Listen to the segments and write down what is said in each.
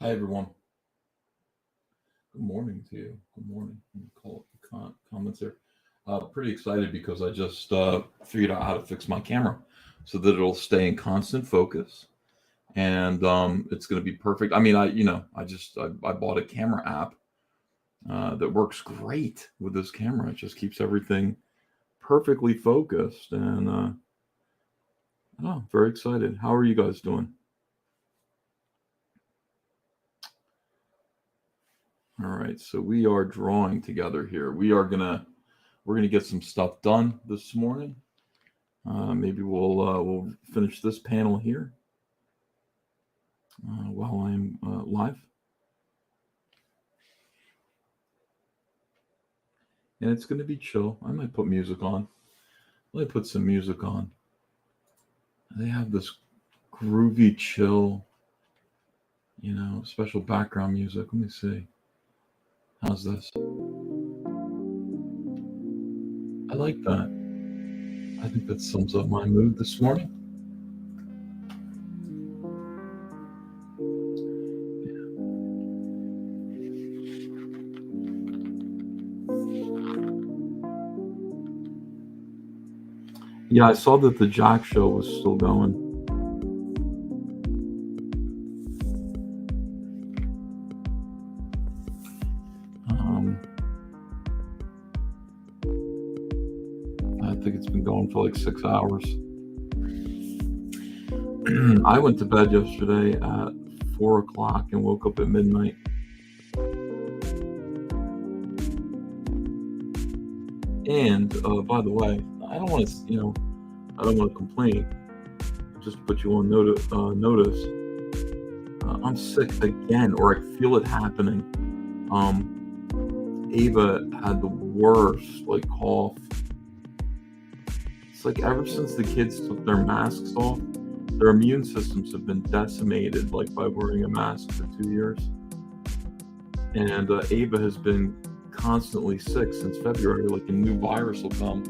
Hi, everyone. Good morning to you. Good morning. Let me call it the comments here. Pretty excited because I just figured out how to fix my camera so that it'll stay in constant focus, and it's going to be perfect. I mean, I bought a camera app that works great with this camera. It just keeps everything perfectly focused, and very excited. How are you guys doing? All right, so we are drawing together here. We're gonna get some stuff done this morning. Maybe we'll finish this panel here while I'm live, and it's gonna be chill. I might put music on. Let me put some music on. They have this groovy, chill, special background music. Let me see. How's this? I like that. I think that sums up my mood this morning. Yeah, I saw that the Jack show was still going. I think it's been going for like 6 hours. I went to bed yesterday at 4 o'clock and woke up at midnight. And by the way, I don't want to complain. Just to put you on notice. I'm sick again, or I feel it happening. Ava had the worst cough. It's like ever since the kids took their masks off, their immune systems have been decimated by wearing a mask for 2 years. And Ava has been constantly sick since February. A new virus will come,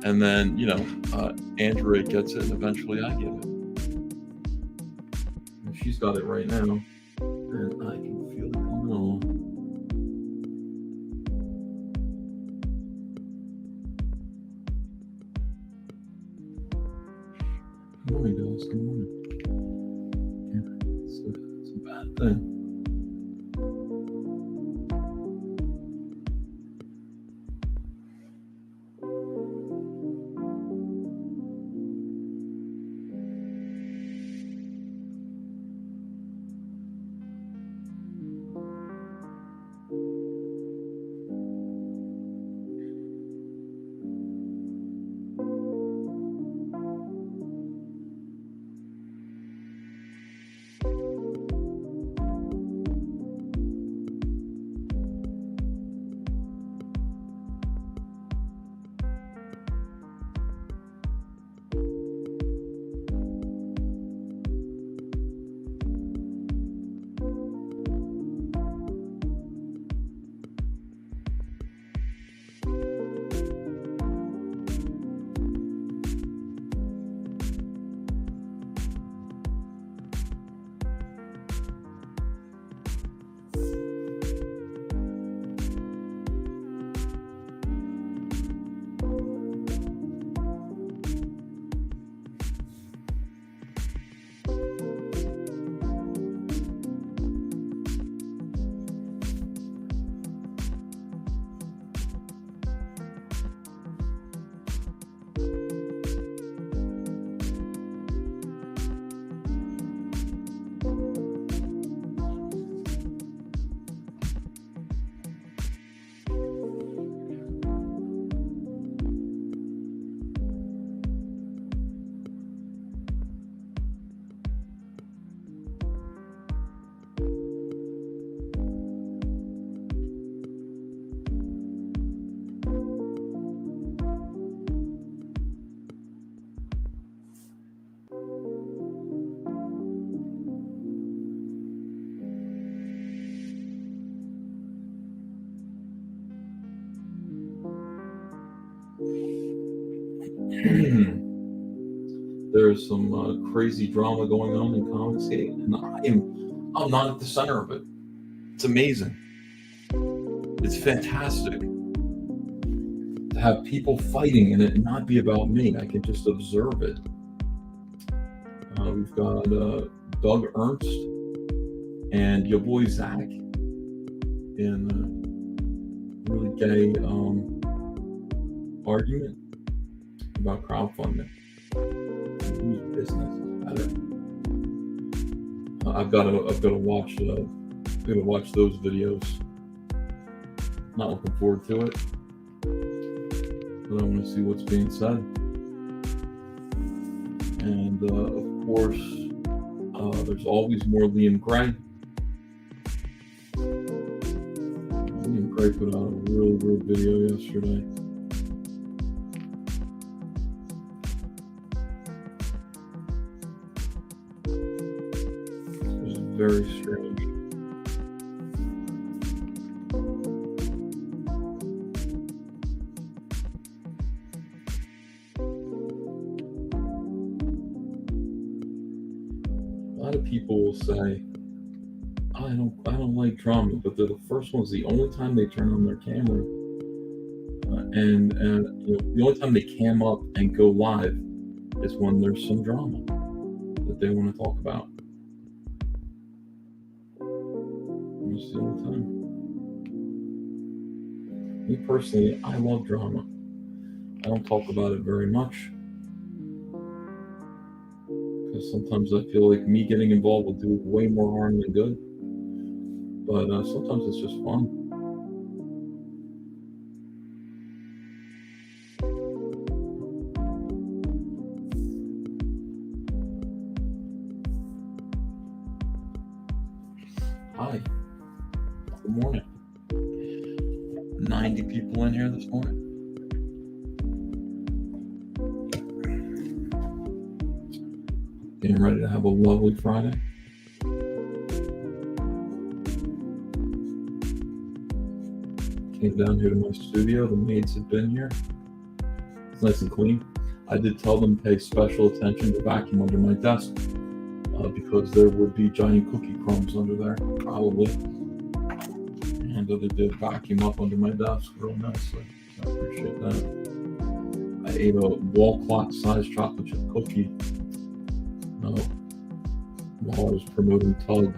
and then Andrea gets it, and eventually I get it. And she's got it right now, and I can feel it coming on. Good morning, guys. Good morning. Yeah, it's a bad thing. There's some crazy drama going on in Comicsgate, and I'm not at the center of it. It's amazing. It's fantastic to have people fighting and it not be about me. I can just observe it. We've got Doug Ernst and your boy Zach in a really gay argument about crowdfunding. Whose business is better? I've got to watch those videos. Not looking forward to it, but I want to see what's being said. And of course, there's always more Liam Gray. Liam Gray put out a really weird video yesterday. It was very strange. A lot of people will say, I don't like drama, but they're the first ones. The only time they turn on their camera, and the only time they cam up and go live is when there's some drama that they want to talk about. That's the only time. Me personally, I love drama. I don't talk about it very much, because sometimes I feel like me getting involved will do way more harm than good. But sometimes it's just fun. Hi. Good morning. 90 people in here this morning. Getting ready to have a lovely Friday. Came down here to my studio. The maids have been here. It's nice and clean. I did tell them to pay special attention to vacuum under my desk because there would be giant cookie crumbs under there, probably. And they did vacuum up under my desk real nicely. So I appreciate that. I ate a wall clock sized chocolate chip cookie while I was promoting Tug.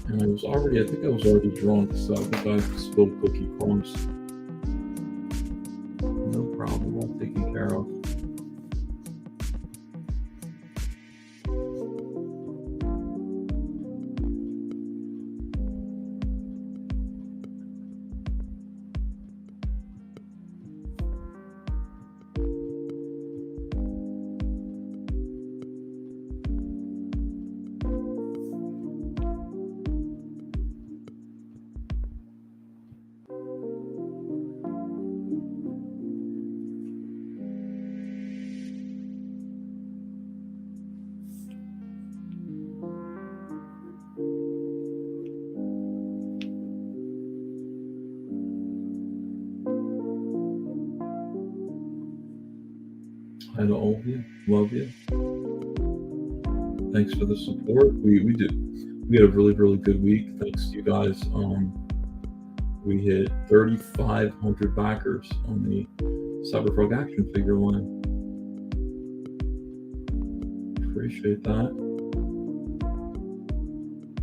And I think I was already drunk, so I think I spilled cookie crumbs. No problem, all taken care of. Hi to all of you. Love you. Thanks for the support. We had a really, really good week. Thanks to you guys. We hit 3,500 backers on the Cyborg action figure line. Appreciate that.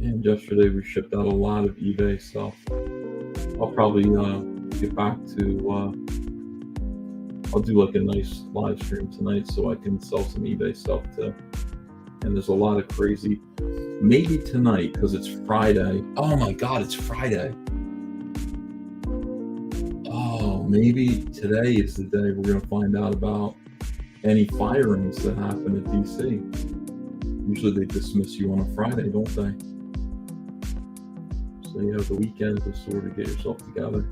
And yesterday we shipped out a lot of eBay stuff. I'll probably get back to I'll do like a nice live stream tonight so I can sell some eBay stuff too. And there's a lot of crazy. Maybe tonight, because it's Friday. Oh my God, it's Friday. Oh, maybe today is the day we're going to find out about any firings that happen at DC. Usually they dismiss you on a Friday, don't they? So you have the weekend to sort of get yourself together.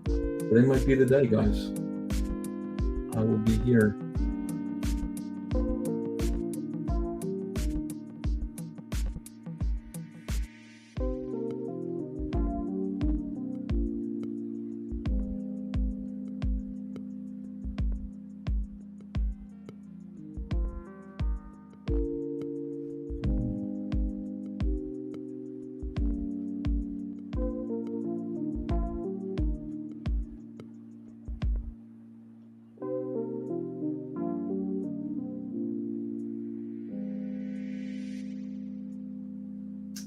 Today might be the day, guys. I will be here.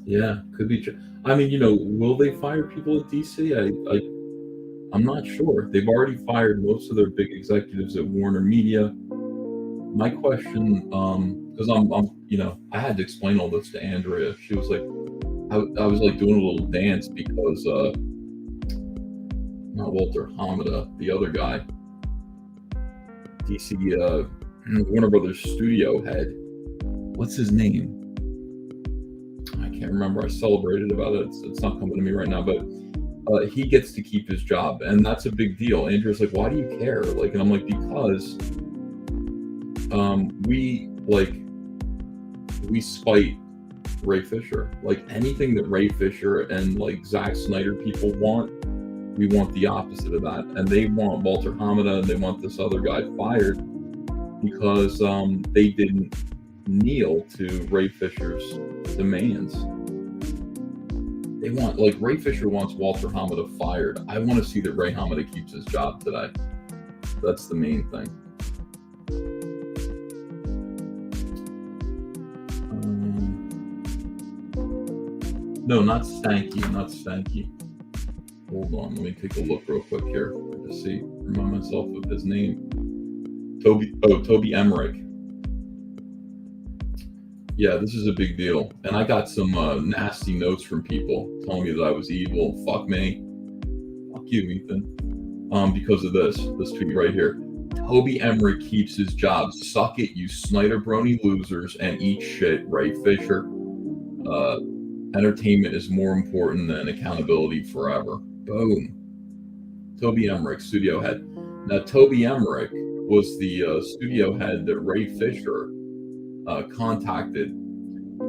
Yeah, could be. I mean, will they fire people at DC? I'm not sure. They've already fired most of their big executives at Warner Media. My question, because I had to explain all this to Andrea. She was like, I was like doing a little dance because, not Walter Hamada, the other guy, DC, Warner Brothers studio head. What's his name? I can't remember. I celebrated about it. It's not coming to me right now, but he gets to keep his job, and that's a big deal. Andrew's like, why do you care? Like, and I'm like, because we spite Ray Fisher. Like, anything that Ray Fisher and like Zack Snyder people want, we want the opposite of that. And they want Walter Hamada and they want this other guy fired because they didn't kneel to Ray Fisher's demands. They want, like, Ray Fisher wants Walter Hamada fired. I want to see that Ray Hamada keeps his job today. That's the main thing. No, not Stanky. Hold on, let me take a look real quick here to see, remind myself of his name. Toby Emmerich. Yeah, this is a big deal. And I got some nasty notes from people telling me that I was evil. Fuck me. Fuck you, Ethan. Because of this tweet right here. Toby Emmerich keeps his job. Suck it, you Snyder brony losers, and eat shit, Ray Fisher. Entertainment is more important than accountability forever. Boom. Toby Emmerich, studio head. Now, Toby Emmerich was the studio head that Ray Fisher contacted.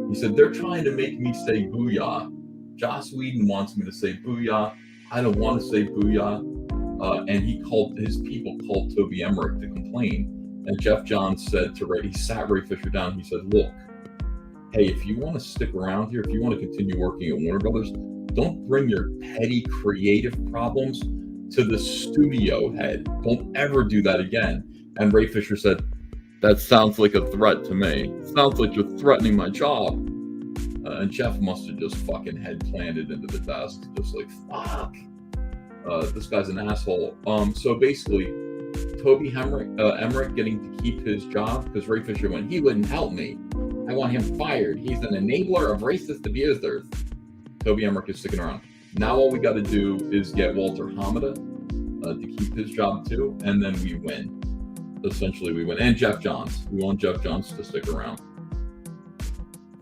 He said, they're trying to make me say booyah. Joss Whedon wants me to say booyah. I don't want to say booyah. And his people called Toby Emmerich to complain. And Jeff Johns said to Ray, he sat Ray Fisher down. He said, look, hey, if you want to stick around here, if you want to continue working at Warner Brothers, don't bring your petty creative problems to the studio head. Don't ever do that again. And Ray Fisher said, that sounds like a threat to me. It sounds like you're threatening my job. And Jeff must have just fucking head planted into the desk, just like, fuck. This guy's an asshole. So basically, Toby Emmerich getting to keep his job because Ray Fisher went, he wouldn't help me. I want him fired. He's an enabler of racist abusers. Toby Emmerich is sticking around. Now all we got to do is get Walter Hamada to keep his job too, and then we win. Essentially, we win. And Jeff Johns. We want Jeff Johns to stick around.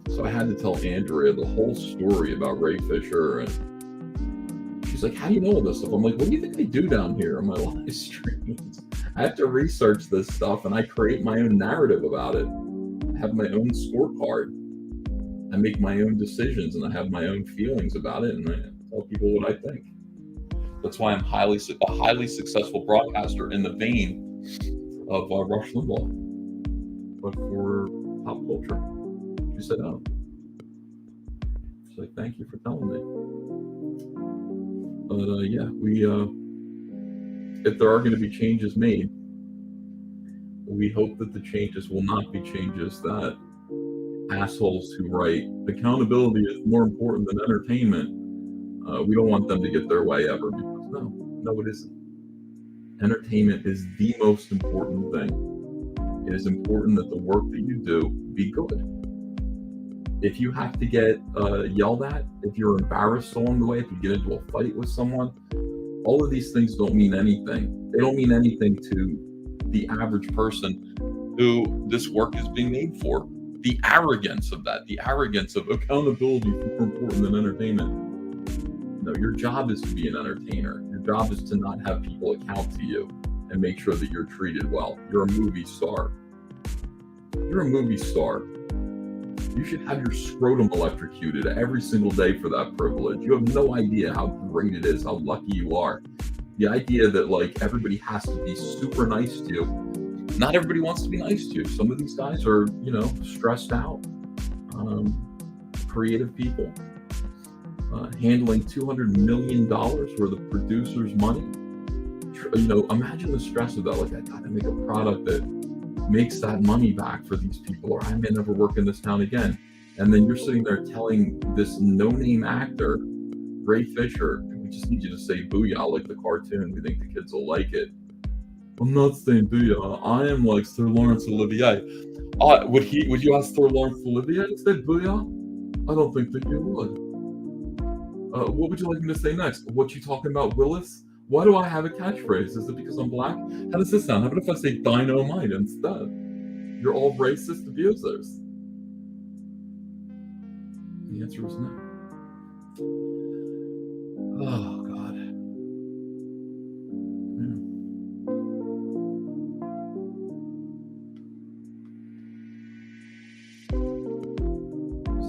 So I had to tell Andrea the whole story about Ray Fisher, and she's like, how do you know all this stuff? I'm like, what do you think I do down here on my live streams? I have to research this stuff, and I create my own narrative about it. I have my own scorecard. I make my own decisions, and I have my own feelings about it, and I tell people what I think. That's why I'm a highly successful broadcaster in the vein of Rush Limbaugh, but for pop culture. She said, oh. She's like, thank you for telling me. But yeah, if there are going to be changes made, we hope that the changes will not be changes that assholes who write accountability is more important than entertainment. We don't want them to get their way ever, because no, it isn't. Entertainment is the most important thing. It is important that the work that you do be good. If you have to get yelled at, if you're embarrassed along the way, if you get into a fight with someone, all of these things don't mean anything. They don't mean anything to the average person who this work is being made for. The arrogance of that, the arrogance of accountability is more important than entertainment. No, your job is to be an entertainer. Your job is to not have people account to you and make sure that you're treated well. You're a movie star. You're a movie star. You should have your scrotum electrocuted every single day for that privilege. You have no idea how great it is, how lucky you are. The idea that like everybody has to be super nice to you. Not everybody wants to be nice to you. Some of these guys are, stressed out, creative people. Handling $200 million worth of producers' money. Imagine the stress of that. Like, I gotta make a product that makes that money back for these people, or I may never work in this town again. And then you're sitting there telling this no-name actor, Ray Fisher, we just need you to say booyah like the cartoon. We think the kids will like it. I'm not saying booyah. I am like Sir Laurence Olivier. Would you ask Sir Laurence Olivier to say booyah? I don't think that you would. What would you like me to say next? What you talking about, Willis? Why do I have a catchphrase? Is it because I'm black? How does this sound? How about if I say dynamite instead? You're all racist abusers. The answer is no. Oh, God. Yeah.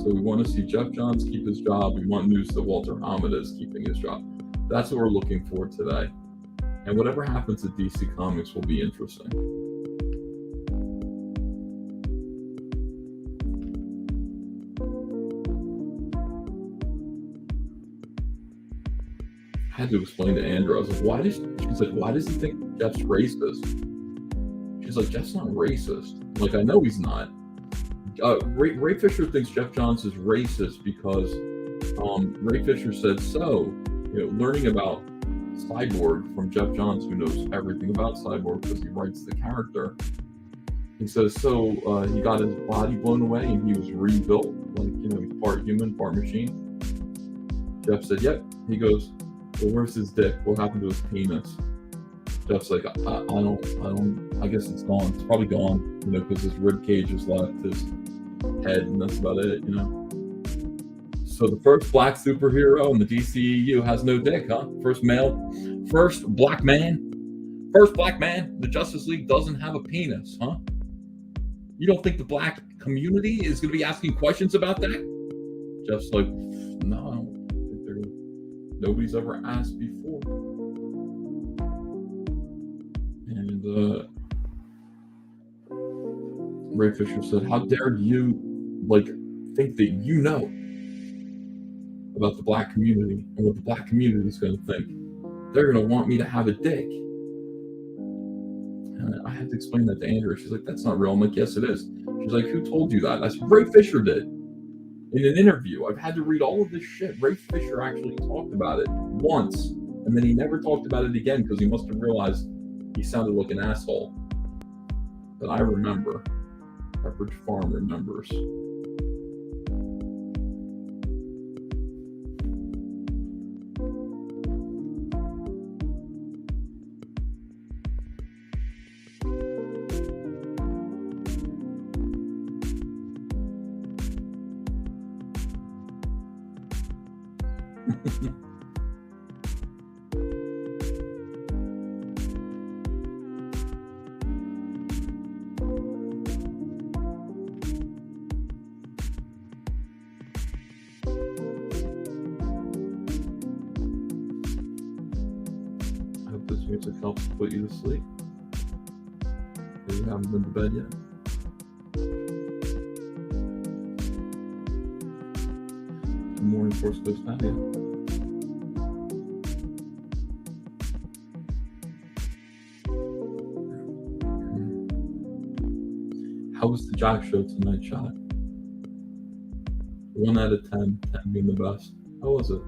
So we want to see Jeff Johns keep his job. We want news that Walter Hamada is keeping his job. That's what we're looking for today. And whatever happens at DC Comics will be interesting. I had to explain to Andrew. I was like, why does he think Jeff's racist? She's like, Jeff's not racist. I'm like, I know he's not. Ray Fisher thinks Jeff Johns is racist because Ray Fisher said so. Learning about Cyborg from Jeff Johns, who knows everything about Cyborg because he writes the character. He says, so he got his body blown away and he was rebuilt, he's part human, part machine. Jeff said, yep. He goes, well, where's his dick? What happened to his penis? Jeff's like, I guess it's gone. It's probably gone, because his rib cage is left, his head, and that's about it, So the first black superhero in the DCEU has no dick, huh? First black man, the Justice League doesn't have a penis, huh? You don't think the black community is going to be asking questions about that? Jeff's like, no, I don't think they're going to. Nobody's ever asked before. And Ray Fisher said, how dare you, think that you know about the black community and what the black community is going to think. They're going to want me to have a dick. And I had to explain that to Andrea. She's like, that's not real. I'm like, yes, it is. She's like, who told you that? I said, Ray Fisher did. In an interview. I've had to read all of this shit. Ray Fisher actually talked about it once. And then he never talked about it again because he must have realized he sounded like an asshole. But I remember. Pepperidge Farm remembers. This music helps put you to sleep. You haven't been to bed yet. Good morning, Force Coast Patio. How was the Jack show tonight, Shot? 1 out of 10, 10 being the best. How was it?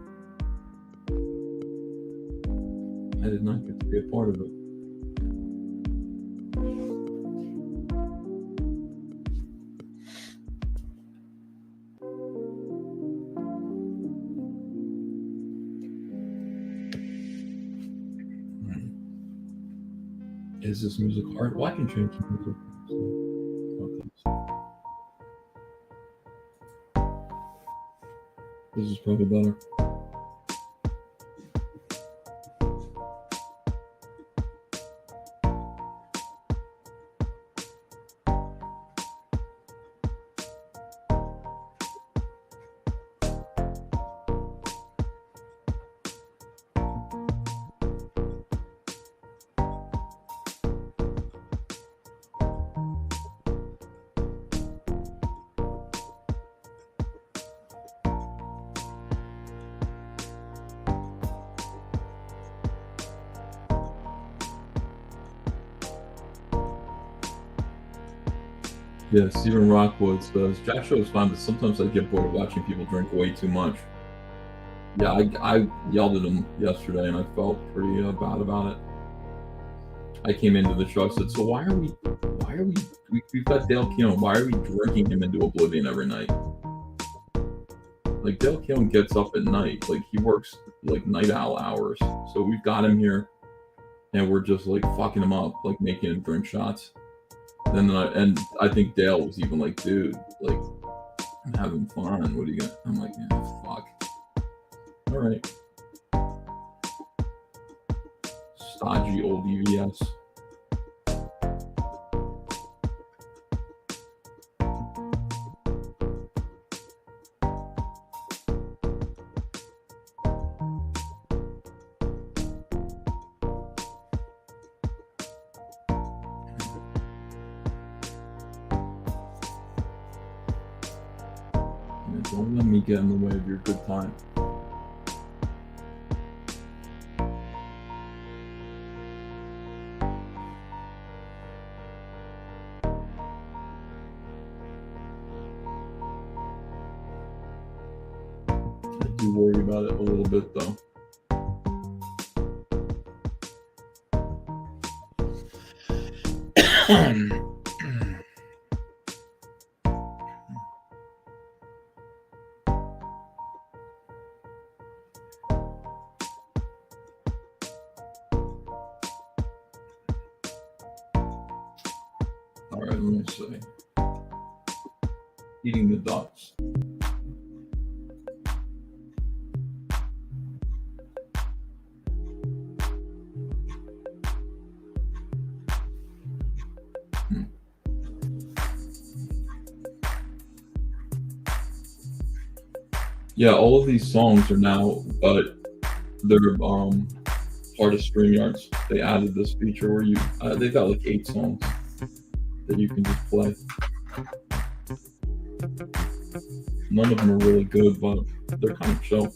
I did not get to be a part of it. Is this music hard? Well, I can change the music. This is probably better. Yeah, Stephen Rockwood says Jack Show is fun, but sometimes I get bored of watching people drink way too much. Yeah, I yelled at him yesterday, and I felt pretty bad about it. I came into the show. I said, "So we've got Dale Keown. Why are we drinking him into oblivion every night? Like Dale Keown gets up at night, like he works like night owl hours. So we've got him here, and we're just like fucking him up, like making him drink shots. And I think Dale was even like, dude, like I'm having fun. What are you gonna? I'm like, yeah, fuck. All right, stodgy old EVS. Don't let me get in the way of your good time. I do worry about it a little bit, though. All right, let me see. Eating the ducks. Yeah, all of these songs are now, but they're part of StreamYards. They added this feature where they've got like 8 songs that you can just play. None of them are really good, but they're kind of chill.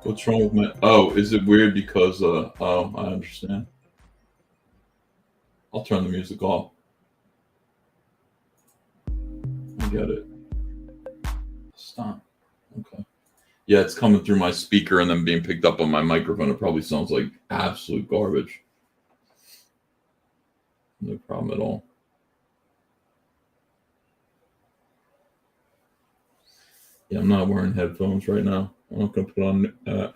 What's wrong with my? Oh, is it weird because? Oh, I understand. I'll turn the music off. I get it. Stop. Okay. Yeah, it's coming through my speaker and then being picked up on my microphone. It probably sounds like absolute garbage. No problem at all. Yeah, I'm not wearing headphones right now. I'm not going to put on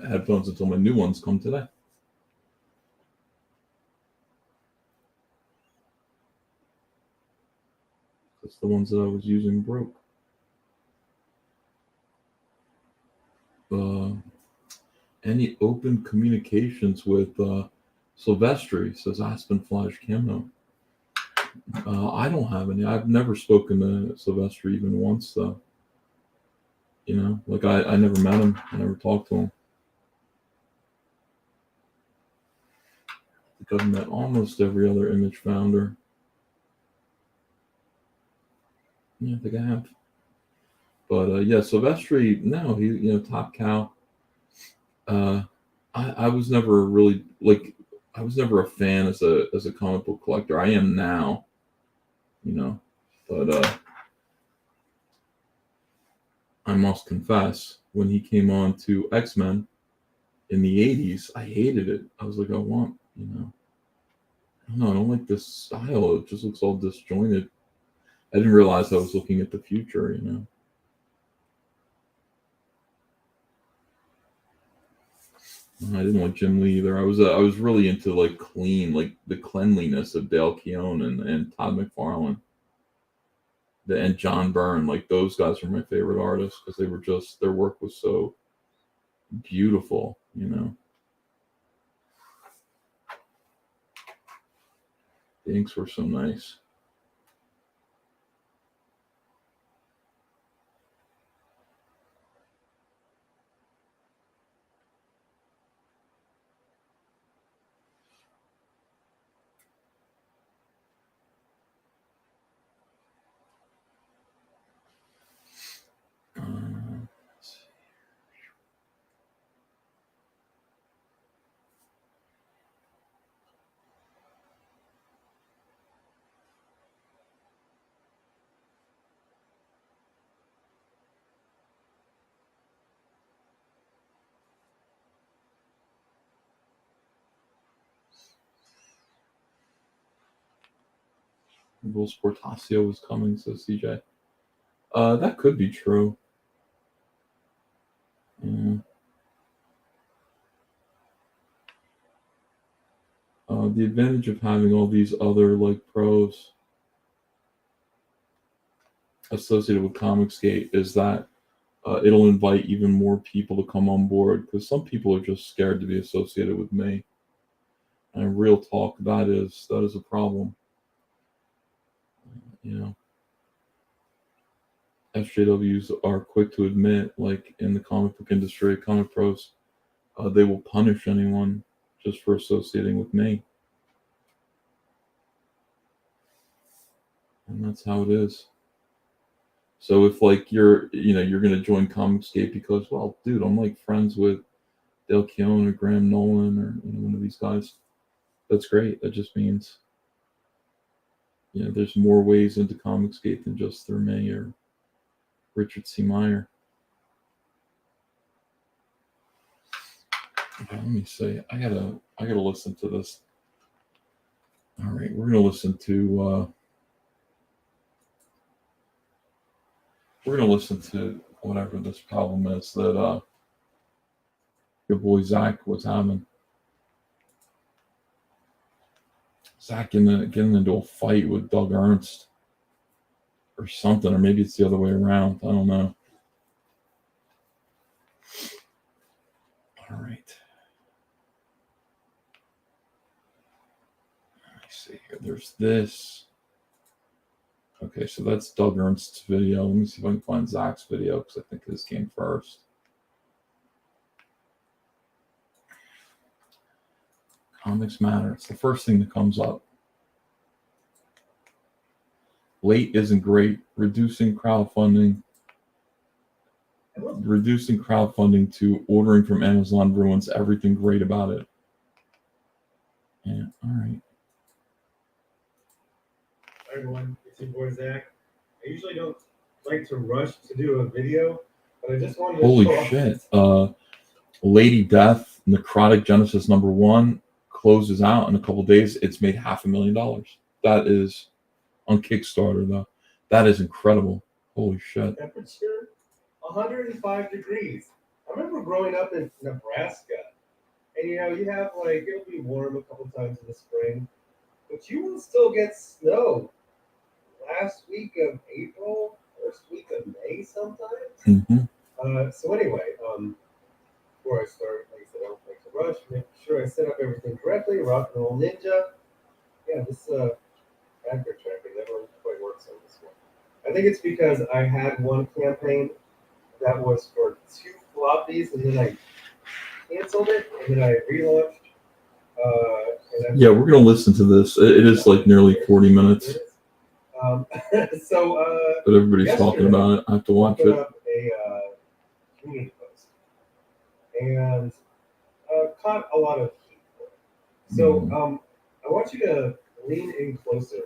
headphones until my new ones come today. That's the ones that I was using broke. Any open communications with Silvestri, says Aspen Flash Camo. I don't have any. I've never spoken to Silvestri even once, though. You know, like I never met him. I never talked to him. I think I've met almost every other image founder. Yeah, I think I have. But yeah, Silvestri, no, he, Top Cow. I was never really like, I was never a fan as a comic book collector. I am now, but I must confess, when he came on to X-Men in the 80s, I hated it. I was like, I want No, I don't like this style. It just looks all disjointed. I didn't realize I was looking at the future, you know. I didn't like Jim Lee either. I was really into like clean, like the cleanliness of Dale Keown and Todd McFarlane, and John Byrne. Like those guys were my favorite artists because they were just their work was so beautiful, you know. The inks were so nice. Will Sportasio was coming, says CJ. That could be true. Yeah. The advantage of having all these other like pros associated with Comicsgate is that it'll invite even more people to come on board because some people are just scared to be associated with me. And real talk, that is a problem. You know, SJWs are quick to admit, like in the comic book industry, comic pros, they will punish anyone just for associating with me. And that's how it is. So if like you're gonna join Comicsgate because, well, dude, I'm like friends with Dale Keown or Graham Nolan or one of these guys, that's great. That just means there's more ways into Comicsgate than just through me or Richard C. Meyer. Okay, let me see. I gotta listen to this. All right, we're gonna listen to whatever this problem is that your boy Zach was having. Zach getting into a fight with Doug Ernst or something, or maybe it's the other way around. I don't know. All right. Let me see here. There's this. Okay, so that's Doug Ernst's video. Let me see if I can find Zach's video because I think his came first. Comics matter. It's the first thing that comes up. Late isn't great. Reducing crowdfunding to ordering from Amazon ruins everything great about it. Yeah, all right. Hi everyone, it's your boy Zach. I usually don't like to rush to do a video, but I just wanted to Holy shit. Lady Death, Necrotic Genesis #1 closes out in a couple days. It's made $500,000. That is on Kickstarter though. That is incredible. Holy shit. Temperature 105 degrees. I remember growing up in Nebraska, and you have like it'll be warm a couple times in the spring, but you will still get snow. Last week of April, first week of May sometimes. Mm-hmm. So anyway, before I start, like I said, I don't like to rush. Make sure I set up everything correctly. Rock and roll ninja. Yeah, this anchor tracker never quite works on this one. I think it's because I had one campaign that was for 2 floppies, and then I canceled it, and then I relaunched. Yeah, we're gonna listen to this. It is like nearly 40 minutes. But everybody's talking about it. I have to watch it. Up a community post and caught a lot of heat for it. So I want you to lean in closer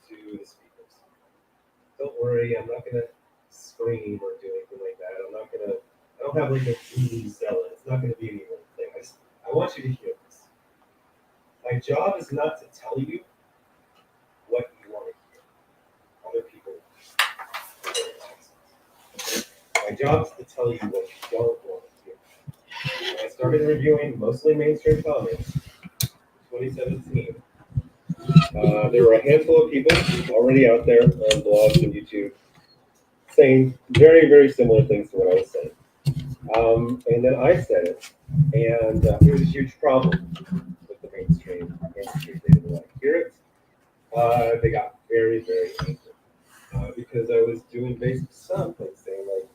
to the speakers. Don't worry, I'm not gonna scream or do anything like that. I don't have like a voodoo zealot. It's not gonna be any one thing. I want you to hear this. My job is not to tell you My job is to tell you what you don't want to hear. When I started reviewing mostly mainstream comics in 2017, there were a handful of people already out there on blogs and YouTube saying very, very similar things to what I was saying. And then I said it, and it was a huge problem with the mainstream industry. They didn't want to hear it. They got very, very angry because I was doing basic stuff like saying, like,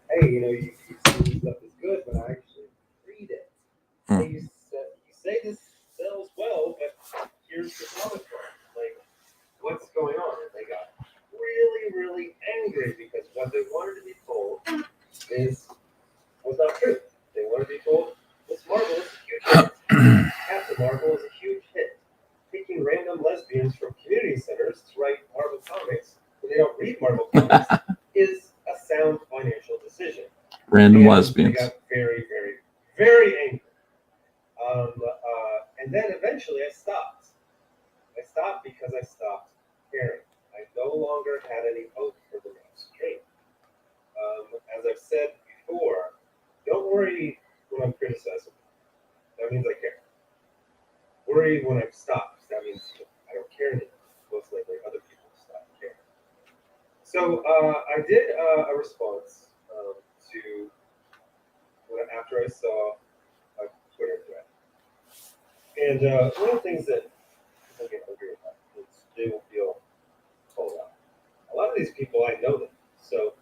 hey, you say this stuff is good, but I actually read it. Hey, you say this sells well, but here's the comic book. Like, what's going on? And they got really, really angry because what they wanted to be told was not true. They wanted to be told Miss Marvel is a huge hit. Captain Marvel is a huge hit. Picking random lesbians from community centers to write Marvel comics when they don't read Marvel comics is a sound financial decision. Random lesbians. They got very, very, very angry. And then eventually I stopped. I stopped because I stopped caring. I no longer had any hope for the mainstream. As I've said before, don't worry when I'm criticizing. That means I care. Worry when I've stopped. That means I don't care anymore. Most likely other people stop caring. So I did a response to after I saw a Twitter thread. And one of the things that people get angry about is they will feel called out. A lot of these people, I know them. So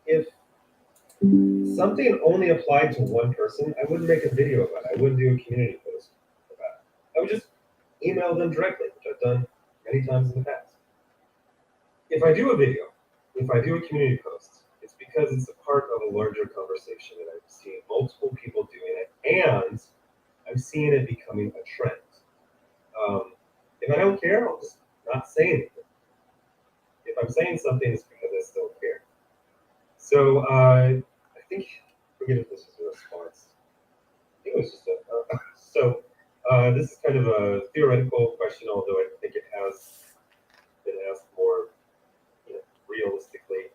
if something only applied to one person, I wouldn't make a video about it. I wouldn't do a community post about it. I would just email them directly, which I've done many times in the past. If I do a video, if I do a community post, it's because it's a part of a larger conversation and I've seen multiple people doing it, and I'm seeing it becoming a trend. If I don't care, I'll just not say anything. If I'm saying something, it's because I still care. So I think, forget if this is a response. I think it was just this is kind of a theoretical question, although I think it has been asked more realistically.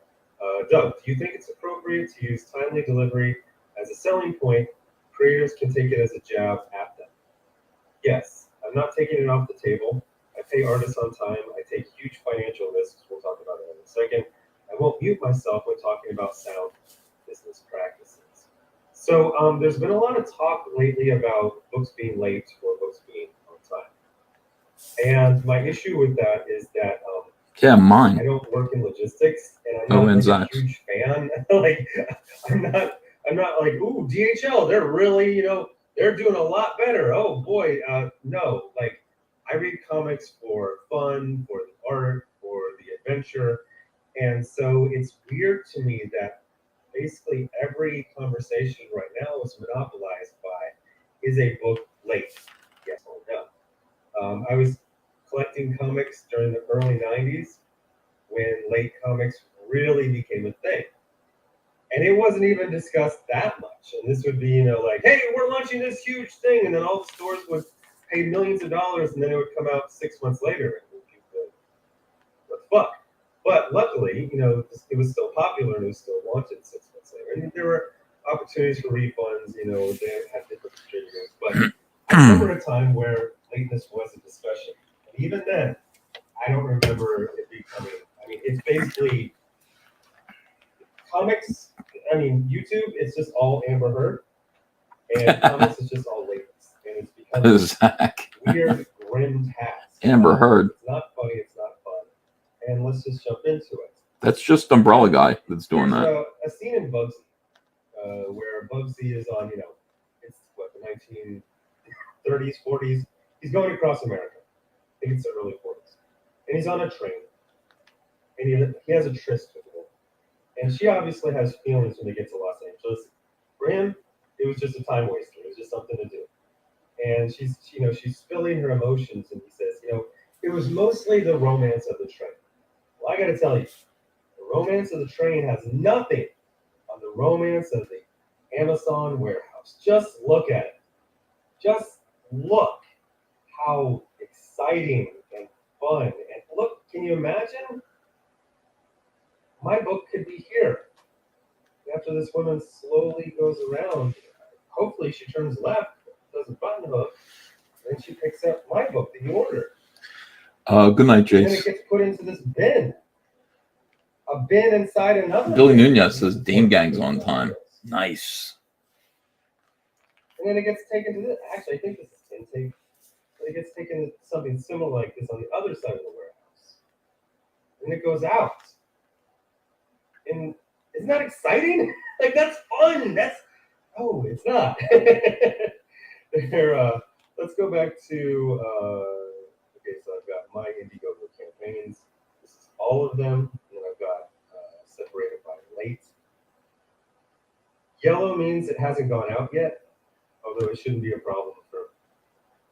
Doug, do you think it's appropriate to use timely delivery as a selling point? Creators can take it as a jab at them. Yes, I'm not taking it off the table. I pay artists on time. I take huge financial risks. We'll talk about that in a second. I won't mute myself when talking about sound business practices. So there's been a lot of talk lately about books being late or books being on time. And my issue with that is that mine. I don't work in logistics, and I'm not a huge fan. Like I'm not like, ooh, DHL, they're really, they're doing a lot better. Oh boy, no. Like I read comics for fun, for the art, for the adventure, and so it's weird to me that basically every conversation right now is monopolized by, is a book late? Yes or no. I was collecting comics during the early 90s when late comics really became a thing. And it wasn't even discussed that much. And this would be, like, hey, we're launching this huge thing. And then all the stores would pay millions of dollars. And then it would come out 6 months later. And people would, what the fuck? But luckily, it was still popular and it was still wanted 6 months later. And there were opportunities for refunds, they had different distributors. But I remember a time where lateness was a discussion. And even then, I don't remember it becoming, it's basically comics. YouTube, it's just all Amber Heard. And comics is just all lateness. And it's becoming weird, grim task. Amber Heard. It's not funny, it's not fun. And let's just jump into it. That's just Umbrella Guy that's doing that. A scene in Bugsy where Bugsy is on, it's what, the 1930s, 40s. He's going across America. I think it's the early 40s. And he's on a train. And he has a tryst with a woman. And she obviously has feelings when he gets to Los Angeles. For him, it was just a time waster. It was just something to do. And she's spilling her emotions, and he says, it was mostly the romance of the train. Well, I got to tell you, the romance of the train has nothing on the romance of the Amazon warehouse. Just look at it. Just look how exciting and fun. And look, can you imagine? My book could be here. after this woman slowly goes around, hopefully she turns left, does a button hook, and then she picks up my book that you ordered. Good night, And then it Jace. gets put into this bin. A bin inside another Billy bin. Nunez says Dame Gang's on time. Nice. And then it gets taken to this. Actually, I think this is intake. But it gets taken to something similar like this on the other side of the warehouse. And it goes out. And isn't that exciting? Like, that's fun. Oh, it's not. Let's go back to, okay, so I've got my Indiegogo campaigns. This is all of them. And then I've got separated by late. Yellow means it hasn't gone out yet, although it shouldn't be a problem for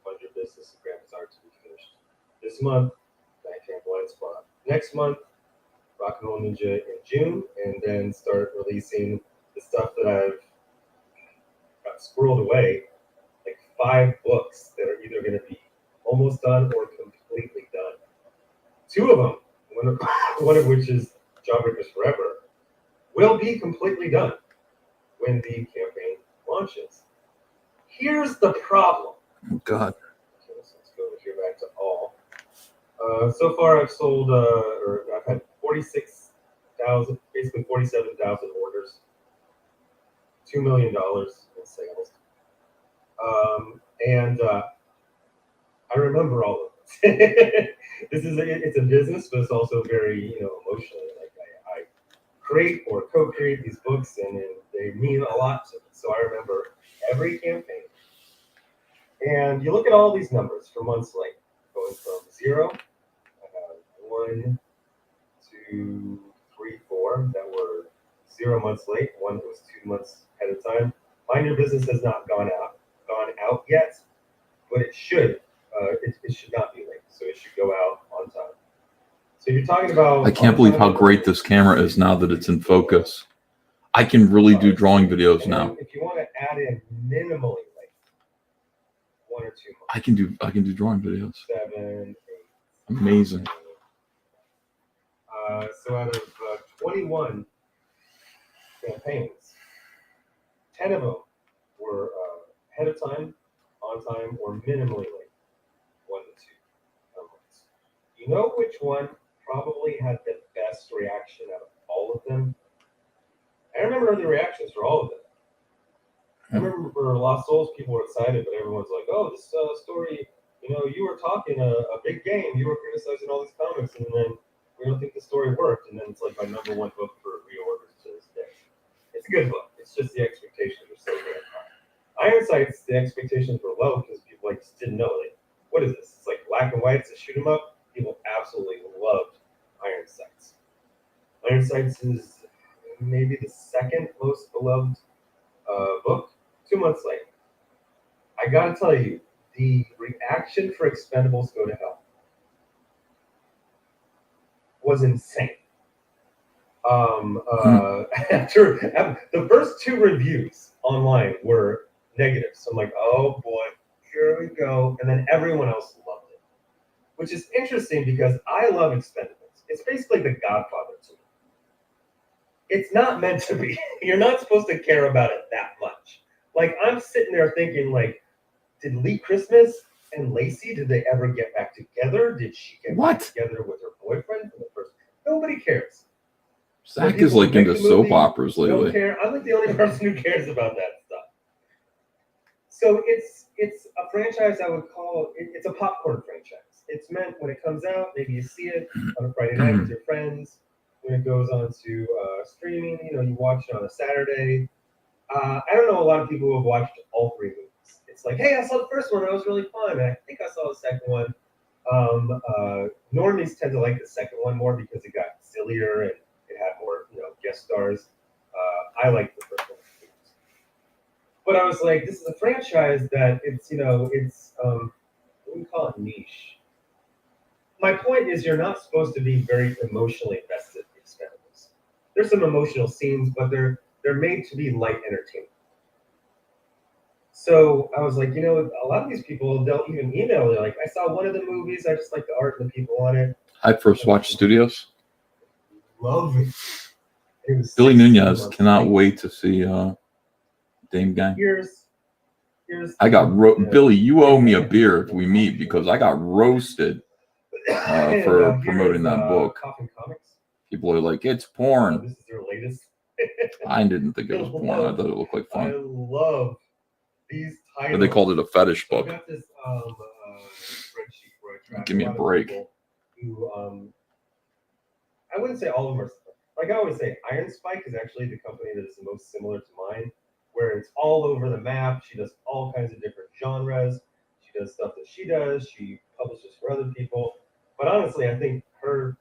Fund Your Business and Graphics Art to be finished this month. Bandcamp Blind Spot next month. Rock and Roll Ninja in June, and then start releasing the stuff that I've got squirreled away, like 5 books that are either going to be almost done or completely done. 2 of them, one of which is Jawbreakers Forever, will be completely done when the campaign launches. Here's the problem. Oh, God. Okay, so let's go here back to all. So far, I've sold, or I've had 46,000, basically 47,000 orders, $2 million in sales. And I remember all of it. It's a business, but it's also very, emotional. Like I create or co-create these books, and they mean a lot to me. So I remember every campaign. And you look at all these numbers for months late, going from 0. 1, 2, 3, 4 that were 0 months late. One that was 2 months ahead of time. Mind Your Business has not gone out yet, but it should. It should not be late, so it should go out on time. So you're talking about. I can't believe how great this camera is now that it's in focus. I can really do drawing videos now. If you want to add in minimally late, 1 or 2 months. I can do drawing videos. 7, 8. Amazing. So out of 21 campaigns, 10 of them were ahead of time, on time, or minimally late. 1 to 2 months. You know which one probably had the best reaction out of all of them? I remember the reactions for all of them. I remember for Lost Souls, people were excited, but everyone's like, "Oh, this story, you were talking a big game. You were criticizing all these comics, and then we don't think the story worked." And then it's like my #1 book for reorders to this day. It's a good book. It's just the expectations are so very high. Iron Sights, the expectations were low because people just didn't know. Like, what is this? It's like black and white. It's a shoot 'em up. People absolutely loved Iron Sights. Iron Sights is maybe the second most beloved book. 2 months late. I gotta tell you, the reaction for Expendables Go to Hell was insane. After the first 2 reviews online were negative, so I'm like, oh boy, here we go. And then everyone else loved it, which is interesting because I love Expendables. It's basically The Godfather to me. It's not meant to be. You're not supposed to care about it that much. Like, I'm sitting there thinking, like, did Lee Christmas and Lacey, did they ever get back together? Did she get back together with her boyfriend from the first? Nobody cares. Zach is like into soap operas lately. Don't care. I'm like the only person who cares about that stuff. So it's a franchise I would call it's a popcorn franchise. It's meant when it comes out, maybe you see it on a Friday night with your friends. When it goes on to streaming, you watch it on a Saturday. I don't know a lot of people who have watched all 3 movies. It's like, hey, I saw the first one, that was really fun. And I think I saw the second one. Normies tend to like the second one more because it got sillier and it had more, guest stars. I like the first one. But I was like, this is a franchise that it's, what do we call it, niche. My point is, you're not supposed to be very emotionally invested in Expendables. There's some emotional scenes, but they're made to be light entertainment. So I was like, a lot of these people, they'll even email. They're like, I saw one of the movies. I just like the art and the people on it. I First Watch Studios. Love it. was Billy 16 Nunez months cannot late. wait to see Dame Gang. Here's I got the- Billy. You owe me a beer if we meet because I got roasted for promoting that book. Coffin Comics. People are like, it's porn. This is their latest. I didn't think it was porn. I thought it looked like I fun. love these titles. But they called it a fetish So book. I got this spreadsheet where I track Give me a lot of break. people who I wouldn't say all of them are, like I always say, Iron Spike is actually the company that is the most similar to mine, where it's all over the map. She does all kinds of different genres. She does stuff that she does. She publishes for other people. But honestly, I think her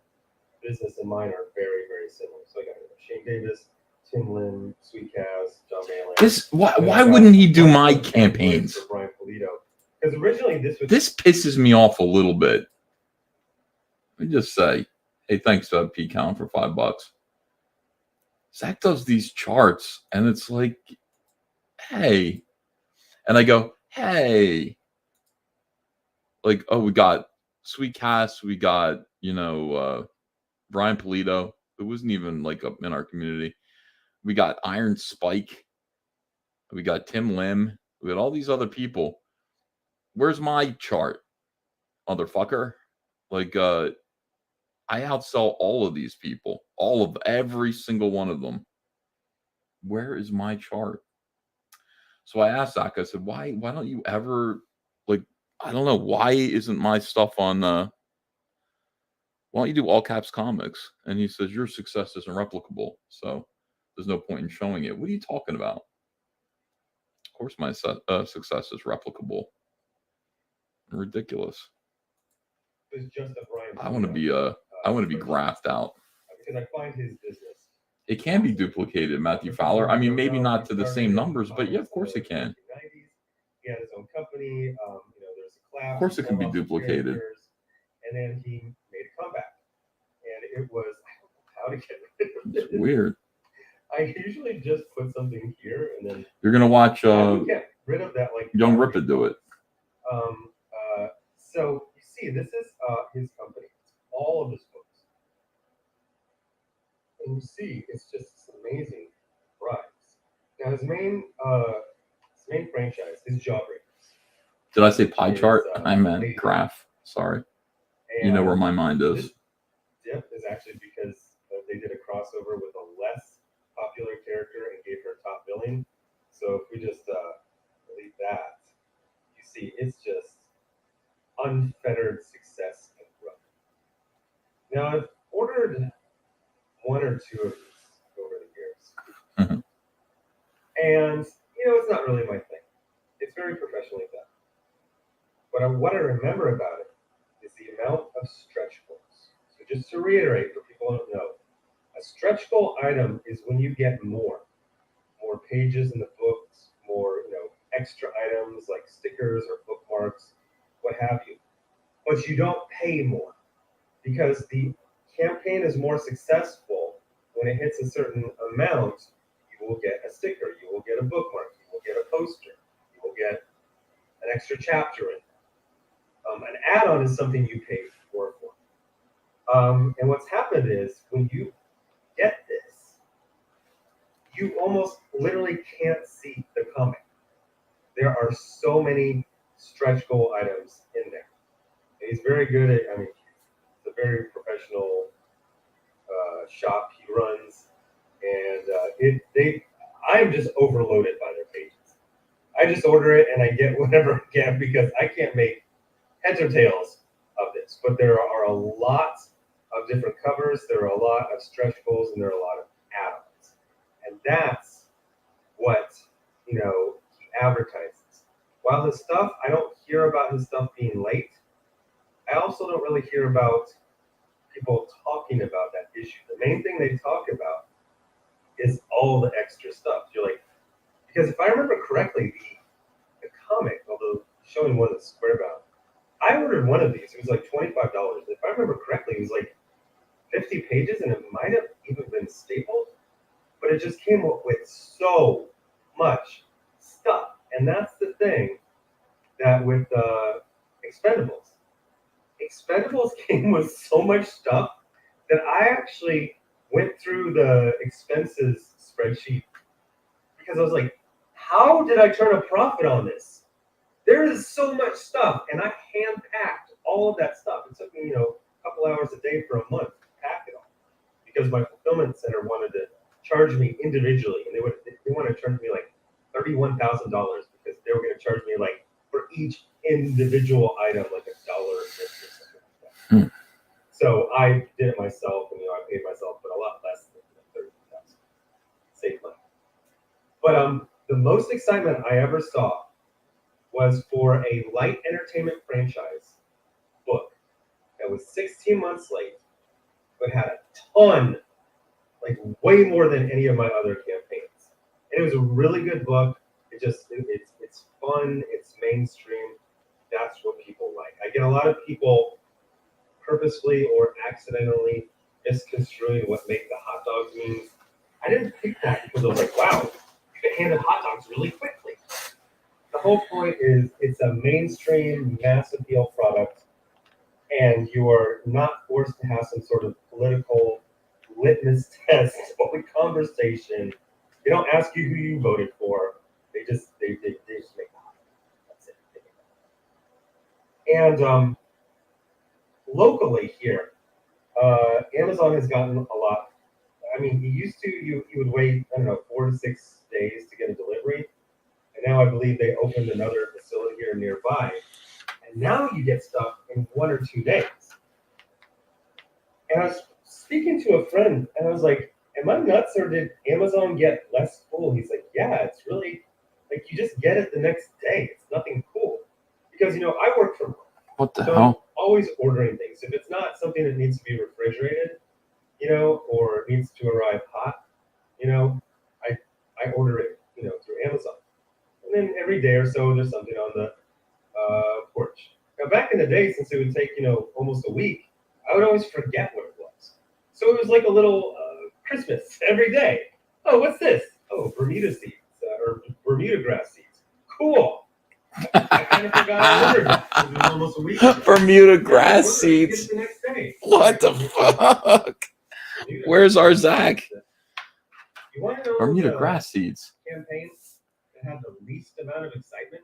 business and mine are very, very similar. So I got Shane Davis, Tim Lim, Sweet Cows, John Malin. Why wouldn't he do my campaigns? Brian Polito. Because originally this pisses me off a little bit. Let me just say, hey, thanks to P Count for $5. Zach does these charts, and it's like, hey, and I go, hey, like, oh, we got Sweet Cass, we got Brian Polito, who wasn't even like up in our community. We got Iron Spike, we got Tim Lim, we got all these other people. Where's my chart, motherfucker? Like, I outsell all of these people, every single one of them. Where is my chart? So I asked Zach, I said, why don't you ever, like, I don't know, why isn't my stuff on, why don't you do all caps comics? And he says, your success isn't replicable. So there's no point in showing it. What are you talking about? Of course, my success is replicable. Ridiculous. It's just a Brian I want to be graphed out. Because I find his business. It can be duplicated, Matthew Fowler. I mean, maybe not to the same numbers, but yeah, of course it can. He had his own company. There's a class. Of course it can be duplicated. And then he made a comeback. And it was, I don't know how to get rid of it. It's weird. I usually just put something here and then. You're going to watch get rid of that like Young Ripid do it. So you see, this is his company. It's all of his books. And you see, it's just this amazing rise. Now his main franchise, his Jawbreakers. Did I say pie chart? I meant graph. Sorry. And you know where my mind is. This dip is actually because they did a crossover with a less popular character and gave her top billing. So if we just delete that, you see it's just unfettered success and growth. Now I've ordered one or two of these over the years. Mm-hmm. And, it's not really my thing. It's very professionally done. But what I remember about it is the amount of stretch goals. So just to reiterate for people who don't know, a stretch goal item is when you get more pages in the books, more, extra items like stickers or bookmarks, what have you. But you don't pay more because the campaign is more successful when it hits a certain amount. You will get a sticker, you will get a bookmark, you will get a poster, you will get an extra chapter in. An add-on is something you pay for. And what's happened is when you get this, you almost literally can't see the comic. There are so many stretch goal items in there. And he's very good at, it's a very professional shop he runs. And I'm just overloaded by their pages. I just order it and I get whatever I get because I can't make heads or tails of this. But there are a lot of different covers, there are a lot of stretch goals, and there are a lot of add-ons. And that's what, he advertises. While his stuff, I don't hear about his stuff being late. I also don't really hear about people talking about that issue. The main thing they talk about is all the extra stuff. You're like, because if I remember correctly, the comic, although showing one that's square bound, I ordered one of these. It was like $25. If I remember correctly, it was like 50 pages, and it might have even been stapled, but it just came with so much stuff. And that's the thing that with Expendables came with so much stuff that I actually went through the expenses spreadsheet because I was like, how did I turn a profit on this? There is so much stuff, and I hand packed all of that stuff. It took me, a couple hours a day for a month to pack it all because my fulfillment center wanted to charge me individually, and they wanted to charge me like $31,000 because they were going to charge me like for each individual item like $1.50 or something like that. So I did it myself, and I paid myself, but a lot less than $30,000. Save money. But the most excitement I ever saw was for a light entertainment franchise book that was 16 months late, but had a ton, like way more than any of my other campaigns. And it was a really good book. It's fun, it's mainstream. That's what people like. I get a lot of people purposefully or accidentally misconstruing what make the hot dogs means. I didn't pick that because I was like, wow, you can handle hot dogs really quickly. The whole point is it's a mainstream mass appeal product, and you are not forced to have some sort of political litmus test or conversation. They don't ask you who you voted for. They just make the hot dog. That's it. And locally here, Amazon has gotten a lot. I mean, you would wait, 4 to 6 days to get a delivery. And now I believe they opened another facility here nearby. And now you get stuff in 1 or 2 days. And I was speaking to a friend, and I was like, am I nuts, or did Amazon get less cool? He's like, yeah, it's really, like, you just get it the next day. It's nothing cool. Because, I work from home. What the So hell? I'm always ordering things. If it's not something that needs to be refrigerated, or needs to arrive hot, I order it, through Amazon. And then every day or so, there's something on the porch. Now, back in the day, since it would take, almost a week, I would always forget what it was. So it was like a little Christmas every day. Oh, what's this? Oh, Bermuda seeds or Bermuda grass seeds. Cool. I kind of forgot I ordered that. It was almost a week ago. Bermuda grass seeds. The next day. What the fuck? Where's our Zach? You want to know Bermuda grass seeds. Campaigns that have the least amount of excitement,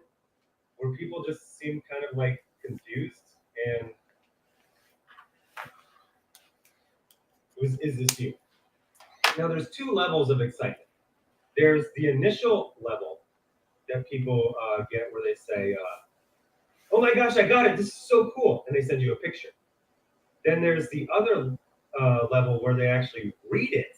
where people just seem kind of like confused and is this you? Now there's 2 levels of excitement. There's the initial level that people get where they say, oh my gosh, I got it, this is so cool, and they send you a picture. Then there's the other level where they actually read it.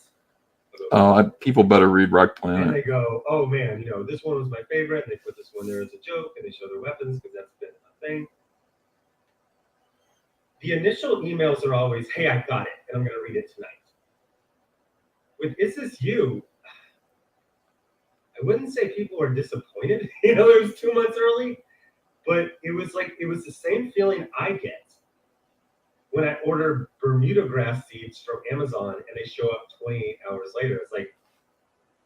People better read Rec Planet. And they go, oh man, this one was my favorite, and they put this one there as a joke, and they show their weapons because that's been a thing. The initial emails are always, hey, I got it, and I'm going to read it tonight. With Is This You, I wouldn't say people are disappointed, it was 2 months early, but it was the same feeling I get when I order Bermuda grass seeds from Amazon and they show up 28 hours later. It's like,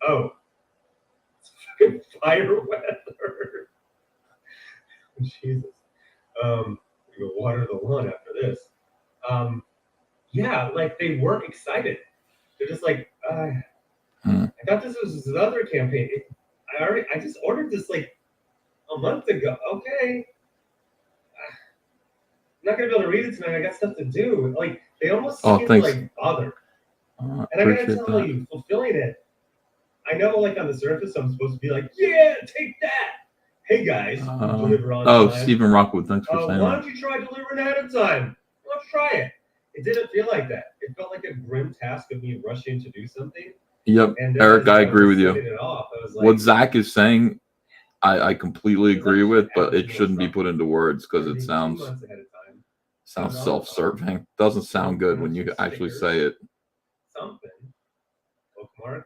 oh, it's fucking fire weather. Jesus. We go water the lawn after this. Yeah, like they weren't excited. They're just like, I thought this was another campaign. I just ordered this like a month ago. Okay. I'm not gonna be able to read it tonight. I got stuff to do. Like they almost seem like bothered. And I gotta tell you, fulfilling it. I know, like on the surface, I'm supposed to be like, yeah, take that. Hey guys, deliver on time. Stephen Rockwood, thanks for saying why that. don't you try delivering ahead of time? Let's try it. It didn't feel like that. It felt like a grim task of me rushing to do something. Yep, and Eric, I agree with you. Like, what Zach is saying, I completely agree with, but it shouldn't be put into words because it sounds self-serving. Doesn't sound good when you actually say it. Something, bookmark,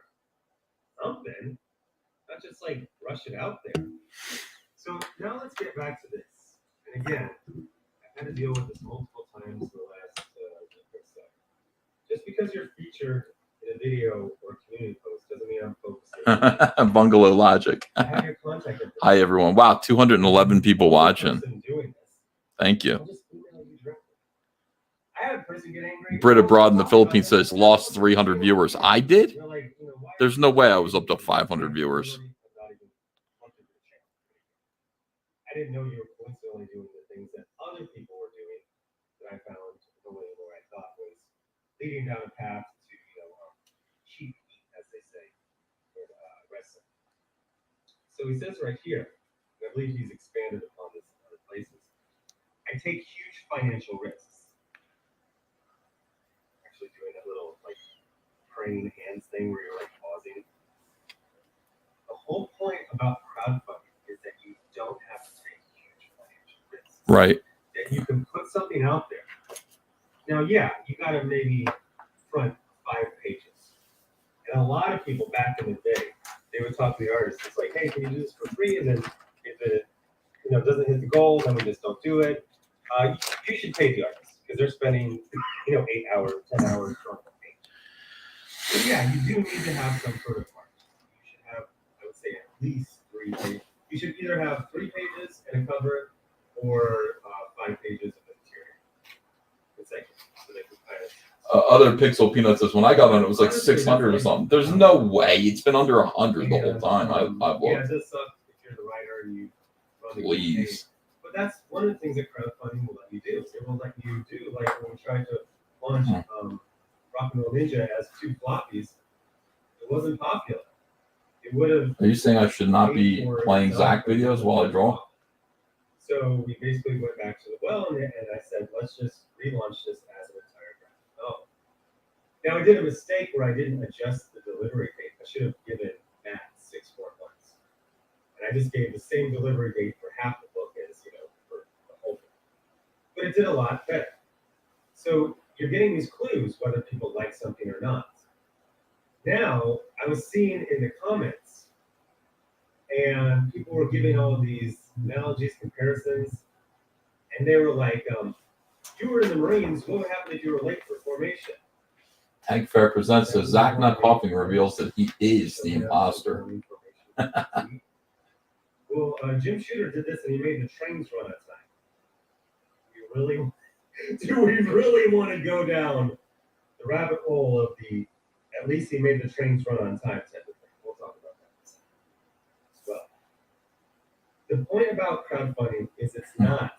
something, not just like rush it out there. So now let's get back to this. And again, I've had to deal with this multiple times in the last week or so. Just because you're featured in a video or community post doesn't mean I'm focusing. Bungalow logic. I have your contact information. Hi everyone. Wow, 211 people watching. Doing this, Thank you. I'll just email you directly. I had a person get angry. Brit abroad in the Philippines says lost 300 viewers. I did? There's no way I was up to 500 viewers. I didn't know you were coincidentally doing the things that other people were doing that I found going where I thought was leading down a path to, cheap heat, as they say in wrestling. So he says right here, and I believe he's expanded upon this in other places. I take huge financial risks. Actually doing that little like praying hands thing where you're like pausing. The whole point about crowdfunding is that you don't have to take huge financial risks. Right. That you can put something out there. Now, yeah, you got to maybe front 5 pages. And a lot of people back in the day, they would talk to the artists. It's like, hey, can you do this for free? And then if it doesn't hit the goal, then we just don't do it. You should pay the artists because they're spending 8 hours, 10 hours on the page. So yeah, you do need to have some sort of art. You should have, I would say, at least 3 pages. You should either have 3 pages and a cover or 5 pages of material. It's like, so they can kind of. Other Pixel Peanut says when I got on it was like 600 or something. There's no way. It's been under 100 the whole time. I've looked. Yeah, it does suck if you're the writer and you run the Please. campaign. But that's one of the things that crowdfunding will let you do. It will let you do, like when we tried to launch Rock and Roll Ninja as 2 floppies, it wasn't popular. It would have. Are you saying I should not be playing Zach videos while I draw? So we basically went back to the well and I said, let's just relaunch this as an entire graphic novel. Now I did a mistake where I didn't adjust the delivery date. I should have given Matt 6 more months. And I just gave the same delivery date for half the book as, for the whole book. But it did a lot better. So you're getting these clues whether people like something or not. Now, I was seeing in the comments, and people were giving all these analogies, comparisons, and they were like, you were in the Marines, what would happen if you were late for formation? Hank Fair Presents says Zach not coughing reveals that he is the imposter. Well, Jim Shooter did this and he made the trains run on time. Do we really want to go down the rabbit hole of at least he made the trains run on time type of thing? We'll talk about that as well. The point about crowdfunding is it's not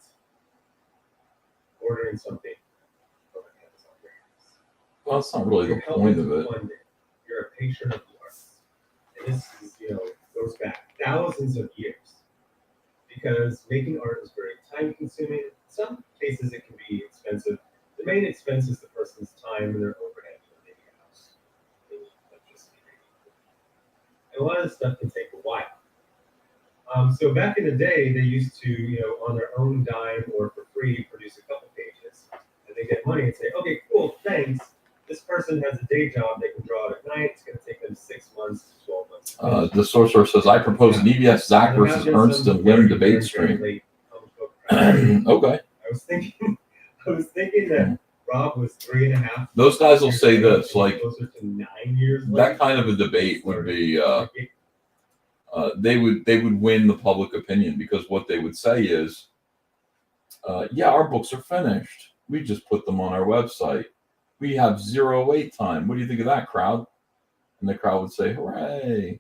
ordering something from an Amazon warehouse. Well, that's not really the point of it. You're a patron of the arts. And this is, goes back thousands of years. Because making art is very time consuming. In some cases it can be expensive. The main expense is the person's time and their overhead, maybe a house, maybe electricity, and a lot of this stuff can take a while. So back in the day, they used to, on their own dime or for free, produce a couple pages, and they get money and say, okay, cool, thanks. This person has a day job; they can draw it at night. It's going to take them 6 months to 12 months. The sorcerer says, I propose an EBS Zach versus Ernst and Lim debate stream. Okay. I was thinking that Rob was 3.5. Those guys will say this, like, closer to 9 years. That kind of a debate would be, they would win the public opinion because what they would say is, yeah, our books are finished. We just put them on our website. We have 0 wait time. What do you think of that, crowd? And the crowd would say, hooray.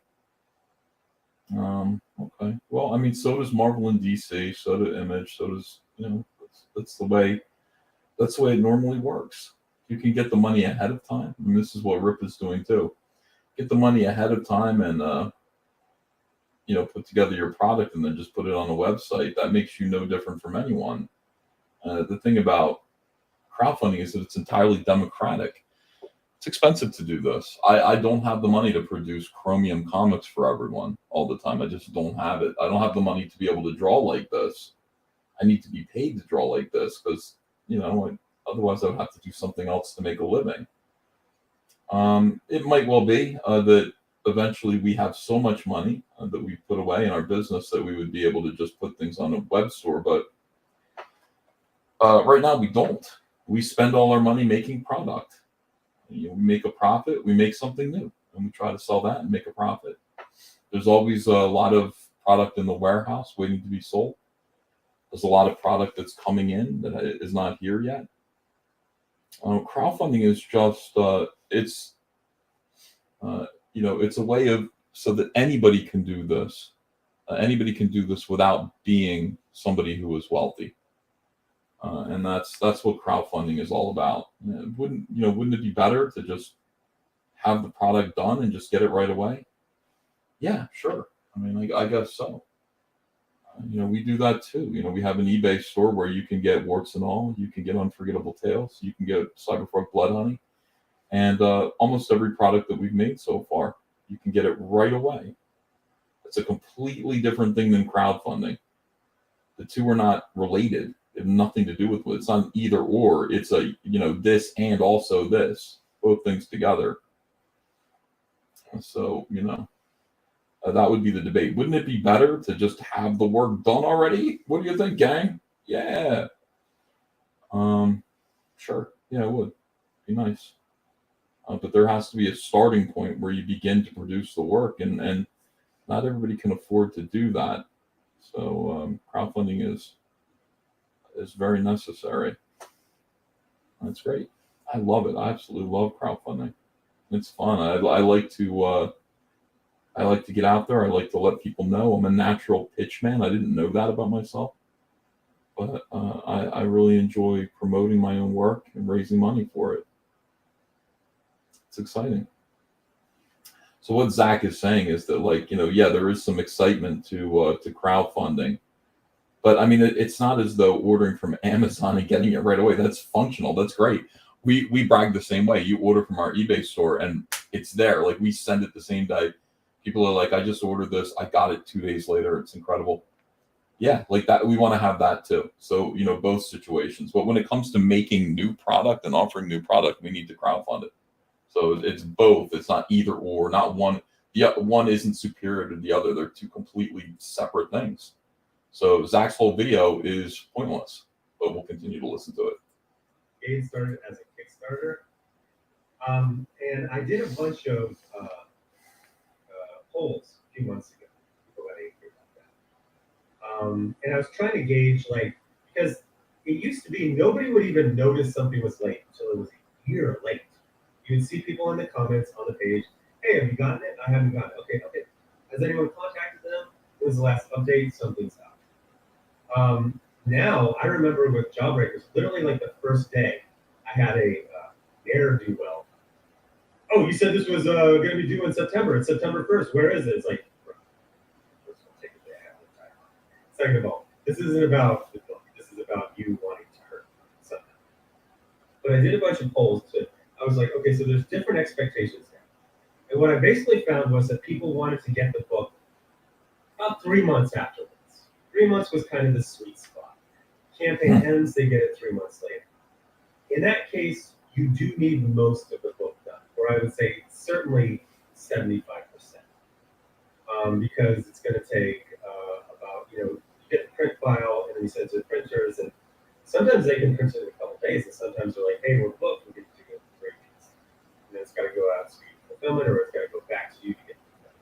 Okay. Well, I mean, so does Marvel and DC, so does Image, so does, that's the way it normally works. You can get the money ahead of time. I mean, this is what Rip is doing too. Get the money ahead of time and, put together your product and then just put it on the website. That makes you no different from anyone. The thing about crowdfunding is that it's entirely democratic. It's expensive to do this. I don't have the money to produce Chromium comics for everyone all the time. I just don't have it. I don't have the money to be able to draw like this. I need to be paid to draw like this because, otherwise I would have to do something else to make a living. It might well be that eventually we have so much money that we put away in our business that we would be able to just put things on a web store. But right now we don't. We spend all our money making product. We make a profit, we make something new, and we try to sell that and make a profit. There's always a lot of product in the warehouse waiting to be sold. There's a lot of product that's coming in that is not here yet. Crowdfunding is just it's it's a way of so that anybody can do this. Anybody can do this without being somebody who is wealthy, and that's what crowdfunding is all about. Wouldn't it be better to just have the product done and just get it right away? Yeah, sure. I mean, I guess so. We do that too. We have an eBay store where you can get warts and all. You can get Unforgettable Tales. You can get Cyberg Blood Honey, and almost every product that we've made so far, you can get it right away. It's a completely different thing than crowdfunding. The two are not related. They have nothing to do with it. It's not either or. It's this and also this, both things together. So, that would be the debate. Wouldn't it be better to just have the work done already? What do you think, gang? Yeah. Sure. Yeah, it would be nice. But there has to be a starting point where you begin to produce the work, and not everybody can afford to do that. So crowdfunding is very necessary. That's great. I love it. I absolutely love crowdfunding. It's fun. I like to get out there. I like to let people know I'm a natural pitch man. I didn't know that about myself, but I really enjoy promoting my own work and raising money for it. It's exciting. So what Zach is saying is that there is some excitement to crowdfunding, but I mean it's not as though ordering from Amazon and getting it right away. That's functional. That's great. We brag the same way. You order from our eBay store and it's there. Like we send it the same day. People are like, I just ordered this. I got it 2 days later. It's incredible. Yeah, like that. We want to have that too. So, both situations. But when it comes to making new product and offering new product, we need to crowdfund it. So it's both. It's not either or, not one. The one isn't superior to the other. They're two completely separate things. So Zach's whole video is pointless, but we'll continue to listen to it. It started as a Kickstarter. And I did a bunch of polls a few months ago. People got angry about that. And I was trying to gauge, because it used to be nobody would even notice something was late until it was a year late. You would see people in the comments on the page, hey, have you gotten it? I haven't gotten it. Okay. Has anyone contacted them? When was the last update? Something's out. Now, I remember with Jawbreakers, literally the first day, I had a ne'er-do-well. Oh, you said this was going to be due in September. It's September 1st. Where is it? It's like, first of all, take a day out of time. Second of all, this isn't about the book. This is about you wanting to hurt somehow. But I did a bunch of polls. I was like, okay, so there's different expectations now. And what I basically found was that people wanted to get the book about 3 months afterwards. 3 months was kind of the sweet spot. Campaign ends, they get it 3 months later. In that case, you do need most of the book done, or I would say certainly 75%, because it's going to take about, you get the print file and then you send it to the printers, and sometimes they can print it in a couple days, and sometimes they're like, hey, we're booked, we'll get you to go in 3 weeks. And then it's got to go out to fulfillment, or it's got to go back to you to get fulfillment.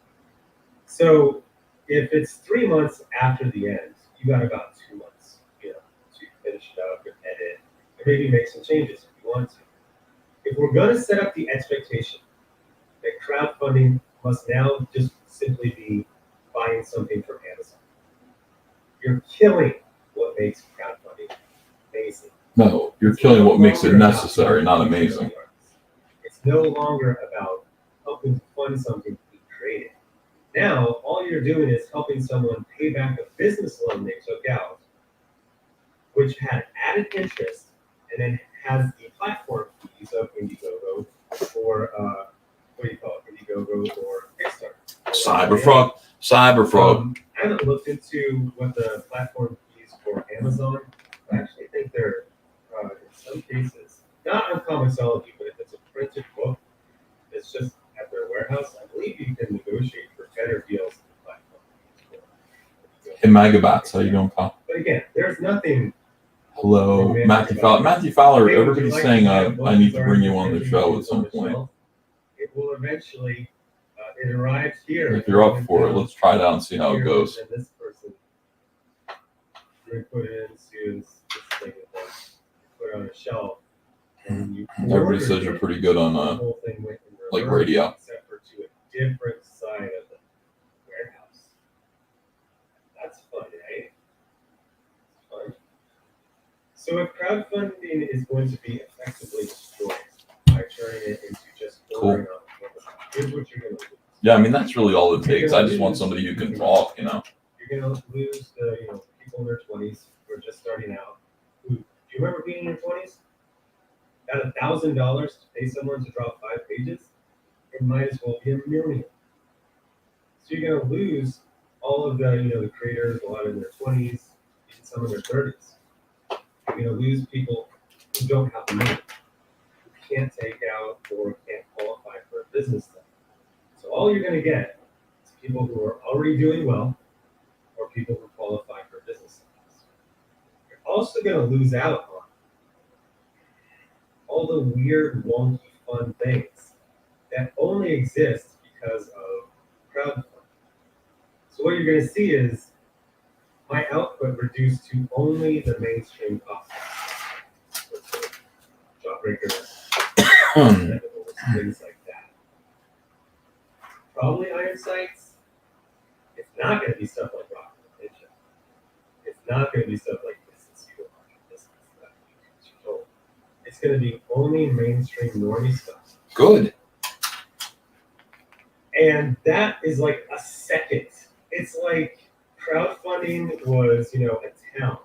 So if it's 3 months after the end, you got about 2 months, to finish it up and edit, and maybe make some changes if you want to. If we're going to set up the expectation that crowdfunding must now just simply be buying something from Amazon, you're killing what makes crowdfunding amazing. No, you're killing what makes it necessary, not amazing. It's no longer about helping to fund something to be created. Now, all you're doing is helping someone pay back a business loan they took out, which had added interest, and then has the platform fees of Indiegogo or what do you call it? Indiegogo or Kickstarter. Cyberfrog. I haven't looked into what the platform fees for Amazon. I actually think they're in some cases not on Comicsology, but if it's a printed book, it's just at their warehouse. I believe you can negotiate for better deals than the platform. Hey, Magabats, how you doing, pal? But again, there's nothing. Hello, Matthew Fowler. Matthew Fowler, everybody's saying I need to bring you on the show at some point. It will eventually, it arrives here. If you're up for it, let's try it out and see how it goes. And this person, you put it into this thing, put it on a shelf, and you Everybody says you're pretty good on the whole thing went in like reverse, radio. except for to a different side of the warehouse. That's fun, right? It's fun. So if crowdfunding is going to be effectively destroyed by turning it into just ordering on Amazon, here's what you're going to do. Yeah, I mean that's really all it takes. I just want somebody who can talk, you know. You're going to lose the people in their 20s who are just starting out. Who, do you remember being in your 20s? Got $1,000 to pay someone to draw 5 pages? It might as well be $1 million. So you're going to lose all of the the creators, a lot in their 20s, even some in their 30s. You're going to lose people who don't have the money, who can't take out or can't qualify for a business loan. So all you're going to get is people who are already doing well or people who qualify for business loans. You're also going to lose out on all the weird, wonky, fun things that only exist because of crowdfunding. So what you're going to see is my output reduced to only the mainstream copies, Jawbreakers, things like that. Probably Iron Sights. It's not going to be stuff like Rock and Ninja. It's not going to be stuff like this and Supermarket. This that it's going to be only mainstream normie stuff. Good. And that is like a second. It's like crowdfunding was, a town,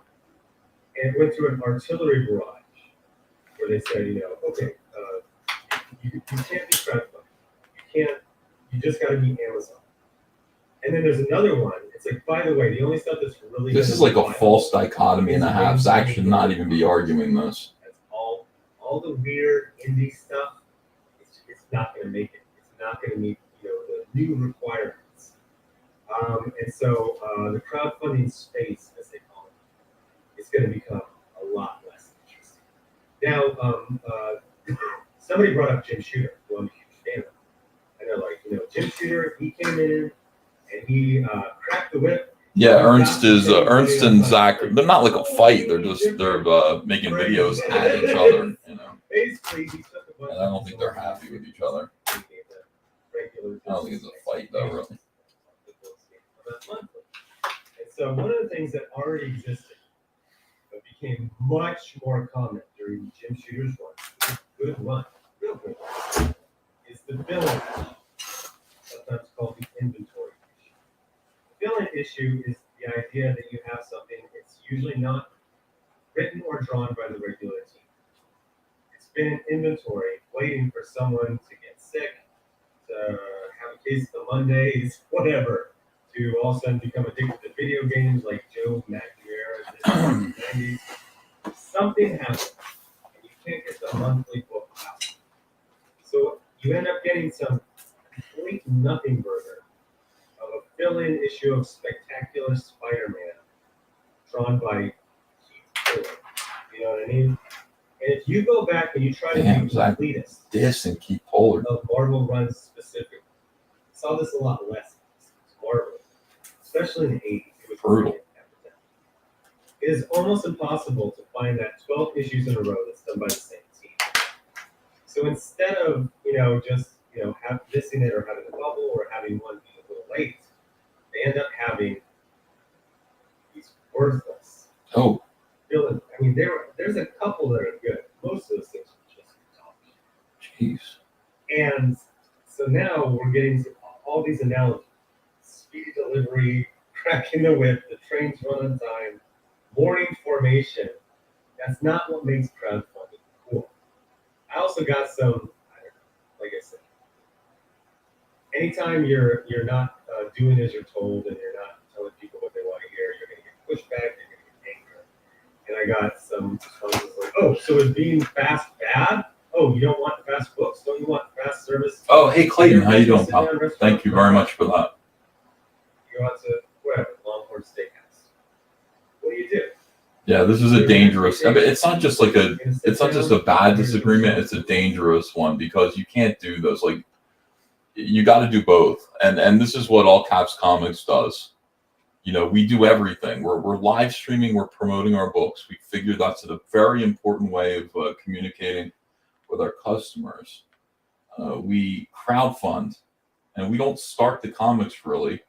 and it went to an artillery barrage where they said, okay, you can't be crowdfunding. You just got to be Amazon. And then there's another one. It's like, by the way, the only stuff that's really This is like a false dichotomy and a half. Zach should not even be arguing this. That's all the weird indie stuff. It's not going to make it. It's not going to meet the new requirements. And so the crowdfunding space, as they call it, is going to become a lot less interesting. Now, somebody brought up Jim Shooter, who I'm a huge fan of. And they're like, Jim Shooter, he came in and he cracked the whip. Yeah, Ernst and Zach. They're not like a fight. They're making videos at each other. Basically, he took a bunch. And I don't think they're happy with each other. I don't think it's a fight though, really. And so one of the things that already existed, but became much more common during Jim Shooter's run, good run, real good run, is the billing issue, sometimes called the inventory issue. The billing issue is the idea that you have something that's usually not written or drawn by the regular team. It's been in inventory, waiting for someone to get sick, to have a case of the Mondays, whatever, to all of a sudden become addicted to video games like Joe McNamara in the 90s. Something happens, and you can't get the monthly book out. So you end up getting some complete nothing burger of a fill-in issue of Spectacular Spider-Man drawn by Keith Fuller. You know what I mean? And if you go back and you try to do completist this and Keith Fuller of Marvel runs specifically, I saw this a lot less. It's Marvel, especially in the 80s. It was brutal. It is almost impossible to find that 12 issues in a row that's done by the same team. So instead of just missing it or having a bubble or having one be a little late, they end up having these worthless. Oh. Villains. I mean, there's a couple that are good. Most of those things are just garbage. Jeez. And so now we're getting to all these analogies: speedy delivery, cracking the whip, the trains run on time, morning formation. That's not what makes crowdfunding cool. I also got some, like I said, anytime you're not doing as you're told and you're not telling people what they want to hear, you're going to get pushback, you're going to get anger. And I got some responses like, oh, so is being fast bad? Oh, you don't want fast books? Don't you want fast service? Oh, hey, Clayton, how you doing, pal? Thank you very much for that. You go out to, whatever, Longhorn Steakhouse. What do you do? Yeah, this is a dangerous. I mean, it's not just a bad disagreement. It's a dangerous one because you can't do those. Like, you got to do both, and this is what All Caps Comics does. We do everything. We're live streaming. We're promoting our books. We figure that's a very important way of communicating with with our customers. We crowdfund, and we don't start the comics really.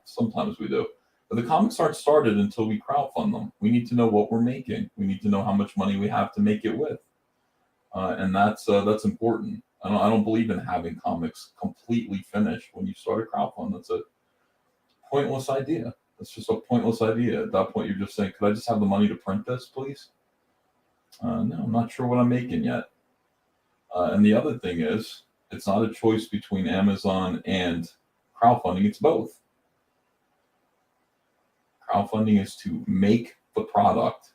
Sometimes we do. But the comics aren't started until we crowdfund them. We need to know what we're making. We need to know how much money we have to make it with. And that's important. I don't believe in having comics completely finished when you start a crowdfund. That's a pointless idea. It's just a pointless idea. At that point, you're just saying, could I just have the money to print this, please? No, I'm not sure what I'm making yet. And the other thing is, it's not a choice between Amazon and crowdfunding. It's both. Crowdfunding is to make the product.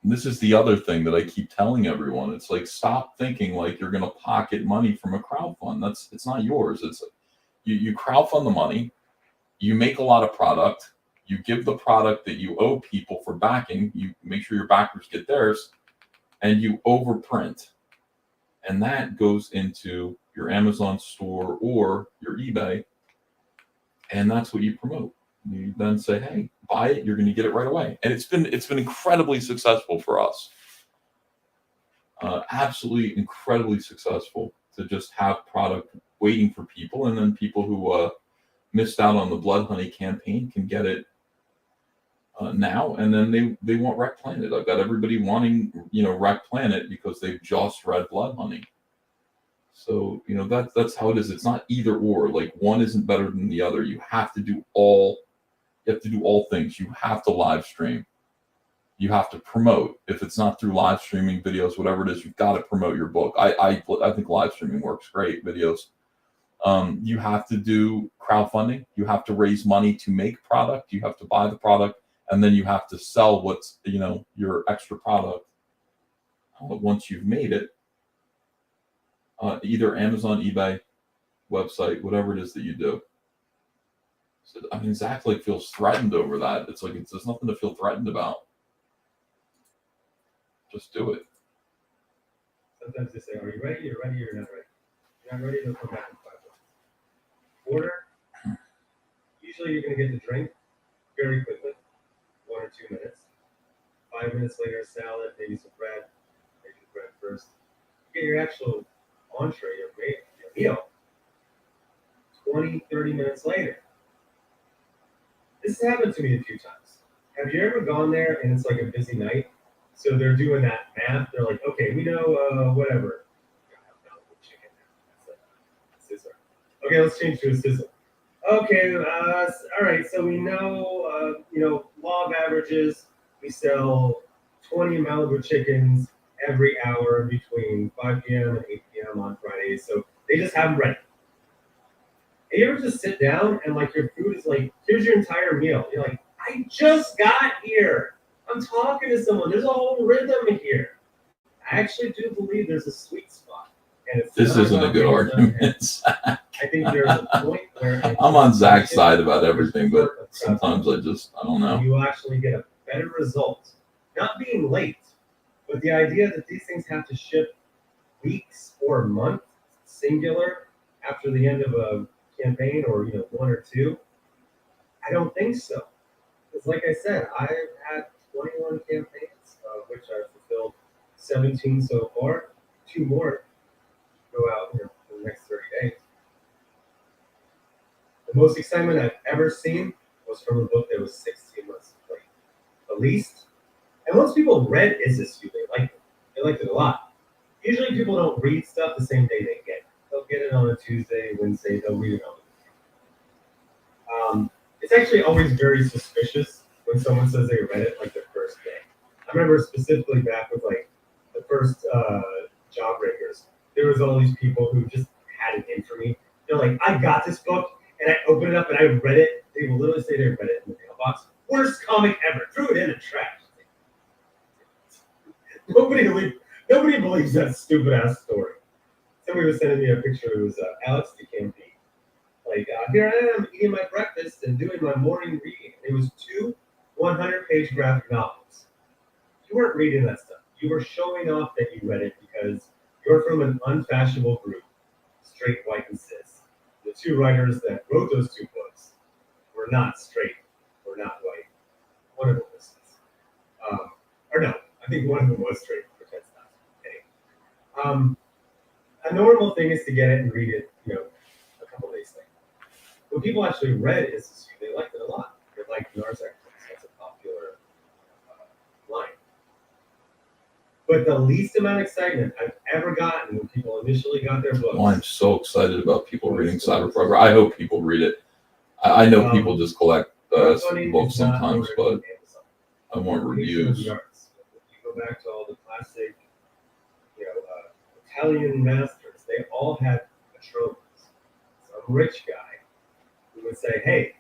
And this is the other thing that I keep telling everyone. It's like, stop thinking like you're going to pocket money from a crowdfund. It's not yours. It's you crowdfund the money. You make a lot of product. You give the product that you owe people for backing. You make sure your backers get theirs, and you overprint. And that goes into your Amazon store or your eBay, and that's what you promote. You then say, "Hey, buy it. You're going to get it right away." And it's been incredibly successful for us. Absolutely incredibly successful to just have product waiting for people, and then people who missed out on the Blood Honey campaign can get it now, and then they want Wreck Planet. I've got everybody wanting Wreck Planet because they've just read Blood Honey. So that's how it is. It's not either or. Like, one isn't better than the other. You have to do all. You have to do all things. You have to live stream. You have to promote. If it's not through live streaming videos, whatever it is, you've got to promote your book. I think live streaming works great. Videos. You have to do crowdfunding. You have to raise money to make product. You have to buy the product, and then you have to sell what's your extra product once you've made it. Either Amazon, eBay, website, whatever it is that you do. So, I mean, Zach feels threatened over that. It's like there's nothing to feel threatened about. Just do it. Sometimes they say, "Are you ready? You're ready. You're not ready. You're not ready. They'll come back in 5 minutes." Order. Usually, you're going to get the drink very quickly, 1 or 2 minutes. 5 minutes later, a salad, maybe some bread. Maybe the bread first. You get your actual entree, your meal. 20, 30 minutes later. This has happened to me a few times. Have you ever gone there and it's like a busy night? So they're doing that math. They're like, okay, we know whatever. Chicken. Scissor. Okay, let's change to a sizzle. Okay, all right. So we know, law of averages. We sell 20 Malibu chickens every hour between 5 p.m. and 8 p.m. on Fridays. So they just have them ready. And you ever just sit down and your food is like, here's your entire meal. You're like, I just got here. I'm talking to someone. There's a whole rhythm here. I actually do believe there's a sweet spot. And this isn't a good argument. I think there's a point where I'm on Zach's side about everything, but sometimes I don't know. You actually get a better result. Not being late, but the idea that these things have to ship weeks or months, singular, after the end of a campaign or 1 or 2, I don't think so. Because like I said, I've had 21 campaigns, of which I've fulfilled 17 so far. 2 more go out in the next 30 days. The most excitement I've ever seen was from a book that was 16 months late. The least, and once people read Isusu, they liked it a lot. Usually people don't read stuff the same day they get it. They'll get it on a Tuesday, Wednesday, they'll read it on a Wednesday. It's actually always very suspicious when someone says they read it the first day. I remember specifically back with the first Jawbreakers, there was all these people who just had it in for me. They're like, I got this book, and I opened it up and I read it. They will literally say they read it in the mailbox. Worst comic ever. Threw it in the trash. Nobody believes that stupid ass story. Somebody was sending me a picture. It was Alex the campaign. Here I am eating my breakfast and doing my morning reading. It was 2 100-page graphic novels. You weren't reading that stuff. You were showing off that you read it because you're from an unfashionable group, straight, white, and cis. The 2 writers that wrote those 2 books were not straight or not white. One of them was cis. Or no, I think one of them was straight. Pretends not. Anyway. A normal thing is to get it and read it, a couple days later. When people actually read it, they liked it a lot. They liked Narsak. That's a popular line. But the least amount of excitement I've ever gotten when people initially got their books. Well, I'm so excited about people reading Cyborg. I hope people read it. I know people just collect books sometimes, but I want reviews. You go back to all the classic, Italian masters. They all had patrons. Some rich guy who would say, "Hey,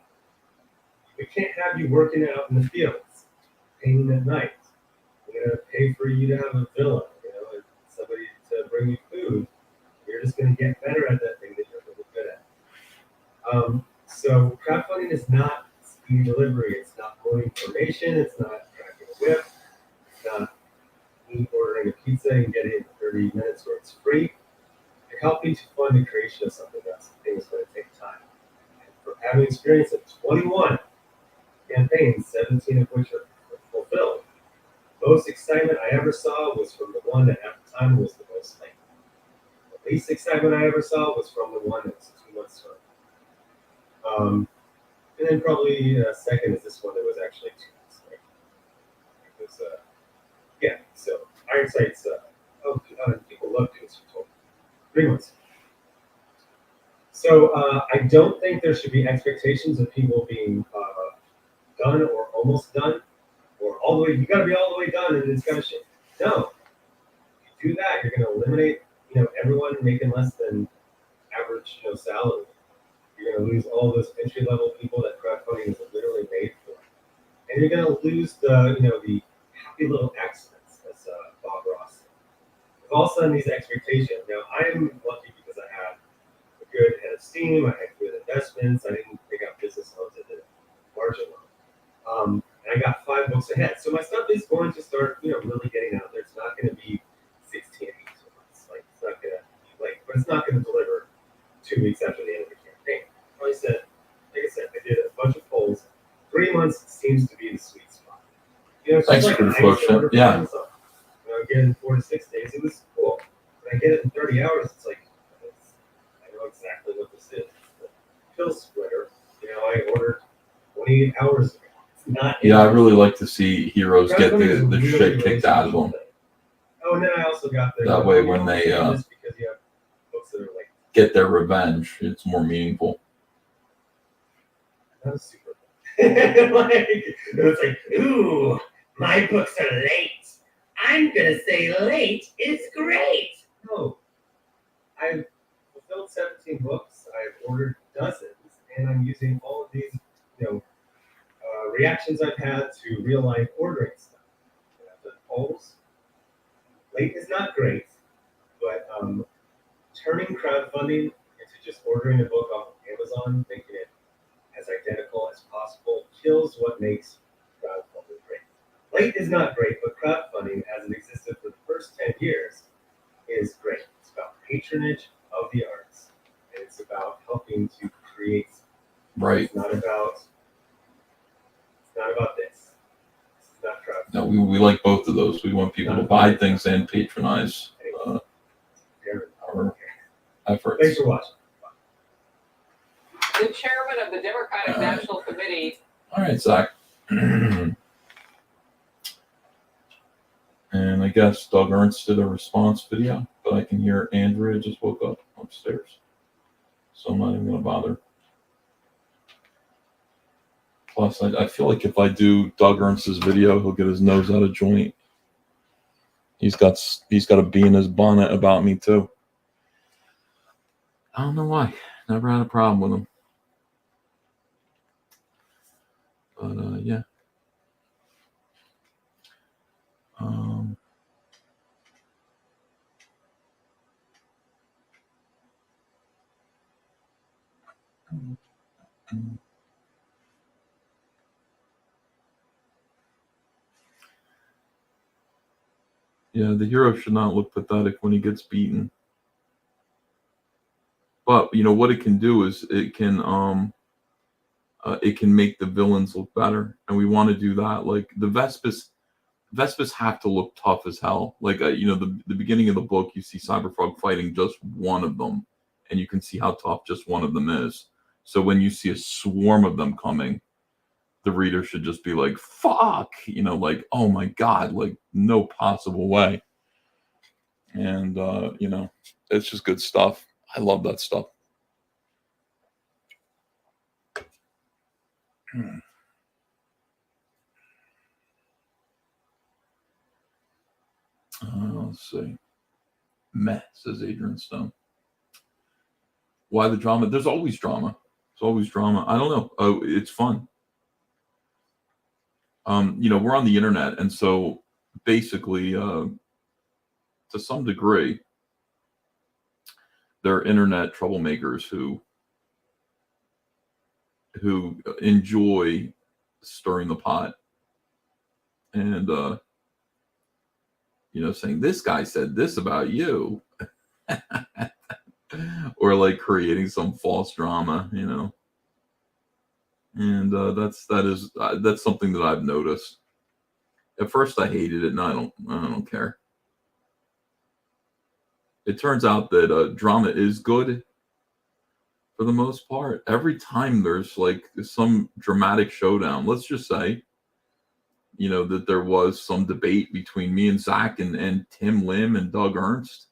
we can't have you working out in the fields, painting at night. We're going to pay for you to have a villa, and somebody to bring you food. You're just going to get better at that thing that you're really good at." So crowdfunding is not speedy delivery. It's not more information. It's not cracking a whip. It's not me ordering a pizza and getting it in 30 minutes where it's free. You're helping to fund the creation of something that's going to take time. And for having experience of 21 campaigns, 17 of which are fulfilled, most excitement I ever saw was from the one that at the time was the most late. The least excitement I ever saw was from the one that was 2 months short. And then probably second is this one that was actually 2 months late. It was, so Iron Sight's, people love doing some total. 3 months. So I don't think there should be expectations of people being done or almost done. Or all the way, you got to be all the way done, and it's gonna shit. No, if you do that, you're gonna eliminate, everyone making less than average, salary. You're gonna lose all those entry level people that crowdfunding is literally made for, and you're gonna lose the, the happy little accidents, as Bob Ross said. With all of a sudden these expectations. Now I'm lucky because I had a good head of steam. I had good investments. I didn't pick up business loans. I did margin loan. And I got 5 books ahead. So my stuff is going to start, really getting out there. It's not going to be 16 weeks or months. Like, it's not going to be late, but it's not going to deliver 2 weeks after the end of the campaign. Like I said, I did a bunch of polls. 3 months seems to be the sweet spot. Thanks for the question. Yeah. Again, 4 to 6 days, it was cool. When I get it in 30 hours, it's like, I know exactly what this is. It's the pill splitter. I ordered 28 hours ago. I really like to see heroes get the shit kicked out of them. Oh, and then I also got that way when they just because you have books that are like get their revenge, it's more meaningful. That was super it's like, ooh, my books are late. I'm gonna say late is great. No, I've fulfilled 17 books. I've ordered dozens, and I'm using all of these, reactions I've had to real life ordering stuff. I've done polls. Late is not great, but turning crowdfunding into just ordering a book off of Amazon, making it as identical as possible, kills what makes crowdfunding great. Late is not great, but crowdfunding, as it existed for the first 10 years, is great. It's about patronage of the arts, and it's about helping to create. Right. It's not about this. This is not crowdfunding. No, we like both of those. We want people to buy things and patronize our efforts. Thanks for watching. The chairman of the Democratic National Committee. All right, Zach. And I guess Doug Ernst did a response video, but I can hear Andrea just woke up upstairs. So I'm not even going to bother. Plus, I feel like if I do Doug Ernst's video, he'll get his nose out of joint. He's got a bee in his bonnet about me, too. I don't know why. Never had a problem with him. But, yeah. Yeah, the hero should not look pathetic when he gets beaten. But what it can do is it can make the villains look better, and we want to do that. Like the Vespis Vespas have to look tough as hell. Like, you know, the beginning of the book, you see Cyberfrog fighting just one of them, and you can see how tough just one of them is. So when you see a swarm of them coming, the reader should just be like, fuck, you know, like, oh my God, like no possible way. And, you know, it's just good stuff. I love that stuff. Let's see. Meh, says Adrian Stone. Why the drama? There's always drama. There's always drama. I don't know. Oh, it's fun. You know, we're on the internet, and so basically, to some degree, there are internet troublemakers who enjoy stirring the pot and you know, saying this guy said this about you. Or like creating some false drama, you know. And that's something that I've noticed. At first I hated it, and I don't care. It turns out that drama is good for the most part. Every time there's like some dramatic showdown, let's just say, you know, that there was some debate between me and Zach and Tim Lim and Doug Ernst.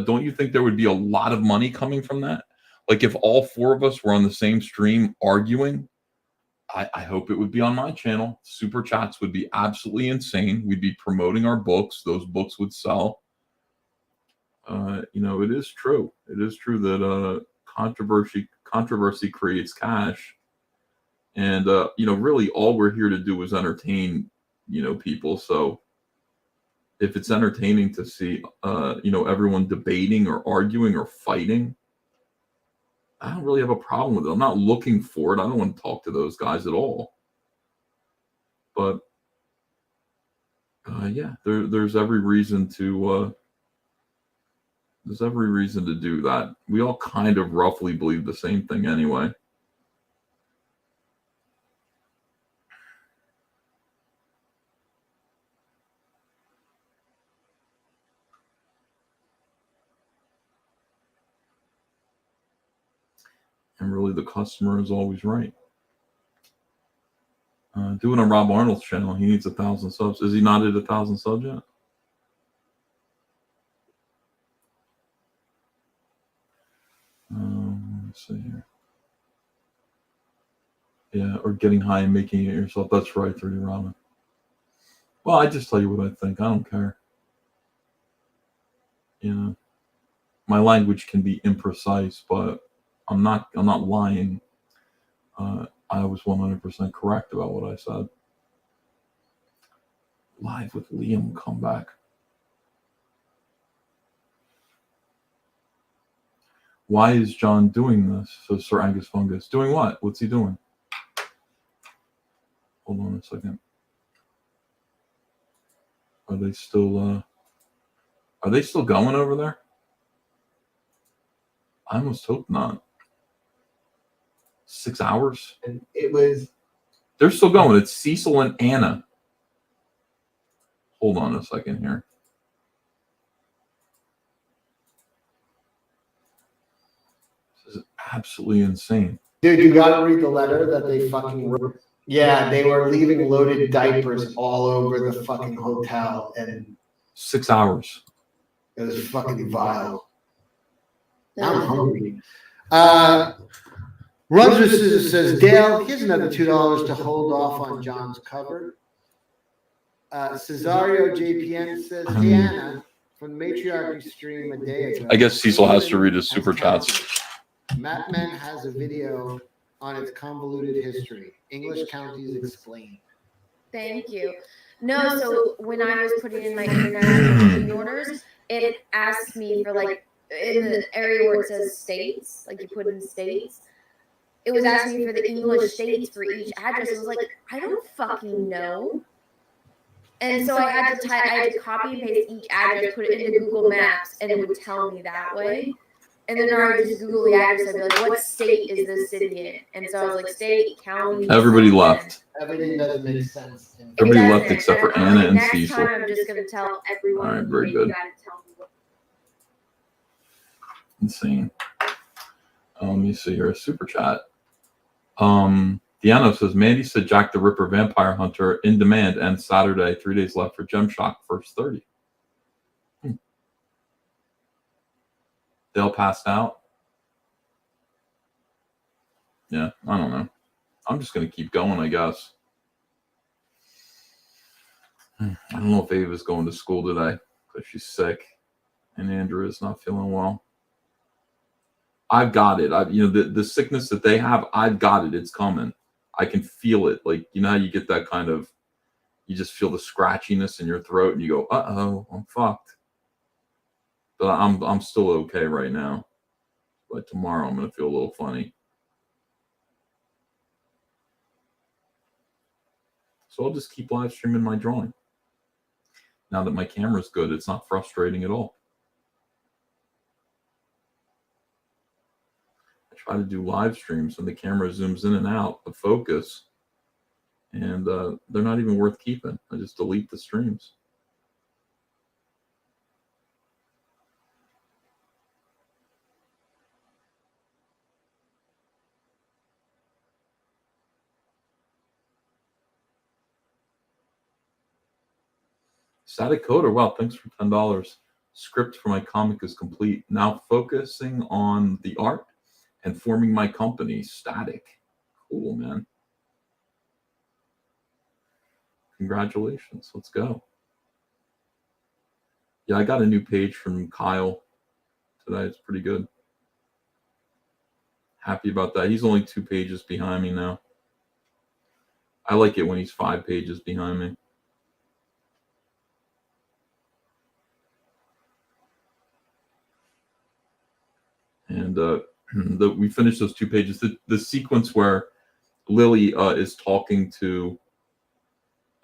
Don't you think there would be a lot of money coming from that? Like if all four of us were on the same stream arguing, I hope it would be on my channel. Super chats would be absolutely insane. We'd be promoting our books. Those books would sell. You know, it is true. It is true that controversy creates cash. And, you know, really all we're here to do is entertain, you know, people. So if it's entertaining to see, you know, everyone debating or arguing or fighting, I don't really have a problem with it. I'm not looking for it. I don't want to talk to those guys at all. But yeah, there's every reason to do that. We all kind of roughly believe the same thing anyway. And really, the customer is always right. Do it on Rob Arnold's channel. He needs 1,000 subs. Is he not at 1,000 subs yet? Let's see here. Yeah, or getting high and making it yourself. That's right, 30 Ramen. Well, I just tell you what I think. I don't care. You know, my language can be imprecise, but I'm not lying. I was 100% correct about what I said. Live with Liam come back. Why is John doing this? So Sir Angus Fungus. Doing what? What's he doing? Hold on a second. Are they still going over there? I almost hope not. 6 hours? And it was... They're still going. It's Cecil and Anna. Hold on a second here. This is absolutely insane. Dude, you gotta read the letter that they fucking wrote. Yeah, they were leaving loaded diapers all over the fucking hotel, and 6 hours. it was fucking vile. Now I'm hungry. Runs with Scissors says, Dale, here's another $2 to hold off on John's cover. Cesario JPN says, hey, Anna, from the Matriarchy stream a day ago. I guess Cecil has to read his super chats. Mattman has a video on its convoluted history. English counties explained. Thank you. No, so when I was putting in my international shipping orders, it asked me for like in the area where it says states, like you put in states, it was asking me for the English states for each address. It was like, I don't fucking know. And so I had to copy and paste each address, put it into Google Maps, and it would tell me that way. And then I would just Google the address. I'd be like, what state is this city in? And so I was like, state, county. Everybody something. left. Everything doesn't make sense. Everybody It left doesn't. except for And I'm Anna like, and next Cecil. time I'm just gonna tell everyone. All right, very "Hey, good. You gotta tell me what. Insane. Let me see here. Super chat. Deano says Mandy said Jack the Ripper Vampire Hunter in demand and Saturday. 3 days left for Gem Shock first 30. Dale passed out. Yeah, I don't know. I'm just gonna keep going, I guess. I don't know if Ava's going to school today because she's sick, and Andrew is not feeling well. I've got it. The sickness that they have, I've got it. It's coming. I can feel it. Like, you know how you get that kind of, you just feel the scratchiness in your throat, and you go, "Uh-oh, I'm fucked." But I'm still okay right now. But tomorrow I'm gonna feel a little funny. So I'll just keep live streaming my drawing. Now that my camera's good, it's not frustrating at all. I try to do live streams and the camera zooms in and out of focus, and they're not even worth keeping. I just delete the streams. Static Coder, wow, thanks for $10. Script for my comic is complete. Now focusing on the art and forming my company, Static. Cool, man. Congratulations. Let's go. Yeah, I got a new page from Kyle today. It's pretty good. Happy about that. He's only 2 pages behind me now. I like it when he's 5 pages behind me. And we finished those 2 pages. The sequence where Lily is talking to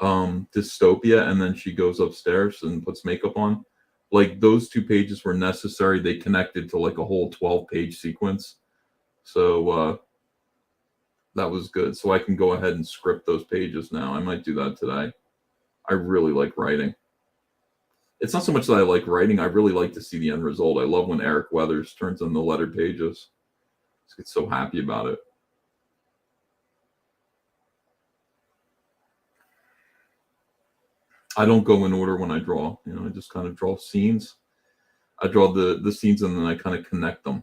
Dystopia, and then she goes upstairs and puts makeup on. Like, those 2 pages were necessary. They connected to like a whole 12-page sequence. So that was good. So I can go ahead and script those pages now. I might do that today. I really like writing. It's not so much that I like writing. I really like to see the end result. I love when Eric Weathers turns in the lettered pages. I just get so happy about it. I don't go in order when I draw. I just kind of draw scenes. I draw the scenes and then I kind of connect them.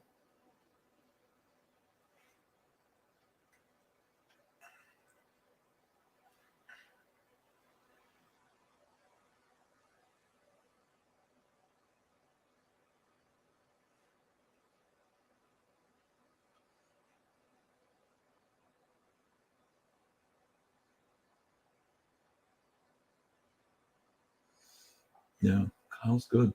Yeah, Kyle's good.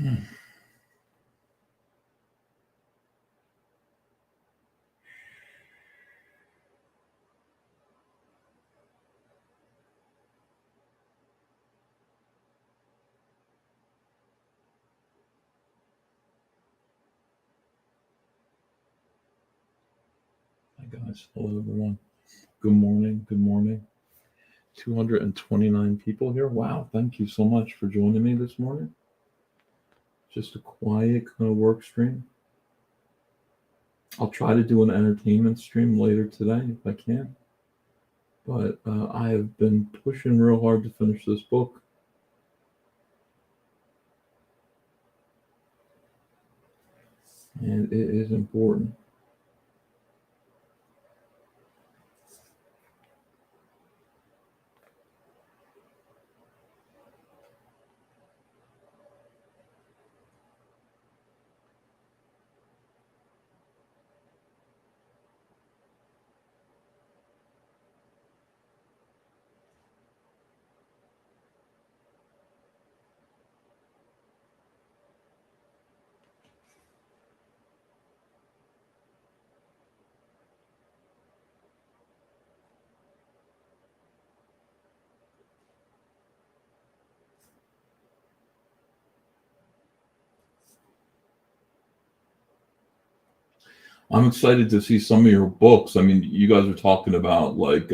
Hi guys, hello everyone. Good morning. Good morning. 229 people here. Wow, thank you so much for joining me this morning. Just a quiet kind of work stream. I'll try to do an entertainment stream later today if I can. But I have been pushing real hard to finish this book. And it is important. I'm excited to see some of your books. I mean, you guys are talking about like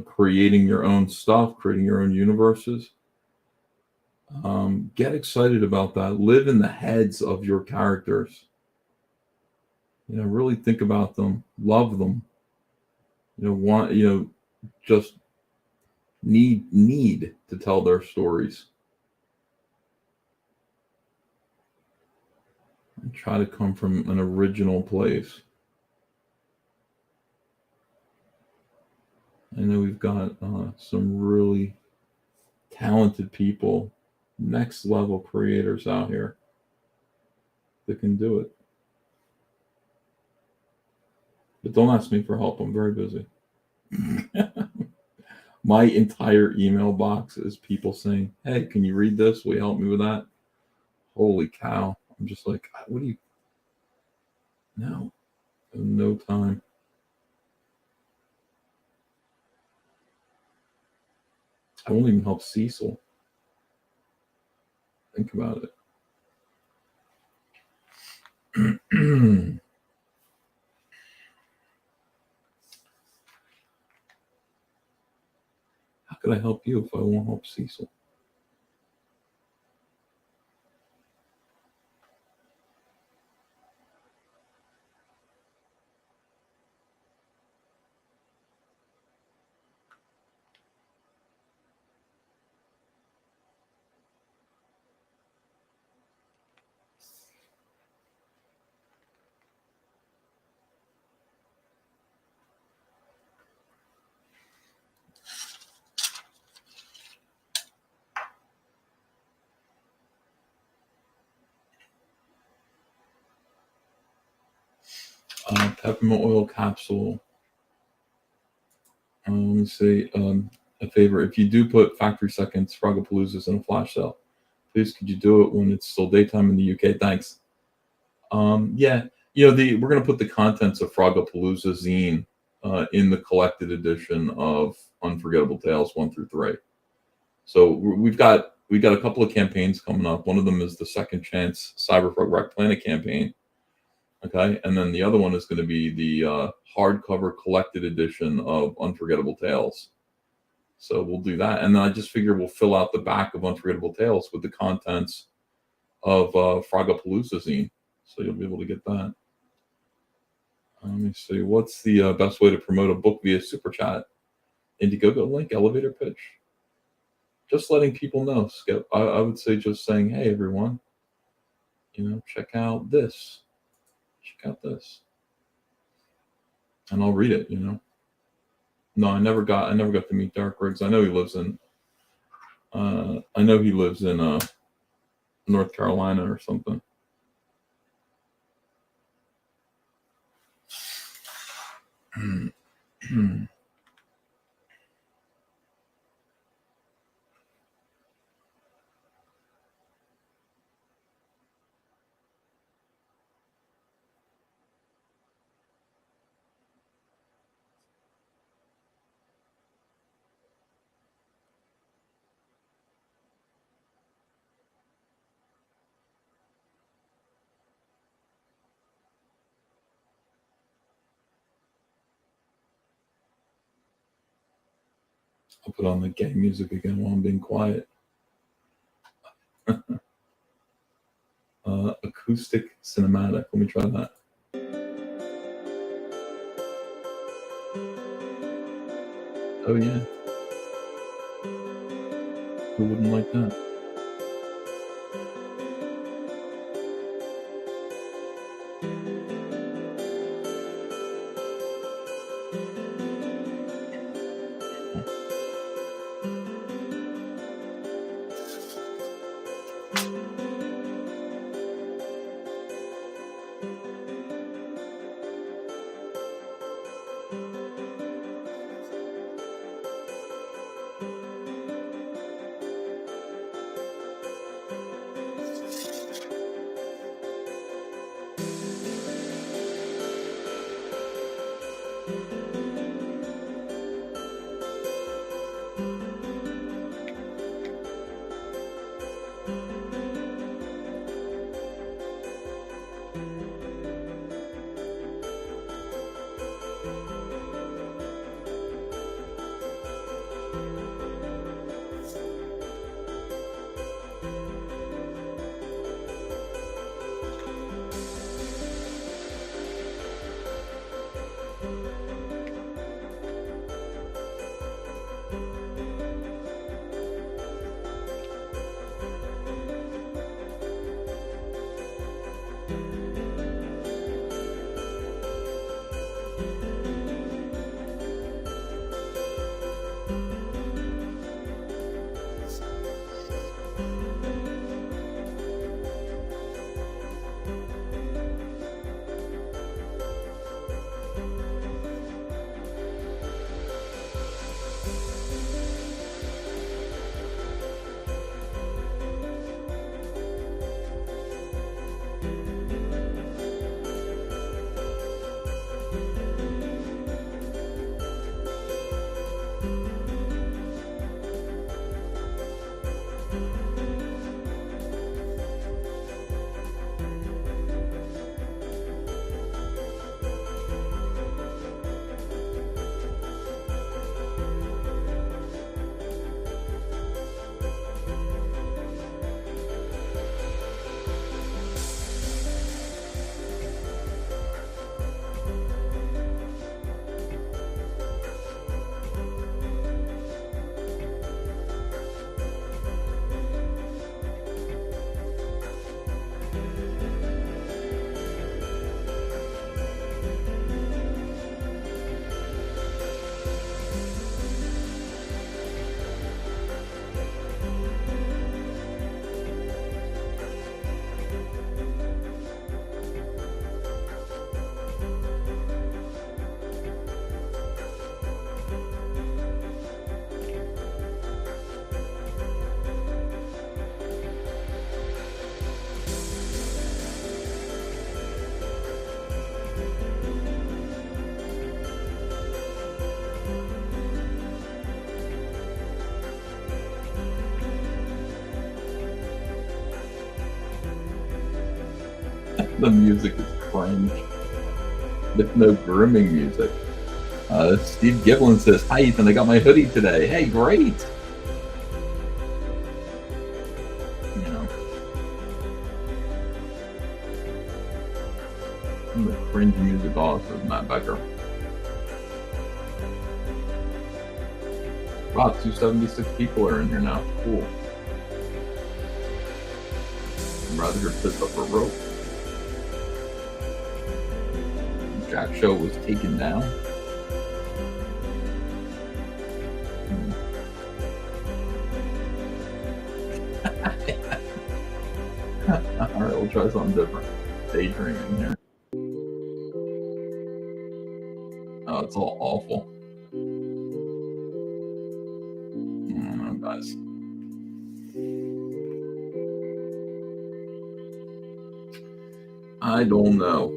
creating your own stuff, creating your own universes. Get excited about that. Live in the heads of your characters. Really think about them, love them. Just need to tell their stories. And try to come from an original place. I know we've got some really talented people, next level creators out here that can do it. But don't ask me for help. I'm very busy. My entire email box is people saying, hey, can you read this? Will you help me with that? Holy cow. I'm just like, what do you... No. No time. I won't even help Cecil. Think about it. How could I help you if I won't help Cecil? Peppermint oil capsule. Let me see. A favor. If you do put Factory Seconds Frogapaloozas in a flash sale, please could you do it when it's still daytime in the UK? Thanks. Yeah, we're gonna put the contents of Frogapalooza zine in the collected edition of Unforgettable Tales 1 through 3. So we've got a couple of campaigns coming up. One of them is the Second Chance Cyberpunk Wreck Planet campaign. Okay, and then the other one is going to be the hardcover collected edition of Unforgettable Tales. So we'll do that, and then I just figure we'll fill out the back of Unforgettable Tales with the contents of Frogapalooza zine. So you'll be able to get that. Let me see. What's the best way to promote a book via Super Chat? Indiegogo link, elevator pitch. Just letting people know, Skip. I would say just saying, hey, everyone, check out this. Check out this. And I'll read it, No, I never got to meet Derek Riggs. I know he lives in North Carolina or something. I'll put on the game music again while I'm being quiet. Acoustic cinematic. Let me try that. Oh yeah. Who wouldn't like that? The music is cringe. There's no grooming music. Steve Giblin says, "Hi Ethan, I got my hoodie today." Hey, great. You know, the cringe music author, Matt Becker. Wow, 276 people are in here now. Cool. I'd rather just pick up a rope. Jack Show was taken down. Alright, we'll try something different. Daydreaming here. Oh, it's all awful. I don't know, guys. I don't know.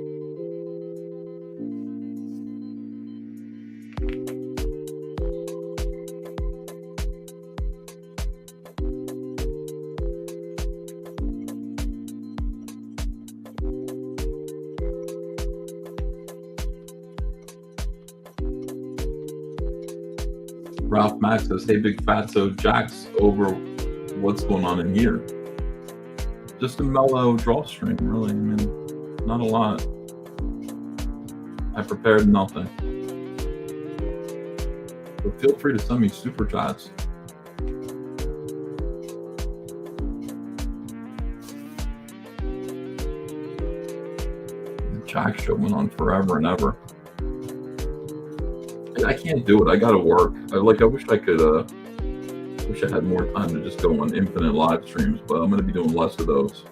Ralph Mack says, "Hey, Big Fatso, Jack's over. What's going on in here?" Just a mellow drawstring, really. I mean, not a lot. I prepared nothing. But feel free to send me super chats. The Jack show went on forever and ever. I can't do it. I gotta work. I wish I could. Wish I had more time to just go on infinite live streams, but I'm gonna be doing less of those.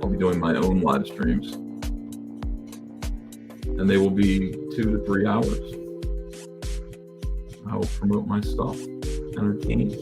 I'll be doing my own live streams, and they will be 2 to 3 hours. I will promote my stuff, entertain.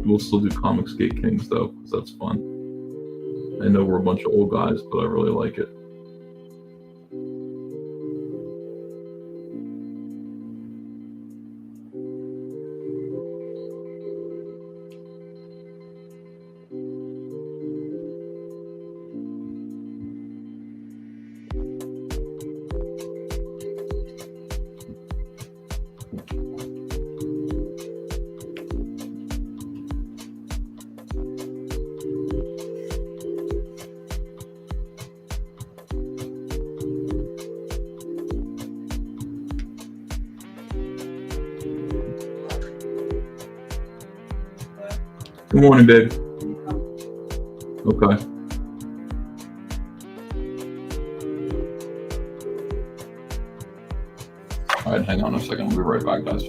We'll still do Comicsgate Kings though, because that's fun. I know we're a bunch of old guys, but I really like it. Good morning, babe. Okay. All right, hang on a second. I'll be right back, guys.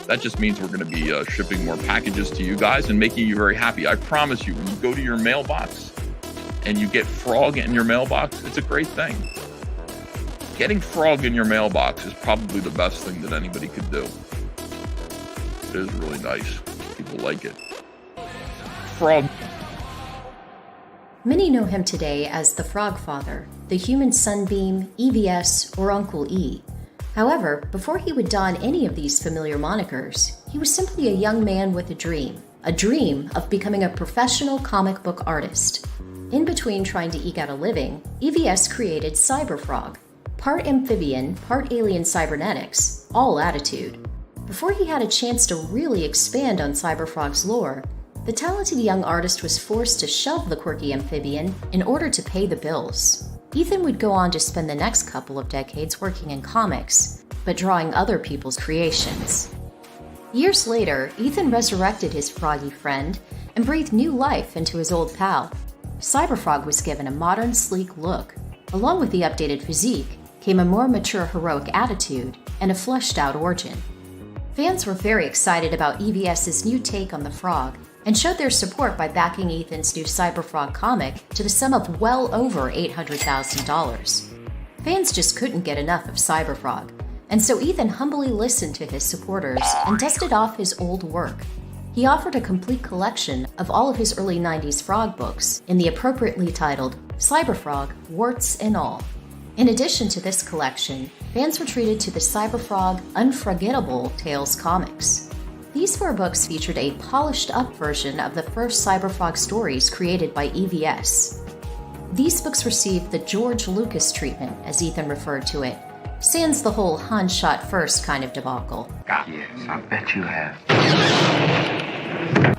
That just means we're going to be shipping more packages to you guys and making you very happy. I promise you, when you go to your mailbox and you get Frog in your mailbox, it's a great thing. Getting Frog in your mailbox is probably the best thing that anybody could do. It is really nice. People like it. Frog. Many know him today as the Frog Father, the Human Sunbeam, EVS, or Uncle E. However, before he would don any of these familiar monikers, he was simply a young man with a dream of becoming a professional comic book artist. In between trying to eke out a living, EVS created Cyberfrog, part amphibian, part alien cybernetics, all attitude. Before he had a chance to really expand on Cyberfrog's lore, the talented young artist was forced to shelve the quirky amphibian in order to pay the bills. Ethan would go on to spend the next couple of decades working in comics, but drawing other people's creations. Years later, Ethan resurrected his froggy friend and breathed new life into his old pal. Cyberfrog was given a modern, sleek look. Along with the updated physique came a more mature, heroic attitude and a fleshed-out origin. Fans were very excited about EVS's new take on the Frog, and showed their support by backing Ethan's new Cyberfrog comic to the sum of well over $800,000. Fans just couldn't get enough of Cyberfrog, and so Ethan humbly listened to his supporters and dusted off his old work. He offered a complete collection of all of his early 90s Frog books in the appropriately titled Cyberfrog, Warts and All. In addition to this collection, fans were treated to the Cyberfrog Unforgettable Tales comics. These 4 books featured a polished-up version of the first Cyberfrog stories created by EVS. These books received the George Lucas treatment, as Ethan referred to it, sans the whole Han shot first kind of debacle. Yes, I bet you have.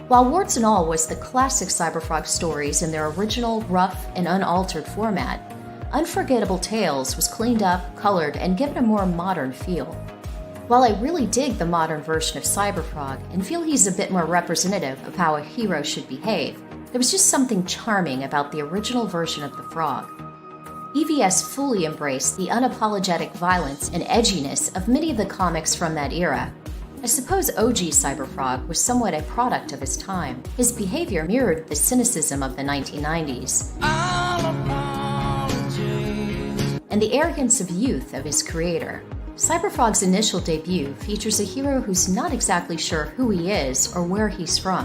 While Warts and All was the classic Cyberfrog stories in their original, rough, and unaltered format, Unforgettable Tales was cleaned up, colored, and given a more modern feel. While I really dig the modern version of Cyberfrog and feel he's a bit more representative of how a hero should behave, there was just something charming about the original version of the Frog. EVS fully embraced the unapologetic violence and edginess of many of the comics from that era. I suppose OG Cyberfrog was somewhat a product of his time. His behavior mirrored the cynicism of the 1990s and the arrogance of youth of his creator. Cyberfrog's initial debut features a hero who's not exactly sure who he is or where he's from.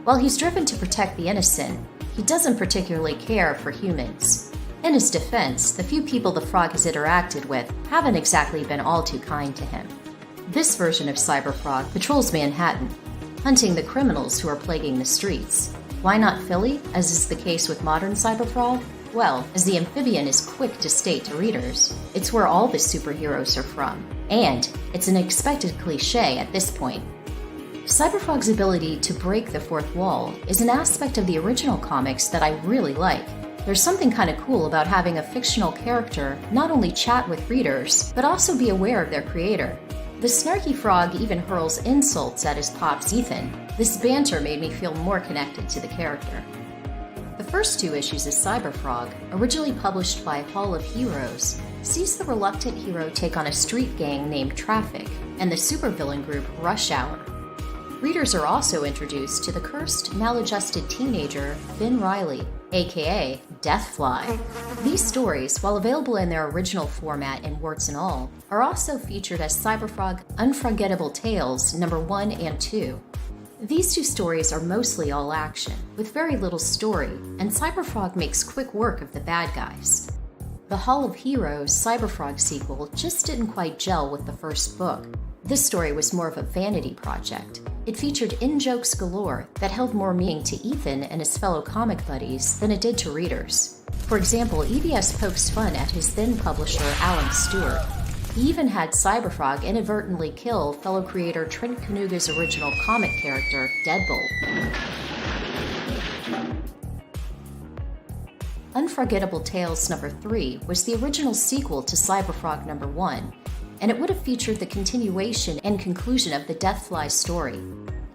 While he's driven to protect the innocent, he doesn't particularly care for humans. In his defense, the few people the Frog has interacted with haven't exactly been all too kind to him. This version of Cyberfrog patrols Manhattan, hunting the criminals who are plaguing the streets. Why not Philly, as is the case with modern Cyberfrog? Well, as the amphibian is quick to state to readers, it's where all the superheroes are from. And it's an expected cliché at this point. Cyberfrog's ability to break the fourth wall is an aspect of the original comics that I really like. There's something kind of cool about having a fictional character not only chat with readers, but also be aware of their creator. The snarky Frog even hurls insults at his pops Ethan. This banter made me feel more connected to the character. The first 2 issues of Cyberfrog, originally published by Hall of Heroes, sees the reluctant hero take on a street gang named Traffic and the supervillain group Rush Hour. Readers are also introduced to the cursed, maladjusted teenager Ben Reilly, aka Deathfly. These stories, while available in their original format in Warts and All, are also featured as Cyberfrog Unforgettable Tales No. 1 and 2. These 2 stories are mostly all action, with very little story, and Cyberfrog makes quick work of the bad guys. The Hall of Heroes Cyberfrog sequel just didn't quite gel with the first book. This story was more of a vanity project. It featured in-jokes galore that held more meaning to Ethan and his fellow comic buddies than it did to readers. For example, EVS pokes fun at his then publisher Alan Stewart. He even had Cyberfrog inadvertently kill fellow creator Trent Kanuga's original comic character, Deadbolt. Unforgettable Tales No. 3 was the original sequel to Cyberfrog No. 1, and it would have featured the continuation and conclusion of the Deathfly story.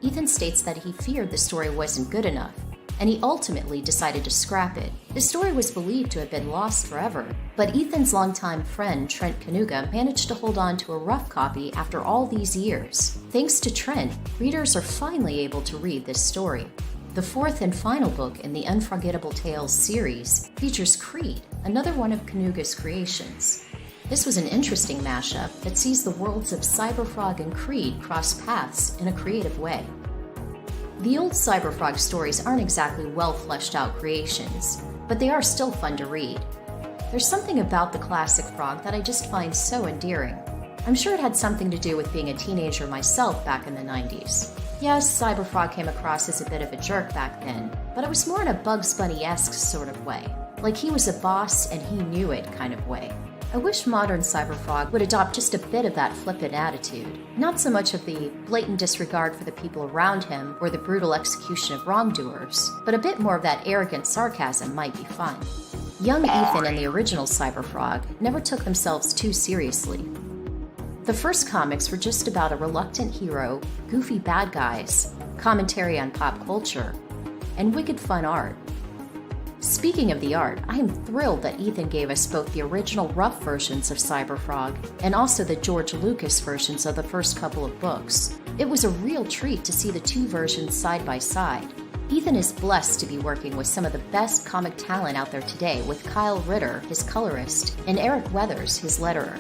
Ethan states that he feared the story wasn't good enough, and he ultimately decided to scrap it. The story was believed to have been lost forever, but Ethan's longtime friend Trent Kanuga managed to hold on to a rough copy after all these years. Thanks to Trent, readers are finally able to read this story. The fourth and final book in the Unforgettable Tales series features Creed, another one of Kanuga's creations. This was an interesting mashup that sees the worlds of Cyberfrog and Creed cross paths in a creative way. The old Cyberfrog stories aren't exactly well fleshed out creations, but they are still fun to read. There's something about the classic frog that I just find so endearing. I'm sure it had something to do with being a teenager myself back in the 90s. Yes, Cyberfrog came across as a bit of a jerk back then, but it was more in a Bugs Bunny-esque sort of way. Like he was a boss and he knew it kind of way. I wish modern Cyberfrog would adopt just a bit of that flippant attitude. Not so much of the blatant disregard for the people around him or the brutal execution of wrongdoers, but a bit more of that arrogant sarcasm might be fun. Young Ethan and the original Cyberfrog never took themselves too seriously. The first comics were just about a reluctant hero, goofy bad guys, commentary on pop culture, and wicked fun art. Speaking of the art, I am thrilled that Ethan gave us both the original rough versions of Cyberfrog and also the George Lucas versions of the first couple of books. It was a real treat to see the two versions side by side. Ethan is blessed to be working with some of the best comic talent out there today, with Kyle Ritter, his colorist, and Eric Weathers, his letterer.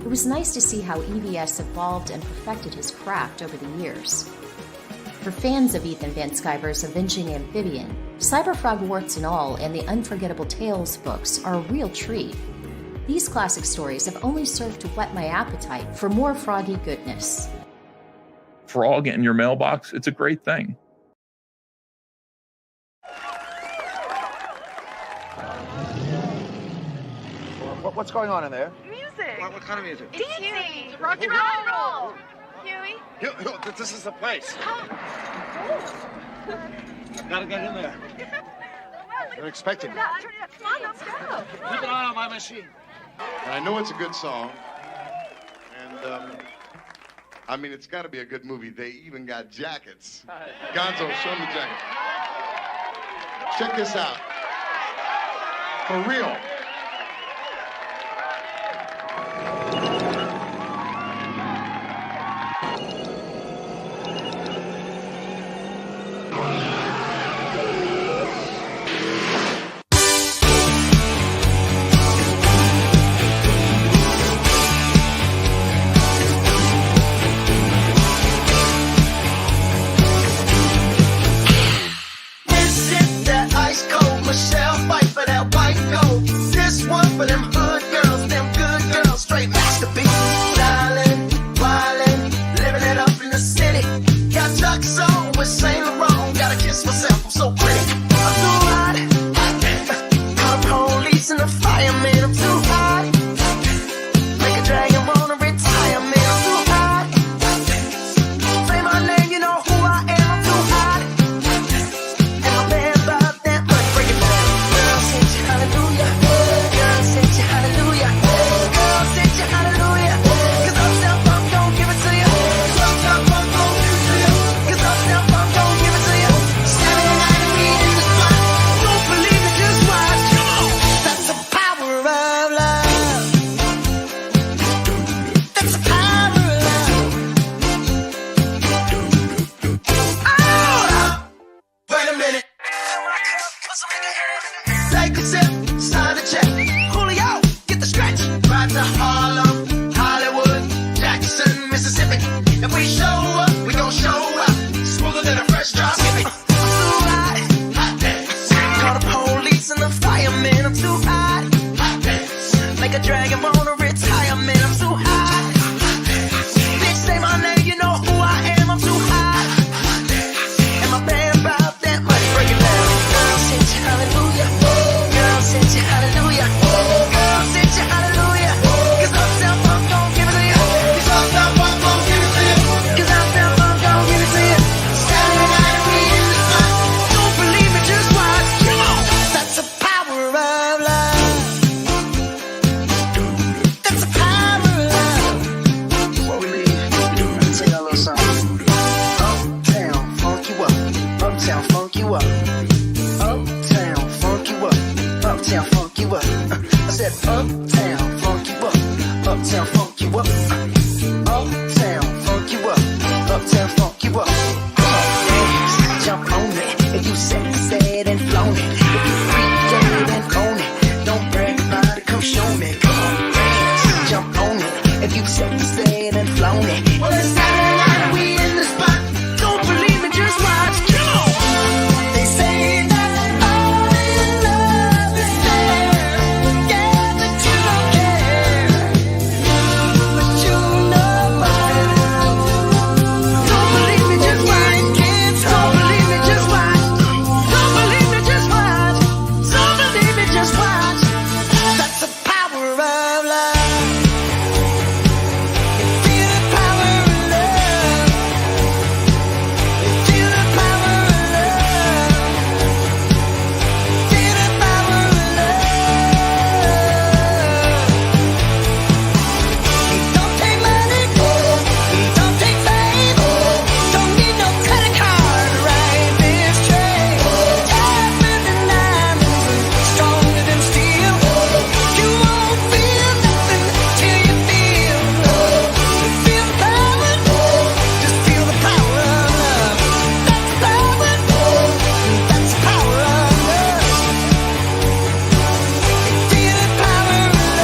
It was nice to see how EVS evolved and perfected his craft over the years. For fans of Ethan Van Sciver's Avenging Amphibian, Cyberfrog Warts and All and the Unforgettable Tales books are a real treat. These classic stories have only served to whet my appetite for more froggy goodness. Frog in your mailbox, it's a great thing. What's going on in there? Music. What kind of music? It's Huey. Rock and roll. Huey. This is the place. Gotta get in there. They're expecting me. Come on, let's go. Keep an eye on my machine. And I know it's a good song. And, I mean, it's got to be a good movie. They even got jackets. Gonzo, show me the jacket. Check this out. For real. That's the power of love. Uptown funk you up. Uptown funk you up. Uptown funk you up. Come on, dance, jump on it. If you said and flown it. If you freak dead and own it. Don't brag about it, come show me. Come on, dance, jump on it. If you said and flown it. Well, it's Saturday night, we in the spot. Don't believe it, just watch. Come on. They say that all in love is fair. Yeah, but you don't care. But you know better. Don't believe me, just watch. Kids, don't believe me, just watch. Don't believe me, just watch. Don't believe me, just watch. That's the power of love. Feel the power of love. Feel the power of love. Feel the power of love. It don't take money. It don't take fame. Don't need no credit card to ride this train. Tougher than diamonds and stronger than steel. You won't feel nothing till you feel. Feel the power. Just feel the power of love. That's the power. That's the power of love. Feel the power of love.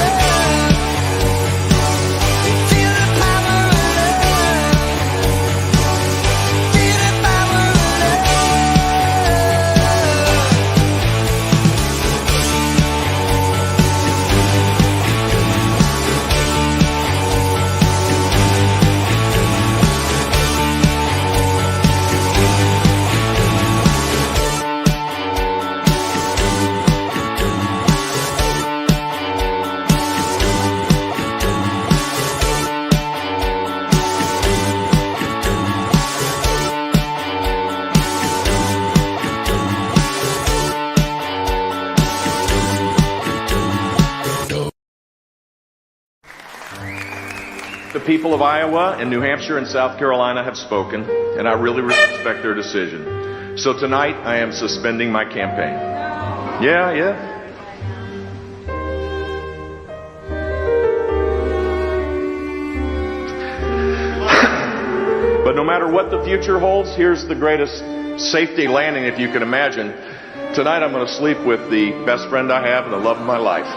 Feel the power of love. Feel the power of The people of Iowa and New Hampshire and South Carolina have spoken, and I really respect their decision. So tonight, I am suspending my campaign. Yeah. But no matter what the future holds, here's the greatest safety landing if you can imagine. Tonight, I'm going to sleep with the best friend I have and the love of my life.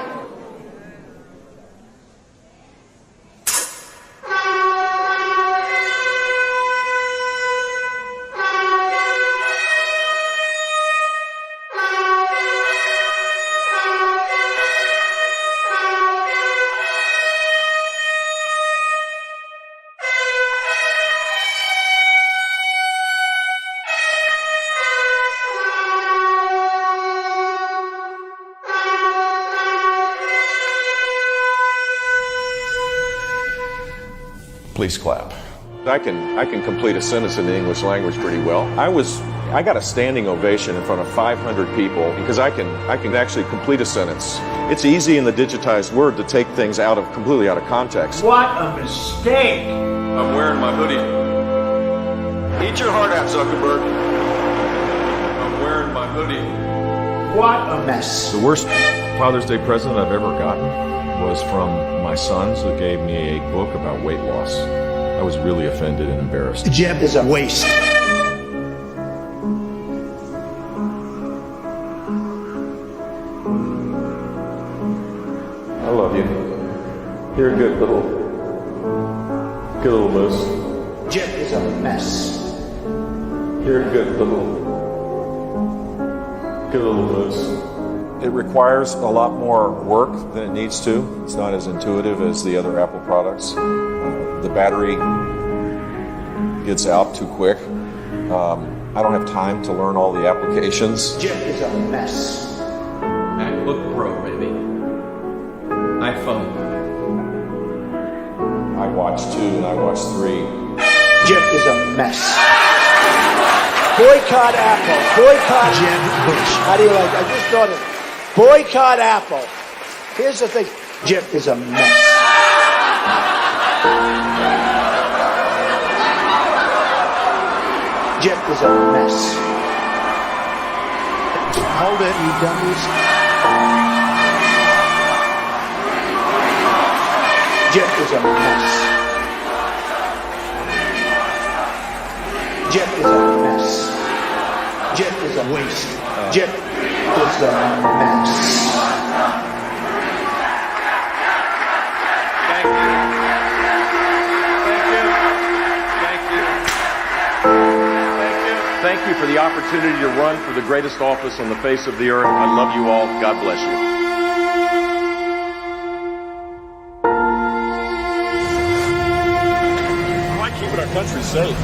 Please clap. I can complete a sentence in the English language pretty well. I got a standing ovation in front of 500 people because I can actually complete a sentence. It's easy in the digitized word to take things completely out of context. What a mistake! I'm wearing my hoodie. Eat your heart out, Zuckerberg. I'm wearing my hoodie. What a mess. The worst Father's Day present I've ever gotten was from my sons who gave me a book about weight loss. I was really offended and embarrassed. Jeb is a waste. I love you. You're a good little moose. Jeb is a mess. You're a good little moose. It requires a lot more work than it needs to. It's not as intuitive as the other Apple products. The battery gets out too quick. I don't have time to learn all the applications. Jeb is a mess. MacBook Pro, baby. iPhone. I watched 2 and I watched 3. Jeb is a mess. Boycott Apple. Boycott Jeb Bush. How do you like? I just thought of it. Boycott Apple. Here's the thing. Jeb is a mess. Jeb is a mess. Hold it, you dummies. Jeff is a mess. Jeff is a mess. Jeff is a waste. Jeff is a mess. Thank you for the opportunity to run for the greatest office on the face of the earth. I love you all. God bless you. Why keeping our country safe?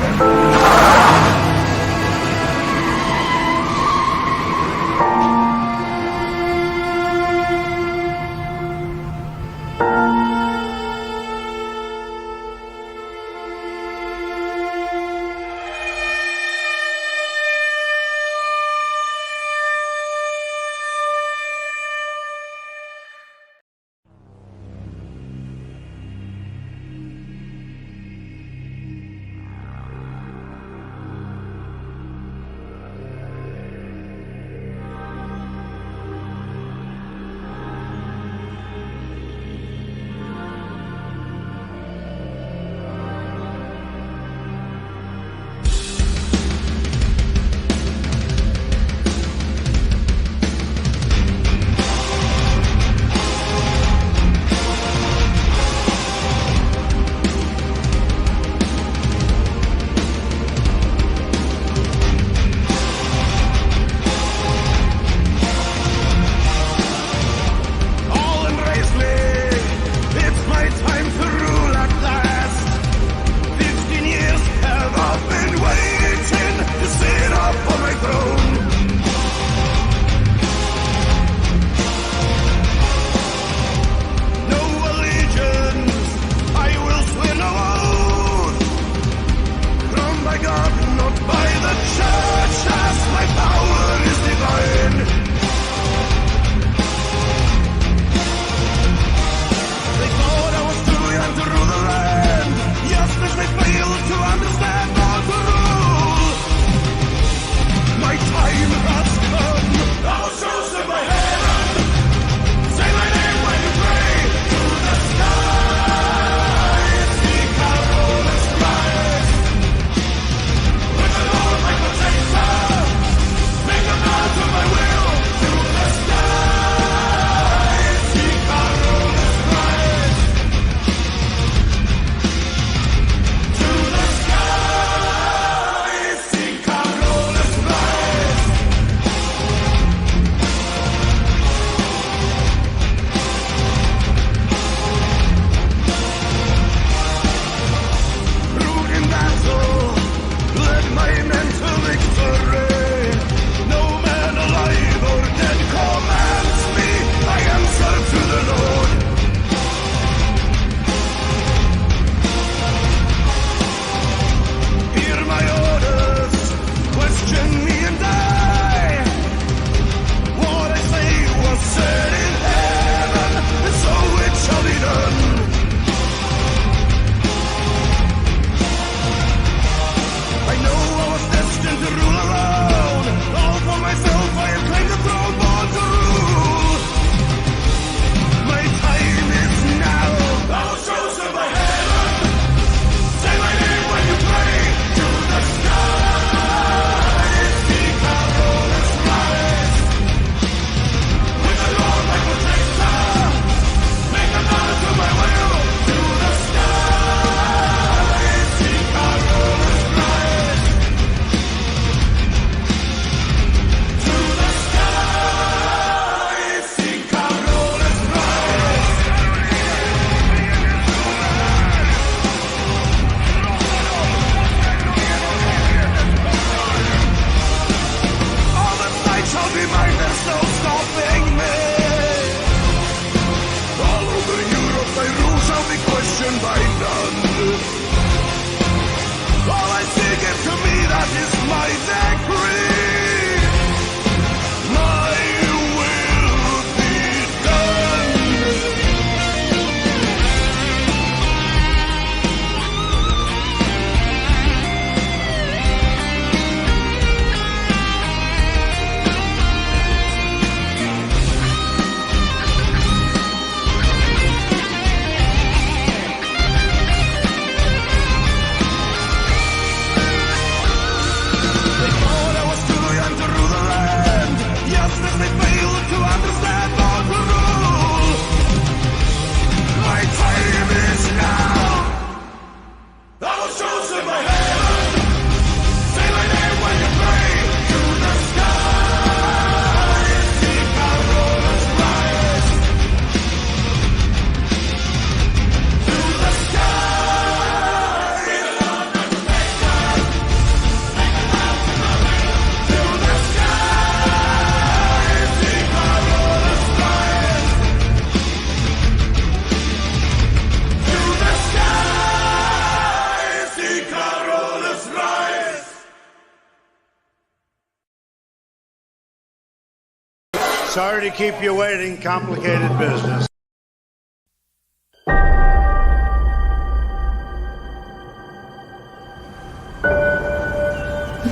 Sorry to keep you waiting. Complicated business.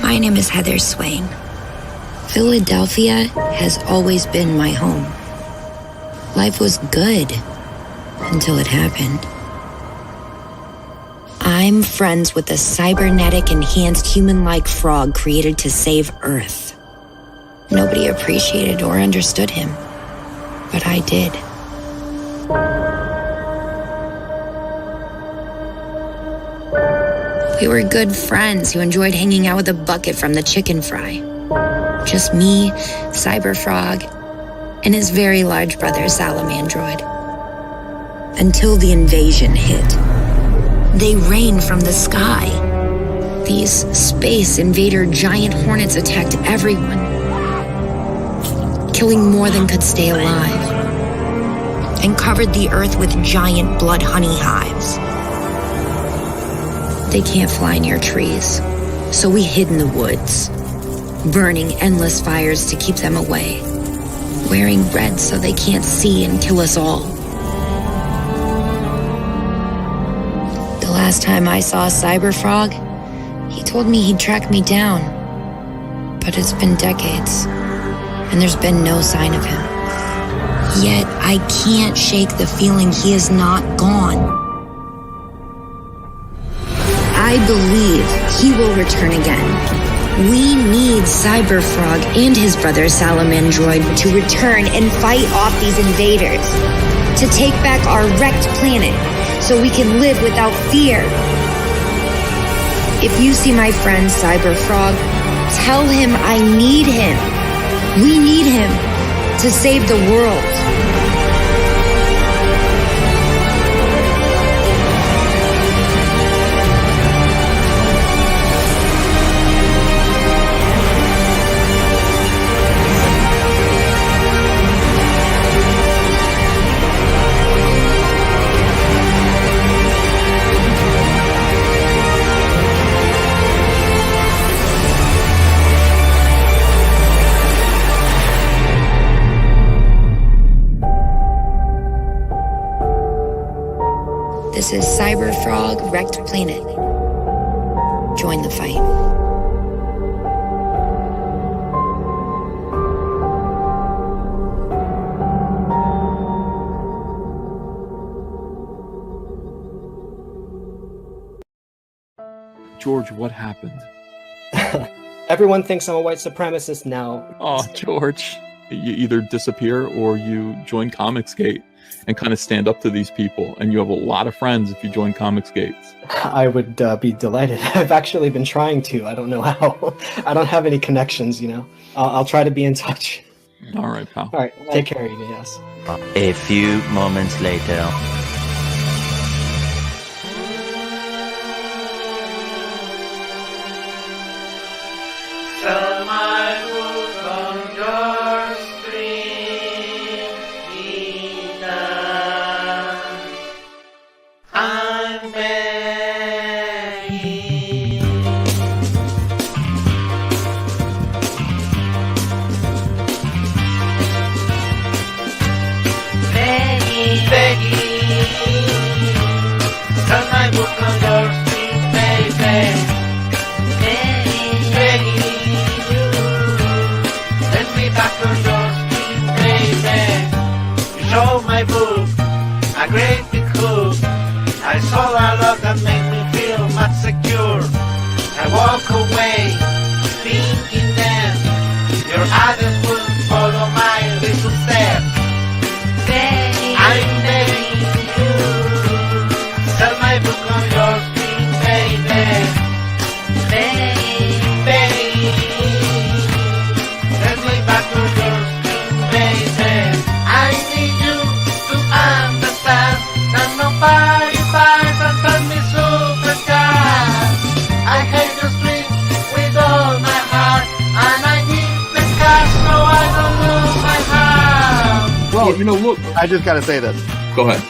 My name is Heather Swain. Philadelphia has always been my home. Life was good until it happened. I'm friends with a cybernetic enhanced human-like frog created to save Earth. Nobody appreciated or understood him, but I did. We were good friends who enjoyed hanging out with a bucket from the chicken fry. Just me, Cyberfrog, and his very large brother, Salamandroid. Until the invasion hit. They rained from the sky. These space invader giant hornets attacked everyone, killing more than could stay alive, and covered the earth with giant blood honey hives. They can't fly near trees, so we hid in the woods, burning endless fires to keep them away, wearing red so they can't see and kill us all. The last time I saw Cyberfrog, he told me he'd track me down, but it's been decades, and there's been no sign of him. Yet I can't shake the feeling he is not gone. I believe he will return again. We need Cyberfrog and his brother Salamandroid to return and fight off these invaders, to take back our wrecked planet so we can live without fear. If you see my friend Cyberfrog, tell him I need him. We need him to save the world. This is Cyberfrog Wrecked Planet. Join the fight. George, what happened? Everyone thinks I'm a white supremacist now. Oh, George. You either disappear or you join Comicsgate and kind of stand up to these people. And you have a lot of friends if you join Comicsgate. I would be delighted. I've actually been trying to. I don't know how. I don't have any connections, you know. I'll try to be in touch. All right, pal. All right. Take care of you, yes. A few moments later. Sell my book on your street, Ethan. I'm begging. Begging. Sell my book on your street, baby. Show my book, a great big hook. I saw a lot that made me feel much secure. I walk away, thinking then your others will follow my little step. I'm begging you, sell my book on your screen, baby. Baby, let me back to your screen, baby. I need you to understand that nobody buys and tells me superstar. I hate the street with all my heart, and I need the cash so I don't lose my heart. Well, you know, look. I just gotta say this. Go ahead.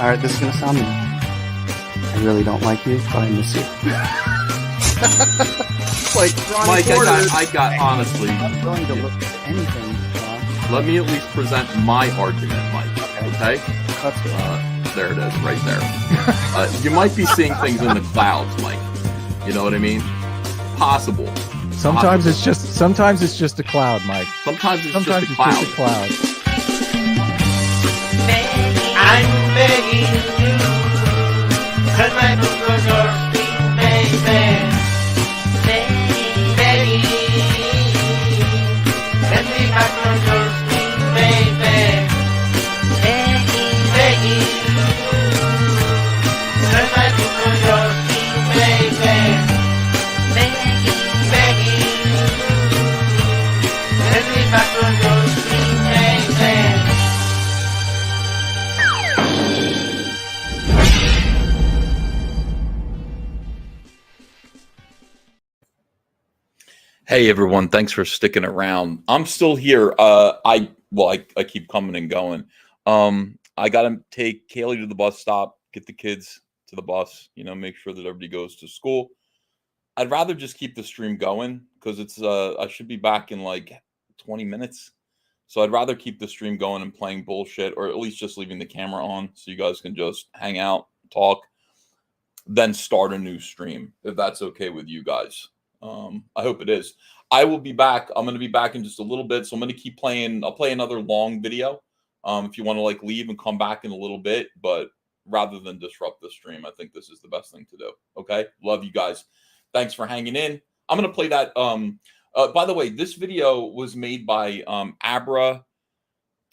Alright, this is gonna sound mean. I really don't like you, but I miss you. like Mike, I got honestly. I'm willing to look at anything. Let me at least present my argument, Mike. Okay? That's good. There it is, right there. You might be seeing things in the clouds, Mike. You know what I mean? Possible. Sometimes it's just a cloud, Mike. Sometimes it's just a cloud. I'm begging you, cut my book on your feet, baby. Begging, let me back on your feet, baby. Begging, cut my book on your feet, baby. Begging, let me back on your feet, baby. Hey everyone, thanks for sticking around. I'm still here. I keep coming and going. I gotta take Kaylee to the bus stop, get the kids to the bus, make sure that everybody goes to school. I'd rather just keep the stream going because it's I should be back in like 20 minutes. So I'd rather keep the stream going and playing bullshit, or at least just leaving the camera on so you guys can just hang out, talk, then start a new stream if that's okay with you guys. I hope it is. I will be back. I'm going to be back in just a little bit. So I'm going to keep playing. I'll play another long video. If you want to leave and come back in a little bit, but rather than disrupt the stream, I think this is the best thing to do. Okay. Love you guys. Thanks for hanging in. I'm going to play that. By the way, this video was made by Abra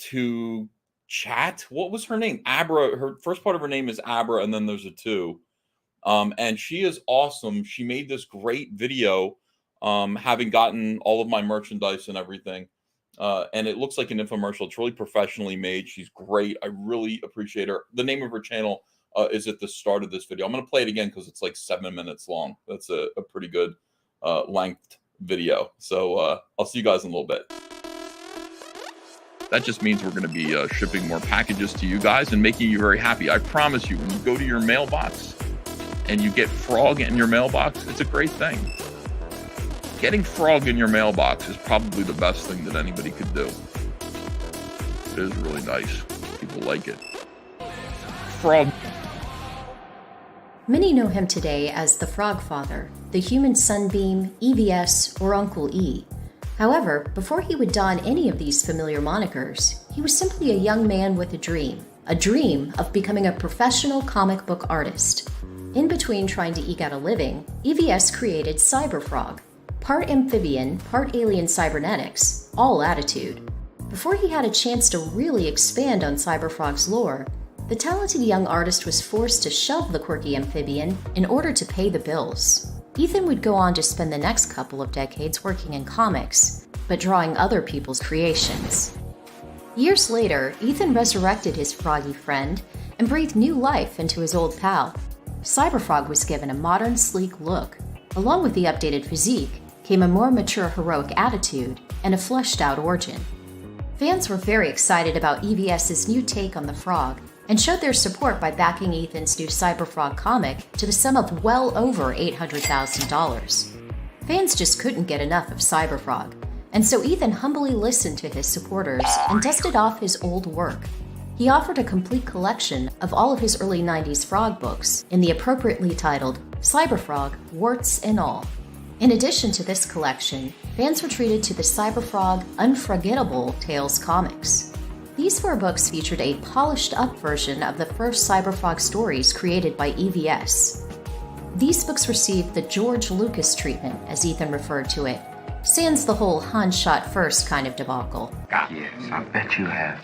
to Chat. What was her name? Abra. Her first part of her name is Abra, and then there's a 2. And she is awesome. She made this great video, having gotten all of my merchandise and everything. And it looks like an infomercial. It's really professionally made. She's great. I really appreciate her. The name of her channel is at the start of this video. I'm going to play it again because it's like 7 minutes long. That's a pretty good length video. So I'll see you guys in a little bit. That just means we're going to be shipping more packages to you guys and making you very happy. I promise you, when you go to your mailbox and you get Frog in your mailbox, it's a great thing. Getting Frog in your mailbox is probably the best thing that anybody could do. It is really nice. People like it. Frog. Many know him today as the Frog Father, the Human Sunbeam, EVS, or Uncle E. However, before he would don any of these familiar monikers, he was simply a young man with a dream of becoming a professional comic book artist. In between trying to eke out a living, EVS created Cyberfrog, part amphibian, part alien cybernetics, all attitude. Before he had a chance to really expand on Cyberfrog's lore, the talented young artist was forced to shelve the quirky amphibian in order to pay the bills. Ethan would go on to spend the next couple of decades working in comics, but drawing other people's creations. Years later, Ethan resurrected his froggy friend and breathed new life into his old pal. Cyberfrog was given a modern, sleek look. Along with the updated physique came a more mature, heroic attitude and a fleshed-out origin. Fans were very excited about EVS's new take on the Frog and showed their support by backing Ethan's new Cyberfrog comic to the sum of well over $800,000. Fans just couldn't get enough of Cyberfrog, and so Ethan humbly listened to his supporters and dusted off his old work. He offered a complete collection of all of his early 90s Frog books in the appropriately titled Cyberfrog, Warts and All. In addition to this collection, fans were treated to the Cyberfrog Unforgettable Tales comics. These 4 books featured a polished-up version of the first Cyberfrog stories created by EVS. These books received the George Lucas treatment, as Ethan referred to it, sans the whole Han shot first kind of debacle. Yes, I bet you have.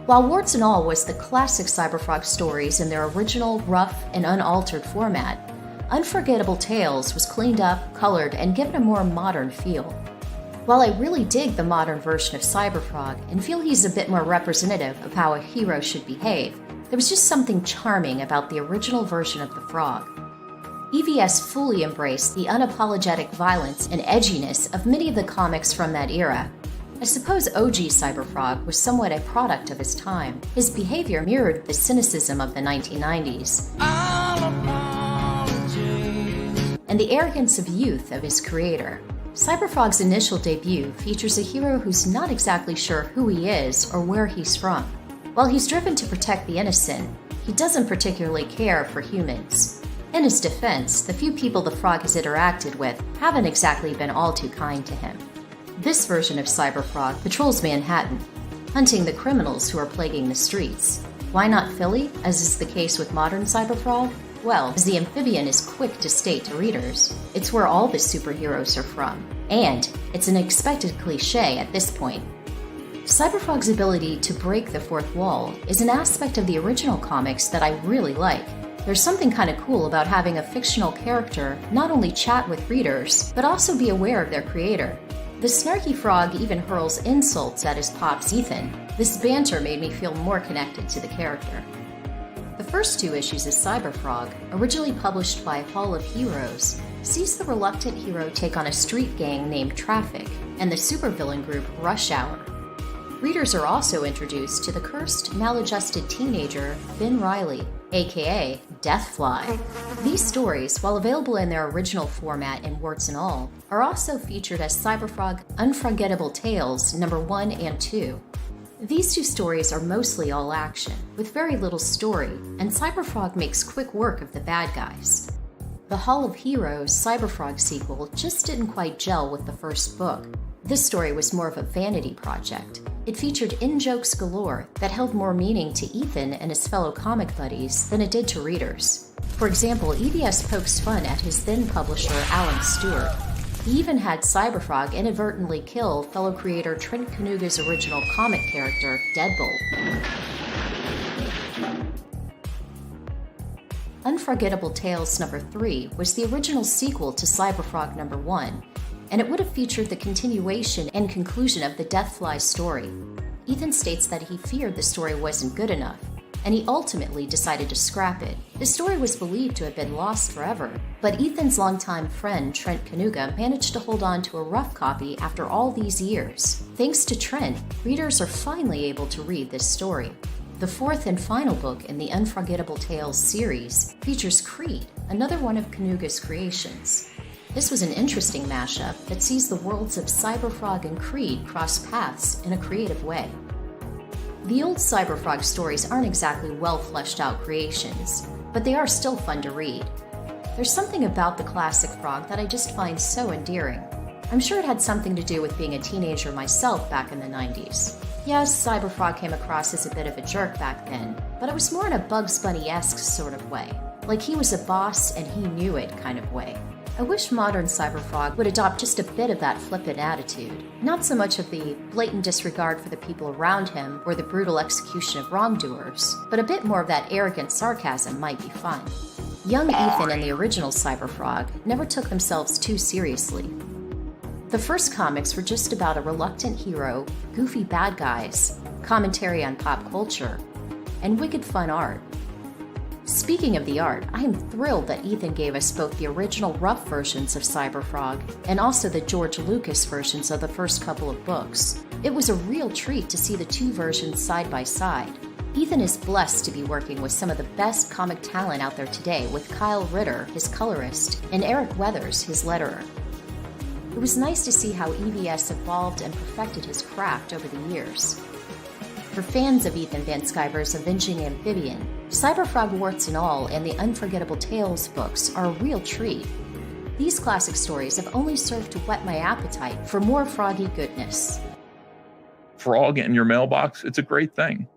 While Warts and All was the classic Cyberfrog stories in their original, rough, and unaltered format, Unforgettable Tales was cleaned up, colored, and given a more modern feel. While I really dig the modern version of Cyberfrog and feel he's a bit more representative of how a hero should behave, there was just something charming about the original version of the Frog. EVS fully embraced the unapologetic violence and edginess of many of the comics from that era. I suppose OG Cyberfrog was somewhat a product of his time. His behavior mirrored the cynicism of the 1990s. and the arrogance of youth of his creator. Cyberfrog's initial debut features a hero who's not exactly sure who he is or where he's from. While he's driven to protect the innocent, he doesn't particularly care for humans. In his defense, the few people the frog has interacted with haven't exactly been all too kind to him. This version of Cyberfrog patrols Manhattan, hunting the criminals who are plaguing the streets. Why not Philly, as is the case with modern Cyberfrog? Well, as the amphibian is quick to state to readers, it's where all the superheroes are from. And it's an expected cliché at this point. Cyberfrog's ability to break the fourth wall is an aspect of the original comics that I really like. There's something kind of cool about having a fictional character not only chat with readers, but also be aware of their creator. The snarky frog even hurls insults at his pops Ethan. This banter made me feel more connected to the character. The first 2 issues of Cyberfrog, originally published by Hall of Heroes, sees the reluctant hero take on a street gang named Traffic and the supervillain group Rush Hour. Readers are also introduced to the cursed, maladjusted teenager Ben Riley, aka Deathfly. These stories, while available in their original format in warts and all, are also featured as Cyberfrog Unforgettable Tales number 1 and 2. These 2 stories are mostly all action, with very little story, and Cyberfrog makes quick work of the bad guys. The Hall of Heroes Cyberfrog sequel just didn't quite gel with the first book. This story was more of a vanity project. It featured in-jokes galore that held more meaning to Ethan and his fellow comic buddies than it did to readers. For example, EVS pokes fun at his then publisher Alan Stewart. He even had Cyberfrog inadvertently kill fellow creator Trent Kanuga's original comic character, Deadbolt. Unforgettable Tales number 3 was the original sequel to Cyberfrog number 1, and it would have featured the continuation and conclusion of the Deathfly story. Ethan states that he feared the story wasn't good enough, and he ultimately decided to scrap it. The story was believed to have been lost forever, but Ethan's longtime friend Trent Kanuga managed to hold on to a rough copy after all these years. Thanks to Trent, readers are finally able to read this story. The 4th and final book in the Unforgettable Tales series features Creed, another one of Kanuga's creations. This was an interesting mashup that sees the worlds of Cyberfrog and Creed cross paths in a creative way. The old Cyberfrog stories aren't exactly well fleshed out creations, but they are still fun to read. There's something about the classic frog that I just find so endearing. I'm sure it had something to do with being a teenager myself back in the 90s. Yes, Cyberfrog came across as a bit of a jerk back then, but it was more in a Bugs Bunny-esque sort of way. Like he was a boss and he knew it kind of way. I wish modern Cyberfrog would adopt just a bit of that flippant attitude. Not so much of the blatant disregard for the people around him or the brutal execution of wrongdoers, but a bit more of that arrogant sarcasm might be fun. Young Ethan and the original Cyberfrog never took themselves too seriously. The first comics were just about a reluctant hero, goofy bad guys, commentary on pop culture, and wicked fun art. Speaking of the art, I am thrilled that Ethan gave us both the original rough versions of Cyberfrog and also the George Lucas versions of the first couple of books. It was a real treat to see the 2 versions side by side. Ethan is blessed to be working with some of the best comic talent out there today, with Kyle Ritter, his colorist, and Eric Weathers, his letterer. It was nice to see how EVS evolved and perfected his craft over the years. For fans of Ethan Van Sciver's Avenging Amphibian, Cyberfrog Warts and All and the Unforgettable Tales books are a real treat. These classic stories have only served to whet my appetite for more froggy goodness. Frog in your mailbox, it's a great thing.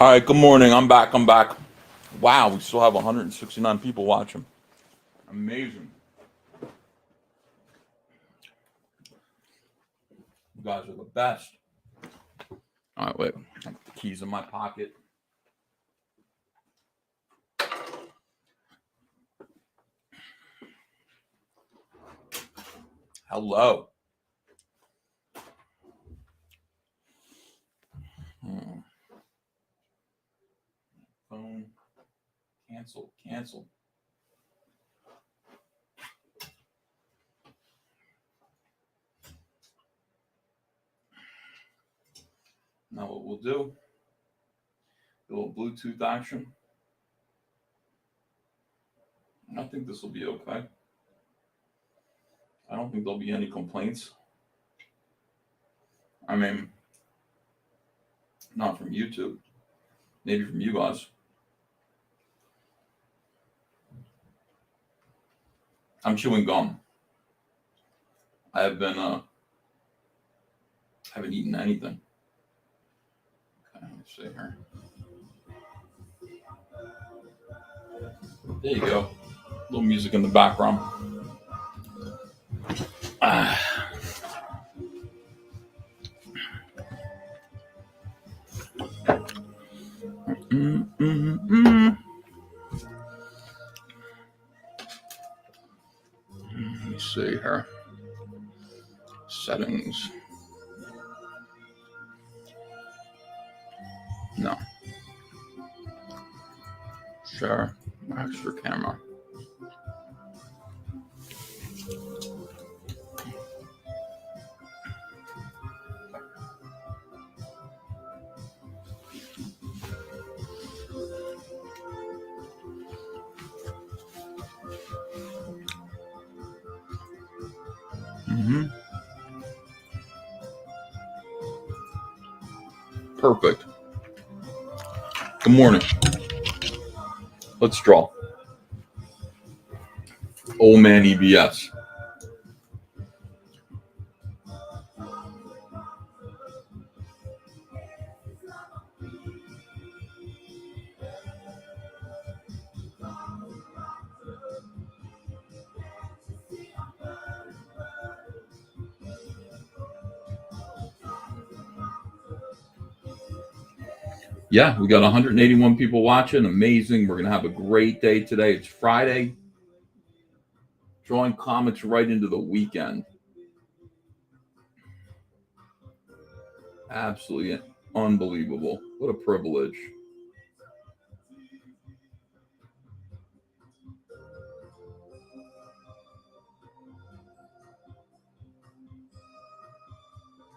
All right, good morning. I'm back. Wow, we still have 169 people watching. Amazing. You guys are the best. All right, wait. I have the keys in my pocket. Hello. Phone. Cancel. Now what we'll do, a little Bluetooth action. I think this will be okay. I don't think there'll be any complaints. I mean, not from YouTube. Maybe from you guys. I'm chewing gum. I have been, haven't eaten anything. Okay, let's see here. There you go. A little music in the background. Let me see here. Settings. No. Share extra camera. Perfect. Good morning. Let's draw. Old man EBS. Yeah, we got 181 people watching. Amazing. We're going to have a great day today. It's Friday. Drawing comics right into the weekend. Absolutely unbelievable. What a privilege.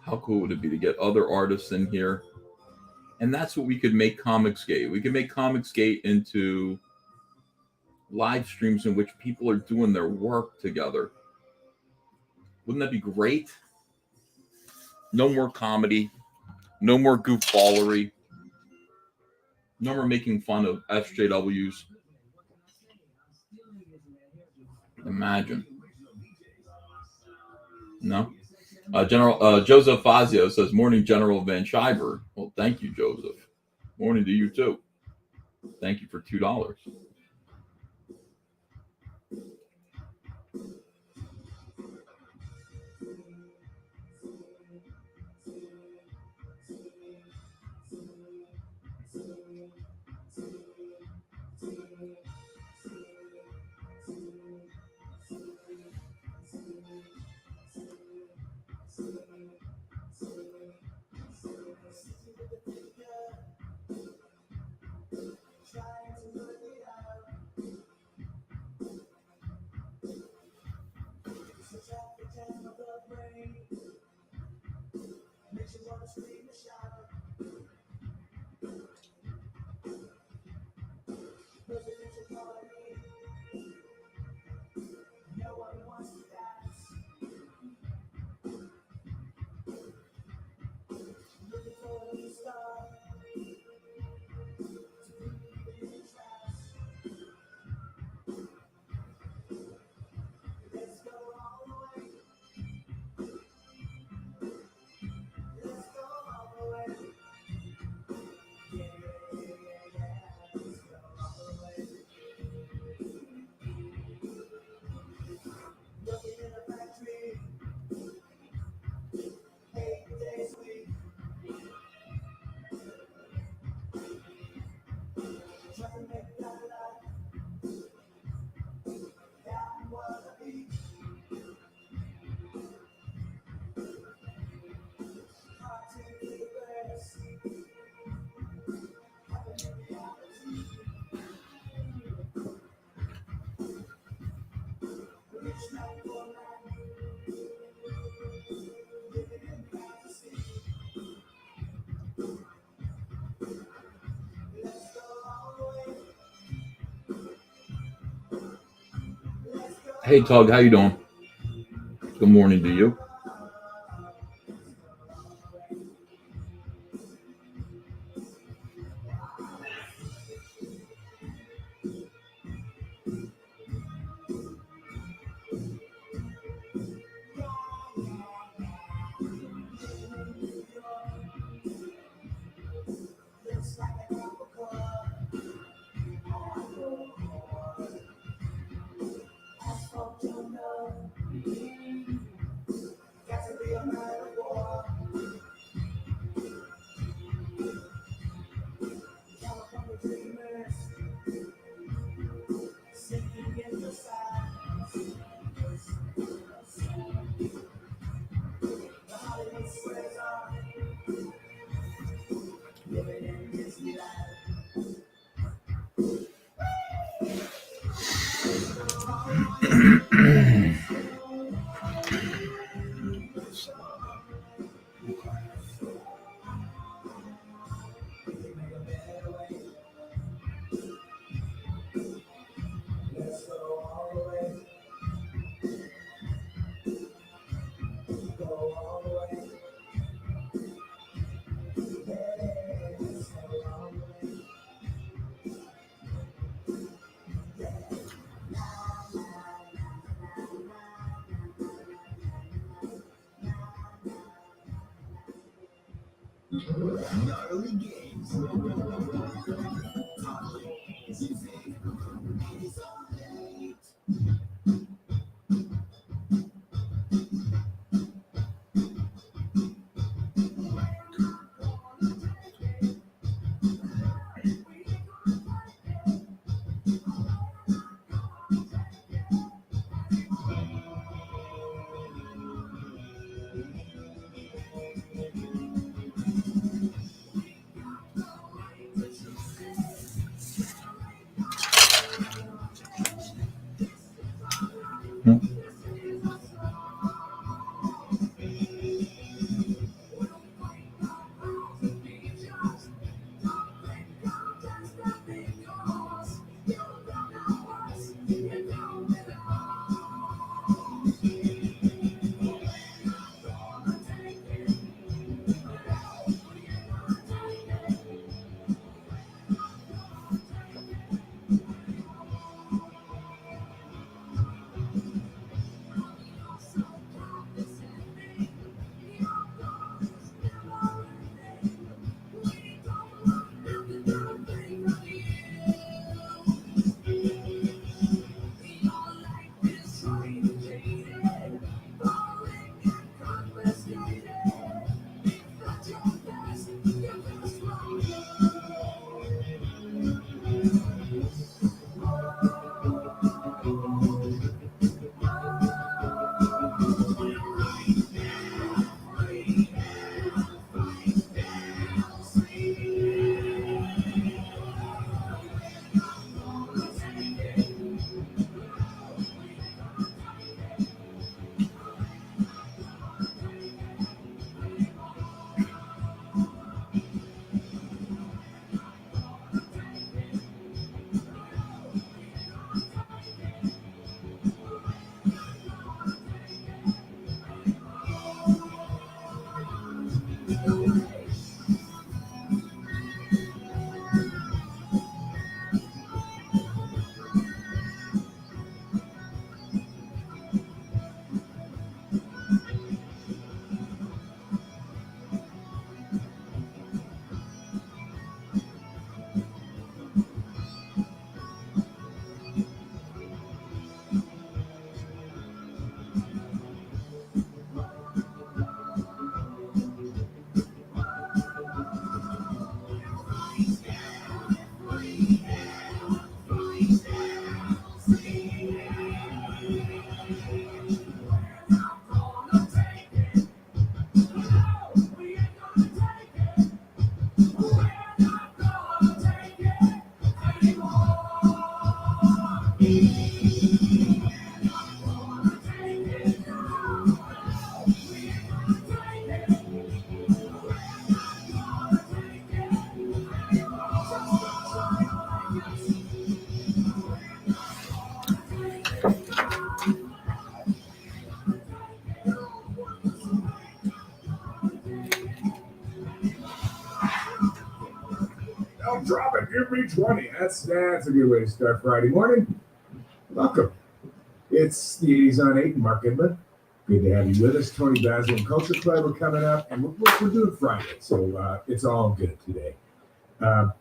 How cool would it be to get other artists in here? And that's what we could make Comicsgate. We could make Comicsgate into live streams in which people are doing their work together. Wouldn't that be great? No more comedy. No more goofballery. No more making fun of SJWs. Imagine. No? Joseph Fazio says, morning, General Van Schreiber. Well, thank you, Joseph. Morning to you, too. Thank you for $2. Hey, Tug, how you doing? Good morning to you. drop it. Give me 20. That's a good way to start Friday morning. Welcome. It's the 80s on 8, Mark Edmund. Good to have you with us. Tony Basil and Culture Club are coming up, and we're doing Friday, so it's all good today. I'm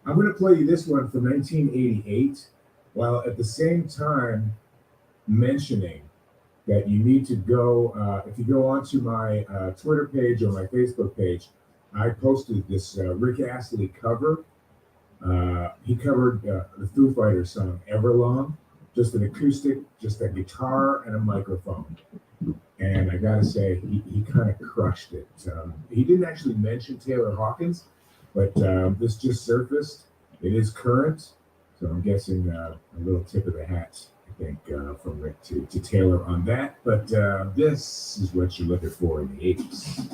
going to play you this one from 1988, while at the same time mentioning that you need to go, if you go onto my Twitter page or my Facebook page, I posted this Rick Astley cover. He covered the Foo Fighters song Everlong, just an acoustic, just a guitar and a microphone. And I gotta say, he kind of crushed it. He didn't actually mention Taylor Hawkins, but this just surfaced. It is current, so I'm guessing a little tip of the hat, I think, from Rick to Taylor on that. But this is what you're looking for in the 80s.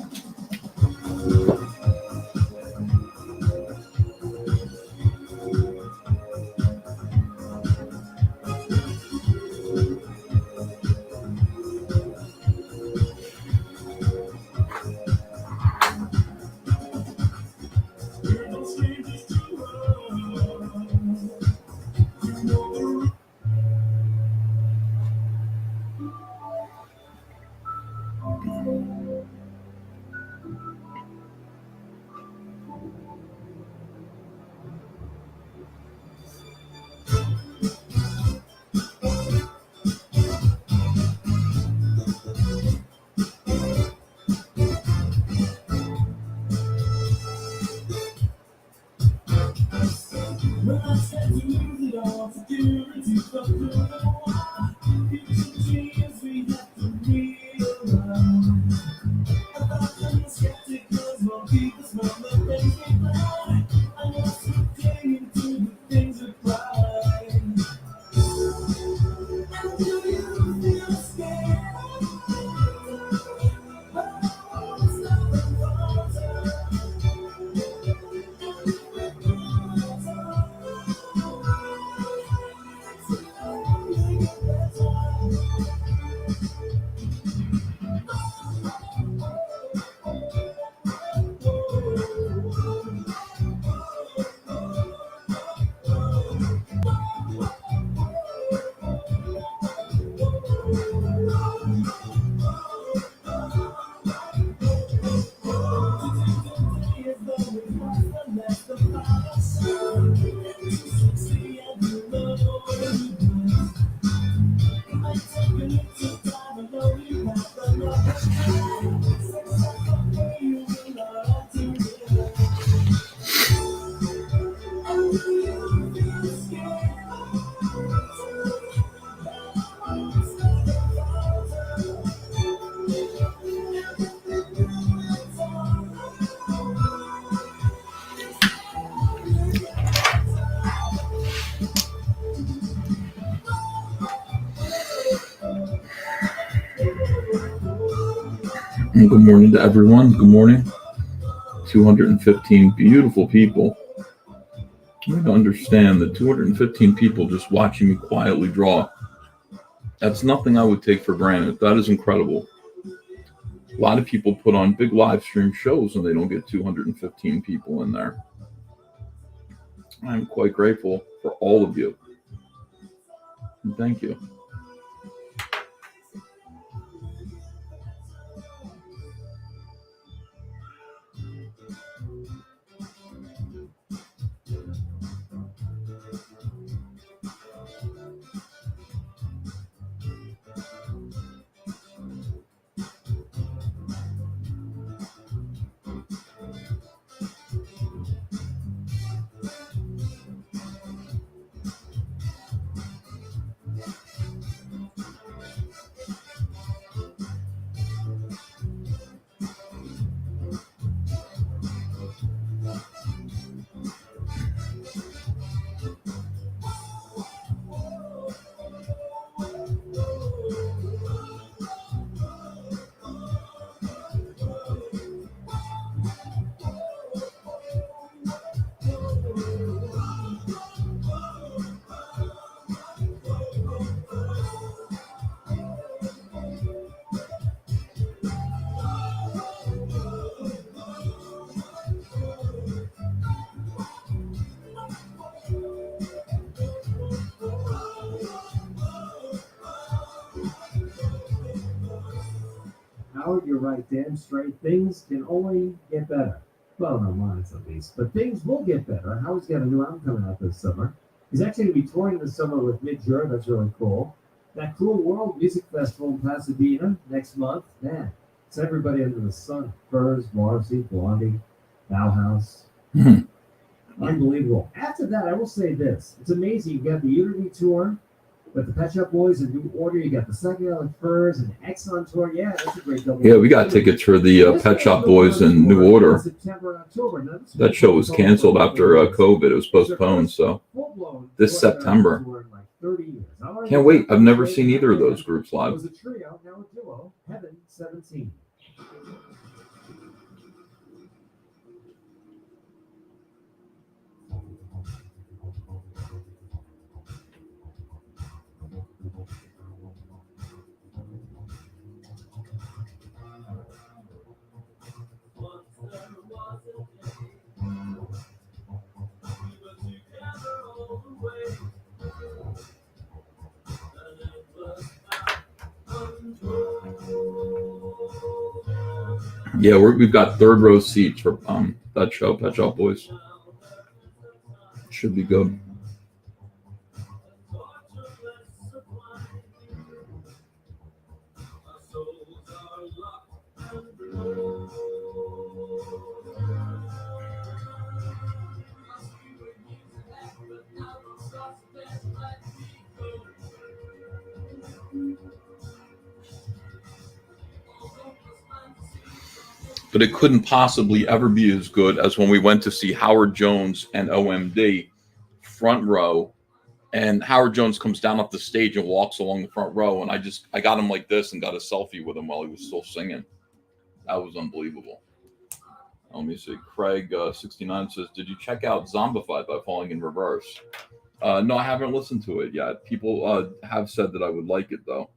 And good morning to everyone. Good morning. 215 beautiful people. You need to understand that 215 people just watching me quietly draw. That's nothing I would take for granted. That is incredible. A lot of people put on big live stream shows and they don't get 215 people in there. I'm quite grateful for all of you. And thank you. Howard, you're right, damn straight. Things can only get better. Well, no, mine at least. But things will get better. Howard's got a new album coming out this summer. He's actually going to be touring this summer with Mid-Jur. That's really cool. That Cruel World Music Festival in Pasadena next month. Man, it's everybody under the sun. Furs, Morrissey, Blondie, Bauhaus. Unbelievable. After that, I will say this. It's amazing. You got the Unity Tour with the Pet Shop Boys in New Order. You got the Psychedelic Furs and Exxon Tour. Yeah, that's a great double. Yeah, we got tickets for the Pet Shop Boys in New Order. That show was canceled after COVID. It was postponed, so this September. Can't wait. I've never seen either of those groups It live. was a trio, now a duo. Heaven 17. Yeah, we've got third row seats for that show, Pet Shop Boys. Should be good. But it couldn't possibly ever be as good as when we went to see Howard Jones and OMD front row, and Howard Jones comes down off the stage and walks along the front row, and I got him like this and got a selfie with him while he was still singing. That was unbelievable. Let me see. Craig 69 says, "Did you check out Zombified by Falling in Reverse?" No, I haven't listened to it yet. People have said that I would like it though.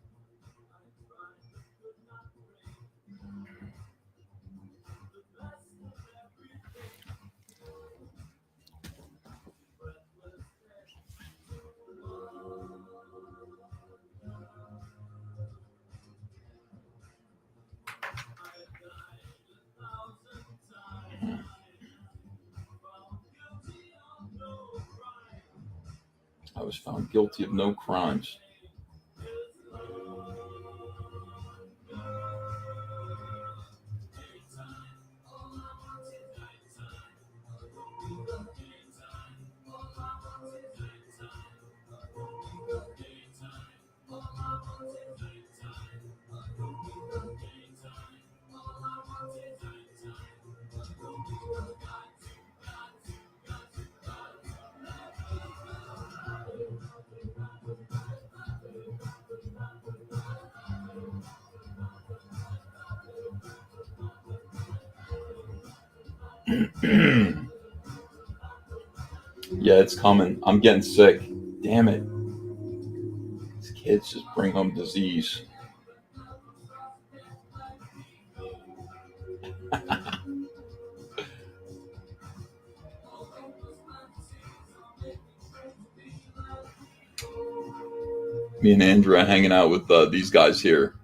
I was found guilty of no crimes. Yeah, it's coming. I'm getting sick. Damn it. These kids just bring home disease. Me and Andrew are hanging out with these guys here.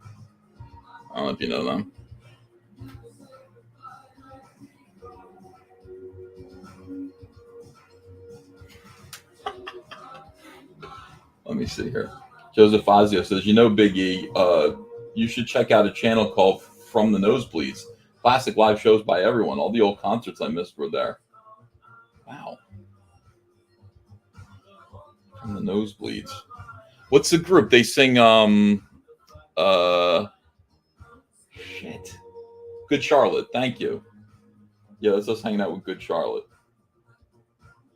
I don't know if you know them. Let me see here. Joseph Fazio says, Big E, you should check out a channel called From the Nosebleeds. Classic live shows by everyone. All the old concerts I missed were there. Wow. From the Nosebleeds. What's the group? They sing, shit. Good Charlotte. Thank you. Yeah, that's us hanging out with Good Charlotte.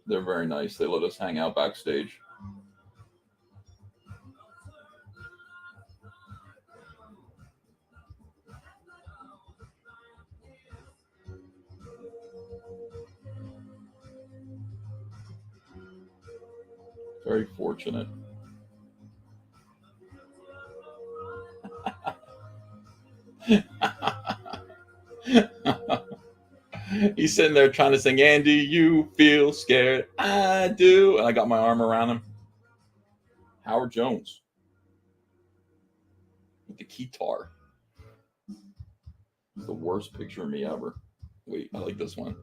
They're very nice. They let us hang out backstage. Very fortunate. He's sitting there trying to sing, Andy, you feel scared. I do. And I got my arm around him. Howard Jones. With the guitar. It's the worst picture of me ever. Wait, I like this one.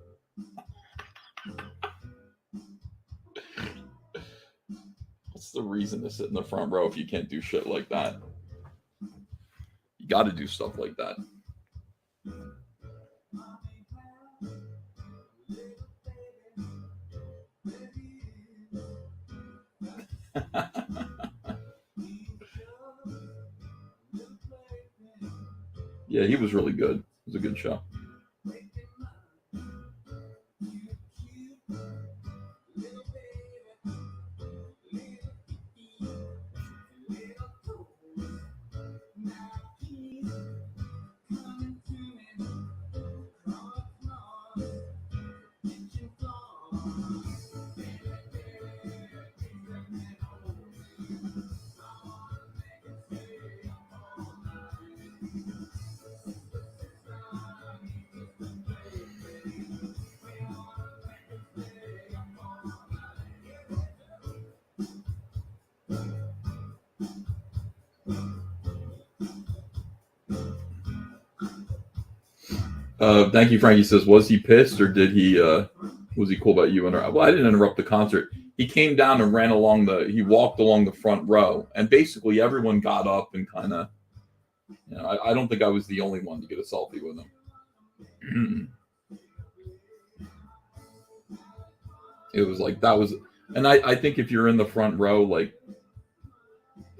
What's the reason to sit in the front row if you can't do shit like that? You got to do stuff like that. Yeah, he was really good. It was a good show. Thank you, Frankie says, was he pissed or did he, was he cool about you? Well, I didn't interrupt the concert. He came down and ran along he walked along the front row, and basically everyone got up and kind of, you know, I don't think I was the only one to get a selfie with him. It was like, that was, and I think if you're in the front row, like,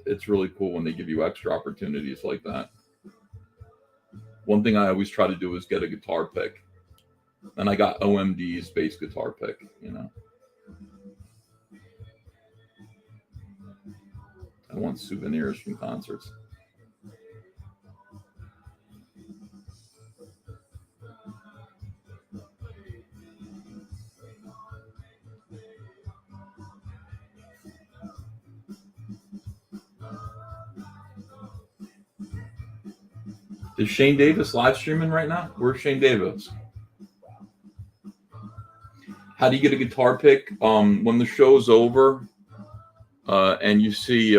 it's really cool when they give you extra opportunities like that. One thing I always try to do is get a guitar pick. And I got OMD's bass guitar pick, you know. I want souvenirs from concerts. Is Shane Davis live streaming right now? Where's Shane Davis? How do you get a guitar pick? When the show's over and you see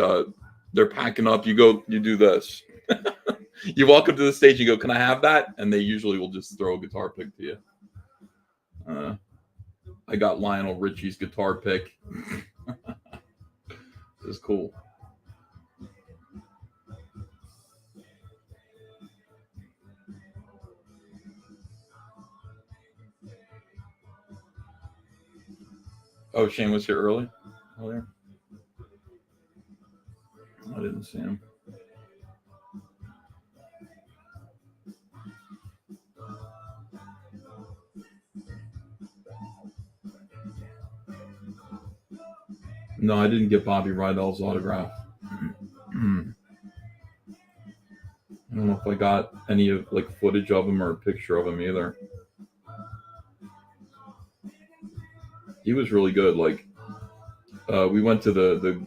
they're packing up, you do this. You walk up to the stage, you go, "Can I have that?" And they usually will just throw a guitar pick to you. I got Lionel Richie's guitar pick. This is cool. Oh, Shane was here early? Earlier? I didn't see him. No, I didn't get Bobby Rydell's autograph. I don't know if I got any of footage of him or a picture of him either. He was really good. We went to the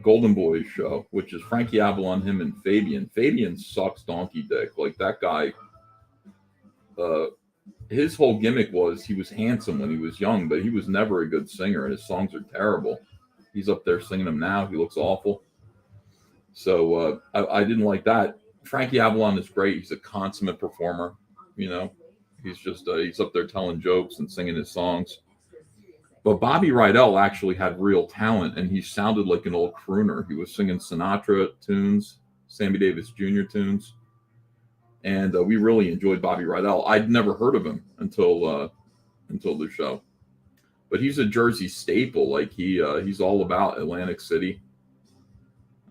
Golden Boys show, which is Frankie Avalon, him, and Fabian. Fabian sucks donkey dick. Like, that guy, his whole gimmick was he was handsome when he was young, but he was never a good singer, and his songs are terrible. He's up there singing them now. He looks awful. So I didn't like that. Frankie Avalon is great. He's a consummate performer. You know, he's just he's up there telling jokes and singing his songs. But Bobby Rydell actually had real talent, and he sounded like an old crooner. He was singing Sinatra tunes, Sammy Davis Jr. tunes, and we really enjoyed Bobby Rydell. I'd never heard of him until the show, but he's a Jersey staple. Like he's all about Atlantic City.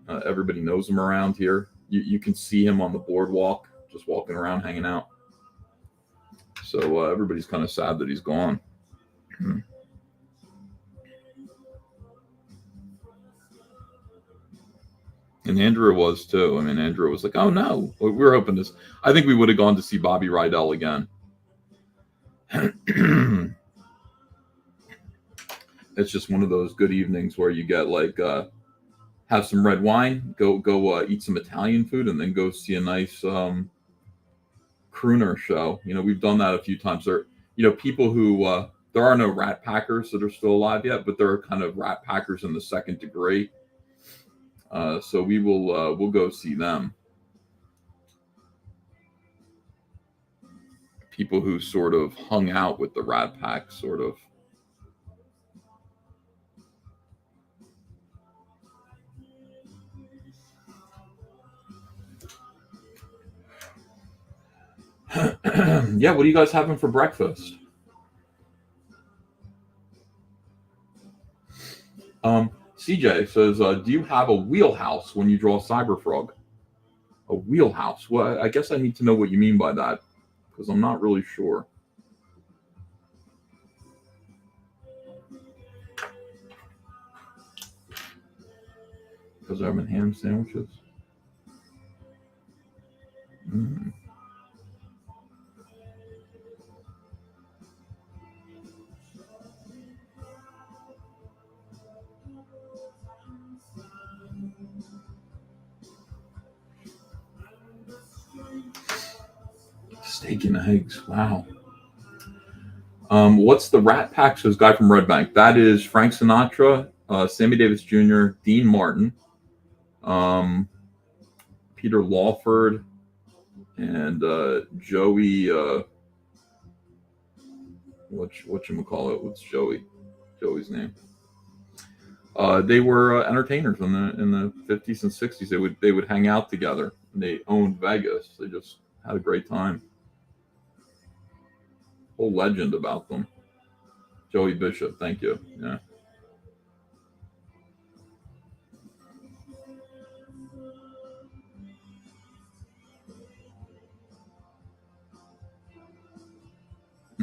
Everybody knows him around here. You can see him on the boardwalk, just walking around, hanging out. So everybody's kind of sad that he's gone. And Andrew was too. I mean, Andrew was like, "Oh no, we're hoping this." I think we would have gone to see Bobby Rydell again. It's just one of those good evenings where you get have some red wine, go eat some Italian food, and then go see a nice crooner show. You know, we've done that a few times. There, people who there are no Rat Packers that are still alive yet, but there are kind of Rat Packers in the second degree. So we'll go see them. people who sort of hung out with the Rat Pack, sort of. Yeah, what are you guys having for breakfast? CJ says, do you have a wheelhouse when you draw Cyberfrog? A wheelhouse? Well, I guess I need to know what you mean by that, because I'm not really sure. Because I'm in ham sandwiches. Mm. Steak and eggs. Wow. What's the Rat Pack? Says guy from Red Bank. That is Frank Sinatra, Sammy Davis Jr., Dean Martin, Peter Lawford, and Joey. Whatchamacallit? What's Joey's name? They were entertainers in the 50s and 60s. They would hang out together. And they owned Vegas. They just had a great time. Whole legend about them. Joey Bishop, thank you. Yeah.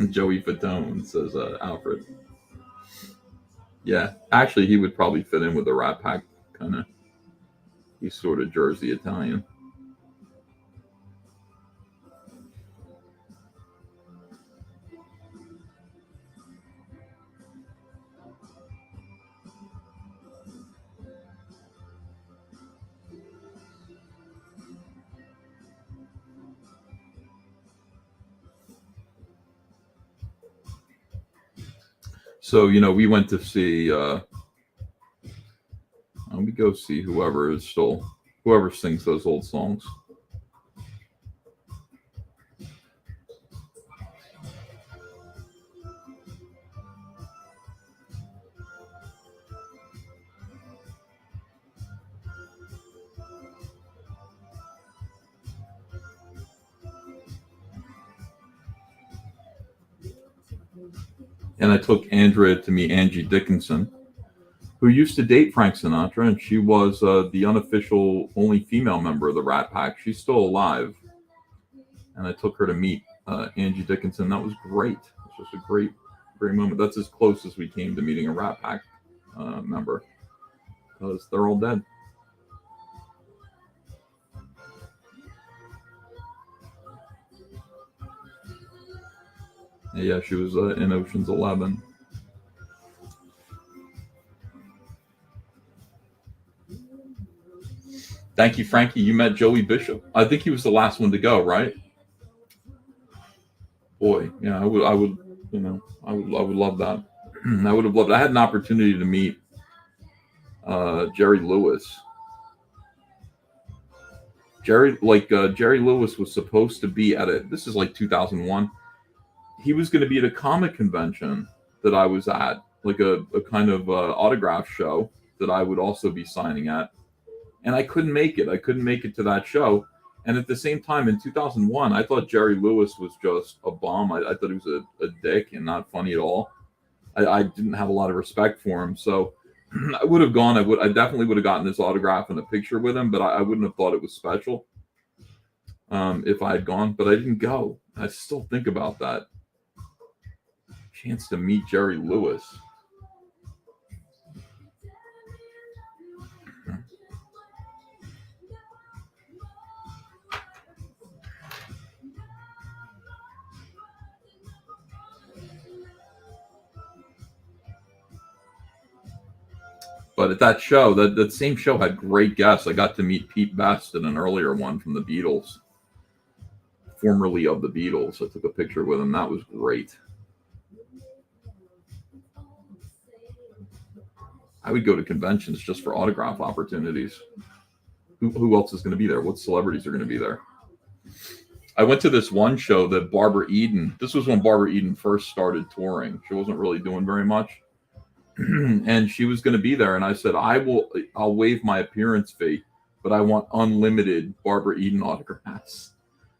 Joey Fatone, says Alfred. Yeah, actually, he would probably fit in with the Rat Pack, kind of. He's sort of Jersey Italian. So, we went to see, we go see whoever sings those old songs. And I took Andrea to meet Angie Dickinson, who used to date Frank Sinatra, and she was the unofficial only female member of the Rat Pack. She's still alive. And I took her to meet Angie Dickinson. That was great. It was just a great moment. That's as close as we came to meeting a Rat Pack member, because they're all dead. Yeah, she was in Ocean's 11. Thank you, Frankie. You met Joey Bishop. I think he was the last one to go, right? Boy, yeah, I would love that. I would have loved. I had an opportunity to meet Jerry Lewis. Jerry Lewis was supposed to be at it. This is like 2001. He was going to be at a comic convention that I was at, like a kind of autograph show that I would also be signing at. And I couldn't make it. I couldn't make it to that show. And at the same time, in 2001, I thought Jerry Lewis was just a bum. I thought he was a dick and not funny at all. I didn't have a lot of respect for him. So I would have gone. I definitely would have gotten his autograph and a picture with him, but I wouldn't have thought it was special if I had gone. But I didn't go. I still think about that. Chance to meet Jerry Lewis. But at that show, that same show had great guests. I got to meet Pete Best in an earlier one from the Beatles, formerly of the Beatles. I took a picture with him. That was great. I would go to conventions just for autograph opportunities. Who else is going to be there? What celebrities are going to be there? I went to this one show that Barbara Eden. This was when Barbara Eden first started touring. She wasn't really doing very much, and she was going to be there. And I said, I'll waive my appearance fee, but I want unlimited Barbara Eden autographs.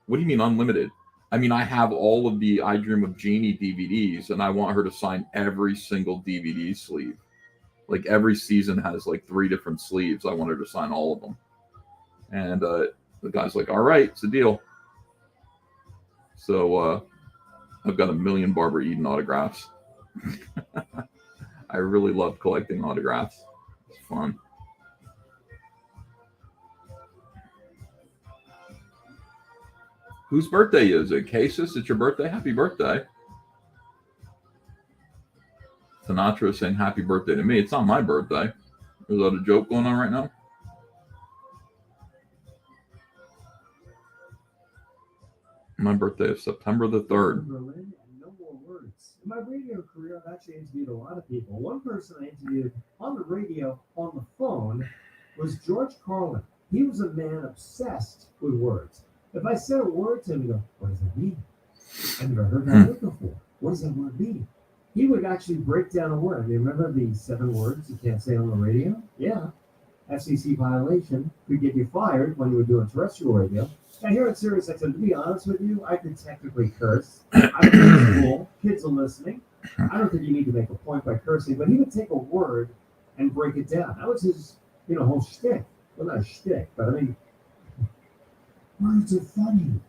What do you mean unlimited? I mean, I have all of the I Dream of Jeannie DVDs, and I want her to sign every single DVD sleeve. Like every season has like 3 different sleeves. I want her to sign all of them. And the guy's like, all right, it's a deal. So I've got 1 million Barbara Eden autographs. I really love collecting autographs. It's fun. Whose birthday is it? Casus, it's your birthday? Happy birthday. Sinatra is saying happy birthday to me. It's not my birthday. Is that a joke going on right now? My birthday is September the 3rd. Berlin and no more words. In my radio career, I've actually interviewed a lot of people. One person I interviewed on the radio, on the phone, was George Carlin. He was a man obsessed with words. If I said a word to him, he'd go, what does that mean? I've never heard that word before. What does that word mean? He would actually break down a word. You remember the 7 words you can't say on the radio? Yeah. FCC violation could get you fired when you were doing terrestrial radio. Now here at Sirius XM, to be honest with you, I could technically curse. I don't think school. Kids are listening. I don't think you need to make a point by cursing, but he would take a word and break it down. That was his, whole shtick. Well, not a shtick, but I mean, words are funny.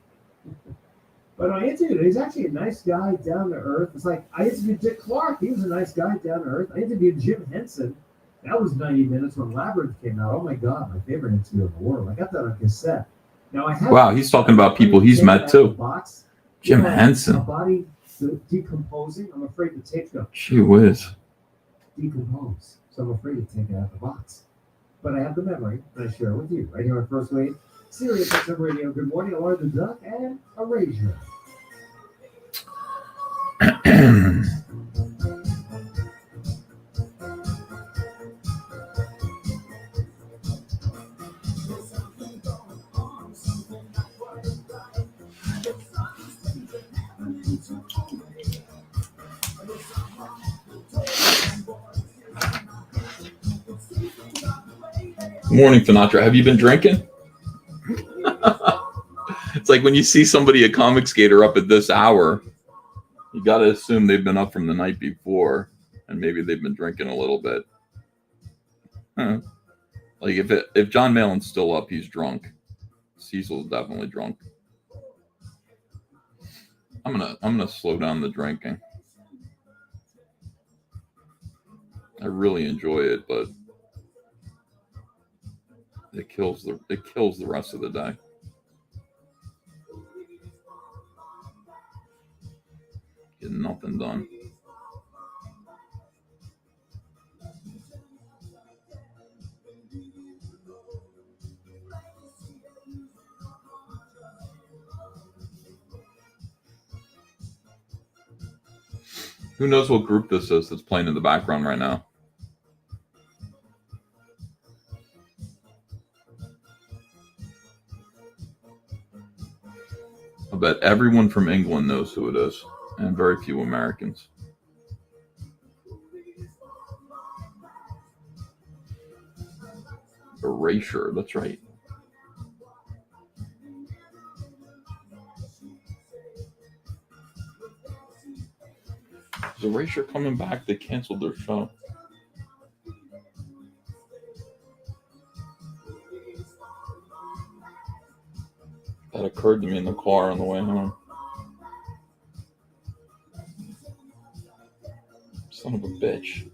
But I interviewed him. He's actually a nice guy, down to earth. It's like I interviewed Dick Clark. He was a nice guy, down to earth. I interviewed Jim Henson. That was 90 minutes when Labyrinth came out. Oh my God, my favorite interview in the world. I got that on cassette. Now I have. Wow, he's talking about people he's met too. Jim Henson. My body decomposing. I'm afraid the tape's going to Gee whiz. decompose. So I'm afraid to take it out of the box. But I have the memory, and I share it with you right here on First Wave. Sirius XM Radio. Good morning, Alarm the Duck and Erasure. Morning, Sinatra. Have you been drinking? It's like when you see somebody at Comicsgate or up at this hour, you got to assume they've been up from the night before, and maybe they've been drinking a little bit. Huh. Like if John Malin's still up, he's drunk. Cecil's definitely drunk. I'm gonna slow down the drinking. I really enjoy it, but it kills the rest of the day. Getting nothing done. Who knows what group this is that's playing in the background right now? I bet everyone from England knows who it is, and very few Americans. Erasure, that's right. Is Erasure coming back? They canceled their show. That occurred to me in the car on the way home. Son of a bitch.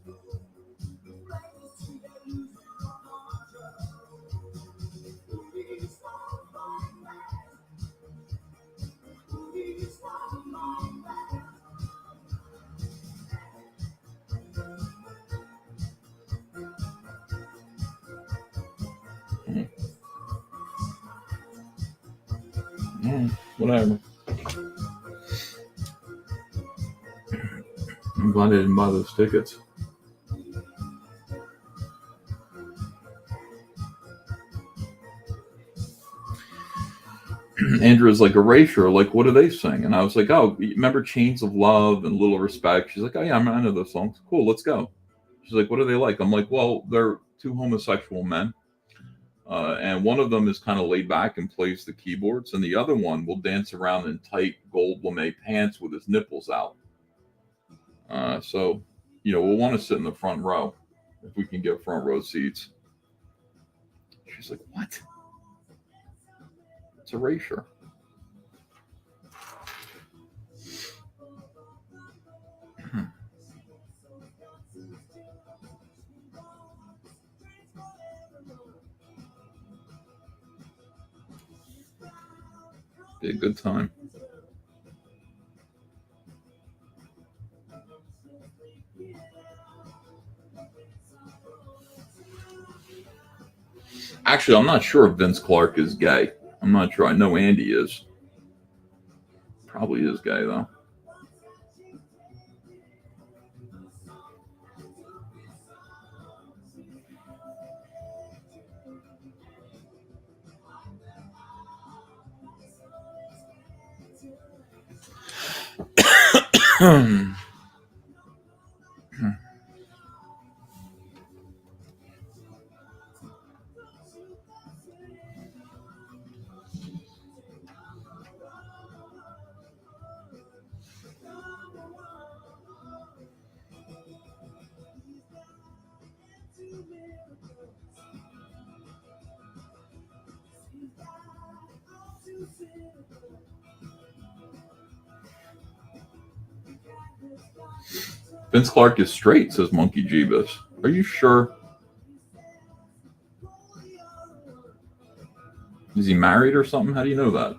Whatever. I'm glad I didn't buy those tickets. Andrea's like, Erasure, like, what do they sing? And I was like, oh, remember Chains of Love and Little Respect? She's like, oh yeah, I know those songs. Cool, let's go. She's like, what do they like? I'm like, well, they're two homosexual men. And one of them is kind of laid back and plays the keyboards, and the other one will dance around in tight gold lame pants with his nipples out. So, we'll want to sit in the front row if we can get front row seats. She's like, what? It's Erasure. Be a good time. Actually, I'm not sure if Vince Clarke is gay. I'm not sure. I know Andy is. Probably is gay, though. Vince Clarke is straight, says Monkey Jeebus. Are you sure? Is he married or something? How do you know that?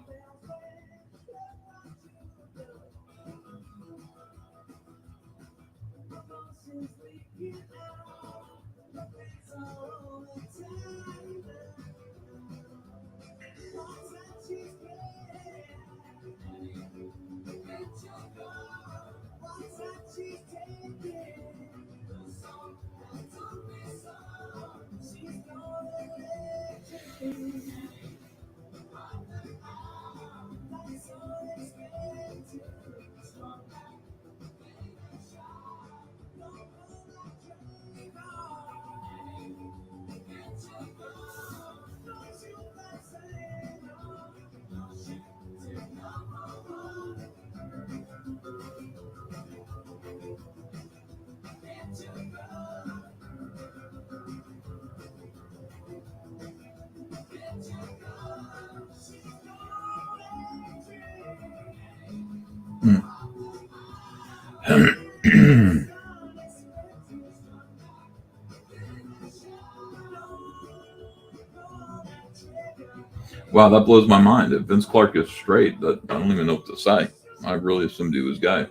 Wow, that blows my mind. If Vince Clarke is straight, I don't even know what to say. I really assumed he was gay.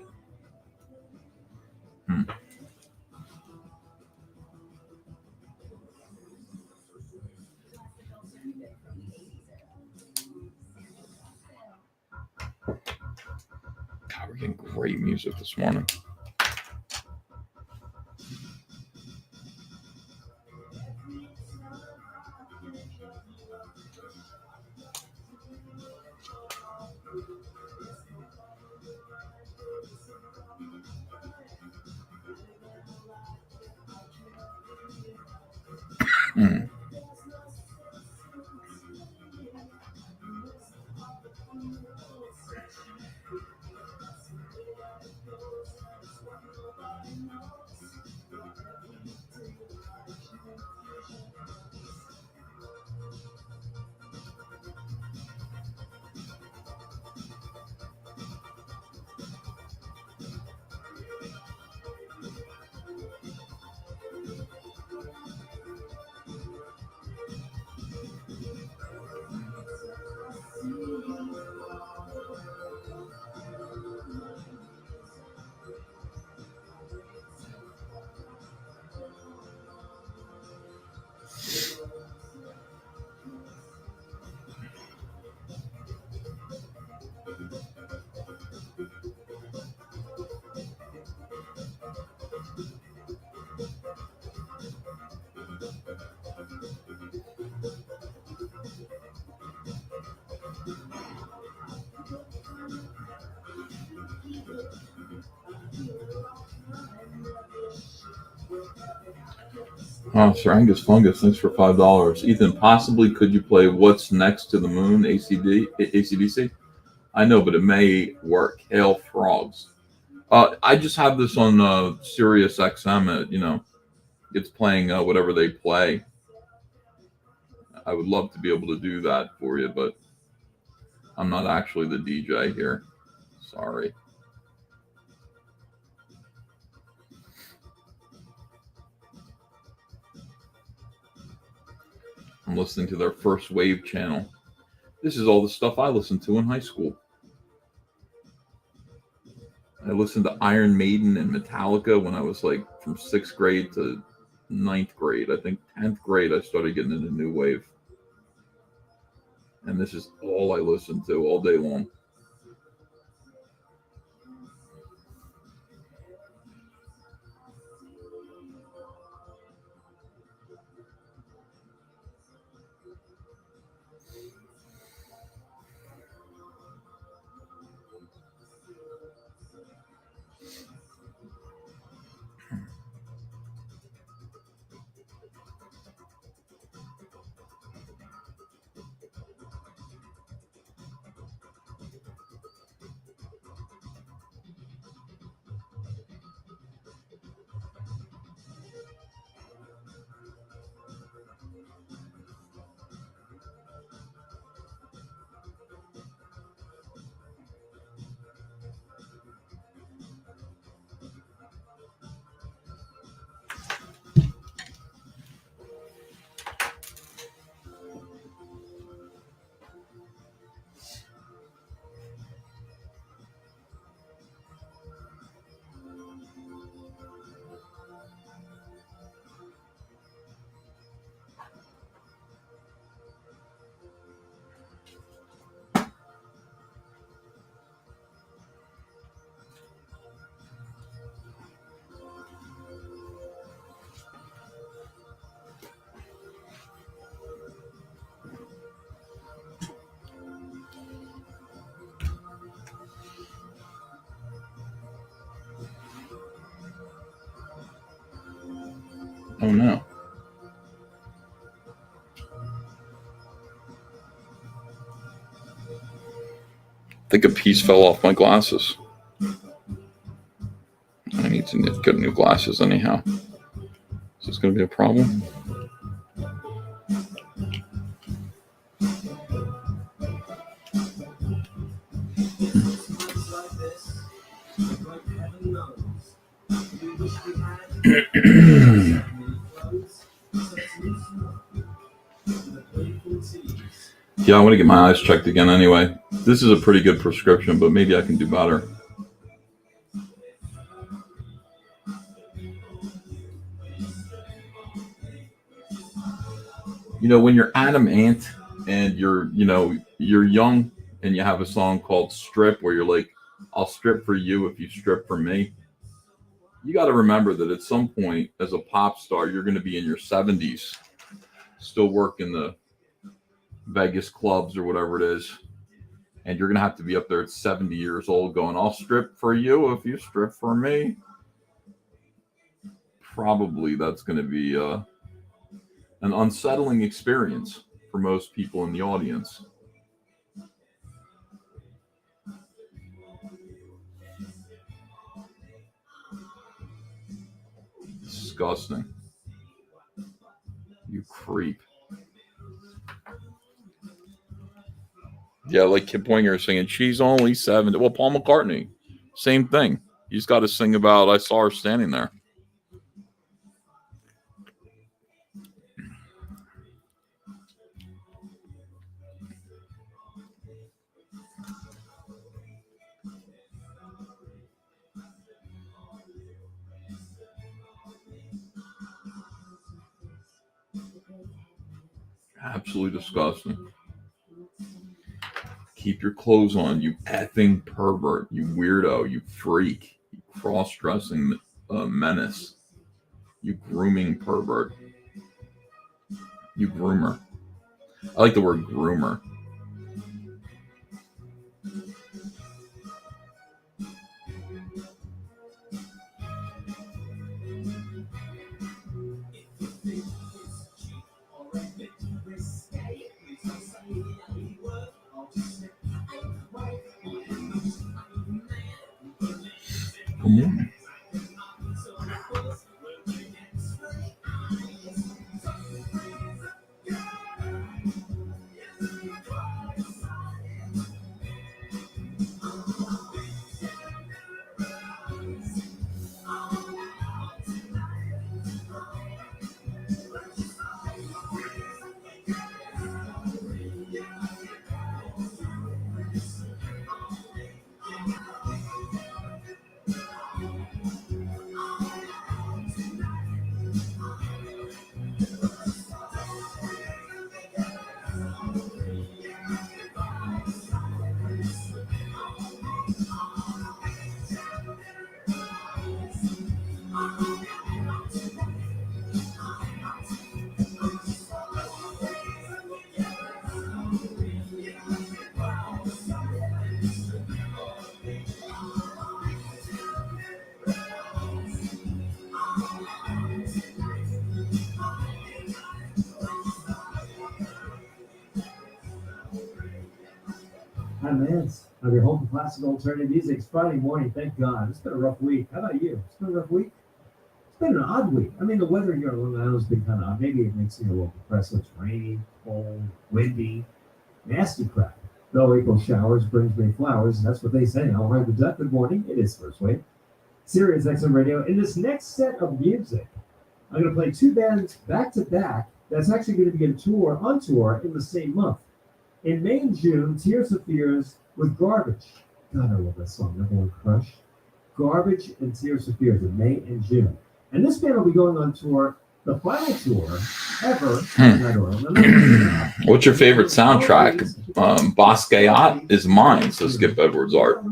God, we're getting great music this morning. Oh, Sir Angus Fungus, thanks for $5. Ethan, possibly could you play What's Next to the Moon, ACDC? I know, but it may work. Hail Frogs. I just have this on Sirius XM. It's playing whatever they play. I would love to be able to do that for you, but I'm not actually the DJ here. Sorry. I'm listening to their First Wave channel. This is all the stuff I listened to in high school. I listened to Iron Maiden and Metallica when I was like from 6th grade to 9th grade. I think 10th grade I started getting into New Wave. And this is all I listened to all day long. Oh no. I think a piece fell off my glasses. I need to get new glasses anyhow. Is this going to be a problem? Yeah, I want to get my eyes checked again anyway. This is a pretty good prescription, but maybe I can do better. When you're Adam Ant and you're young and you have a song called Strip where you're like, I'll strip for you if you strip for me. You got to remember that at some point as a pop star, you're going to be in your 70s, still working the Vegas clubs or whatever it is. And you're going to have to be up there at 70 years old going, I'll strip for you if you strip for me. Probably that's going to be an unsettling experience for most people in the audience. Disgusting. You creep. Yeah, like Kip Winger singing, she's only 70. Well, Paul McCartney, same thing. You just got to sing about, I saw her standing there. Absolutely disgusting. Keep your clothes on, you effing pervert, you weirdo, you freak, you cross-dressing menace, you grooming pervert, you groomer. I like the word groomer. Good morning. Hi, Lance. I'm your home for classical alternative music. It's Friday morning. Thank God. It's been a rough week. How about you? It's been a rough week? It's been an odd week. I mean, the weather here on Long Island has been kind of odd. Maybe it makes me a little depressed. It's rainy, cold, windy, nasty crap. No April showers brings me flowers. That's what they say. I'll ride the duck. Good morning. It is First Wave. Sirius XM Radio. In this next set of music, I'm going to play two bands back to back. That's actually going to be on tour in the same month. In May and June, Tears for Fears with Garbage. God, I love that song. Number one crush. Garbage and Tears for Fears in May and June. And this band will be going on tour, the final tour ever. What's your favorite soundtrack? Basquiat is mine, so Skip Edwards art.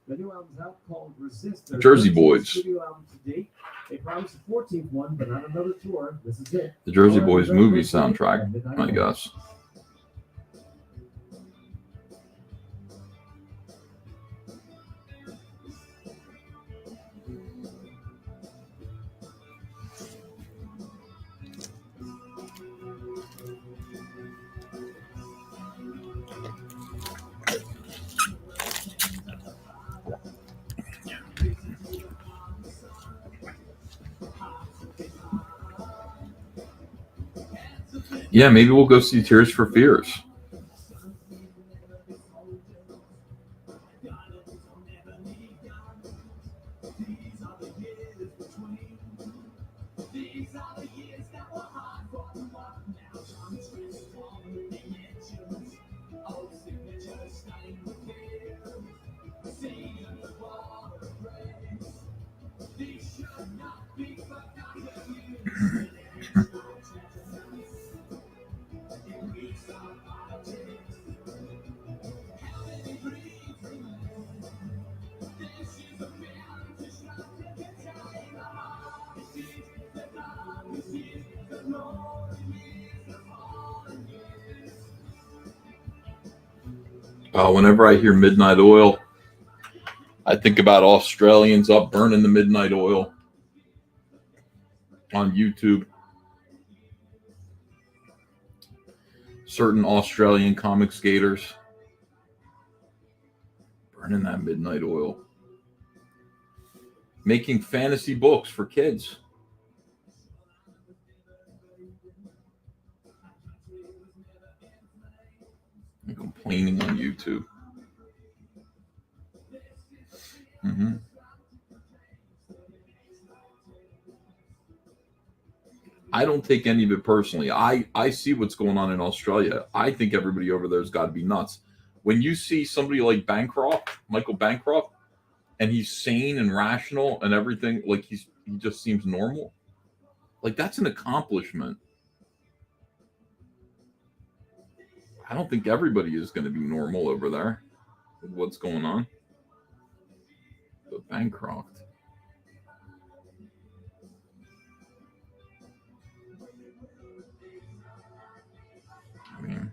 The new album's out called Resist. Jersey Boys. Studio album to date. They promised a 14th one, but not another tour. This is it. The Jersey Boys movie soundtrack, I guess. Yeah, maybe we'll go see Tears for Fears. Whenever I hear Midnight Oil, I think about Australians up burning the midnight oil on YouTube. Certain Australian comic skaters burning that midnight oil. Making fantasy books for kids. And complaining on YouTube. I don't take any of it personally. I see what's going on in Australia. I think everybody over there's got to be nuts. When you see somebody like Michael Bancroft, and he's sane and rational and everything, like he just seems normal. Like that's an accomplishment. I don't think everybody is going to be normal over there with what's going on. But Bancroft. I mean,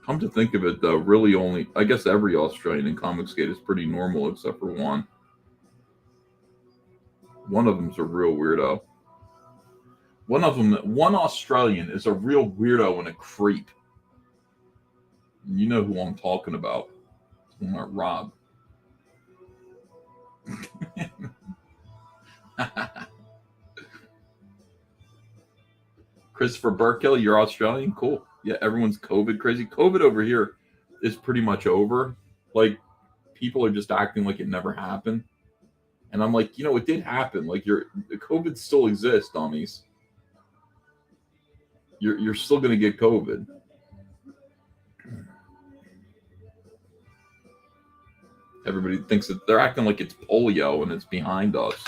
come to think of it, though, really only, I guess every Australian in Comicsgate is pretty normal except for one. One of them's a real weirdo. One Australian is a real weirdo and a creep. You know who I'm talking about. Rob. Christopher Burkill, you're Australian? Cool. Yeah, everyone's COVID crazy. COVID over here is pretty much over. Like, people are just acting like it never happened. And I'm like, it did happen. Like, COVID still exists, dummies. You're still going to get COVID. Everybody thinks that they're acting like it's polio and it's behind us.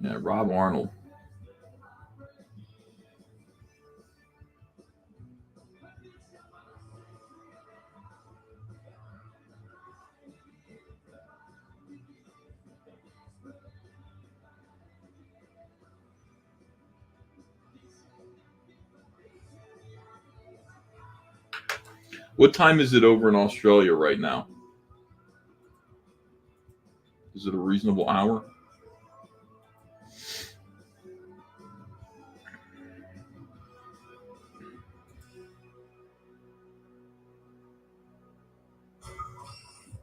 Yeah, Rob Arnold. What time is it over in Australia right now? Is it a reasonable hour?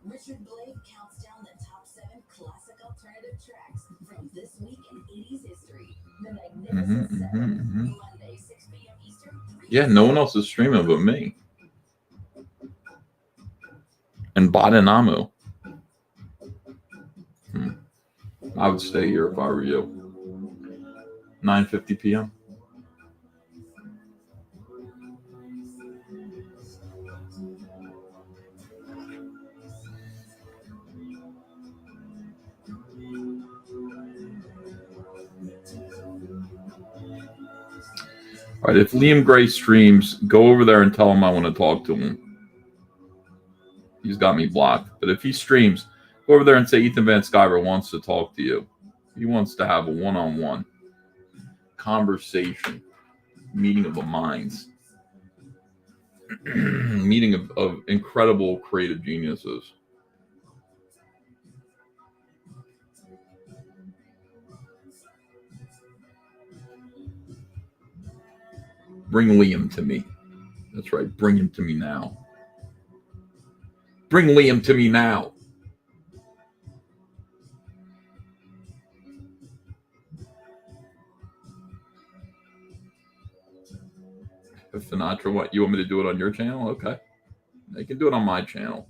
Richard Blake counts down the top 7 classic alternative tracks from this week in 80s history. The Magnificent Seven, Monday, 6 p.m. Eastern. Yeah, no one else is streaming but me. And Badanamu. I would stay here if I were you. 9:50 p.m. All right, if Liam Gray streams, go over there and tell him I want to talk to him. He's got me blocked. But if he streams, go over there and say Ethan Van Sciver wants to talk to you. He wants to have a one-on-one conversation, meeting of the minds, meeting of incredible creative geniuses. Bring Liam to me. That's right. Bring him to me now. Bring Liam to me now. Sinatra, what? You want me to do it on your channel? Okay. They can do it on my channel.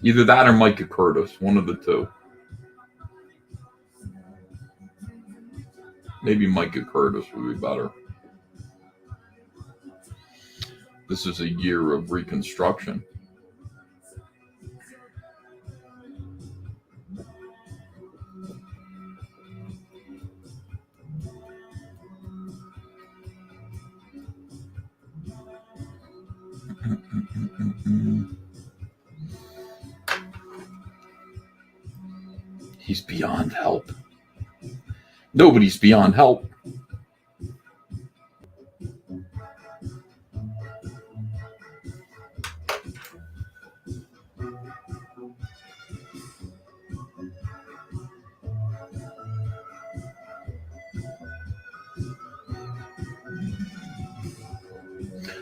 Either that or Micah Curtis, one of the two. Maybe Micah Curtis would be better. This is a year of reconstruction. He's beyond help. Nobody's beyond help.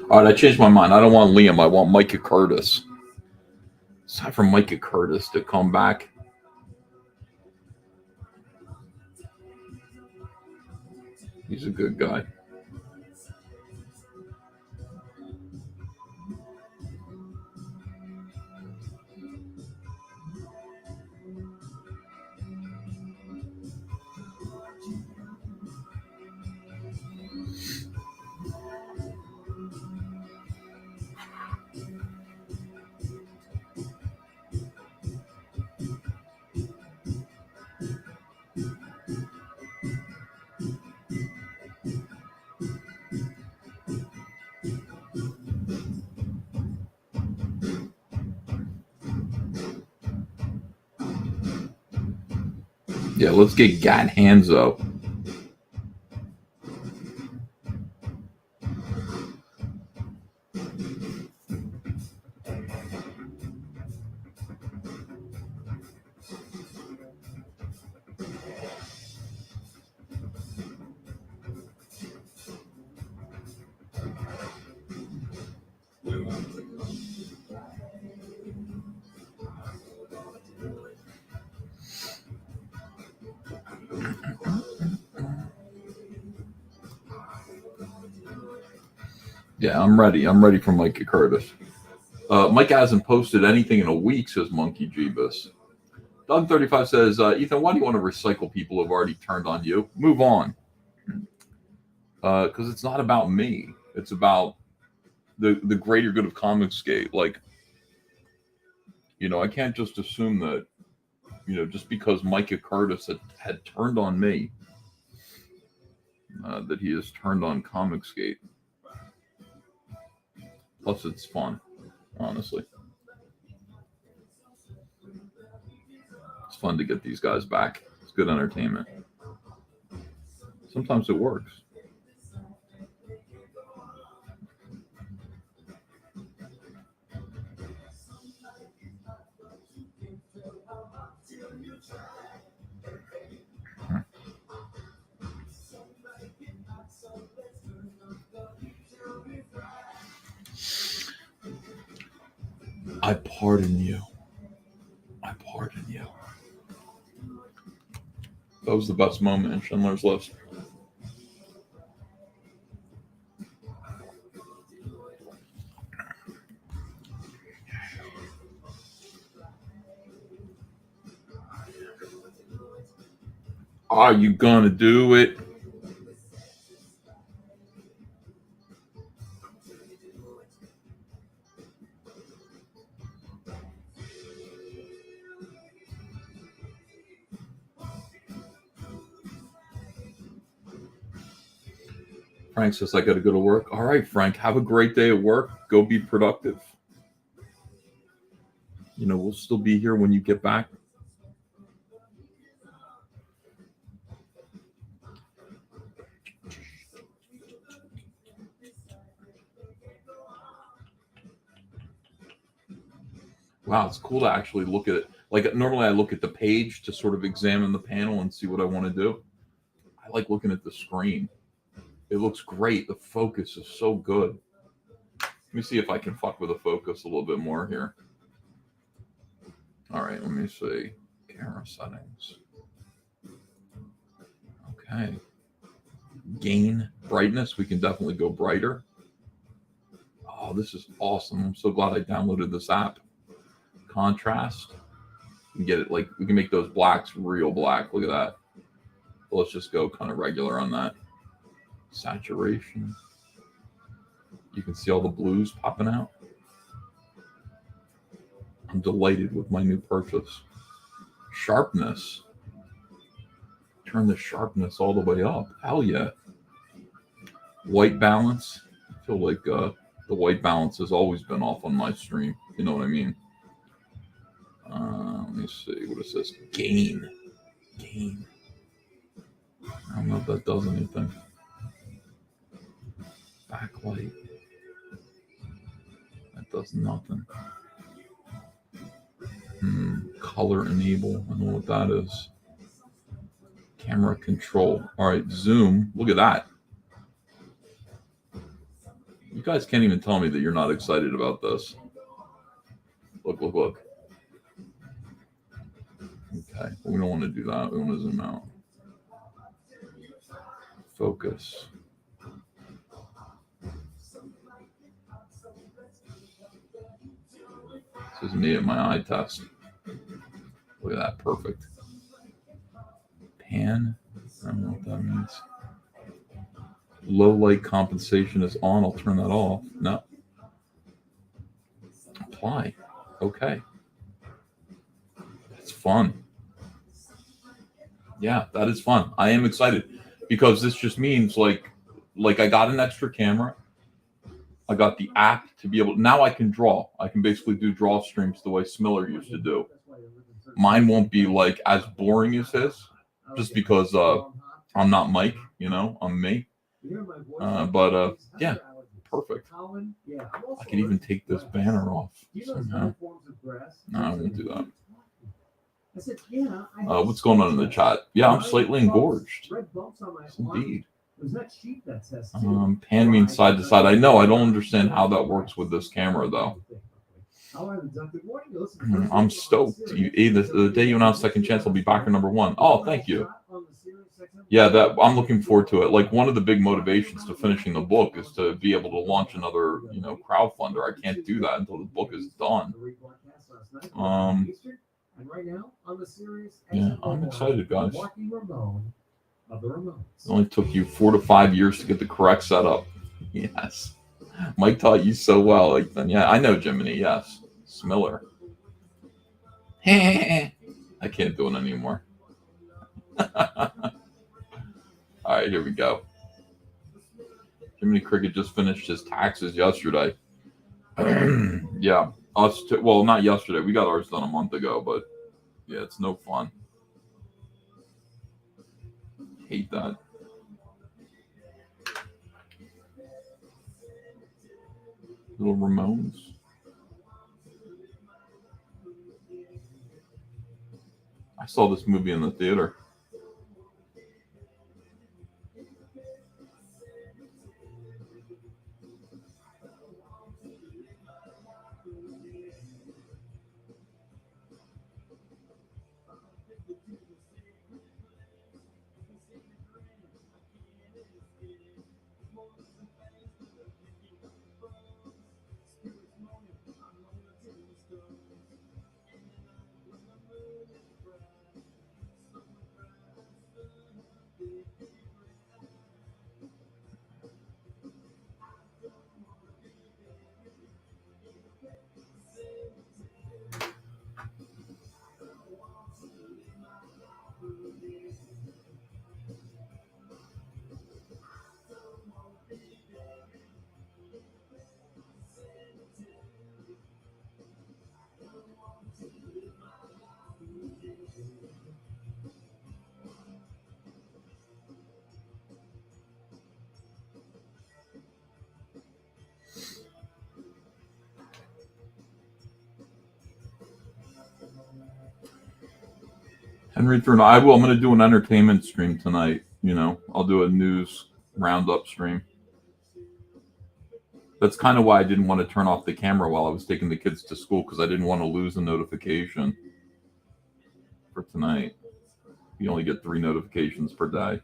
All right, I changed my mind. I don't want Liam. I want Micah Curtis. It's time for Micah Curtis to come back. He's a good guy. Yeah, let's get Gat Hanzo. Yeah, I'm ready. I'm ready for Micah Curtis. Mike hasn't posted anything in a week, says Monkey Jeebus. Doug35 says, Ethan, why do you want to recycle people who have already turned on you? Move on. Because it's not about me. It's about the greater good of Comicsgate. Like, you know, I can't just assume that, you know, just because Micah Curtis had turned on me, that he has turned on Comicsgate. Plus, it's fun, honestly. It's fun to get these guys back. It's good entertainment. Sometimes it works. I pardon you. I pardon you. That was the best moment in Schindler's List. Are you gonna do it? Frank says, I got to go to work. All right, Frank, have a great day at work. Go be productive. You know, we'll still be here when you get back. Wow, it's cool to actually look at it. Like, normally I look at the page to sort of examine the panel and see what I want to do. I like looking at the screen. It looks great. The focus is so good. Let me see if I can fuck with the focus a little bit more here. All right, let me see. Camera settings. Okay. Gain, brightness. We can definitely go brighter. Oh, this is awesome. I'm so glad I downloaded this app. Contrast. We can get it like, we can make those blacks real black. Look at that. Let's just go kind of regular on that. Saturation. You can see all the blues popping out. I'm delighted with my new purchase. Sharpness. Turn the sharpness all the way up. Hell yeah. White balance. I feel like the white balance has always been off on my stream. You know what I mean? Let me see. What is this? Gain. Gain. I don't know if that does anything. Backlight. That does nothing. Color enable. I know what that is. Camera control. All right, zoom. Look at that. You guys can't even tell me that you're not excited about this. Look, look, look. Okay, we don't want to do that. We want to zoom out. Focus. This is me at my eye test. Look at that, perfect. Pan, I don't know what that means. Low light compensation is on. I'll turn that off. No. Apply. Okay. That's fun. Yeah, that is fun. I am excited because this just means like I got an extra camera. I got the app to be able. Now I can draw. I can basically do draw streams the way Smiller used to do. Mine won't be like as boring as his, just because I'm not Mike. You know, I'm me. But yeah, perfect. I can even take this banner off somehow. No, I won't do that. What's going on in the chat? Yeah, I'm slightly engorged. Yes, indeed. Pan means side to side. I know. I don't understand how that works with this camera, though. I'm stoked. The day you announce Second Chance, I'll be backer number one. Oh, thank you. Yeah, that I'm looking forward to it. Like one of the big motivations to finishing the book is to be able to launch another, crowdfunder. I can't do that until the book is done. Yeah, I'm excited, guys. It only took you 4 to 5 years to get the correct setup. Yes. Mike taught you so well. Like, yeah, I know Jiminy. Yes. Smiller. I can't do it anymore. All right, here we go. Jiminy Cricket just finished his taxes yesterday. Yeah. Us too. Well, not yesterday. We got ours done a month ago, but yeah, it's no fun. Hate that. Little Ramones. I saw this movie in the theater. Henry Thurno, I will. I'm going to do an entertainment stream tonight. I'll do a news roundup stream. That's kind of why I didn't want to turn off the camera while I was taking the kids to school, because I didn't want to lose a notification for tonight. You only get 3 notifications per day.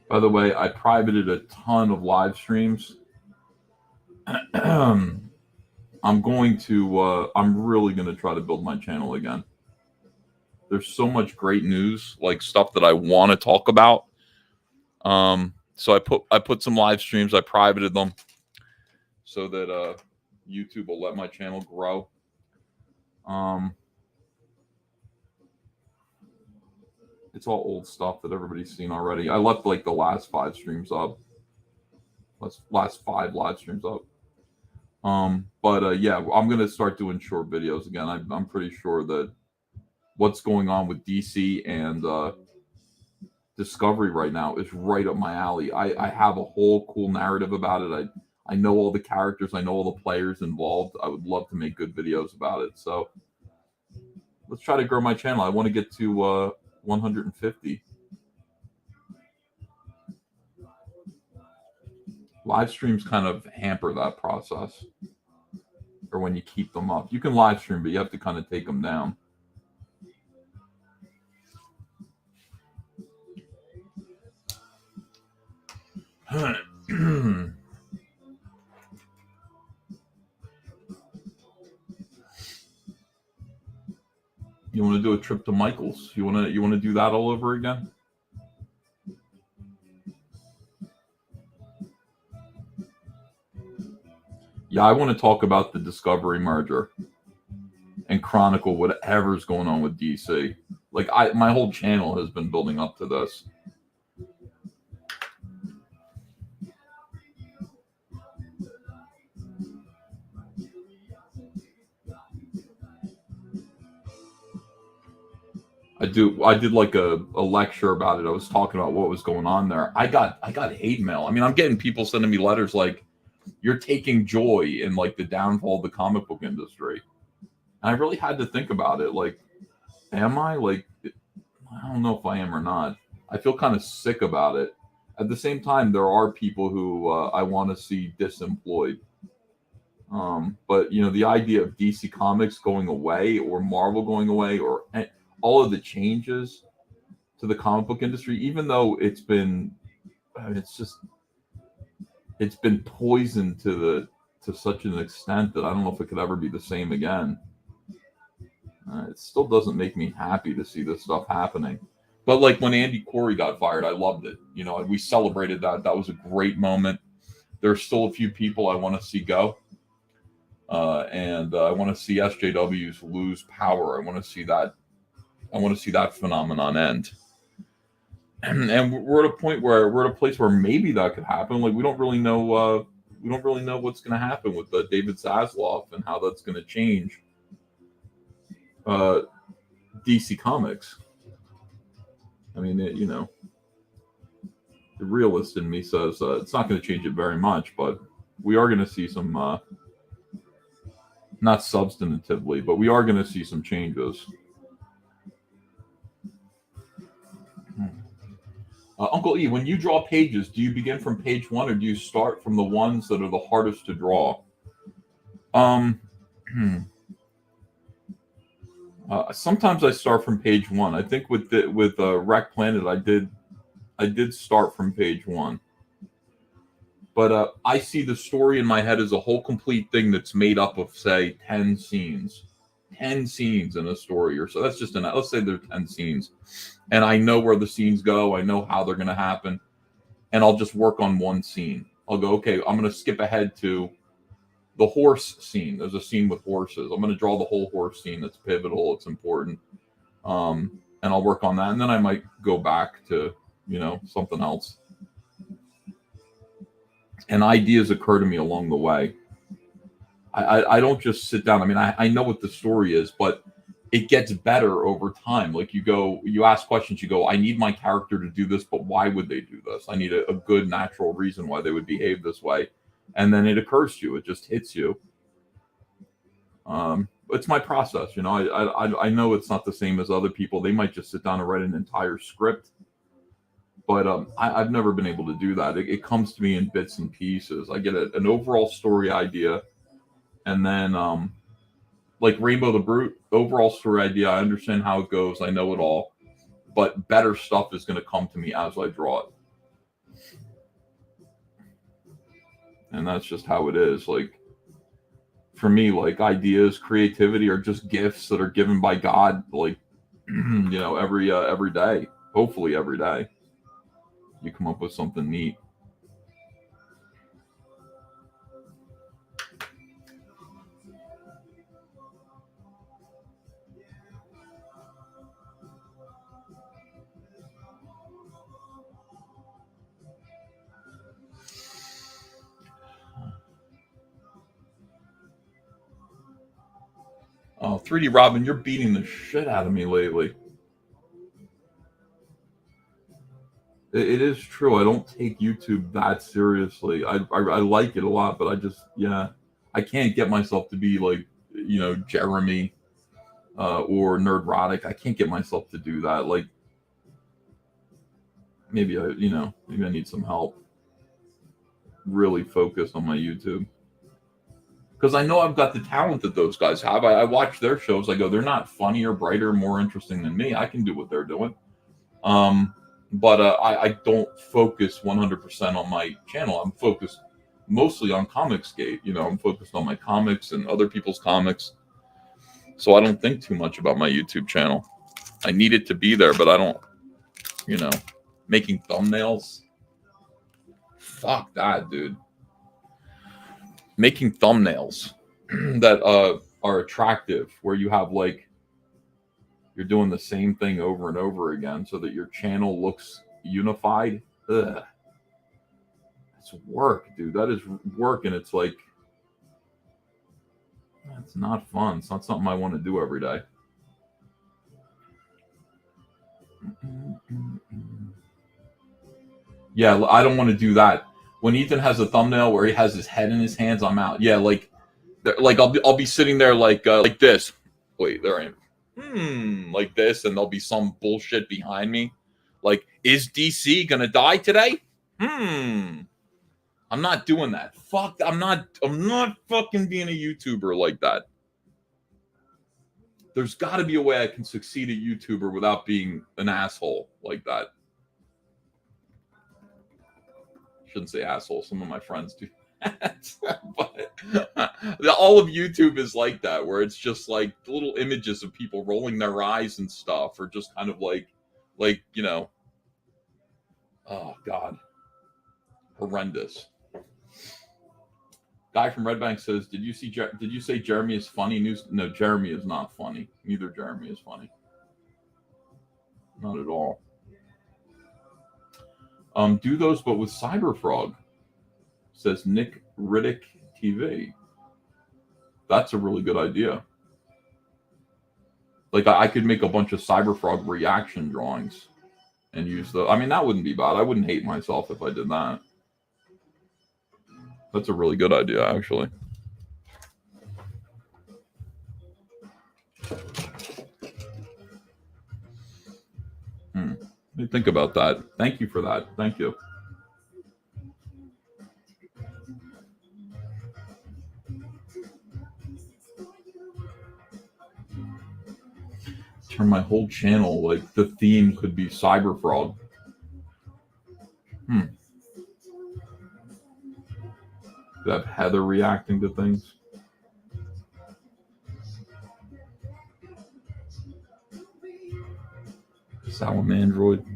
By the way, I privated a ton of live streams. I'm really going to try to build my channel again. There's so much great news, like stuff that I want to talk about. So I put some live streams, I privated them so that YouTube will let my channel grow. It's all old stuff that everybody's seen already. I left like the last 5 streams up. Last 5 live streams up. Yeah, I'm gonna start doing short videos again. I'm pretty sure that what's going on with DC and Discovery right now is right up my alley. I have a whole cool narrative about it. I know all the characters. I know all the players involved. I would love to make good videos about it. So let's try to grow my channel. I want to get to 150. Live streams kind of hamper that process, or when you keep them up. You can live stream, but you have to kind of take them down. You want to do a trip to Michael's? You want to do that all over again? Yeah, I want to talk about the Discovery merger and chronicle whatever's going on with DC. Like my whole channel has been building up to this. I did like a lecture about it. I was talking about what was going on there. I got hate mail. I mean, I'm getting people sending me letters like, you're taking joy in like the downfall of the comic book industry. And I really had to think about it. Like, am I? Like, I don't know if I am or not. I feel kind of sick about it. At the same time, there are people who I want to see disemployed. But you know, the idea of DC Comics going away or Marvel going away or all of the changes to the comic book industry, even though it's been, it's been poisoned to such an extent that I don't know if it could ever be the same again. It still doesn't make me happy to see this stuff happening. But like when Andy Corey got fired, I loved it. You know, we celebrated that. That was a great moment. There's still a few people I want to see go. And I want to see SJWs lose power. I want to see that. I want to see that phenomenon end. And we're at a point where we're at a place where maybe that could happen. Like we don't really know. We don't really know what's going to happen with David Zaslav and how that's going to change DC Comics. I mean, you know, the realist in me says it's not going to change it very much, but we are going to see some, not substantively, but we are going to see some changes. Uncle E, when you draw pages, do you begin from page 1 or do you start from the ones that are the hardest to draw? Sometimes I start from page 1. I think with Wreck Planet, I did start from page 1. But I see the story in my head as a whole complete thing that's made up of, say, 10 scenes. 10 scenes in a story or so. That's just let's say there are 10 scenes. And I know where the scenes go. I know how they're going to happen. And I'll just work on one scene. I'll go, okay, I'm going to skip ahead to the horse scene. There's a scene with horses. I'm going to draw the whole horse scene. That's pivotal. It's important. And I'll work on that. And then I might go back to, you know, something else. And ideas occur to me along the way. I don't just sit down. I mean, I know what the story is, but it gets better over time. Like you ask questions, you go, I need my character to do this, but why would they do this? I need a good natural reason why they would behave this way. And then it occurs to you, it just hits you. It's my process, you know. I know it's not the same as other people. They might just sit down and write an entire script. But I've never been able to do that. It comes to me in bits and pieces. I get an overall story idea. And then, like Rainbow the Brute, overall story idea, I understand how it goes. I know it all. But better stuff is going to come to me as I draw it. And that's just how it is. Like, for me, like, ideas, creativity are just gifts that are given by God, like, you know, every day. Hopefully every day. You come up with something neat. Oh, 3D Robin, you're beating the shit out of me lately. It is true. I don't take YouTube that seriously. I like it a lot, but I just, I can't get myself to be like, you know, Jeremy or Nerdrotic. I can't get myself to do that. Like, maybe I need some help. Really focus on my YouTube. Because I know I've got the talent that those guys have. I watch their shows. I go, they're not funnier, brighter, more interesting than me. I can do what they're doing. But I don't focus 100% on my channel. I'm focused mostly on Comicsgate. You know, I'm focused on my comics and other people's comics. So I don't think too much about my YouTube channel. I need it to be there, but I don't, you know, making thumbnails. Fuck that, dude. Making thumbnails that are attractive, where you have like, you're doing the same thing over and over again so that your channel looks unified. Ugh. It's work, dude. That is work, and it's like, it's not fun. It's not something I want to do every day. Yeah, I don't want to do that. when Ethan has a thumbnail where he has his head in his hands, I'm out. Yeah, like I'll be sitting there like this. Wait, there I am. Like this, and there'll be some bullshit behind me. Like, is DC gonna die today? I'm not doing that. Fuck, I'm not fucking being a YouTuber like that. There's got to be a way I can succeed a YouTuber without being an asshole like that. Shouldn't say asshole. Some of my friends do that. But all of YouTube is like that, where it's just like little images of people rolling their eyes and stuff, or just kind of like, you know, oh God, horrendous. Guy from Red Bank says, "Did you say Jeremy is funny?" No, Jeremy is not funny. Neither Jeremy is funny. Not at all. Do those, but with Cyberfrog, says Nick Riddick TV. That's a really good idea. Like, I could make a bunch of Cyberfrog reaction drawings and use the. I mean, that wouldn't be bad. I wouldn't hate myself if I did that. That's a really good idea, actually. Let me think about that. Thank you for that. Thank you. Turn my whole channel, like, the theme could be Cyberfrog. Could have Heather reacting to things. Salamandroid.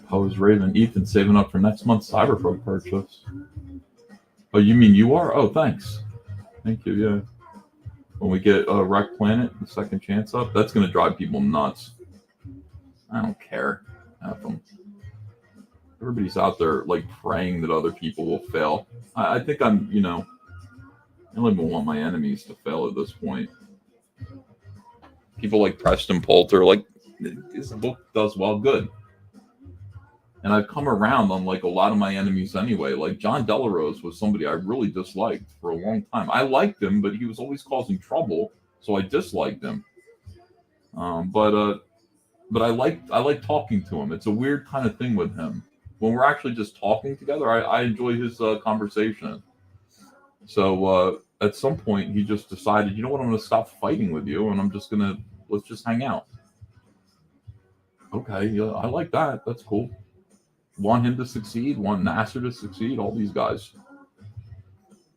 Pose Raven. Ethan saving up for next month's Cyberfrog purchase. Oh, you mean you are? Oh, thanks. Thank you, yeah. When we get Wreck Planet, the second chance up, that's going to drive people nuts. I don't care. Have them. Everybody's out there, like, praying that other people will fail. I think I'm, you know, I don't even want my enemies to fail at this point. People like Preston Poulter, like, this book does well, good. And I've come around on, like, a lot of my enemies anyway. Like, John Delarose was somebody I really disliked for a long time. I liked him, but he was always causing trouble, so I disliked him. But I like talking to him. It's a weird kind of thing with him. When we're actually just talking together, I enjoy his conversation. So at some point, he just decided, you know what, I'm going to stop fighting with you, and let's just hang out. Okay, yeah, I like that. That's cool. Want him to succeed, want Nasser to succeed, all these guys.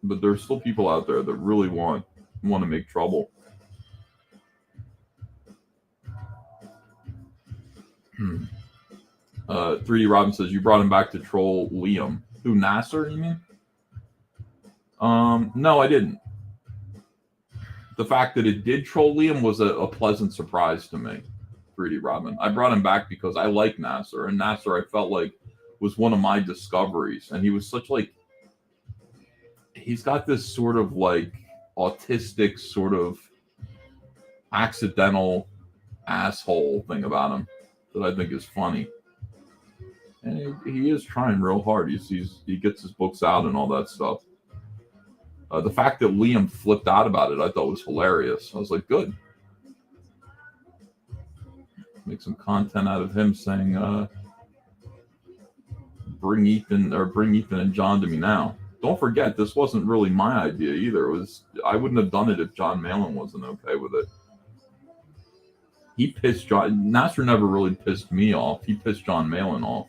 But there's still people out there that really want to make trouble. 3D Robin says, you brought him back to troll Liam. Who, Nasser, you mean? No, I didn't. The fact that it did troll Liam was a pleasant surprise to me. 3D Robin. I brought him back because I like Nasser, and Nasser I felt like was one of my discoveries, and he was such, like, he's got this sort of, like, autistic sort of accidental asshole thing about him that I think is funny. And he is trying real hard. He gets his books out and all that stuff. The fact that Liam flipped out about it, I thought was hilarious. I was like, good. Make some content out of him saying, bring Ethan and John to me now. Don't forget, this wasn't really my idea either. I wouldn't have done it if John Malin wasn't okay with it. He pissed John. Nasser never really pissed me off. He pissed John Malin off.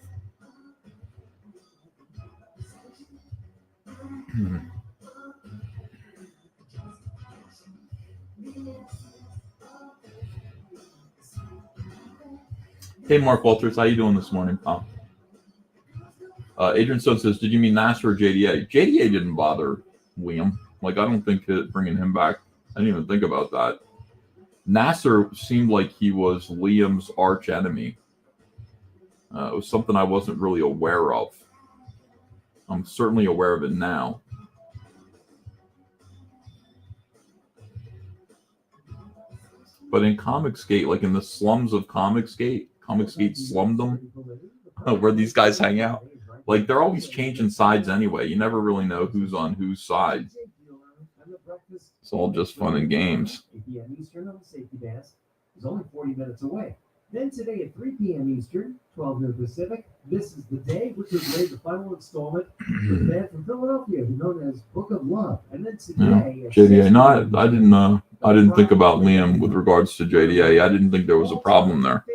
Hey, Mark Walters, how you doing this morning, pal? Adrian Stone says, did you mean Nasser or JDA? JDA didn't bother Liam. Like, I don't think bringing him back, I didn't even think about that. Nasser seemed like he was Liam's arch enemy. It was something I wasn't really aware of. I'm certainly aware of it now. But in Comicsgate, like in the slums of Comicsgate slumdom, where these guys hang out, like they're always changing sides anyway. You never really know who's on whose side. It's all just fun and games. 8 p.m. Eastern on the safety desk is only 40 minutes away. Then today at 3 p.m. Eastern, 12 noon Pacific, This Is the Day, which was made the final installment for the band from Philadelphia, known as Book of Love. And then today, Yeah. JDA. No, I didn't think about Liam with regards to JDA. I didn't think there was a problem there.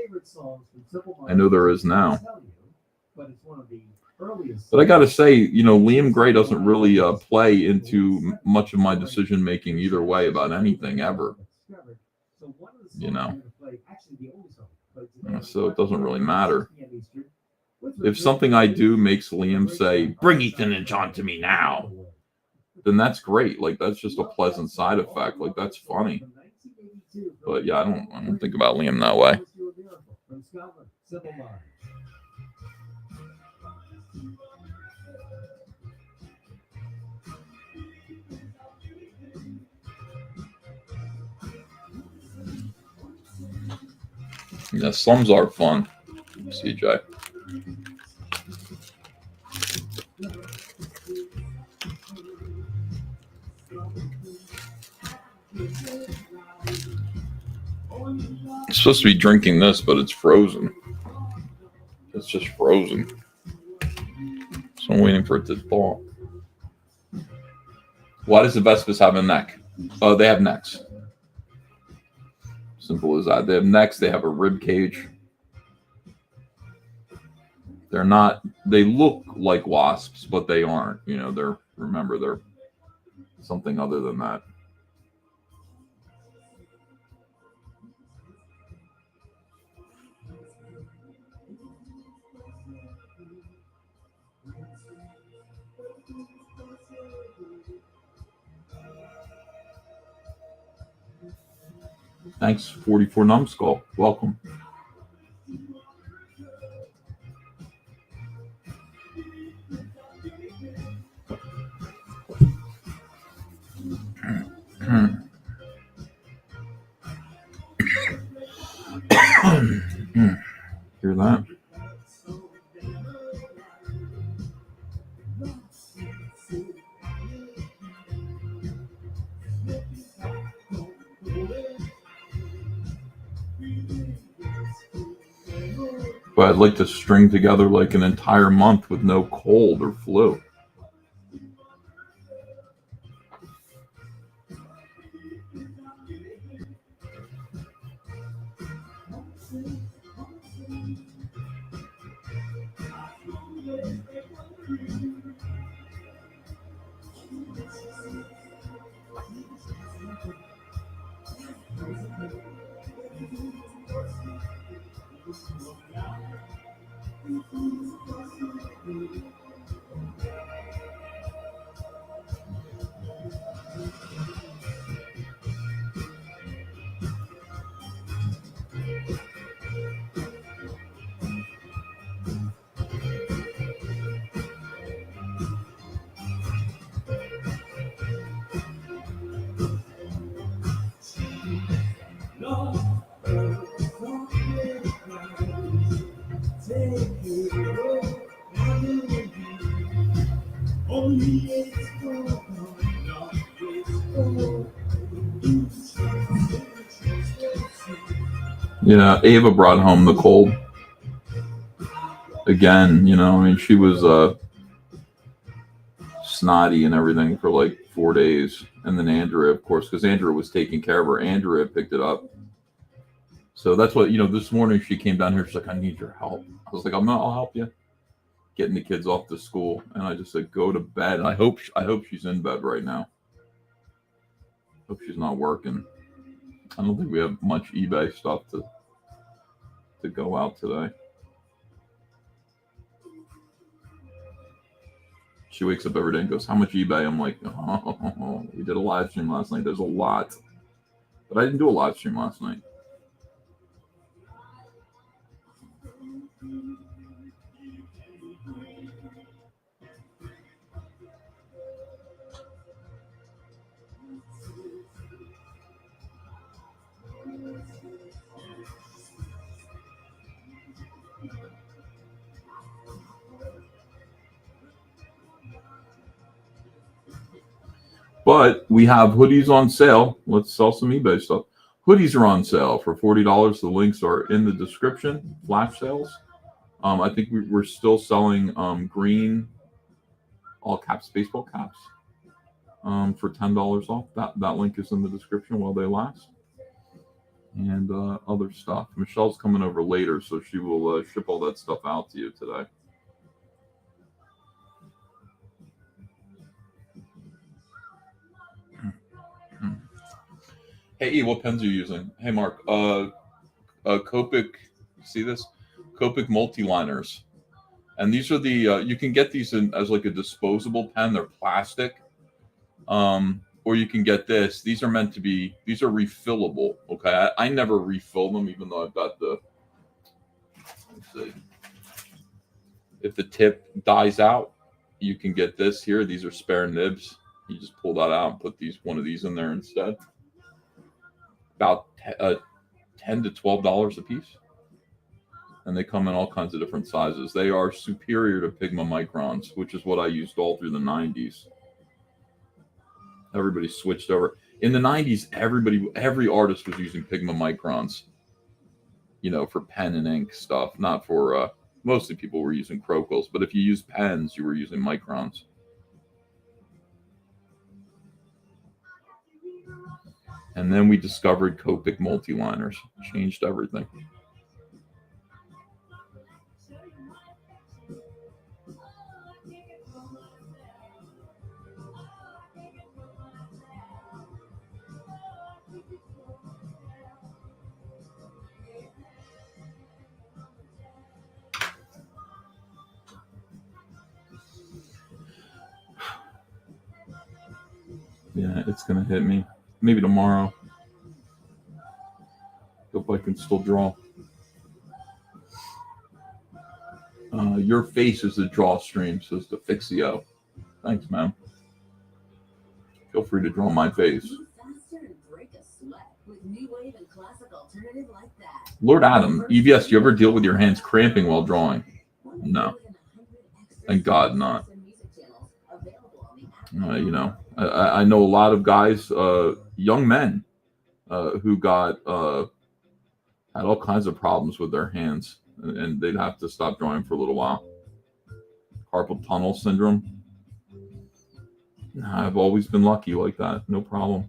I know there is now. But I got to say, Liam Gray doesn't really play into much of my decision making either way about anything ever. So it doesn't really matter. If something I do makes Liam say, "Bring Ethan and John to me now," then that's great. Like, that's just a pleasant side effect. Like, that's funny. But yeah, I don't think about Liam that way. Yeah, slums are fun, CJ. I'm supposed to be drinking this, but it's frozen. It's just frozen. So I'm waiting for it to thaw. Why does the Vespas have a neck? Oh, they have necks. Simple as that. They have necks. They have a rib cage. They're not. They look like wasps, but they aren't. They're something other than that. Thanks, 44 Numbskull. Welcome. Hear that? But I'd like to string together like an entire month with no cold or flu. Yeah, Ava brought home the cold. Again, she was snotty and everything for like 4 days. And then Andrea, of course, because Andrea was taking care of her, Andrea picked it up. So that's what, this morning she came down here. She's like, I need your help. I was like, I'll help you. Getting the kids off to school. And I just said, go to bed. And I hope she's in bed right now. Hope she's not working. I don't think we have much eBay stuff to to go out today. She wakes up every day and goes, "How much eBay?" I'm like, "Oh, we did a live stream last night. There's a lot." But I didn't do a live stream last night. But we have hoodies on sale. Let's sell some eBay stuff. Hoodies are on sale for $40. The links are in the description. Flash sales. I think we're still selling green all caps baseball caps for $10 off. That link is in the description while they last. And other stuff. Michelle's coming over later, so she will ship all that stuff out to you today. Hey, E, what pens are you using? Hey, Mark. Copic, see this? Copic multi-liners. And these are the, you can get these as like a disposable pen. They're plastic. Or you can get this. These are meant to be, these are refillable. Okay. I never refill them, even though I've got the, let's see. If the tip dies out, you can get this here. These are spare nibs. You just pull that out and put one of these in there instead. About $10 to $12 a piece. And they come in all kinds of different sizes. They are superior to Pigma Microns, which is what I used all through the 90s. Everybody switched over. In the 90s, every artist was using Pigma Microns, you know, for pen and ink stuff. Not for, mostly people were using Crocals. But if you used pens, you were using Microns. And then we discovered Copic multi-liners. Changed everything. Yeah, it's going to hit me. Maybe tomorrow. Hope I can still draw. Your face is the draw stream, says the Fixio. Thanks, man. Feel free to draw my face. Lord Adam, EVS, do you ever deal with your hands cramping while drawing? No. Thank God not. You know, I know a lot of guys, young men, who got had all kinds of problems with their hands, and they'd have to stop drawing for a little while. Carpal tunnel syndrome. I've always been lucky like that. No problem.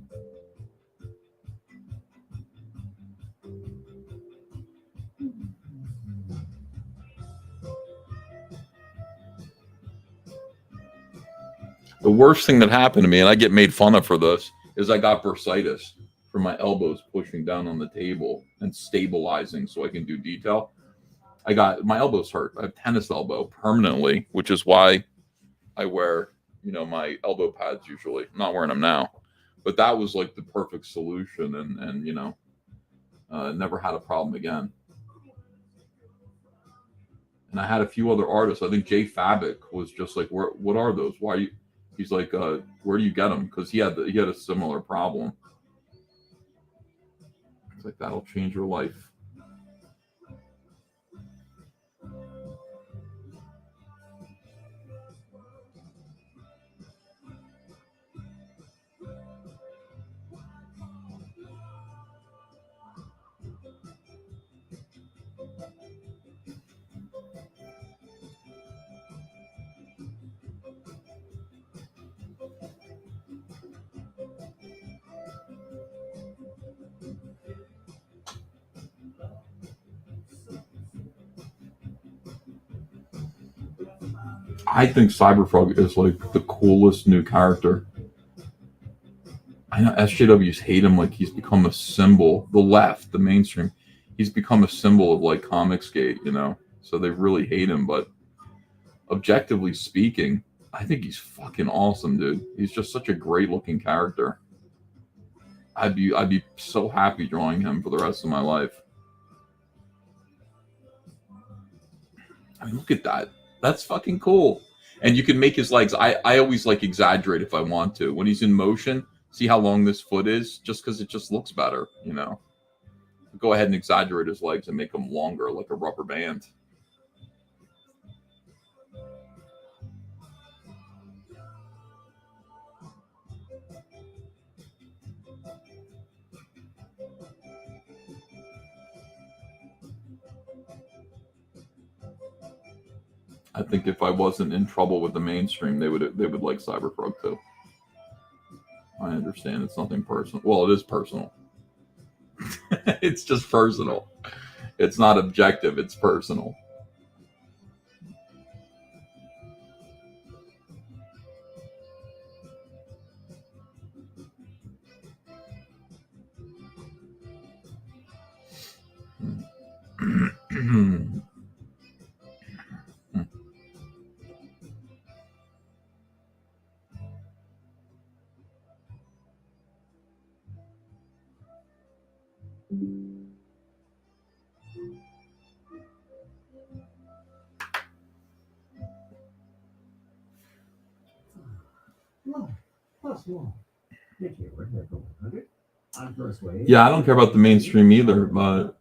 The worst thing that happened to me, and I get made fun of for this, is I got bursitis from my elbows pushing down on the table and stabilizing so I can do detail. My elbows hurt. I have tennis elbow permanently, which is why I wear, you know, my elbow pads usually. I'm not wearing them now. But that was like the perfect solution, and you know, never had a problem again. And I had a few other artists. I think Jay Fabic was just like, what are those? Why are you? He's like, where do you get them? Because he had a similar problem. It's like, that'll change your life. I think Cyberfrog is like the coolest new character. I know SJWs hate him like he's become a symbol. The left, the mainstream. he's become a symbol of like Comicsgate, you know. So they really hate him, but objectively speaking, I think he's fucking awesome, dude. He's just such a great looking character. I'd be so happy drawing him for the rest of my life. I mean, look at that. That's fucking cool. And you can make his legs. I always like exaggerate if I want to. When he's in motion, see how long this foot is? Just because it just looks better, you know. Go ahead and exaggerate his legs and make them longer like a rubber band. I think if I wasn't in trouble with the mainstream, they would like Cyberfrog too. I understand it's nothing personal. Well, it is personal. It's just personal. It's not objective. It's personal. Yeah, I don't care about the mainstream either, but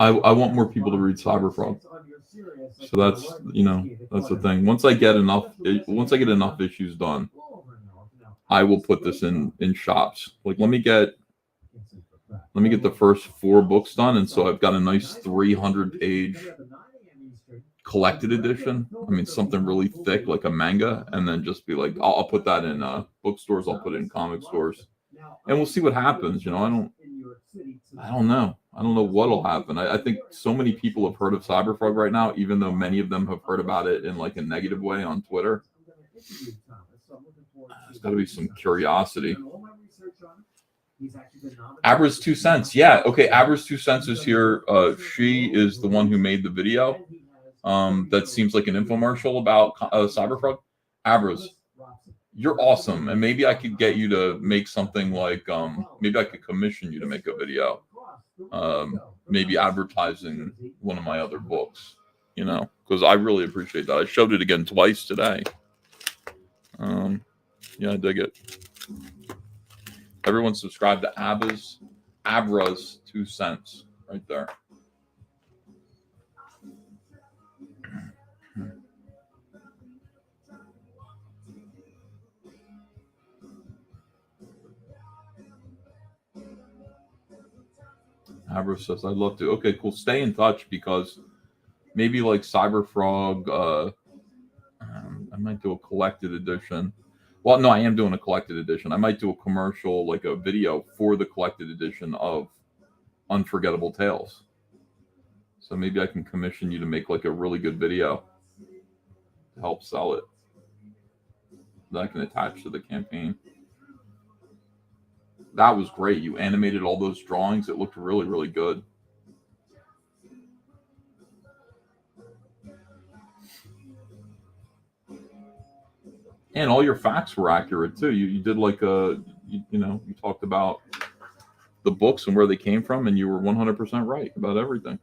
I want more people to read Cyberfrog. So that's, you know, that's the thing. Once I get enough issues done, I will put this in shops. Like let me get the first 4 books done, and so I've got a nice 300-page collected edition. I mean, something really thick like a manga, and then just be like, I'll put that in bookstores. I'll put it in comic stores, and we'll see what happens. You know, I don't know. I don't know what'll happen. I think so many people have heard of Cyberfrog right now, even though many of them have heard about it in like a negative way on Twitter. There's got to be some curiosity. Abra's 2 cents. Yeah, okay. Abra's 2 cents is here. She is the one who made the video. That seems like an infomercial about Cyberfrog. Abra's, you're awesome, and maybe I could get you to make something like maybe I could commission you to make a video, maybe advertising one of my other books, you know, because I really appreciate that. I showed it again twice today. Yeah, I dig it. Everyone subscribe to Abra's 2 cents right there. Abra says, I'd love to. Okay, cool. Stay in touch, because maybe like Cyberfrog, I might do a collected edition. Well, no, I am doing a collected edition. I might do a commercial, like a video for the collected edition of Unforgettable Tales. So maybe I can commission you to make like a really good video to help sell it that I can attach to the campaign. That was great. You animated all those drawings. It looked really, really good. And all your facts were accurate too. You did like you talked about the books and where they came from, and you were 100% right about everything.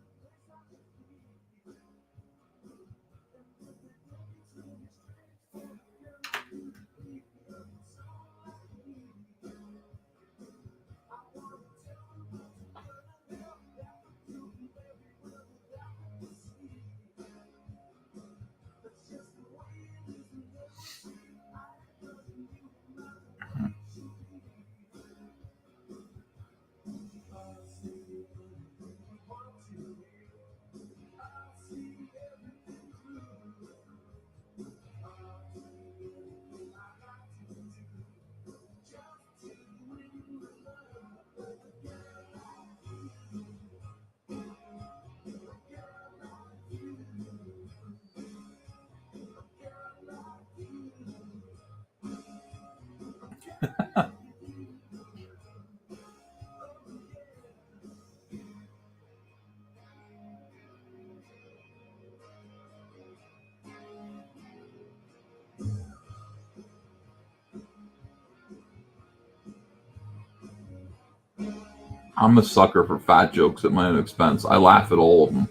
I'm a sucker for fat jokes at my own expense. I laugh at all of them.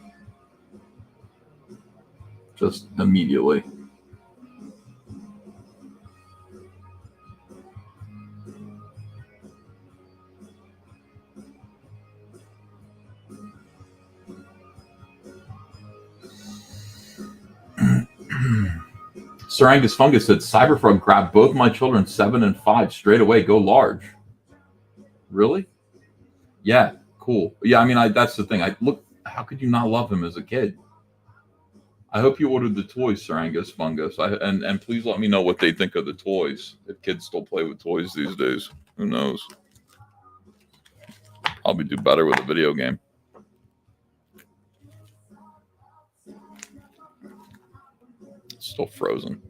Just immediately. Sir Angus Fungus said, Cyberfrog grabbed both my children, 7 and 5, straight away. Go large. Really? Yeah, cool. Yeah, I mean, that's the thing. How could you not love him as a kid? I hope you ordered the toys, Sir Angus Fungus. And please let me know what they think of the toys. If kids still play with toys these days, who knows? Probably do better with a video game. It's still frozen.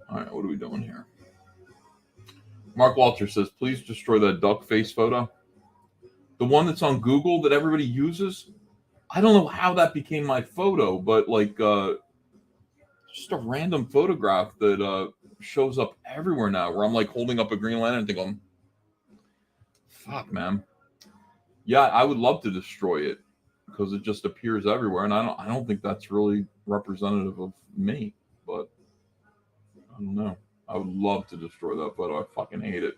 All right, what are we doing here? Mark Walter says, please destroy that duck face photo. The one that's on Google that everybody uses. I don't know how that became my photo, but like just a random photograph that shows up everywhere now where I'm like holding up a Green Lantern and thinking, fuck, man. Yeah, I would love to destroy it because it just appears everywhere. And I don't think that's really representative of me, but I don't know. I would love to destroy that photo. I fucking hate it.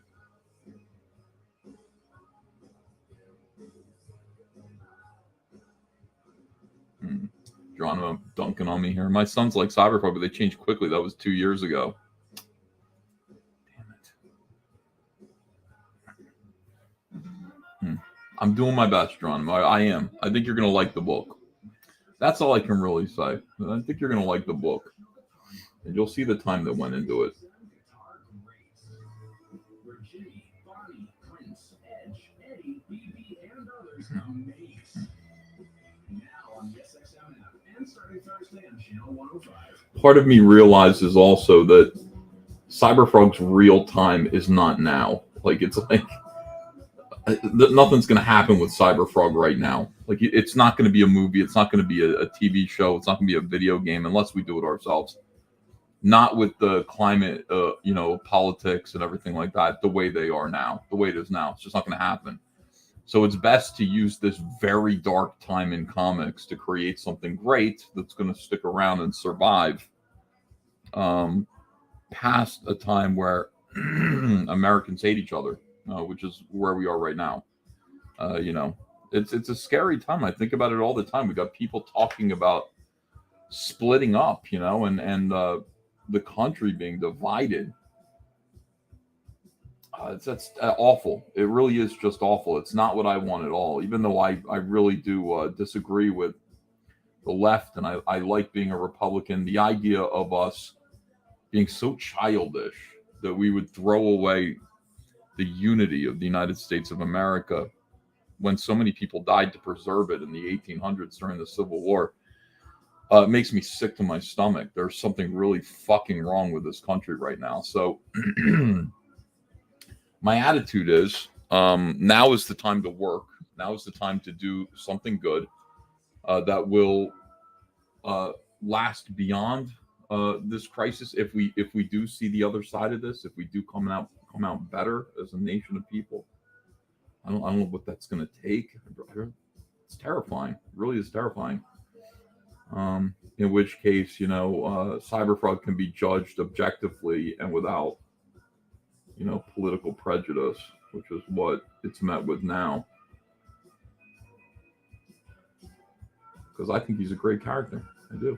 Geronimo dunking on me here. My son's like Cyberpunk, but they changed quickly. That was 2 years ago. Damn it. I'm doing my best, Geronimo. I am. I think you're going to like the book. That's all I can really say. I think you're going to like the book. And you'll see the time that went into it. Part of me realizes also that Cyberfrog's real time is not now. Like, it's like nothing's going to happen with Cyberfrog right now. Like, it's not going to be a movie. It's not going to be a TV show. It's not going to be a video game unless we do it ourselves. Not with the climate, politics and everything like that, the way they are now, the way it is now. It's just not going to happen. So it's best to use this very dark time in comics to create something great that's going to stick around and survive past a time where Americans hate each other, which is where we are right now. It's a scary time. I think about it all the time. We got people talking about splitting up, and the country being divided. That's awful. It really is just awful. It's not what I want at all, even though I really do disagree with the left, and I like being a Republican. The idea of us being so childish that we would throw away the unity of the United States of America when so many people died to preserve it in the 1800s during the Civil War. It makes me sick to my stomach. There's something really fucking wrong with this country right now. So my attitude is now is the time to work. Now is the time to do something good that will last beyond this crisis. If we do see the other side of this, if we do come out better as a nation of people, I don't know what that's going to take. It's terrifying. It really is terrifying. In which case, Cyberfrog can be judged objectively and without, political prejudice, which is what it's met with now. Because I think he's a great character. I do.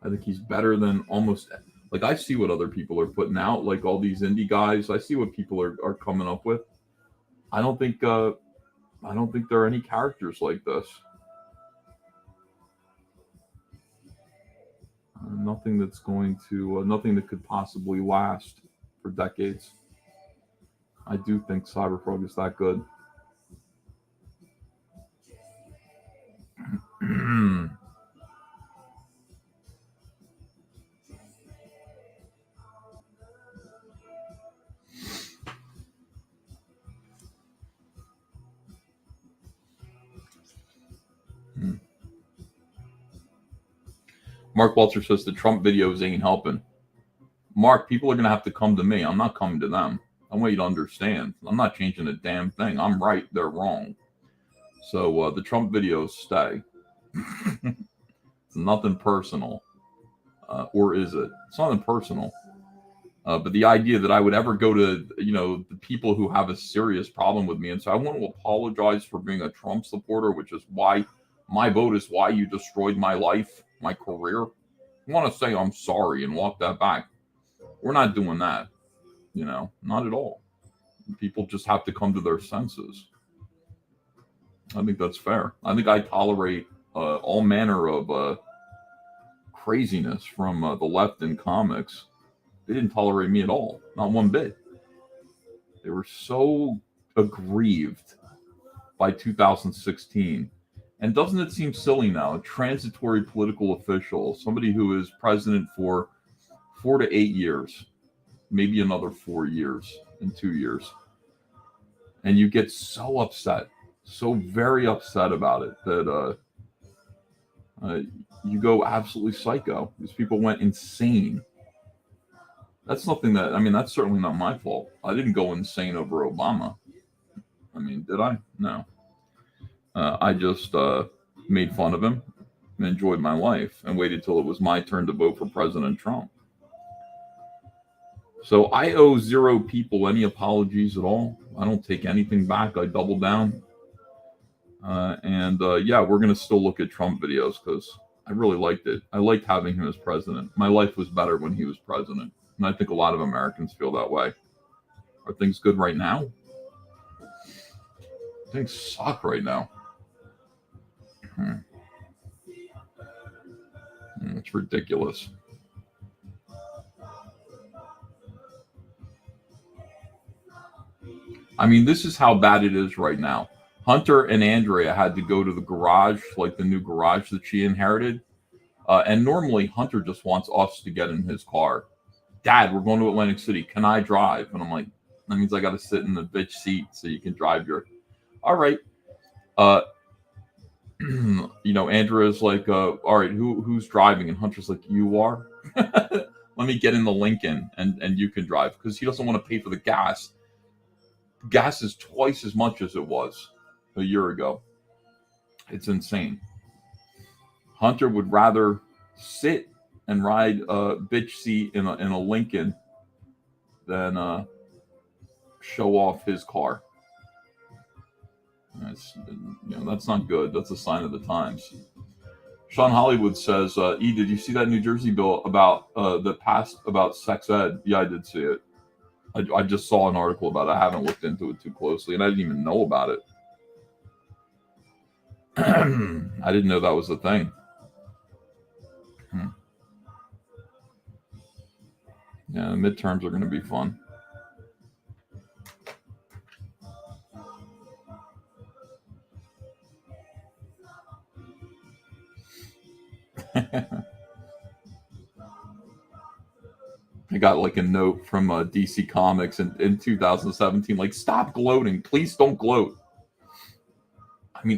I think he's better than almost, like, I see what other people are putting out, like all these indie guys. I see what people are coming up with. I don't think there are any characters like this. Nothing that's going to, nothing that could possibly last for decades. I do think Cyberfrog is that good. Mark Walter says the Trump videos ain't helping. Mark, people are going to have to come to me. I'm not coming to them. I want you to understand. I'm not changing a damn thing. I'm right. They're wrong. So the Trump videos stay. It's nothing personal. Or is it? It's nothing personal. But the idea that I would ever go to, the people who have a serious problem with me and say, I want to apologize for being a Trump supporter, which is why my vote is why you destroyed my life, my career. I want to say I'm sorry and walk that back. We're not doing that, not at all. People just have to come to their senses. I think that's fair. I think I tolerate all manner of craziness from the left in comics. They didn't tolerate me at all, not one bit. They were so aggrieved by 2016. And doesn't it seem silly now? A transitory political official, somebody who is president for 4 to 8 years, maybe another 4 years in 2 years. And you get so upset, so very upset about it that you go absolutely psycho. These people went insane. That's something that's certainly not my fault. I didn't go insane over Obama. Did I? No. I just made fun of him and enjoyed my life and waited till it was my turn to vote for President Trump. So I owe 0 people any apologies at all. I don't take anything back. I double down. Yeah, we're going to still look at Trump videos because I really liked it. I liked having him as president. My life was better when he was president. And I think a lot of Americans feel that way. Are things good right now? Things suck right now. It's ridiculous. This is how bad it is right now. Hunter and Andrea had to go to the garage, like the new garage that she inherited. And normally Hunter just wants us to get in his car. Dad, we're going to Atlantic City. Can I drive? And I'm like, that means I got to sit in the bitch seat so you can drive your... All right. Andrea's like, all right, who's driving? And Hunter's like, you are? Let me get in the Lincoln and you can drive. Because he doesn't want to pay for the gas. Gas is twice as much as it was a year ago. It's insane. Hunter would rather sit and ride a bitch seat in a Lincoln than show off his car. That's not good. That's a sign of the times. Sean Hollywood says, E, did you see that New Jersey bill about that passed about sex ed? Yeah, I did see it. I just saw an article about it. I haven't looked into it too closely, and I didn't even know about it. I didn't know that was a thing. Yeah, the midterms are going to be fun. I got like a note from DC Comics in 2017, like, stop gloating. Please don't gloat.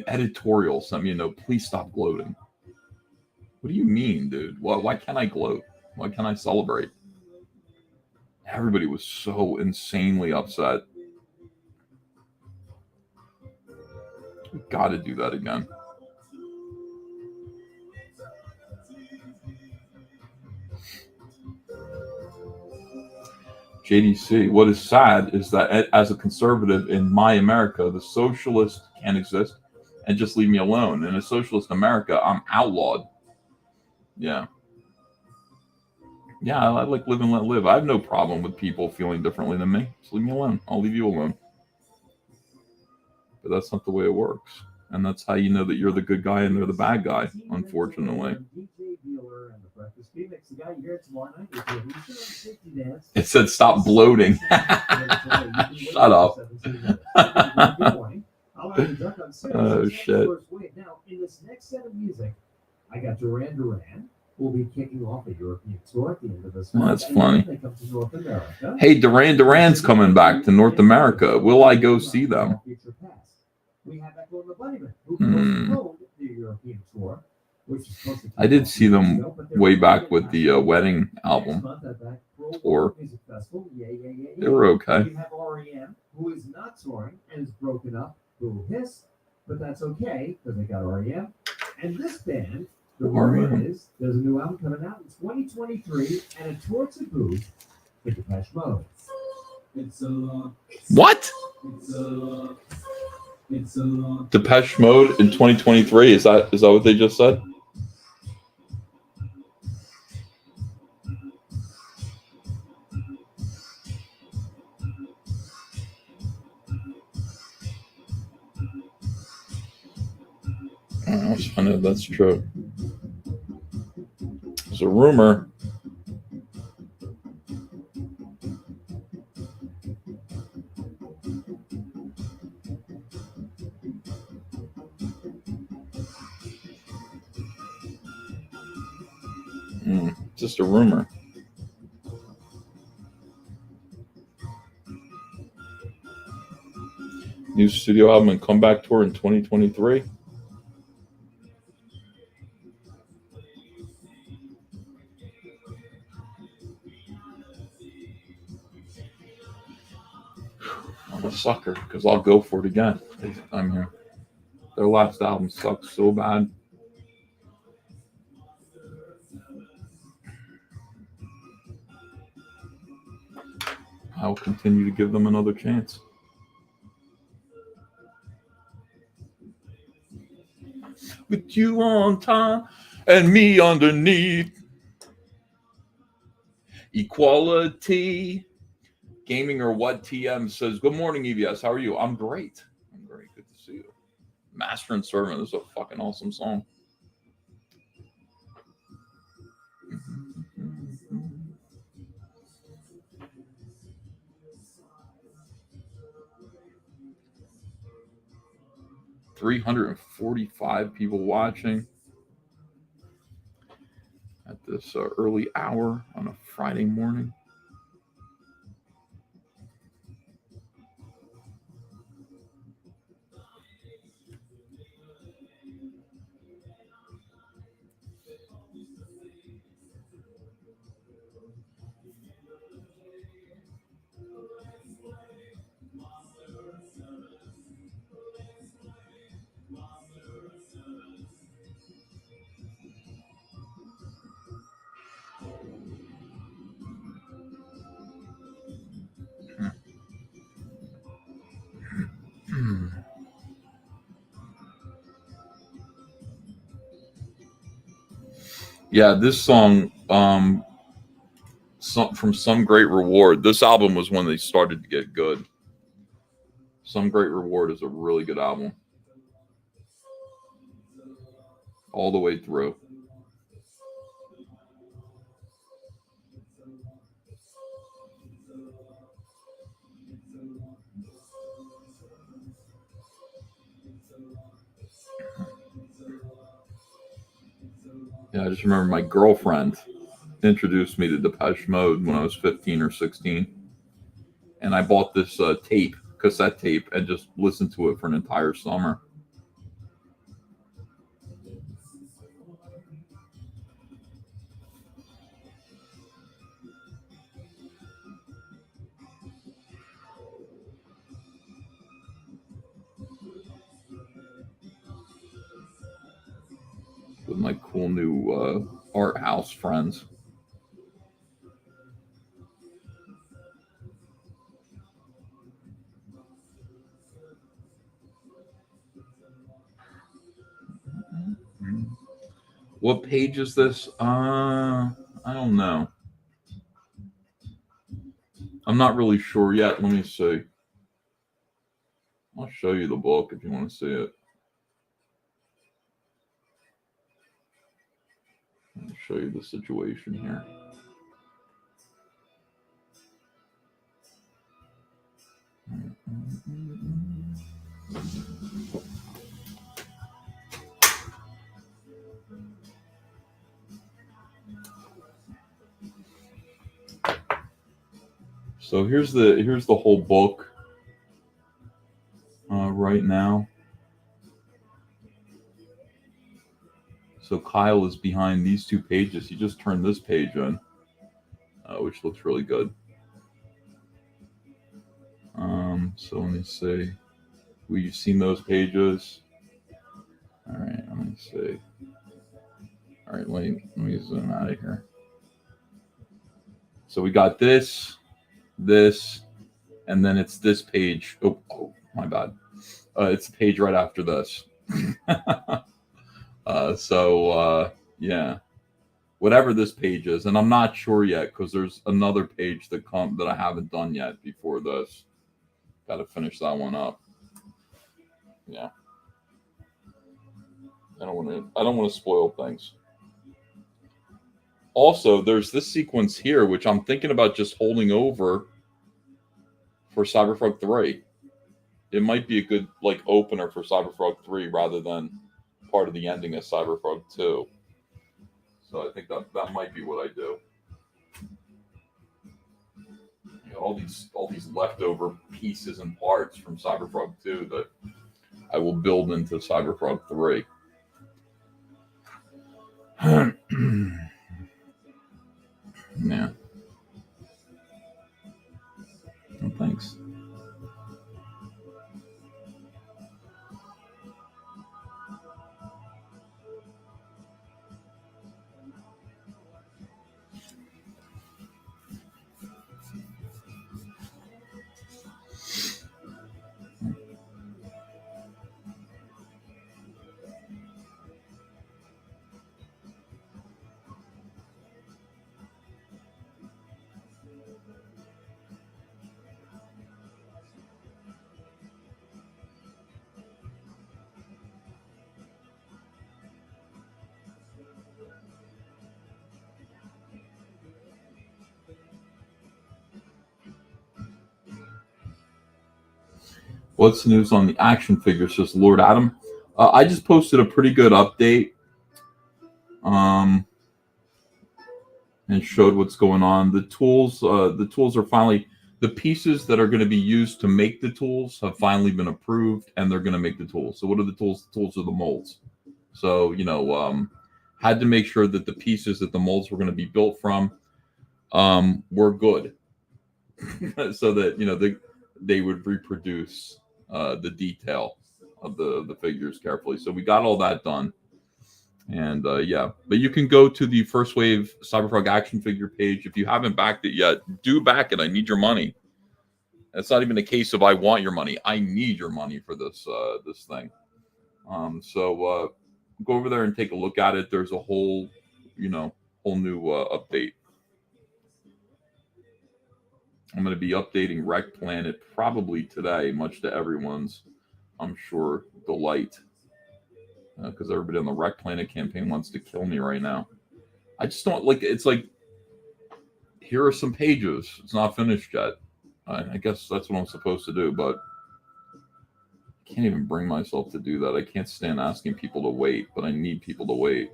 Editorial sent me a note. Please stop gloating. What do you mean, dude? Why can't I gloat? Why can't I celebrate? Everybody was so insanely upset. We got to do that again. JDC, what is sad is that as a conservative in my America, the socialist can't exist and just leave me alone. In a socialist America, I'm outlawed. Yeah. Yeah, I like live and let live. I have no problem with people feeling differently than me. Just leave me alone. I'll leave you alone. But that's not the way it works. And that's how you know that you're the good guy and they're the bad guy, unfortunately. It said stop bloating. Shut up. Oh, shit. Now, in this next set of music, I got Duran Duran. Will be kicking off a European tour at the end of this month. That's funny. They come to North America. Hey, Duran Duran's coming back to North America. Will I go see them? We have Echo and the Bunnymen, who postponed the European tour. I did see them way back with the Wedding album tour. They were okay. You have REM, who is not touring and is broken up, who hiss, but that's okay because they got REM. And this band, the rumor is there's a new album coming out in 2023 and a tour to boot with Depeche Mode. What? Depeche Mode in 2023? Is that what they just said? Let's find out if that's true. There's a rumor. Just a rumor. New studio album and comeback tour in 2023. I'm a sucker because I'll go for it again. I'm here. Their last album sucked so bad. I'll continue to give them another chance. With you on time and me underneath. Equality. Gaming or what TM says, good morning, EVS. How are you? I'm great. I'm great. Good to see you. Master and Servant. This is a fucking awesome song. $345 people watching at this early hour on a Friday morning. Yeah, this song, from Some Great Reward. This album was when they started to get good. Some Great Reward is a really good album. All the way through. Yeah, I just remember my girlfriend introduced me to Depeche Mode when I was 15 or 16. And I bought this cassette tape, and just listened to it for an entire summer. With my cool new art house friends. What page is this? I don't know. I'm not really sure yet. Let me see. I'll show you the book if you want to see it. I'll show you the situation here. So here's the whole book right now. So Kyle is behind these two pages. He just turned this page in, which looks really good. So let me see. We've seen those pages. All right, let me see. All right, let me zoom out of here. So we got this, and then it's this page. Oh my bad. It's the page right after this. Yeah, whatever this page is, and I'm not sure yet because there's another page that I haven't done yet before this. Got to finish that one up. Yeah, I don't want to spoil things. Also, there's this sequence here which I'm thinking about just holding over for Cyberfrog 3. It might be a good opener for Cyberfrog 3 rather than part of the ending of Cyberfrog 2. So I think that might be what I do. You know, all these leftover pieces and parts from Cyberfrog 2 that I will build into Cyberfrog 3. Yeah. Well, thanks. What's the news on the action figures? Says Lord Adam. I just posted a pretty good update, and showed what's going on. The tools are finally, the pieces that are going to be used to make the tools have finally been approved, and they're going to make the tools. So what are the tools? The tools are the molds. So had to make sure that the pieces that the molds were going to be built from were good, so that they would reproduce the detail of the figures carefully. So we got all that done, and yeah. But you can go to the First Wave Cyberfrog action figure page. If you haven't backed it yet, do back it. I need your money. It's not even a case of I want your money. I need your money for this thing. So go over there and take a look at it. There's a whole new update. I'm going to be updating Wreck Planet probably today, much to everyone's, I'm sure, delight. Because everybody on the Wreck Planet campaign wants to kill me right now. I just don't it's like, here are some pages. It's not finished yet. I guess that's what I'm supposed to do, but I can't even bring myself to do that. I can't stand asking people to wait, but I need people to wait.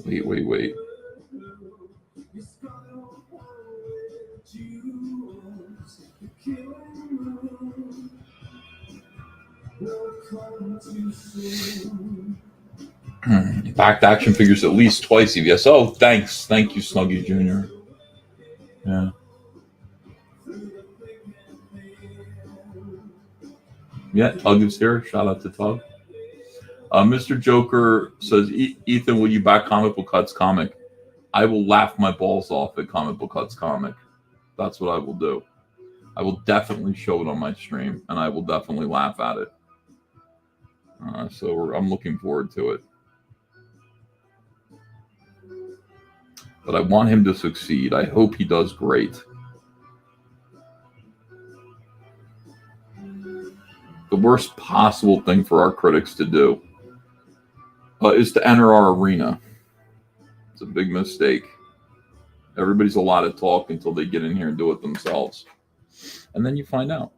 Wait. Backed action figures at least twice, EVS. Oh, thanks. Thank you, Snuggy Jr. Yeah. Yeah, Tug is here. Shout out to Tug. Mr. Joker says, Ethan, will you back Comic Book Cuts comic? I will laugh my balls off at Comic Book Cuts comic. That's what I will do. I will definitely show it on my stream, and I will definitely laugh at it. So I'm looking forward to it. But I want him to succeed. I hope he does great. The worst possible thing for our critics to do is to enter our arena. It's a big mistake. Everybody's allowed to talk until they get in here and do it themselves. And then you find out.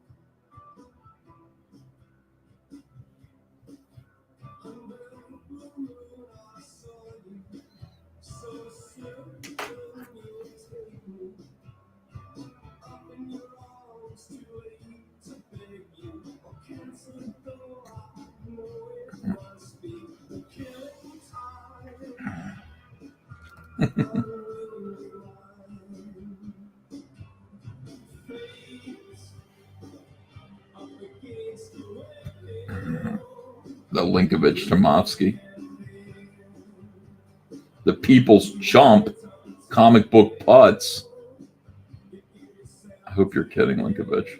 Linkovich Tomovsky. The People's Chump, comic book putts. I hope you're kidding, Linkovich.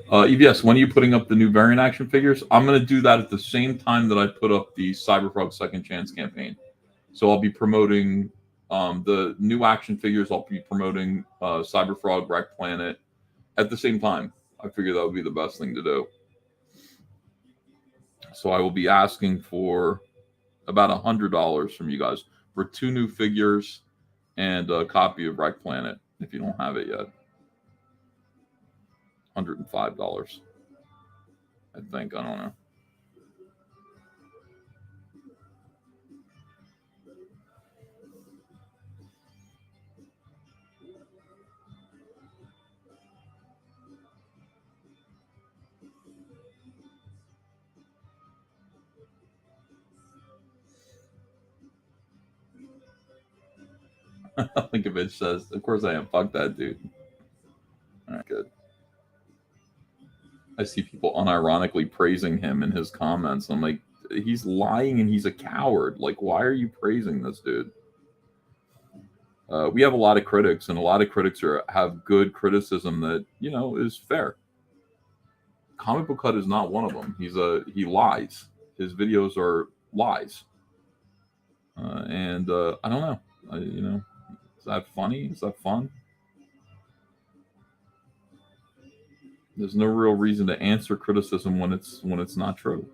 EVS, when are you putting up the new variant action figures? I'm going to do that at the same time that I put up the Cyberfrog Second Chance campaign. So I'll be promoting the new action figures. I'll be promoting Cyberfrog Wreck Planet at the same time. I figure that would be the best thing to do. So I will be asking for about $100 from you guys for 2 new figures and a copy of Wreck Planet if you don't have it yet. $105, I think. I don't know. Linkovich says, of course I am. Fuck that dude. All right, good. I see people unironically praising him in his comments. I'm like, he's lying and he's a coward. Like, why are you praising this dude? We have a lot of critics, and a lot of critics have good criticism that, you know, is fair. Comic Book Hut is not one of them. He lies. His videos are lies. And I don't know. You know, is that funny? Is that fun? There's no real reason to answer criticism when it's not true.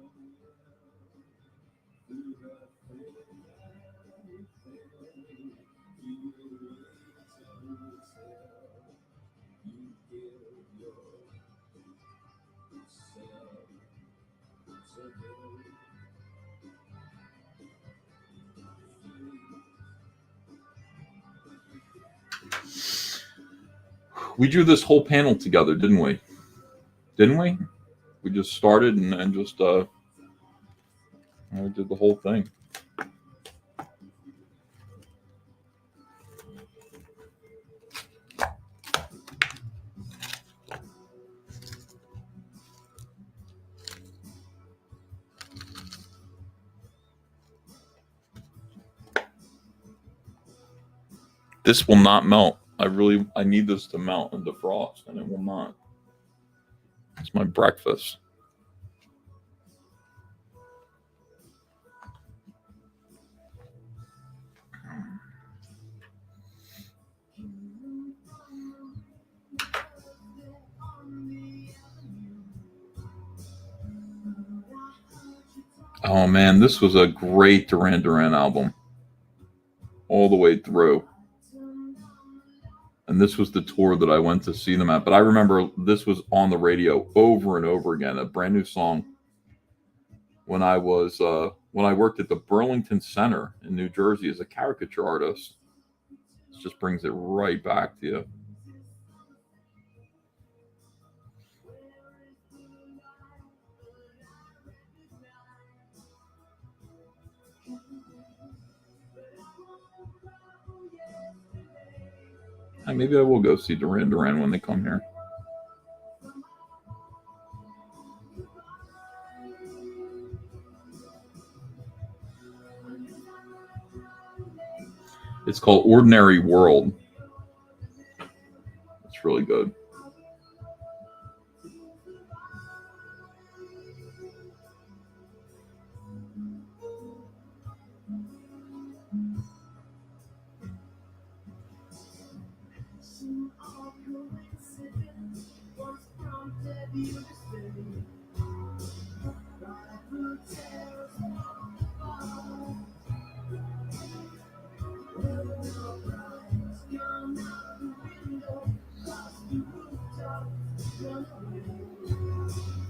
We drew this whole panel together, didn't we? Didn't we? We just started and just we did the whole thing. This will not melt. I need this to melt and defrost, and it will not. It's my breakfast. Oh man, this was a great Duran Duran album. All the way through. And this was the tour that I went to see them at. But I remember this was on the radio over and over again, a brand new song. When I worked at the Burlington Center in New Jersey as a caricature artist. It just brings it right back to you. Maybe I will go see Duran Duran when they come here. It's called Ordinary World. It's really good.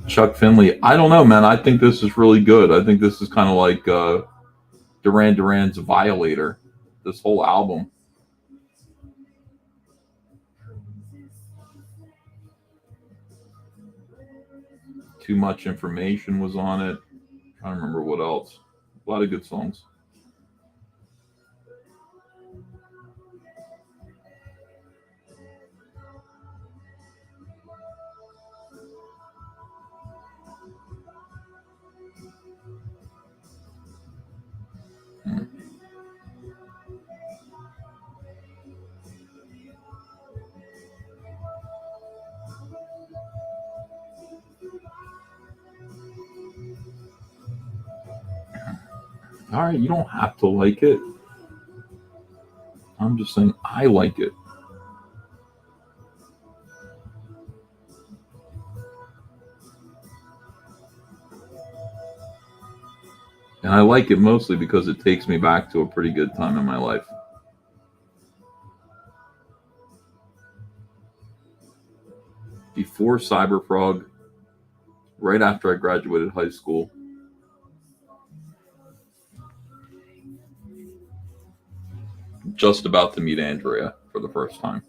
Chuck Finley. I don't know, man. I think this is really good. I think this is kind of like Duran Duran's Violator, this whole album. Too Much Information was on it. I'm trying to remember what else. A lot of good songs. All right, you don't have to like it. I'm just saying I like it. And I like it mostly because it takes me back to a pretty good time in my life. Before Cyberfrog, right after I graduated high school, just about to meet Andrea for the first time.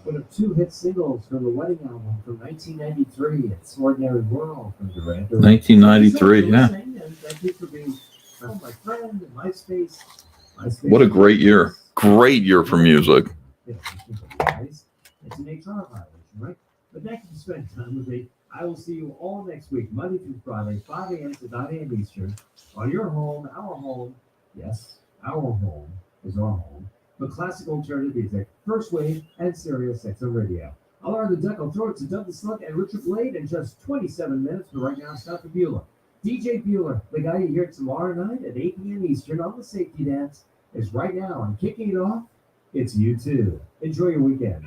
One of two hit singles from the wedding album from 1993, It's Ordinary World from Durant. 1993, yeah. And thank you for being my friend in MySpace. What a great year. Great year for music. It's an HR violation, right? But thank you for spending time with me. I will see you all next week, Monday through Friday, 5 a.m. to 9 a.m. Eastern, on your home, our home. Yes, our home is our home. But classic alternative music, First Wave, and Sirius XM Radio. I'll learn the duck. I'll throw it to Doug the Slug and Richard Blade in just 27 minutes. But right now, it's time for Bueller. DJ Bueller, the guy you hear tomorrow night at 8 p.m. Eastern on the Safety Dance, is right now. And kicking it off, it's U2. Enjoy your weekend.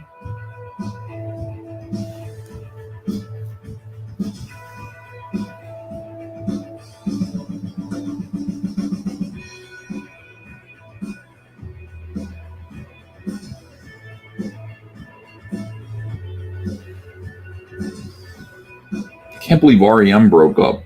I can't believe REM broke up.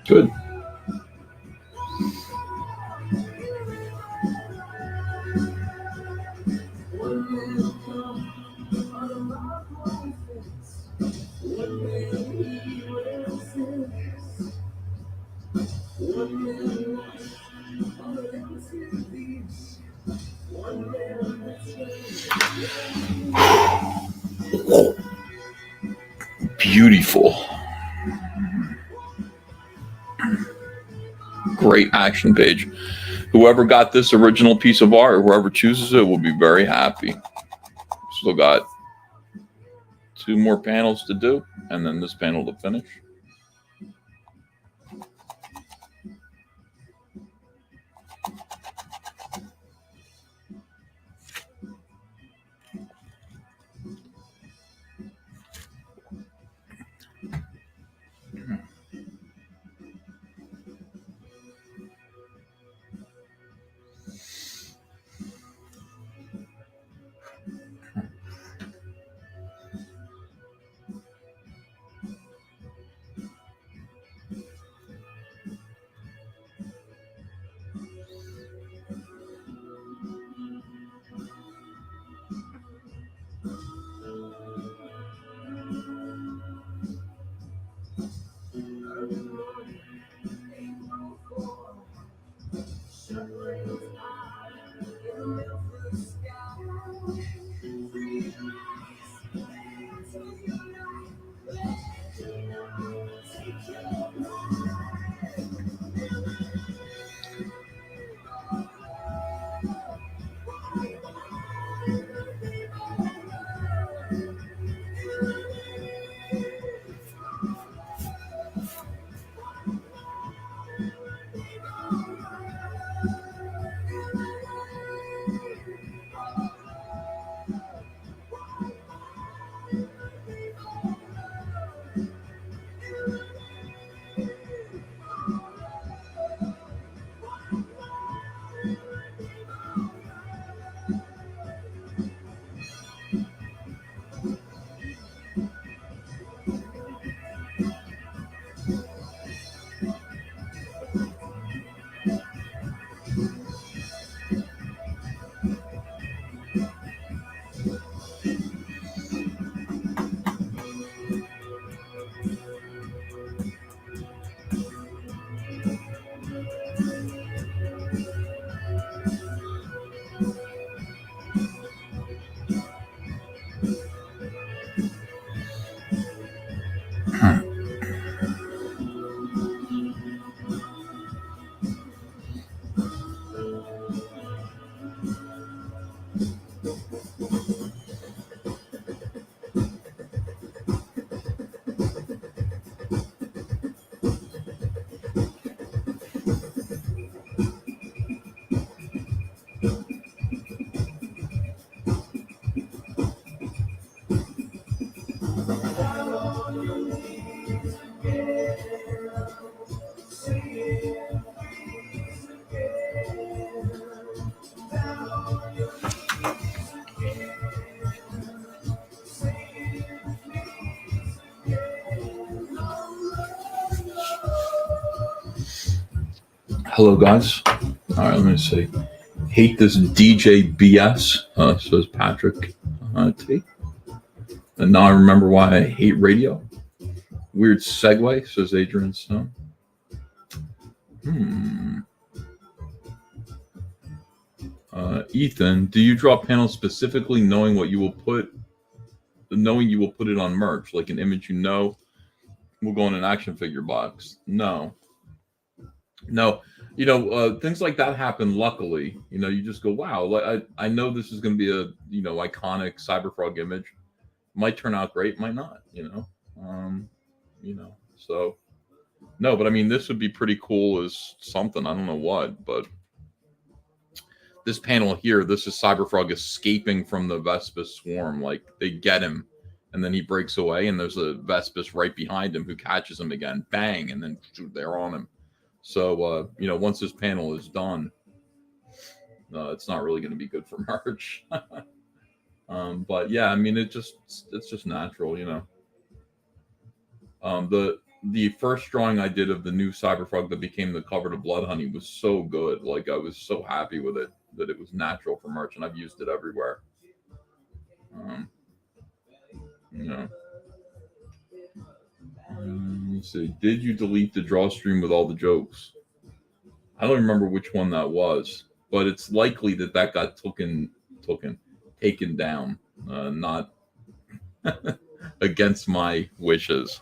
Good. Beautiful. Great action page. Whoever got this original piece of art, whoever chooses it, will be very happy. Still got 2 more panels to do, and then this panel to finish. Hello, guys. All right, let me see. Hate this DJ BS, says Patrick T. And now I remember why I hate radio. Weird segue, says Adrian Stone. Ethan, do you draw panels specifically knowing you will put it on merch, like an image will go in an action figure box? No. Things like that happen. Luckily, you just go, wow. I know this is going to be a iconic Cyberfrog image. Might turn out great, might not. So no, but I mean, this would be pretty cool as something. I don't know what, but this panel here, this is Cyberfrog escaping from the Vespis swarm. Like they get him, and then he breaks away, and there's a Vespis right behind him who catches him again. Bang, and then they're on him. So once this panel is done, it's not really going to be good for merch. But yeah, I mean, it's just natural, The first drawing I did of the new Cyberfrog that became the cover to Blood Honey was so good. Like I was so happy with it that it was natural for merch, and I've used it everywhere. Let me see. Did you delete the draw stream with all the jokes? I don't remember which one that was, but it's likely that got taken down, not against my wishes,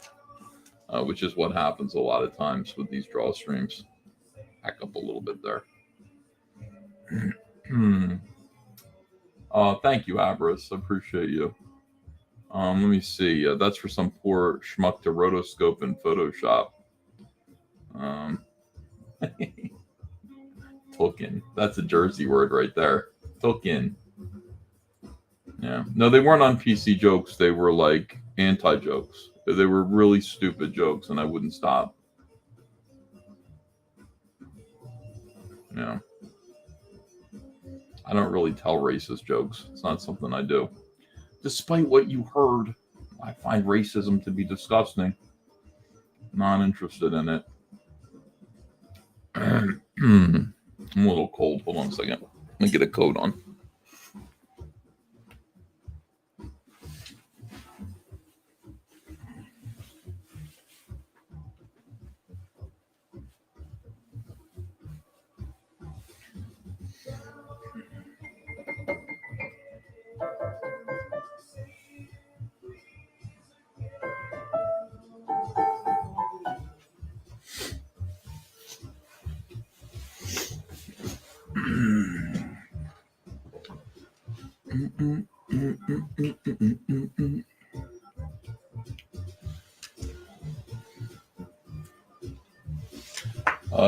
which is what happens a lot of times with these draw streams. Back up a little bit there. Thank you, Abris. I appreciate you. Let me see. That's for some poor schmuck to rotoscope in Photoshop. Tolkien. That's a Jersey word right there. Tolkien. Yeah. No, they weren't on PC jokes. They were like anti-jokes. They were really stupid jokes, and I wouldn't stop. Yeah. I don't really tell racist jokes. It's not something I do. Despite what you heard, I find racism to be disgusting. Not interested in it. I'm a little cold. Hold on a second. Let me get a coat on.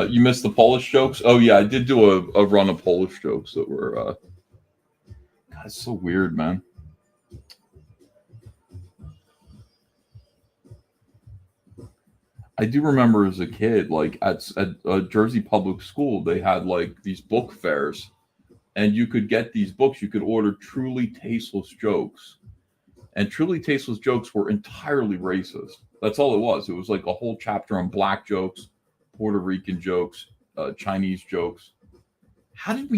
You missed the Polish jokes? Oh yeah, I did do a run of Polish jokes that were God, it's so weird, man. I do remember as a kid, like at Jersey Public School, they had like these book fairs, and you could get these books. You could order Truly Tasteless Jokes, and Truly Tasteless Jokes were entirely racist. That's all it was. It was like a whole chapter on black jokes, Puerto Rican jokes, Chinese jokes. Why did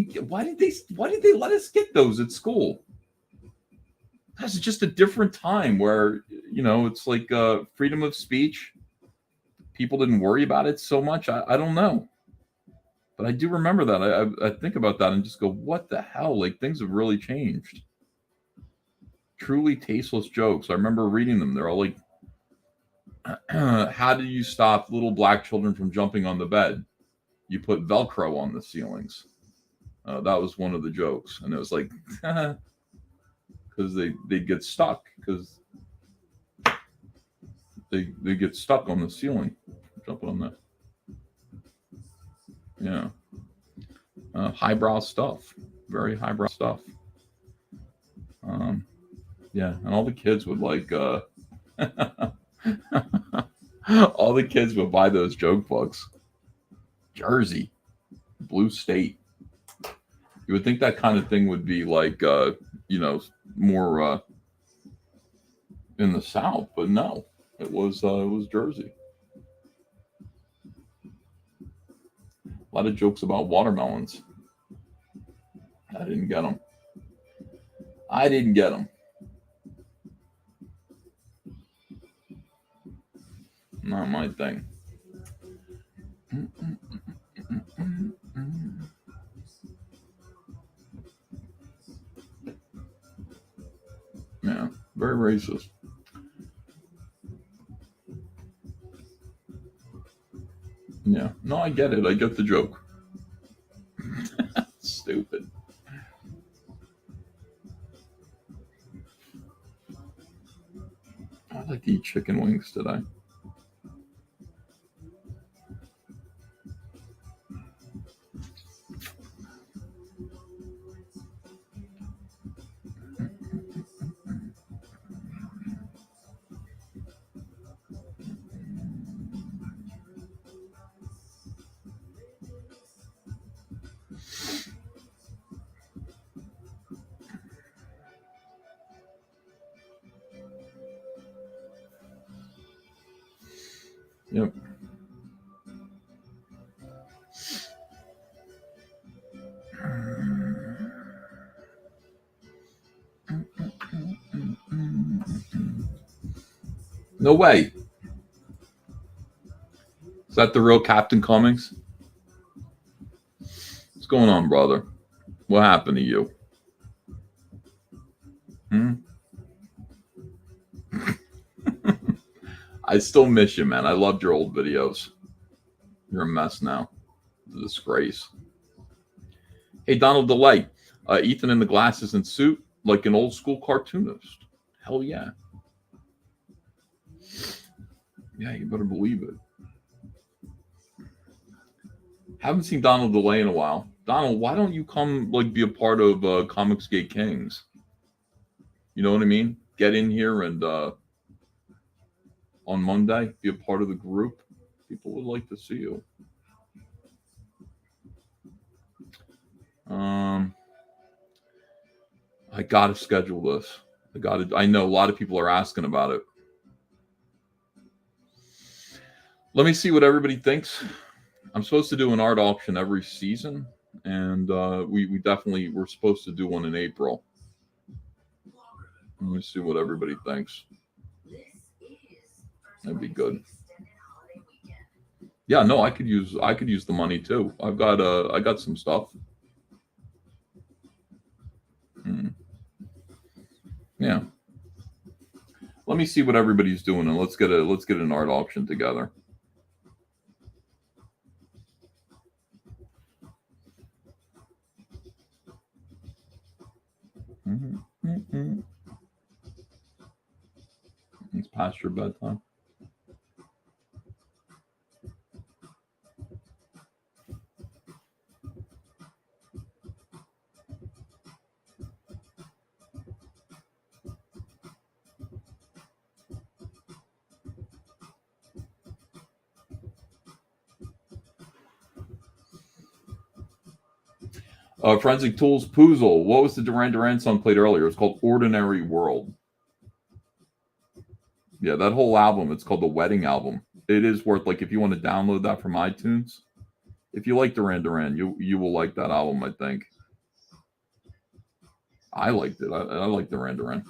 they let us get those at school? That's just a different time where, it's like freedom of speech. People didn't worry about it so much. I don't know. But I do remember that. I think about that and just go, what the hell? Like, things have really changed. Truly Tasteless Jokes. I remember reading them. They're all like, how do you stop little black children from jumping on the bed? You put Velcro on the ceilings. That was one of the jokes. And it was like, because they get stuck. Because they get stuck on the ceiling. Jumping on that. Yeah. Highbrow stuff. Very highbrow stuff. Yeah. And all the kids would like... all the kids would buy those joke books. Jersey. Blue State. You would think that kind of thing would be like, more in the South, but no, it was Jersey. A lot of jokes about watermelons. I didn't get them. I didn't get them. Not my thing. Yeah, very racist. Yeah, no, I get it. I get the joke. Stupid. I'd like to eat chicken wings today. Yep. No way. Is that the real Captain Cummings? What's going on, brother? What happened to you? I still miss you, man. I loved your old videos. You're a mess now. It's a disgrace. Hey, Donald DeLay. Ethan in the glasses and suit, like an old school cartoonist. Hell yeah. Yeah, you better believe it. Haven't seen Donald DeLay in a while. Donald, why don't you come be a part of Comicsgate Kings? You know what I mean? Get in here and on Monday, be a part of the group. People would like to see you. I gotta schedule this. I know a lot of people are asking about it. Let me see what everybody thinks. I'm supposed to do an art auction every season, and we're supposed to do one in April. Let me see what everybody thinks. That'd be good. Yeah, no, I could use the money too. I got some stuff. Yeah. Let me see what everybody's doing, and let's get an art auction together. It's past your bedtime. Forensic Tools Poozle. What was the Duran Duran song played earlier? It's called Ordinary World. Yeah, that whole album, it's called the Wedding Album. It is worth, if you want to download that from iTunes, if you like Duran Duran, you will like that album, I think. I liked it. I like Duran Duran.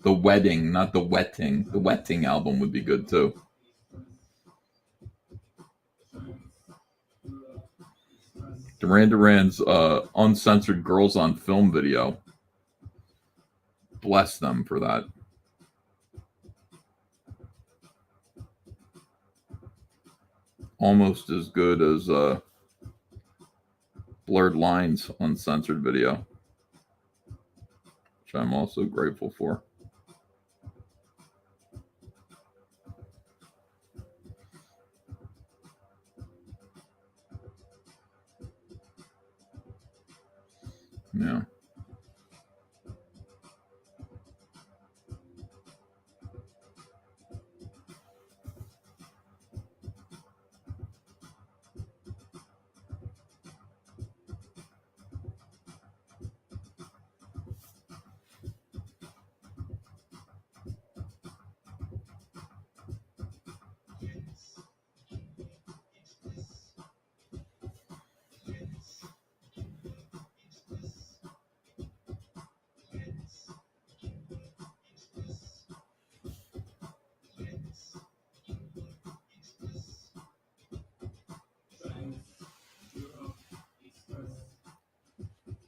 The Wedding, not the Wetting. The Wetting album would be good too. Duran Duran's uncensored Girls on Film video. Bless them for that. Almost as good as Blurred Lines uncensored video, which I'm also grateful for. Yeah.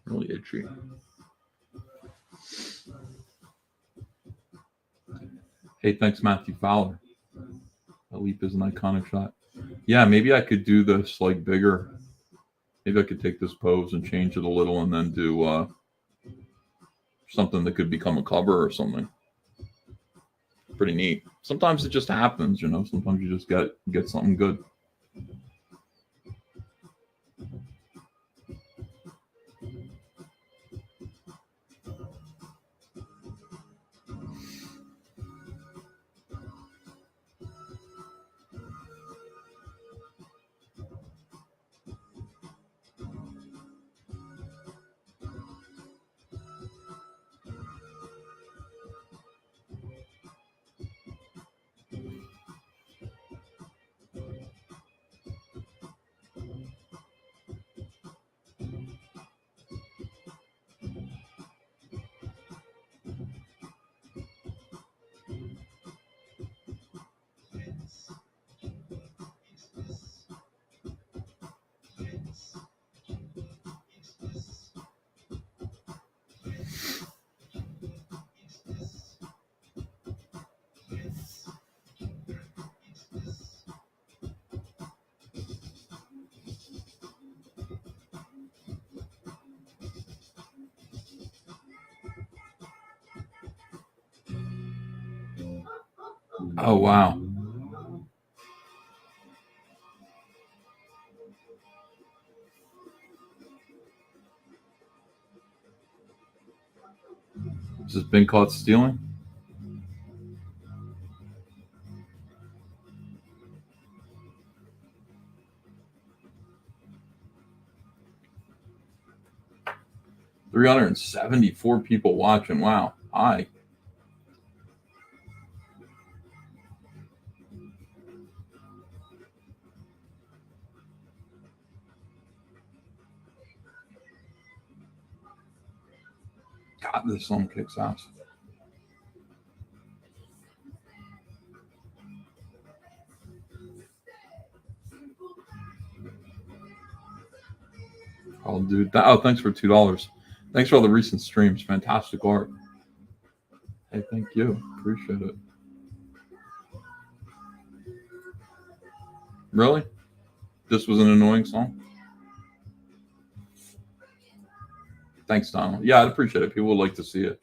Really itchy. Hey, thanks, Matthew Fowler. That leap is an iconic shot. Yeah, maybe I could do this like bigger. Maybe I could take this pose and change it a little and then do something that could become a cover or something. Pretty neat. Sometimes it just happens, you know. Sometimes you just get something good. Oh, wow. Has this been caught stealing? $374 people watching. Wow. Hi. God, this song kicks ass. Oh, dude. Oh, thanks for $2. Thanks for all the recent streams. Fantastic art. Hey, thank you. Appreciate it. Really? This was an annoying song? Thanks, Donald. Yeah, I'd appreciate it. People would like to see it.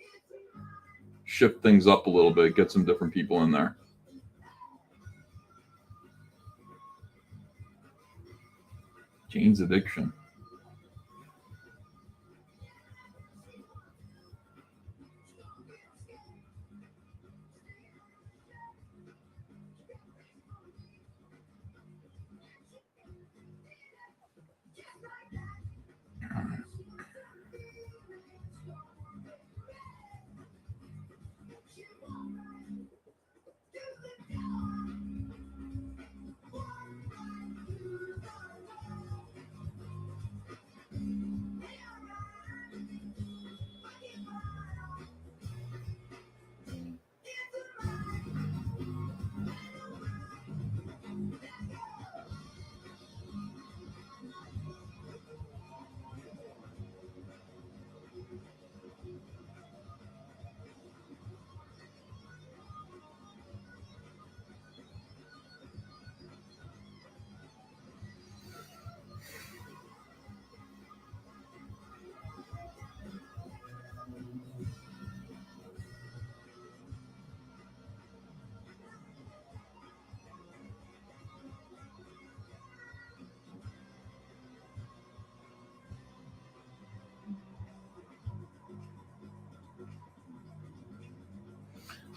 Shift things up a little bit. Get some different people in there. Jane's Addiction.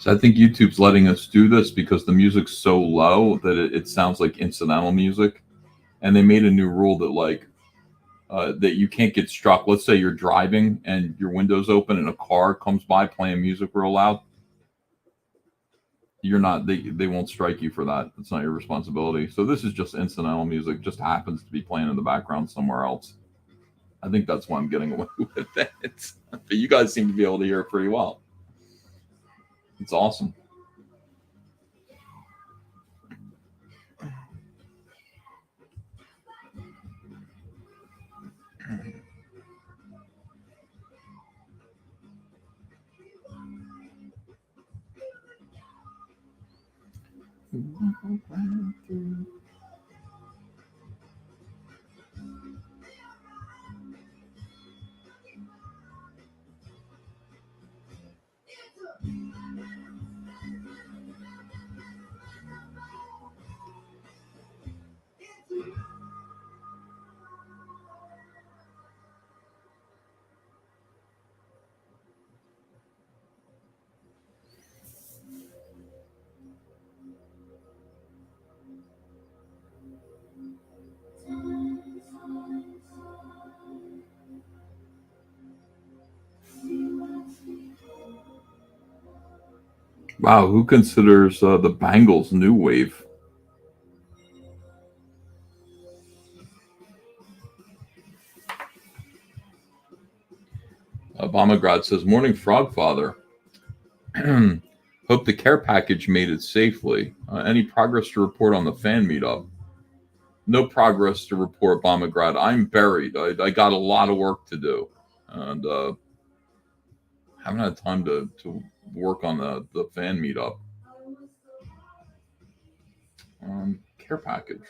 So I think YouTube's letting us do this because the music's so low that it sounds like incidental music, and they made a new rule that like that you can't get struck. Let's say you're driving and your window's open and a car comes by playing music real loud. You're not. They won't strike you for that. It's not your responsibility. So this is just incidental music. Just happens to be playing in the background somewhere else. I think that's why I'm getting away with it. But you guys seem to be able to hear it pretty well. It's awesome. Wow, who considers the Bangles new wave? Obamagrad says, "Morning, Frogfather. Hope the care package made it safely. Any progress to report on the fan meetup?" No progress to report, Obamagrad. I'm buried. I got a lot of work to do, and haven't had time to work on the fan meetup. Care package.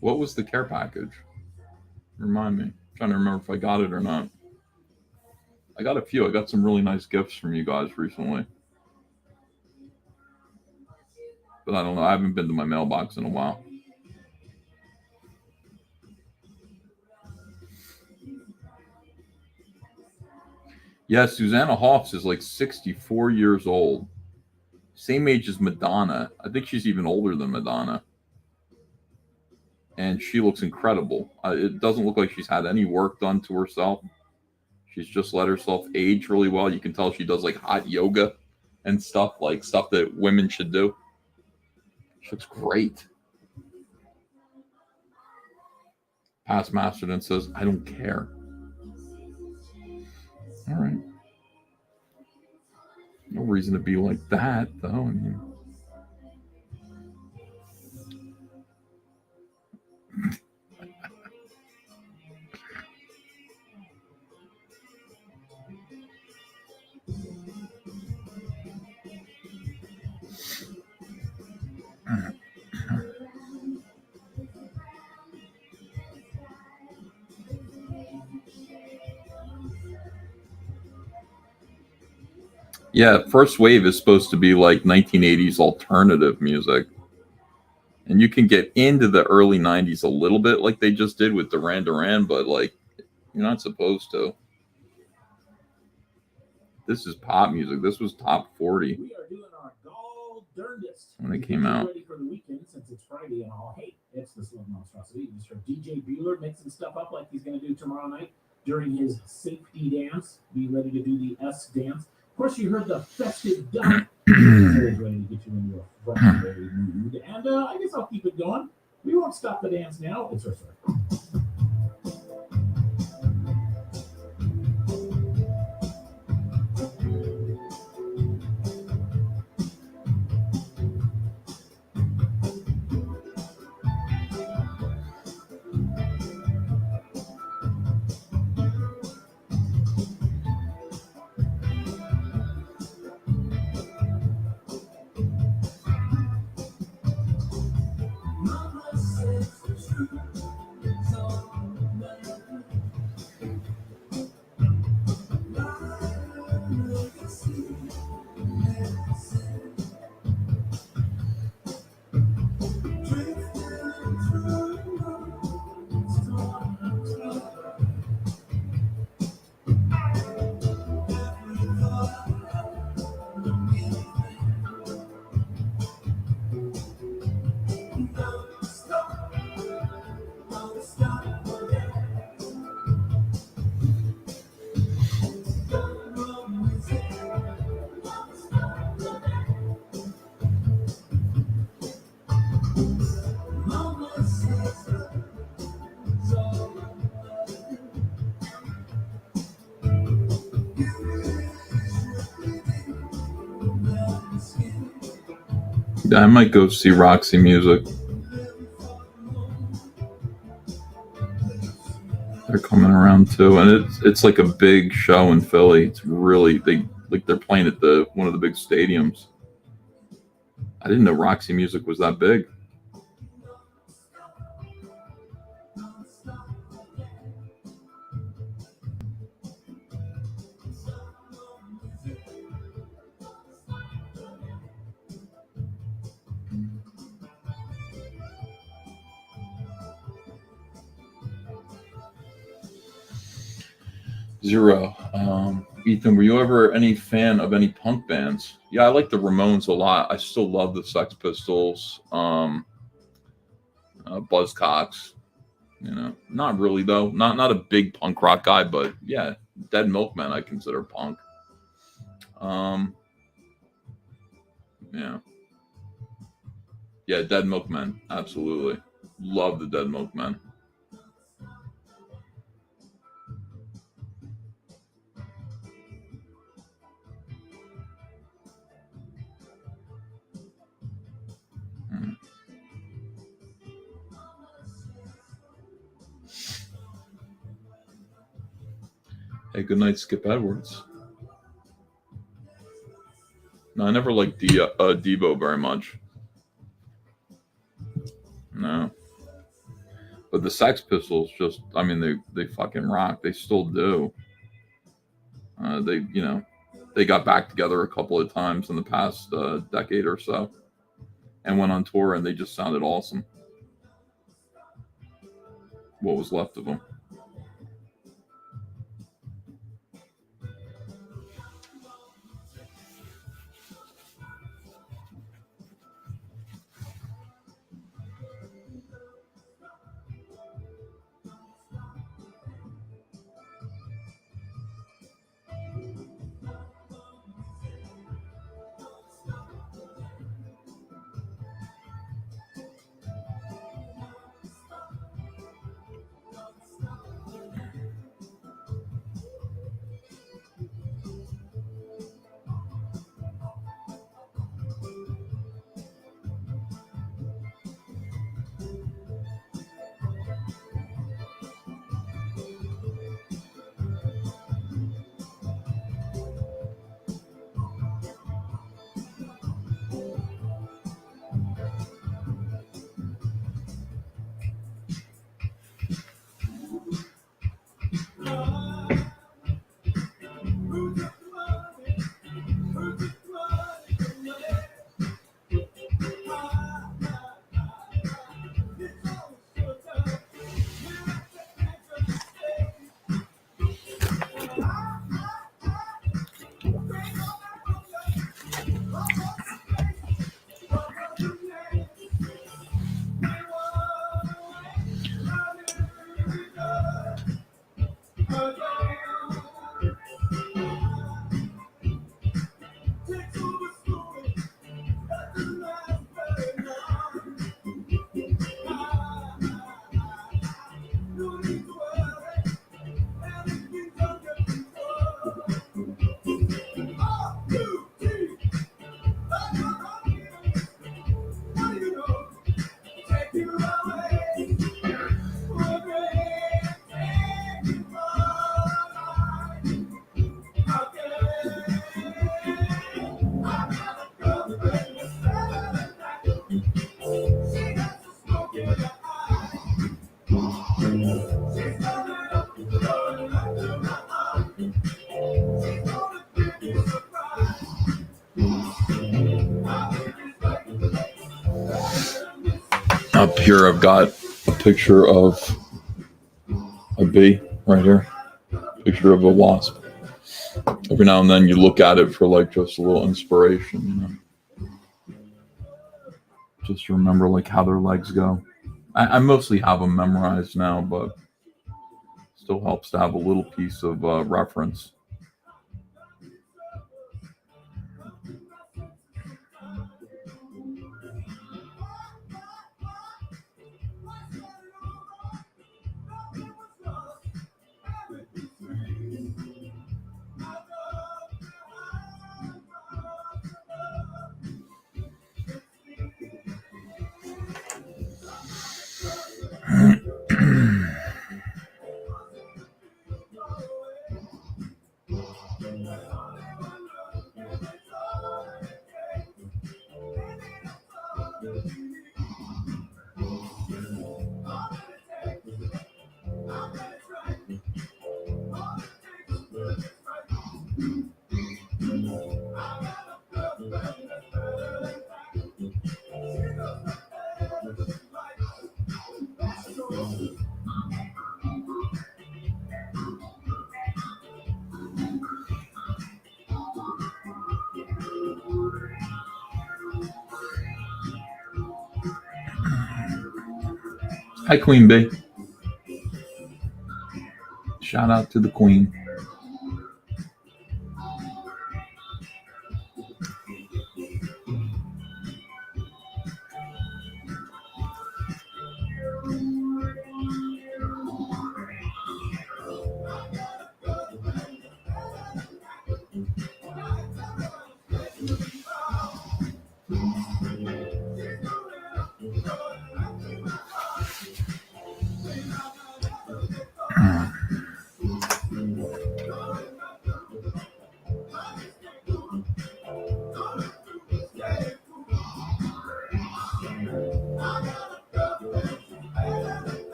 What was the care package? Remind me. I'm trying to remember if I got it or not. I got a few. I got some really nice gifts from you guys recently. But I don't know. I haven't been to my mailbox in a while. Yeah, Susanna Hoffs is like 64 years old. Same age as Madonna. I think she's even older than Madonna. And she looks incredible. It doesn't look like she's had any work done to herself. She's just let herself age really well. You can tell she does like hot yoga and stuff, like stuff that women should do. She looks great. Past Masterton says, "I don't care." All right. No reason to be like that, though. I mean, yeah, first wave is supposed to be like 1980s alternative music. And you can get into the early 90s a little bit like they just did with Duran Duran, but like you're not supposed to. This is pop music. This was top 40 We are doing our gall-darndest when it came out. ready for the weekend since it's Friday and all. Hey, it's the Slow Monstrosity. You just heard DJ Bueller mixing stuff up like he's going to do tomorrow night during his safety dance. Be ready to do the S dance. Of course, you heard the festive dump. Always ready to get you into a Friday mood. And I guess I'll keep it going. We won't stop the dance now. It's our story. Mama says the truth. So Yeah, I might go see Roxy Music. They're coming around too, and it's like a big show in Philly. It's really they're playing at one of the big stadiums. I didn't know Roxy Music was that big. Zero. Ethan, were you ever any fan of any punk bands? Yeah, I like the Ramones a lot. I still love the Sex Pistols, Buzzcocks. You know, not really though. Not a big punk rock guy, but yeah, Dead Milkmen I consider punk. Yeah, Dead Milkmen, absolutely. Love the Dead Milkmen. Hey, good night, Skip Edwards. No, I never liked Devo very much. No. But the Sex Pistols just, I mean, they fucking rock. They still do. They got back together a couple of times in the past decade or so and went on tour, and they just sounded awesome. What was left of them. Up here, I've got a picture of a bee right here. Picture of a wasp. Every now and then you look at it for like just a little inspiration, you know. Just remember like how their legs go. I mostly have them memorized now, but still helps to have a little piece of reference. Hi, Queen Bee. Shout out to the Queen.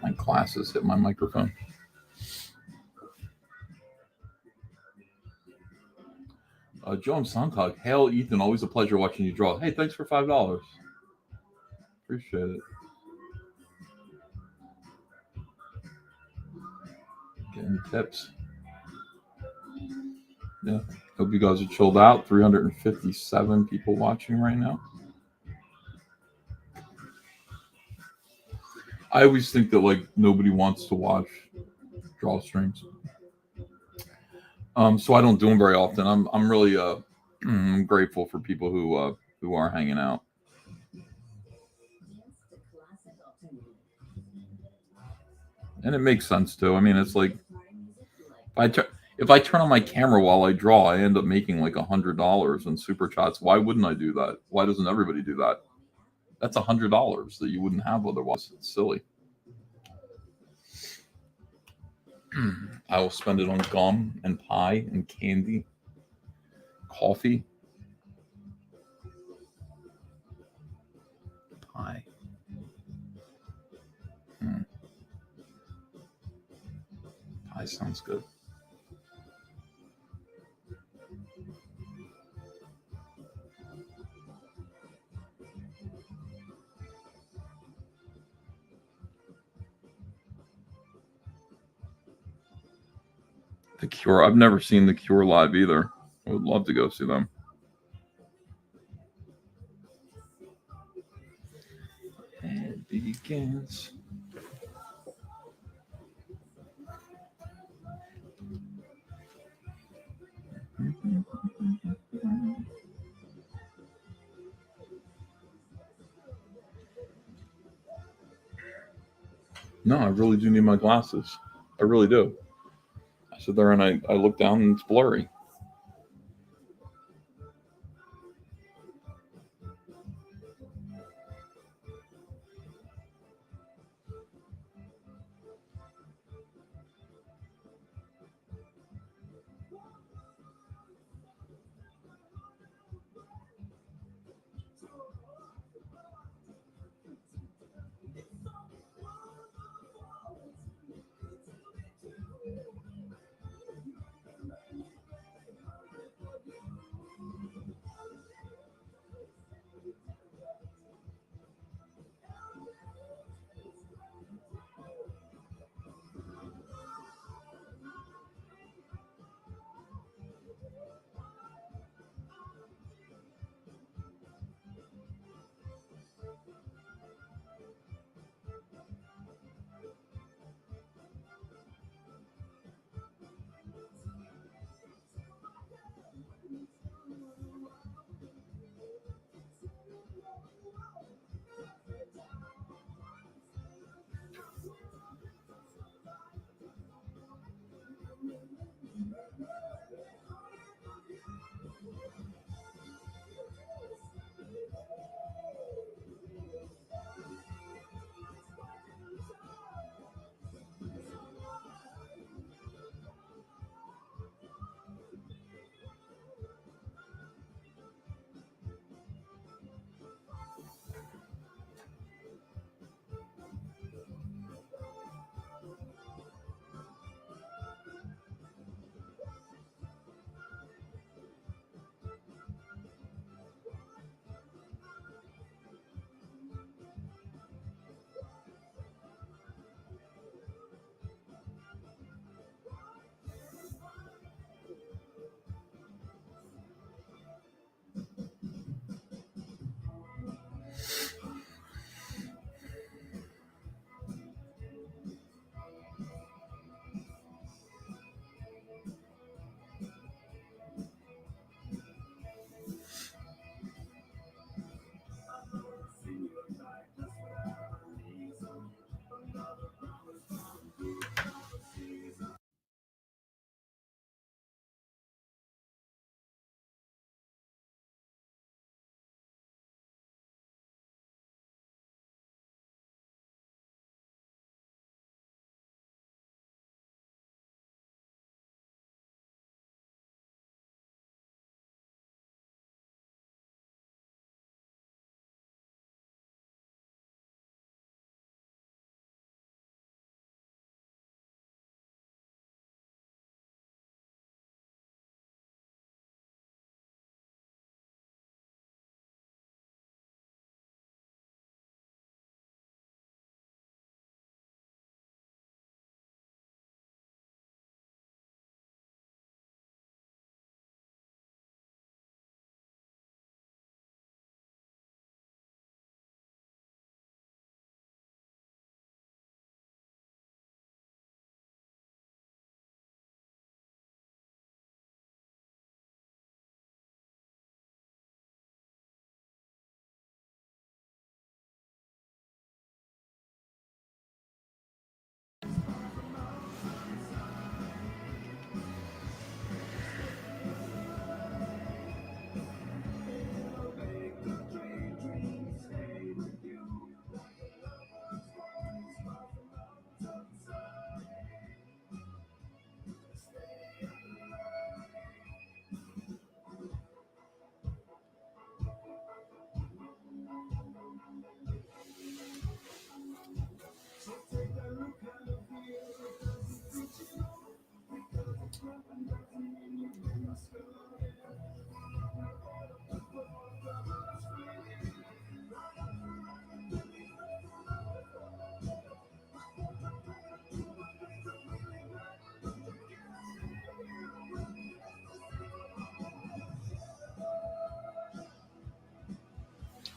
My glasses hit my microphone. Joan Sontag, hail Ethan, always a pleasure watching you draw. Hey, thanks for $5. Appreciate it. Getting tips. Yeah, hope you guys are chilled out. 357 people watching right now. I always think that like nobody wants to watch draw streams. So I don't do them very often. I'm really grateful for people who are hanging out. And it makes sense too. I mean, it's like if I turn on my camera while I draw, I end up making like $100 in super chats. Why wouldn't I do that? Why doesn't everybody do that? That's $100 that you wouldn't have otherwise. It's silly. I will spend it on gum and pie and candy, coffee, pie. Pie sounds good. The Cure. I've never seen The Cure live either. I would love to go see them. It begins. No, I really do need my glasses. I really do. I sit there and I look down and it's blurry.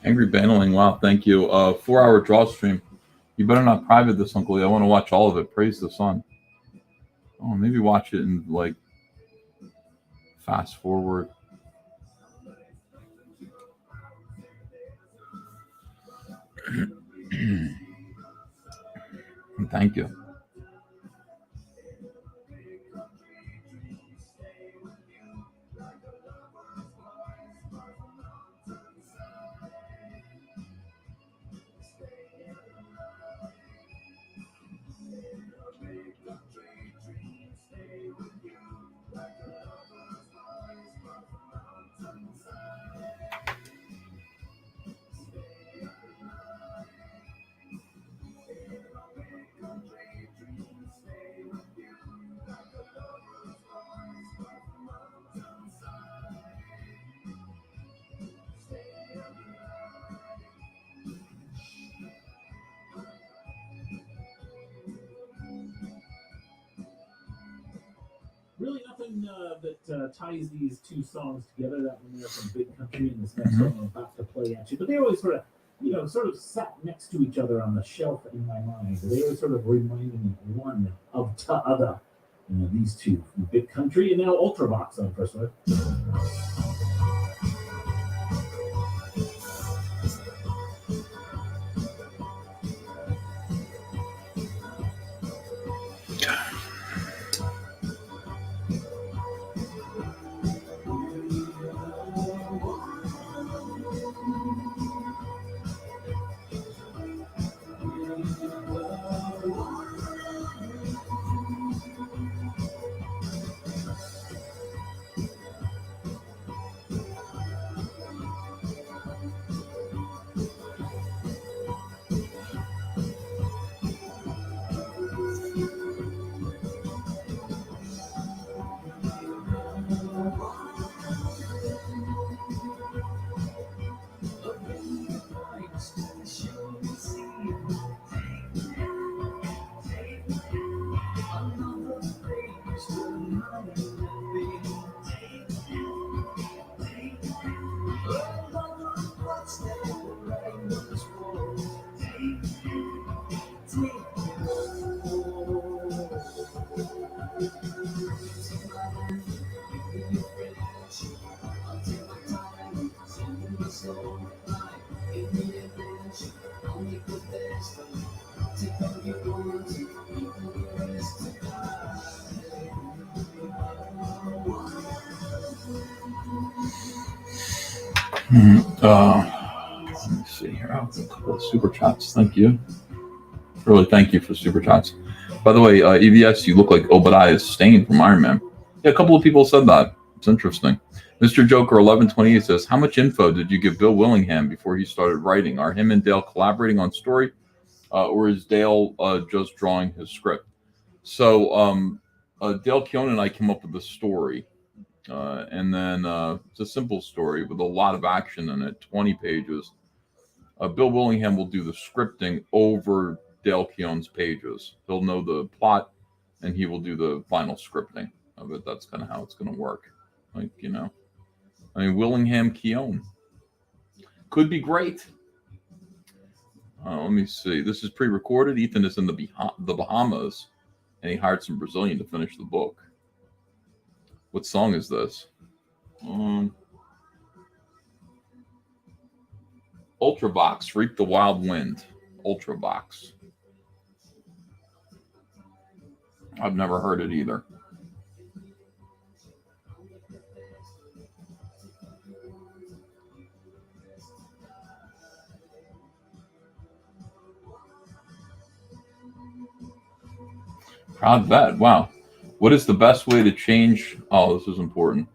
Angry Baneling, wow, thank you. 4-hour draw stream. You better not private this, Uncle Lee. I want to watch all of it. Praise the sun. Oh, maybe watch it in like fast forward. Thank you. Really nothing that ties these two songs together. That one there from Big Country and this next one I'm about to play at you. But they always sort of sat next to each other on the shelf in my mind. They always sort of reminded me one of the other. These two from Big Country and now Ultravox on first one. Let me see here. I'll have a couple of super chats. Thank you. Really, thank you for super chats. By the way, EVS, you look like Obadiah Stane from Iron Man. Yeah, a couple of people said that. It's interesting. Mr. Joker 1128 says, how much info did you give Bill Willingham before he started writing? Are him and Dale collaborating on story, or is Dale just drawing his script? So Dale Keown and I came up with the story. And then it's a simple story with a lot of action in it, 20 pages. Bill Willingham will do the scripting over Dale Keown's pages. He'll know the plot, and he will do the final scripting of it. That's kind of how it's going to work. Like, Willingham Keown could be great. Let me see. This is pre-recorded. Ethan is in the Bahamas, and he hired some Brazilian to finish the book. What song is this? Ultravox, Reap the Wild Wind. Ultravox. I've never heard it either. Proud vet. Wow. What is the best way to change? Oh, this is important.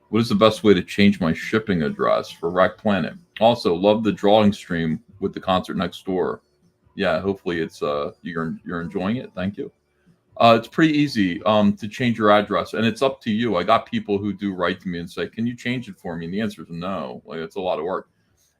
What is the best way to change my shipping address for Rack Planet? Also, love the drawing stream with the concert next door. Yeah, hopefully it's you're enjoying it. Thank you. It's pretty easy to change your address, and it's up to you. I got people who do write to me and say, "Can you change it for me?" And the answer is no. Like, it's a lot of work.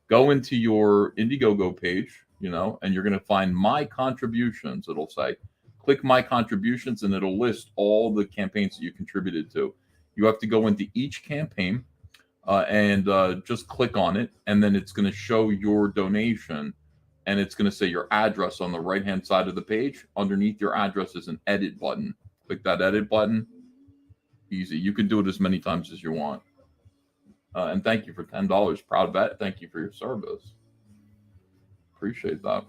Go into your Indiegogo page, and you're going to find my contributions. It'll say, click my contributions, and it'll list all the campaigns that you contributed to. You have to go into each campaign, and just click on it, and then it's going to show your donation, and it's going to say your address on the right-hand side of the page. Underneath your address is an edit button. Click that edit button. Easy. You can do it as many times as you want. And thank you for $10. Proud vet. Thank you for your service. Appreciate that.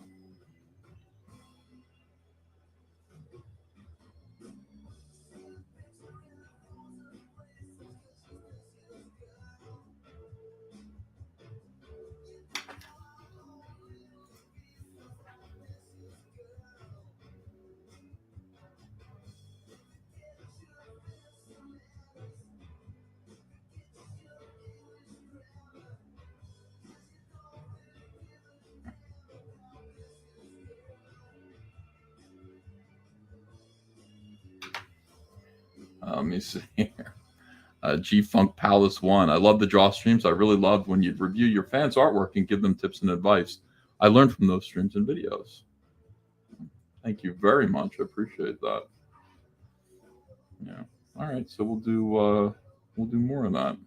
Let me see here. G-Funk Palace 1. I love the draw streams. I really love when you review your fans' artwork and give them tips and advice. I learned from those streams and videos. Thank you very much. I appreciate that. Yeah. All right. So we'll do more of that.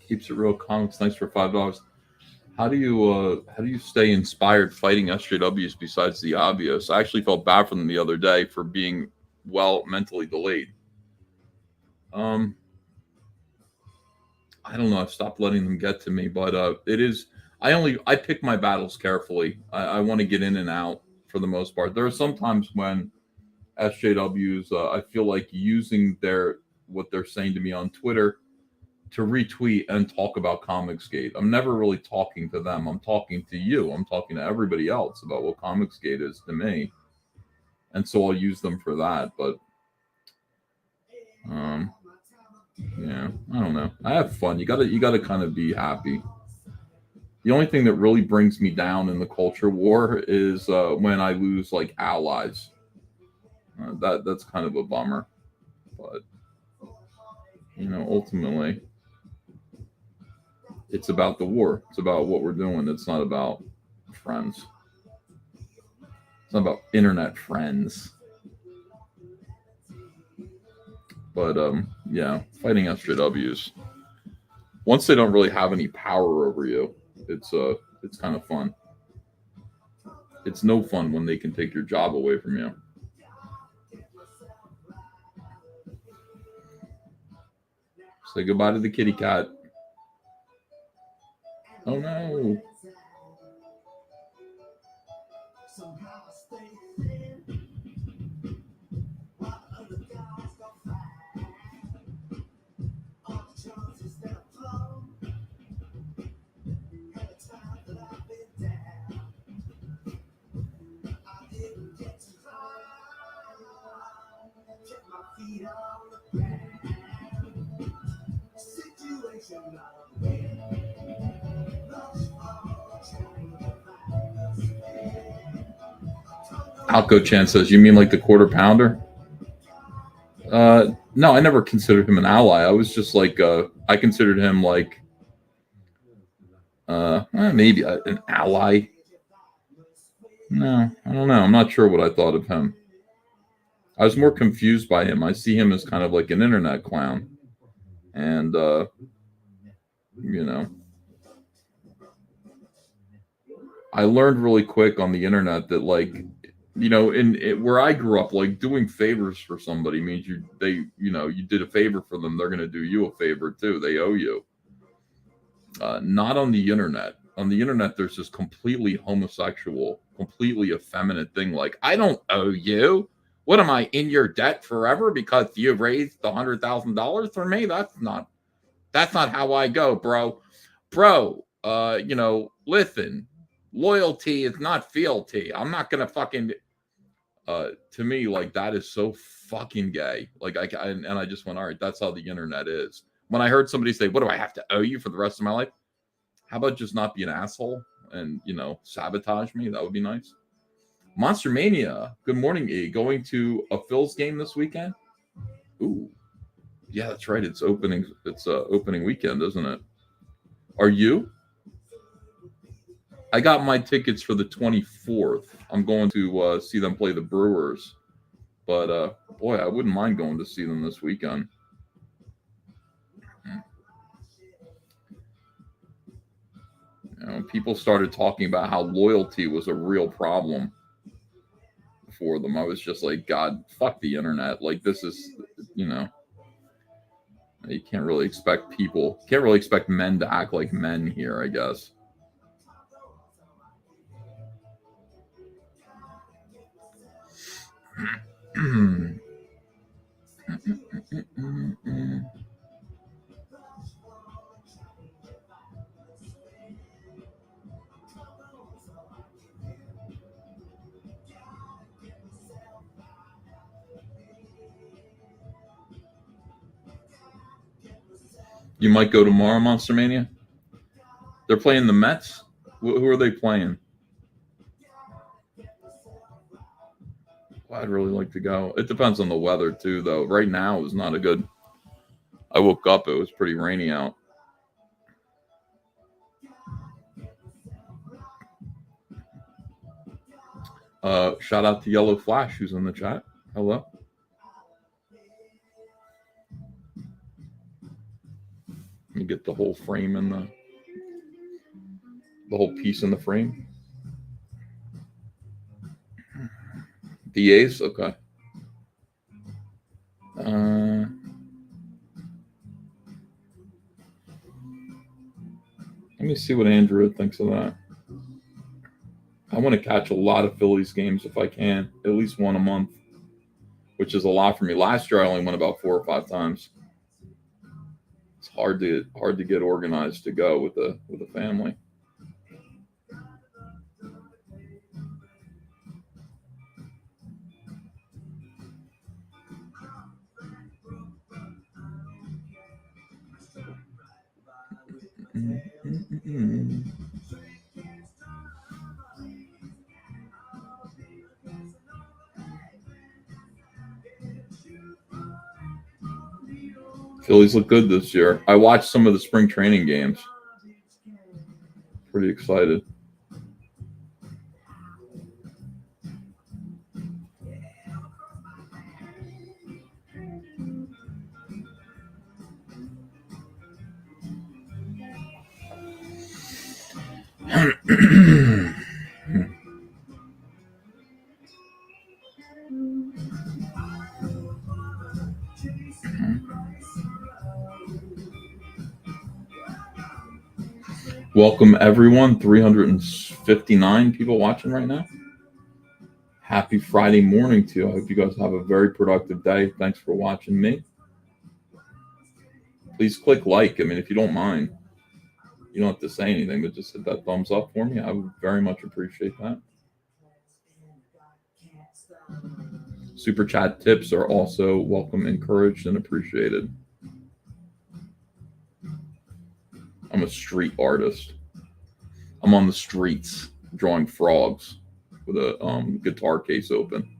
Keeps It Real Comics. Thanks for $5. How do you stay inspired fighting SJWs besides the obvious? I actually felt bad for them the other day for being mentally delayed. I don't know. I've stopped letting them get to me, but it is. I pick my battles carefully. I want to get in and out for the most part. There are some times when SJWs, I feel like using what they're saying to me on Twitter to retweet and talk about Comicsgate. I'm never really talking to them. I'm talking to you. I'm talking to everybody else about what Comicsgate is to me. And so I'll use them for that. But yeah, I don't know. I have fun. You gotta kind of be happy. The only thing that really brings me down in the culture war is when I lose like allies. That's kind of a bummer. But ultimately, it's about the war. It's about what we're doing. It's not about friends. It's not about internet friends. But yeah, fighting SJWs. Once they don't really have any power over you, it's kind of fun. It's no fun when they can take your job away from you. Say goodbye to the kitty cat. Oh no. Alco Chan says, you mean like the quarter pounder? No, I never considered him an ally. I was just like, I considered him like, maybe an ally. No, I don't know. I'm not sure what I thought of him. I was more confused by him. I see him as kind of like an internet clown. And, I learned really quick on the internet that, like, you know, where I grew up, like, doing favors for somebody means you did a favor for them, they're going to do you a favor too. They owe you. Not on the internet. On the internet, there's this completely homosexual, completely effeminate thing. Like, I don't owe you. What am I, in your debt forever because you raised the $100,000 for me? That's not how I go, bro. Listen, loyalty is not fealty. I'm not gonna fucking. To me, like, that is so fucking gay. Like, I just went, all right, that's how the internet is. When I heard somebody say, "What do I have to owe you for the rest of my life?" How about just not be an asshole and, sabotage me? That would be nice. Monster Mania. Good morning, E. Going to a Phil's game this weekend? Ooh. Yeah, that's right. It's opening weekend, isn't it? Are you? I got my tickets for the 24th. I'm going to see them play the Brewers. But, boy, I wouldn't mind going to see them this weekend. People started talking about how loyalty was a real problem for them. I was just like, God, fuck the internet. Like, this is, you can't really expect men to act like men here, I guess. You might go tomorrow, Monster Mania. They're playing the Mets. Who are they playing? Well, I'd really like to go. It depends on the weather too, though. Right now is not a good. I woke up; it was pretty rainy out. Shout out to Yellow Flash, who's in the chat. Hello. Let me get the whole frame in the whole piece in the frame. The A's, okay. Let me see what Andrew thinks of that. I want to catch a lot of Phillies games if I can, at least one a month, which is a lot for me. Last year I only went about 4 or 5 times. It's hard to get organized to go with a family. Phillies look good this year. I watched some of the spring training games. Pretty excited. Welcome, everyone. 359 people watching right now. Happy Friday morning to you. I hope you guys have a very productive day. Thanks for watching me. Please click like. I mean, if you don't mind. You don't have to say anything, but just hit that thumbs up for me. I would very much appreciate that. Super chat tips are also welcome, encouraged, and appreciated. I'm a street artist. I'm on the streets drawing frogs with a guitar case open.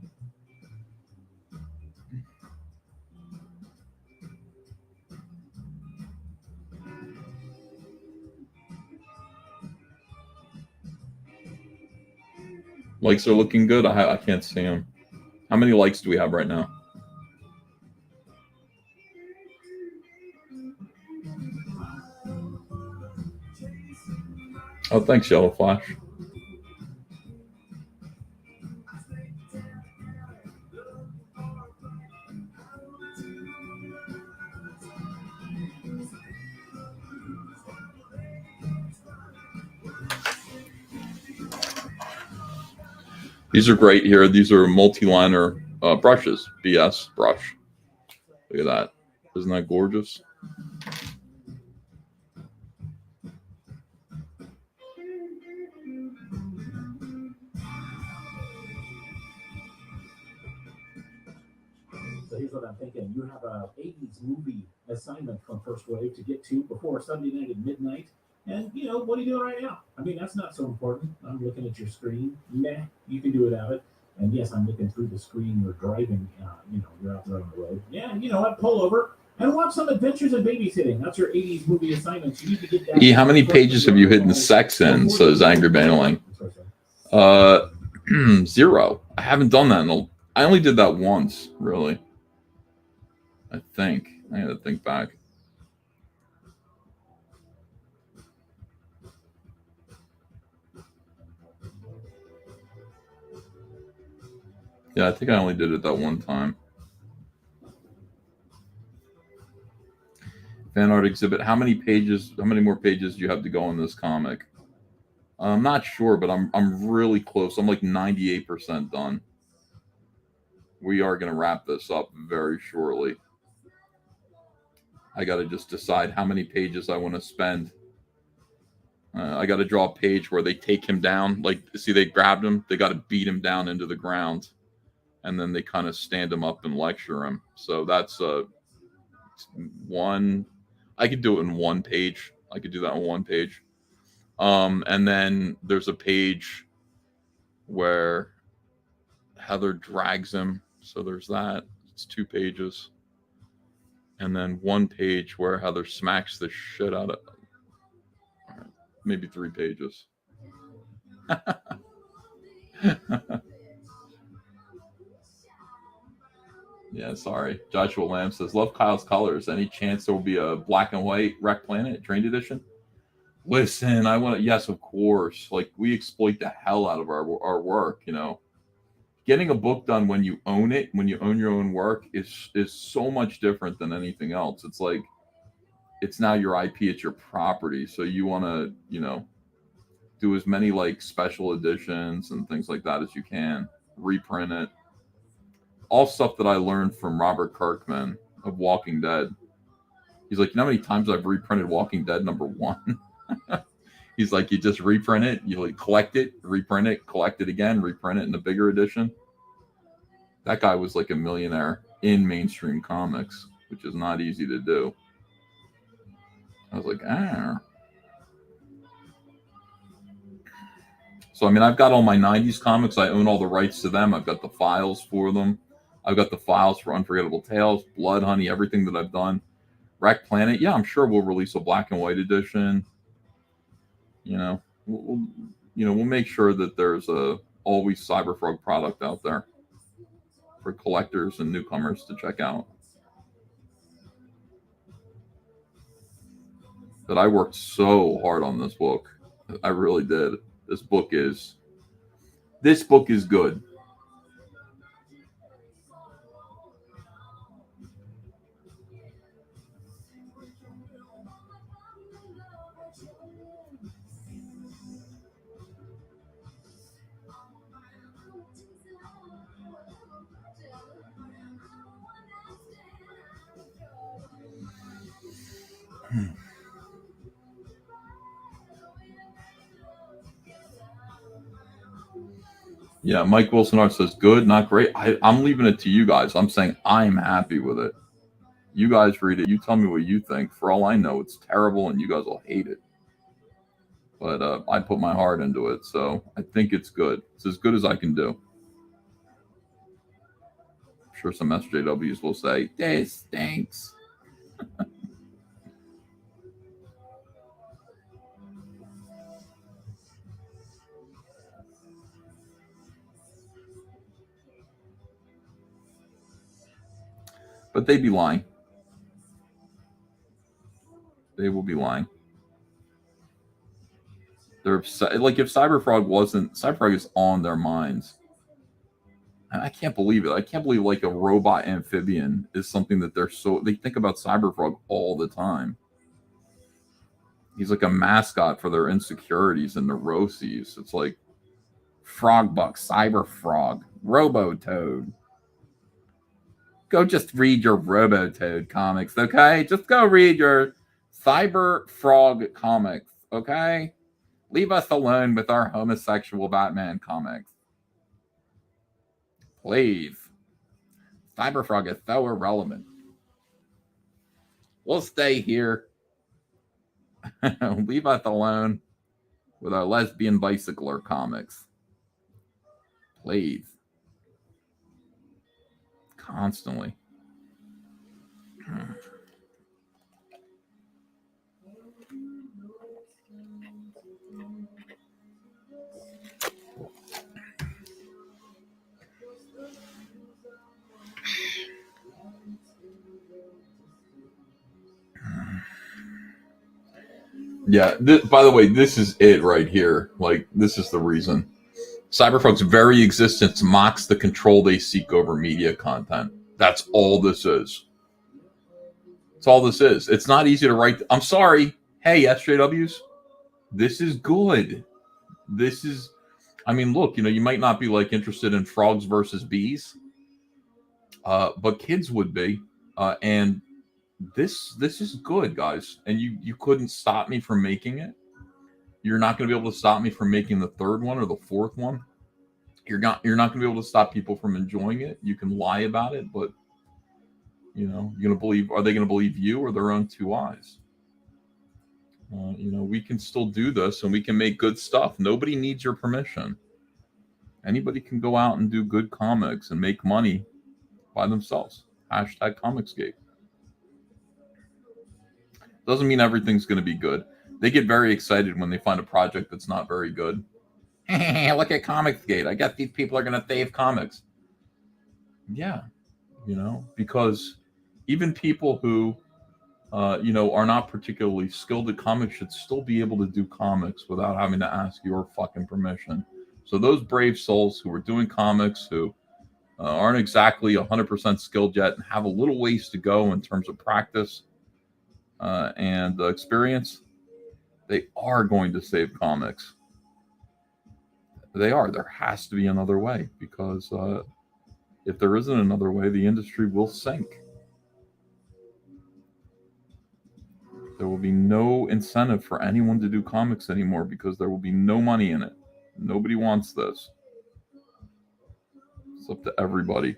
Likes are looking good. I can't see them. How many likes do we have right now? Oh, thanks, Yellow Flash. These are great here. These are multi-liner brushes, BS brush. Look at that. Isn't that gorgeous? So here's what I'm thinking. You have a 80s movie assignment from First Wave to get to before Sunday night at midnight. And, you know, what are you doing right now? I mean, that's not so important. I'm looking at your screen. Meh, you can do without it. And yes, I'm looking through the screen. You're driving, you know, you're out there on the road. Yeah, you know what? Pull over and watch some Adventures in Babysitting. That's your 80s movie assignment. You need to get that. How many pages have you hidden sex in? Says Angry Baneling. 0. I haven't done that. I only did that once, really. I think. I had to think back. Yeah, I think I only did it that one time. Fan art exhibit. How many more pages do you have to go in this comic? I'm not sure, but I'm really close. I'm like 98% done. We are going to wrap this up very shortly. I got to just decide how many pages I want to spend. I got to draw a page where they take him down. Like, see, they grabbed him. They got to beat him down into the ground. And then they kind of stand him up and lecture him. So that's one. I could do it in one page. I could do that in one page. And then there's a page where Heather drags him. So there's that. It's 2 pages. And then one page where Heather smacks the shit out of maybe 3 pages. Yeah, sorry. Joshua Lamb says, love Kyle's colors. Any chance there will be a black and white Wreck Planet Trained Edition? Listen, I want to, yes, of course. Like, we exploit the hell out of our work, you know. Getting a book done when you own it, when you own your own work, is so much different than anything else. It's like, it's now your IP, it's your property. So you want to, you know, do as many like special editions and things like that as you can. Reprint it. All stuff that I learned from Robert Kirkman of Walking Dead. He's like, you know how many times I've reprinted Walking Dead #1? He's like, you just reprint it, you like collect it, reprint it, collect it again, reprint it in a bigger edition. That guy was like a millionaire in mainstream comics, which is not easy to do. I was like, So, I mean, I've got all my 90s comics. I own all the rights to them. I've got the files for them. I've got the files for Unforgettable Tales, Blood Honey, everything that I've done. Wreck Planet, yeah, I'm sure we'll release a black and white edition. You know, we'll make sure that there's always Cyberfrog product out there for collectors and newcomers to check out. But I worked so hard on this book. I really did. This book is good. Yeah, Mike Wilson Art says, good, not great. I'm leaving it to you guys. I'm saying I'm happy with it. You guys read it. You tell me what you think. For all I know, it's terrible and you guys will hate it. But I put my heart into it, so I think it's good. It's as good as I can do. I'm sure some SJWs will say, this stinks. But they'd be lying. They will be lying. They're like, if Cyberfrog is on their minds. I can't believe it. I can't believe like a robot amphibian is something that they think about Cyberfrog all the time. He's like a mascot for their insecurities and neuroses. It's like, Frogbuck, Cyber Frog, Robotoad. Go just read your Robotoad comics, okay? Just go read your Cyber Frog comics, okay? Leave us alone with our homosexual Batman comics. Please. Cyber Frog is so irrelevant. We'll stay here. Leave us alone with our lesbian bicycler comics. Please. Constantly. Yeah, by the way, this is it right here. Like, this is the reason. Cyberfrog's very existence mocks the control they seek over media content. That's all this is. That's all this is. It's not easy to write. I'm sorry. Hey, SJWs, this is good. This is, I mean, look, you might not be like interested in frogs versus bees, but kids would be. And this is good, guys. And you couldn't stop me from making it. You're not going to be able to stop me from making the third one or the fourth one. You're not going to be able to stop people from enjoying it. You can lie about it, but you're going to believe. Are they going to believe you or their own two eyes? We can still do this, and we can make good stuff. Nobody needs your permission. Anybody can go out and do good comics and make money by themselves. Hashtag Comicsgate. Doesn't mean everything's going to be good. They get very excited when they find a project that's not very good. Look at Comicsgate. I guess these people are going to save comics. Yeah, because even people who, are not particularly skilled at comics should still be able to do comics without having to ask your fucking permission. So those brave souls who are doing comics, who aren't exactly 100% skilled yet and have a little ways to go in terms of practice and experience, they are going to save comics. They are. There has to be another way, because if there isn't another way, the industry will sink. There will be no incentive for anyone to do comics anymore because there will be no money in it. Nobody wants this. It's up to everybody.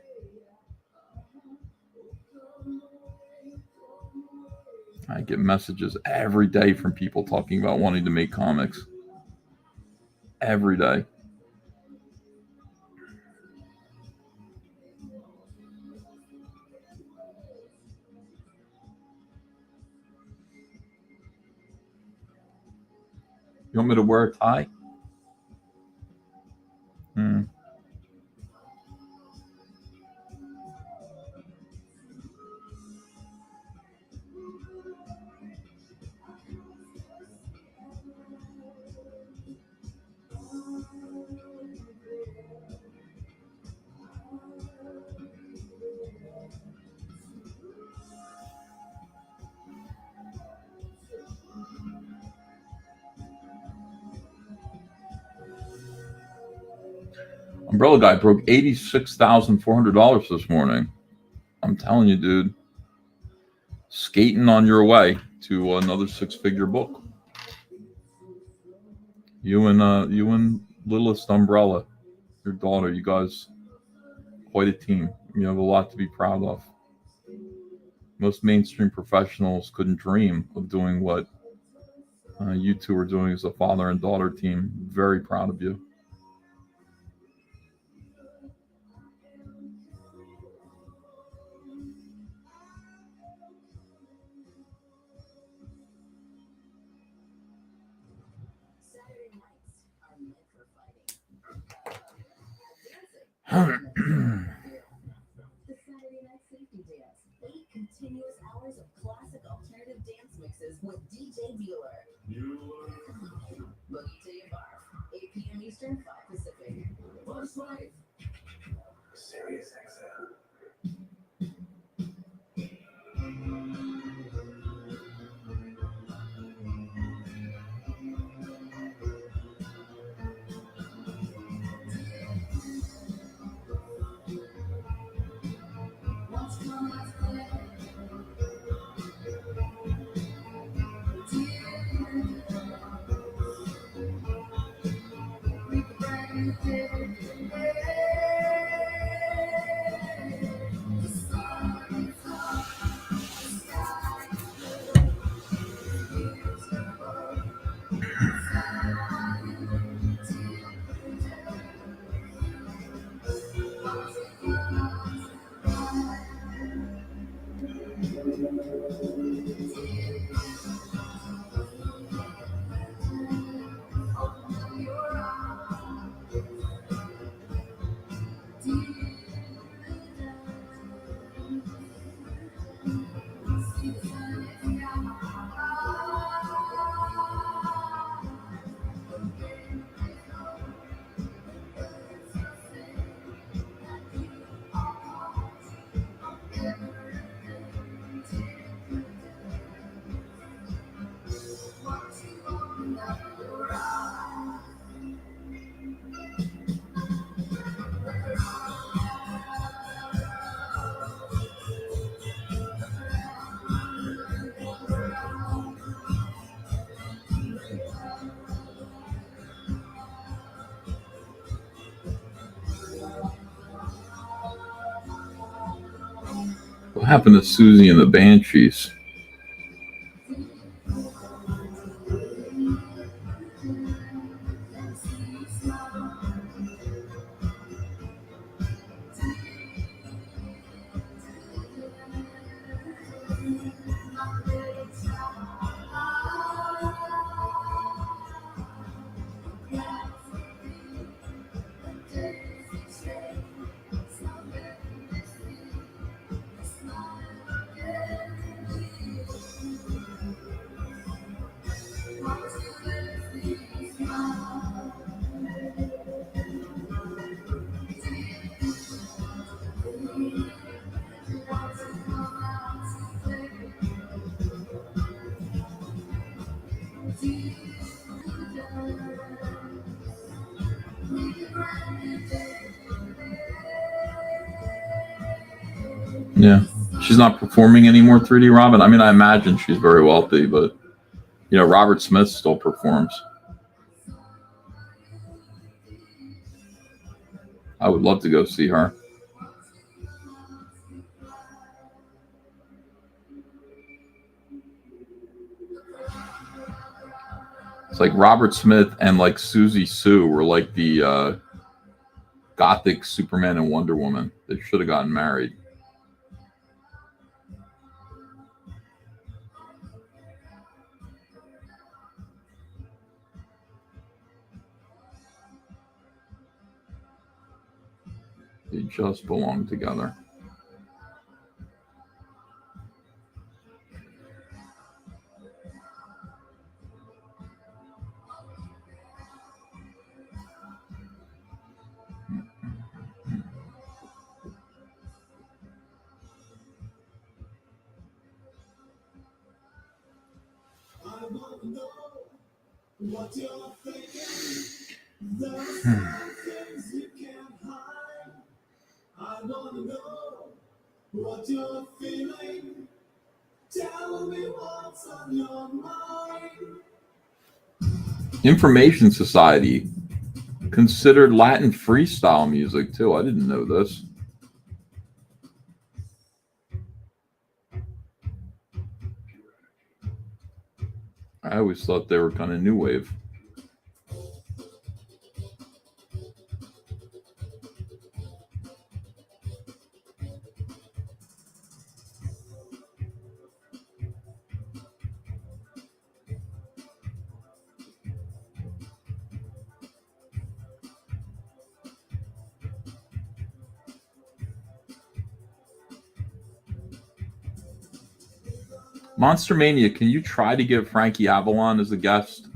I get messages every day from people talking about wanting to make comics. Every day. You want me to wear a tie? Umbrella Guy broke $86,400 this morning. I'm telling you, dude. Skating on your way to another six-figure book. You and Littlest Umbrella, your daughter, you guys, quite a team. You have a lot to be proud of. Most mainstream professionals couldn't dream of doing what you two are doing as a father and daughter team. Very proud of you. The Saturday Night Safety Dance. 8 continuous hours of classic alternative dance mixes with DJ Bueller. Boogie to your bar. 8 p.m. Eastern, 5 Pacific. Buzz Life. Sirius XM. What happened to Susie and the Banshees? Yeah. She's not performing anymore, 3D Robin. I mean, I imagine she's very wealthy, but, you know, Robert Smith still performs. I would love to go see her. It's like Robert Smith and like Susie Sue were like the gothic Superman and Wonder Woman. They should have gotten married. They just belong together. What you're thinking, those things you can't hide. I wanna know what you're feeling. Tell me what's on your mind. Information Society considered Latin freestyle music too. I didn't know this. I always thought they were kind of new wave. Monster Mania, can you try to get Frankie Avalon as a guest?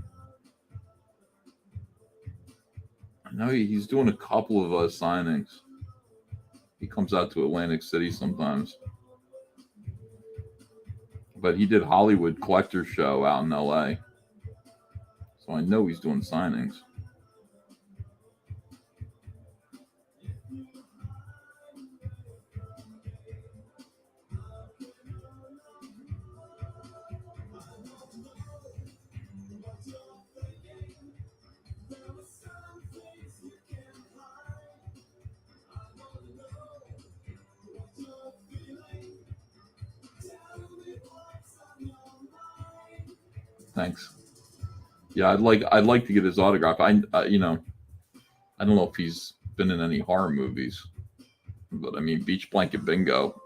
I know he's doing a couple of signings. He comes out to Atlantic City sometimes. But he did Hollywood Collector Show out in LA. So I know he's doing signings. Thanks. Yeah, I'd like to get his autograph. I don't know if he's been in any horror movies, but I mean, Beach Blanket Bingo,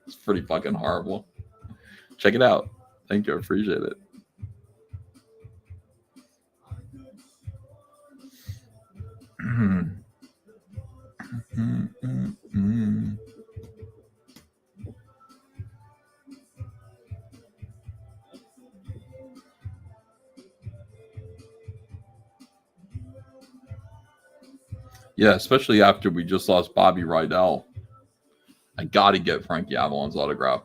it's pretty fucking horrible. Check it out. Thank you. I appreciate it. Yeah, especially after we just lost Bobby Rydell. I got to get Frankie Avalon's autograph.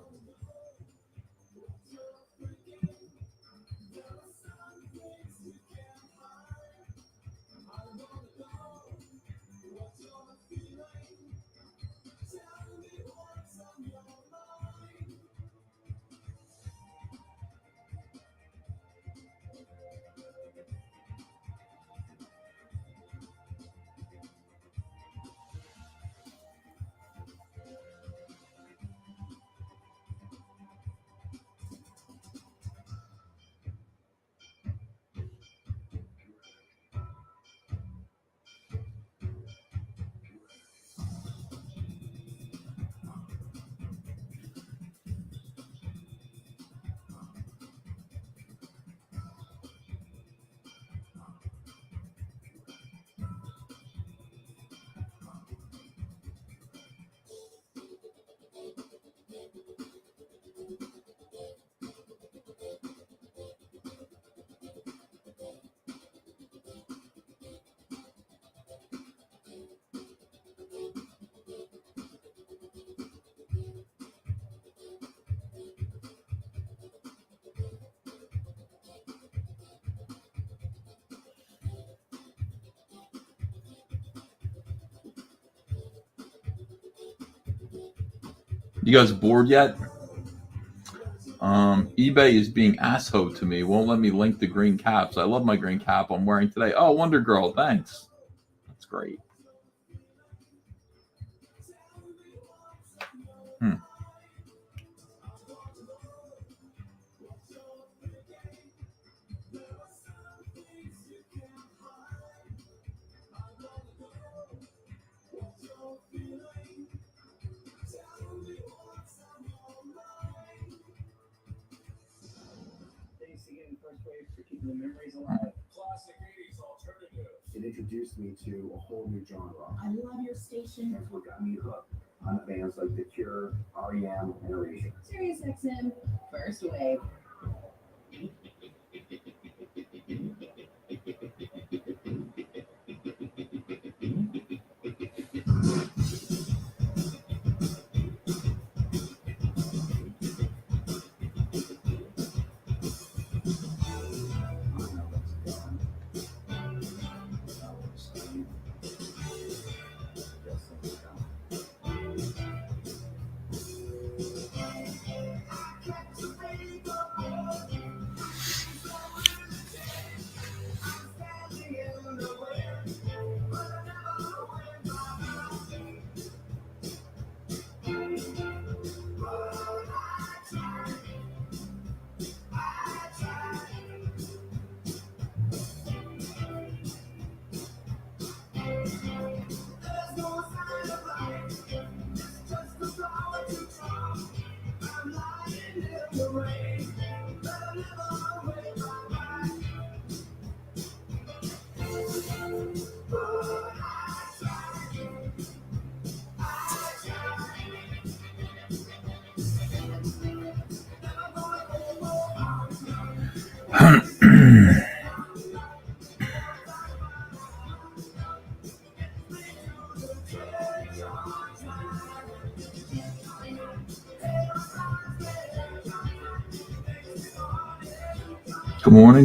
You guys bored yet? eBay is being asshole to me. Won't let me link the green caps. I love my green cap I'm wearing today. Oh, Wonder Girl, thanks. That's great. The memories alive. Classic 80s alternative. It introduced me to a whole new genre. I love your station. That's what got me hooked on bands like The Cure, R.E.M., and Erasure. Sirius XM, first wave.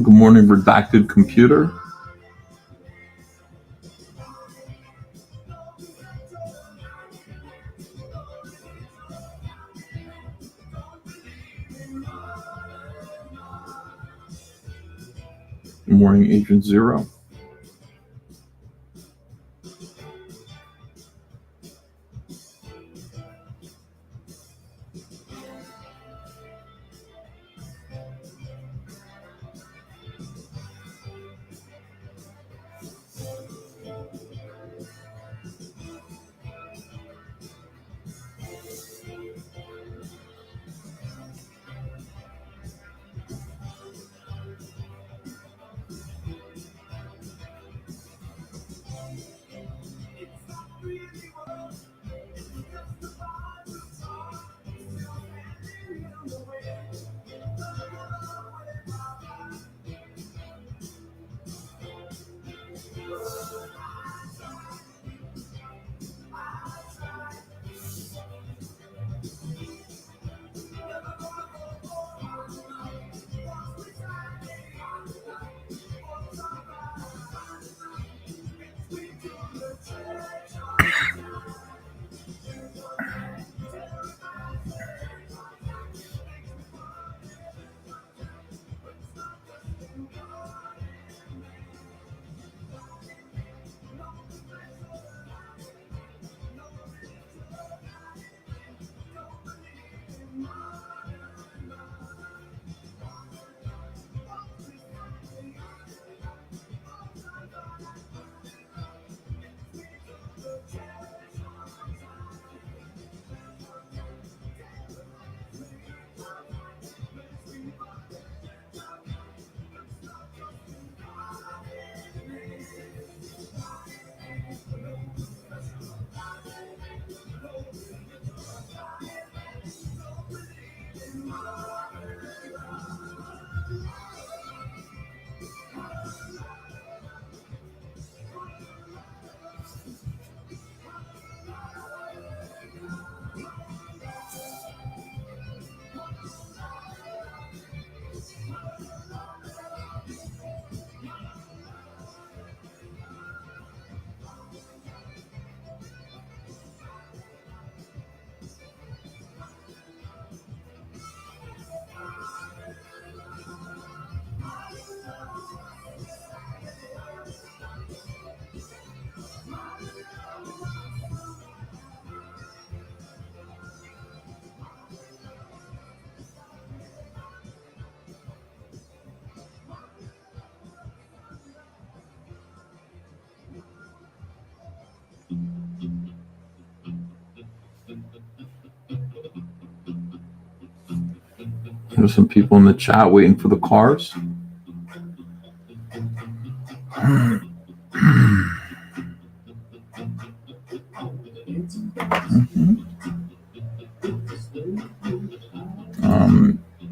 Good morning, redacted computer. Good morning, Agent Zero. There's some people in the chat waiting for the cars.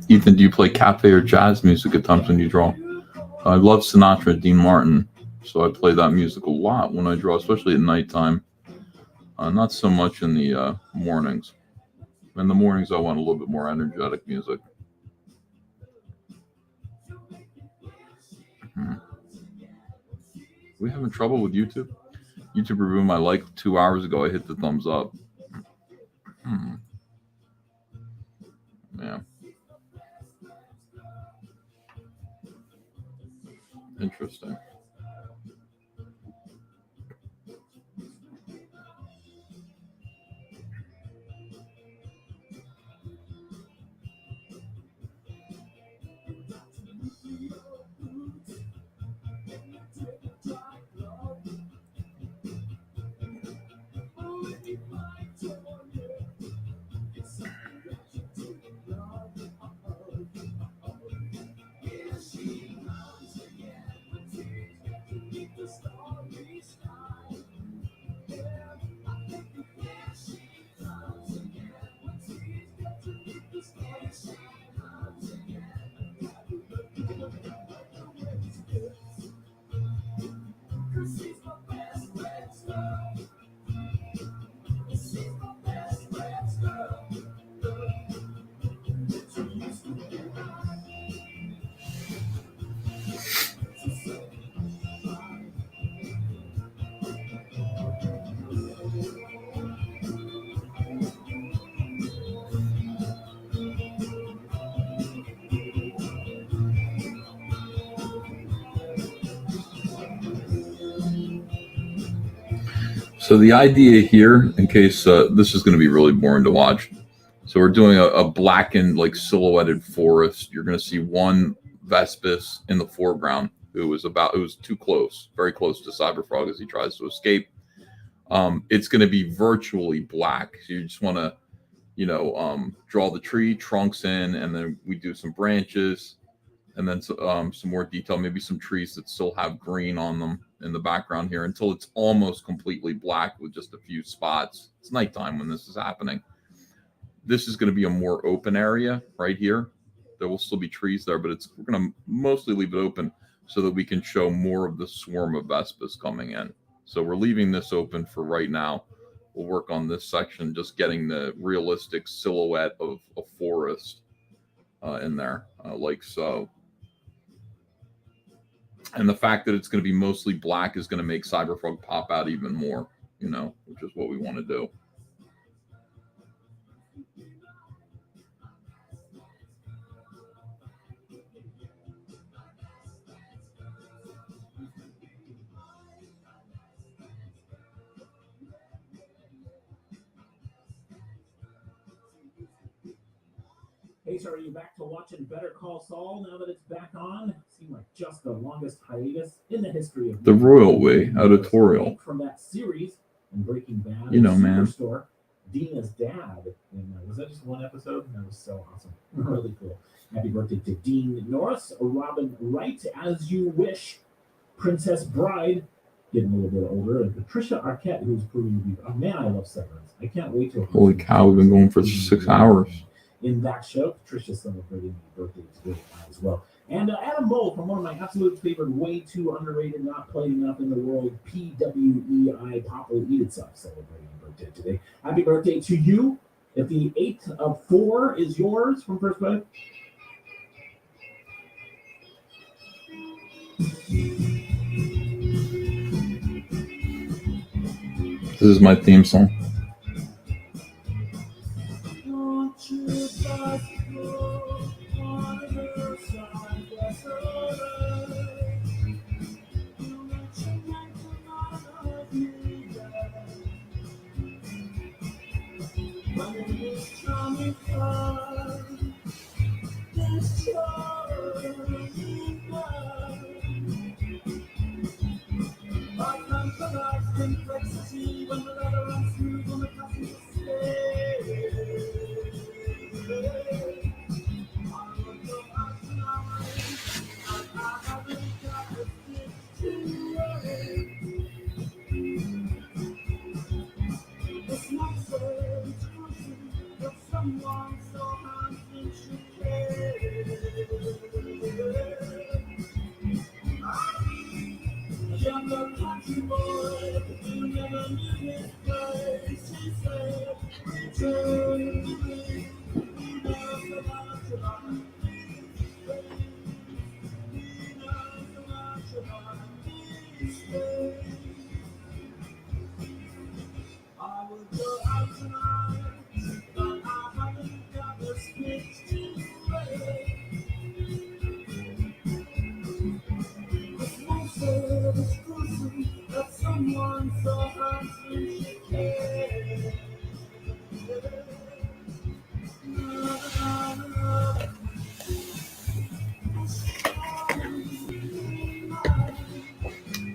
Ethan, do you play cafe or jazz music at times when you draw? I love Sinatra and Dean Martin, so I play that music a lot when I draw, especially at nighttime. Not so much in the mornings. In the mornings, I want a little bit more energetic music. We having trouble with YouTube? YouTube reviewed my like 2 hours ago. I hit the thumbs up. Yeah. Interesting. So the idea here, in case this is going to be really boring to watch, so we're doing a blackened, like silhouetted forest. You're going to see one Vespis in the foreground who was too close, very close to Cyberfrog as he tries to escape. It's going to be virtually black. So you just want to, draw the tree trunks in, and then we do some branches, and then some more detail, maybe some trees that still have green on them in the background here until it's almost completely black with just a few spots. It's nighttime when this is happening. This is going to be a more open area right here. There will still be trees there, but we're going to mostly leave it open so that we can show more of the swarm of Vespis coming in. So we're leaving this open for right now. We'll work on this section, just getting the realistic silhouette of a forest in there, like so. And the fact that it's going to be mostly black is going to make Cyberfrog pop out even more, which is what we want to do. Hey, so are you back to watching Better Call Saul now that it's back on? Seemed like just the longest hiatus in the history of the Royal Way editorial from that series and Breaking Bad. Man. Superstore, Dina's dad. And was that just one episode? That was so awesome. Really cool. Happy birthday to Dean Norris, Robin Wright, As You Wish, Princess Bride, getting a little bit older, and Patricia Arquette, who's proving to be. Oh man, I love Severance. I can't wait to. Holy cow, we've been going for 6 hours. In that show, Patricia celebrating her birthday today as well. And Adam Mole from one of my absolute favorite, way too underrated, not played enough in the world, PWEI, Pop Will Eat Itself, celebrating birthday today. Happy birthday to you. If the 8 of 4 is yours from First Bite. This is my theme song.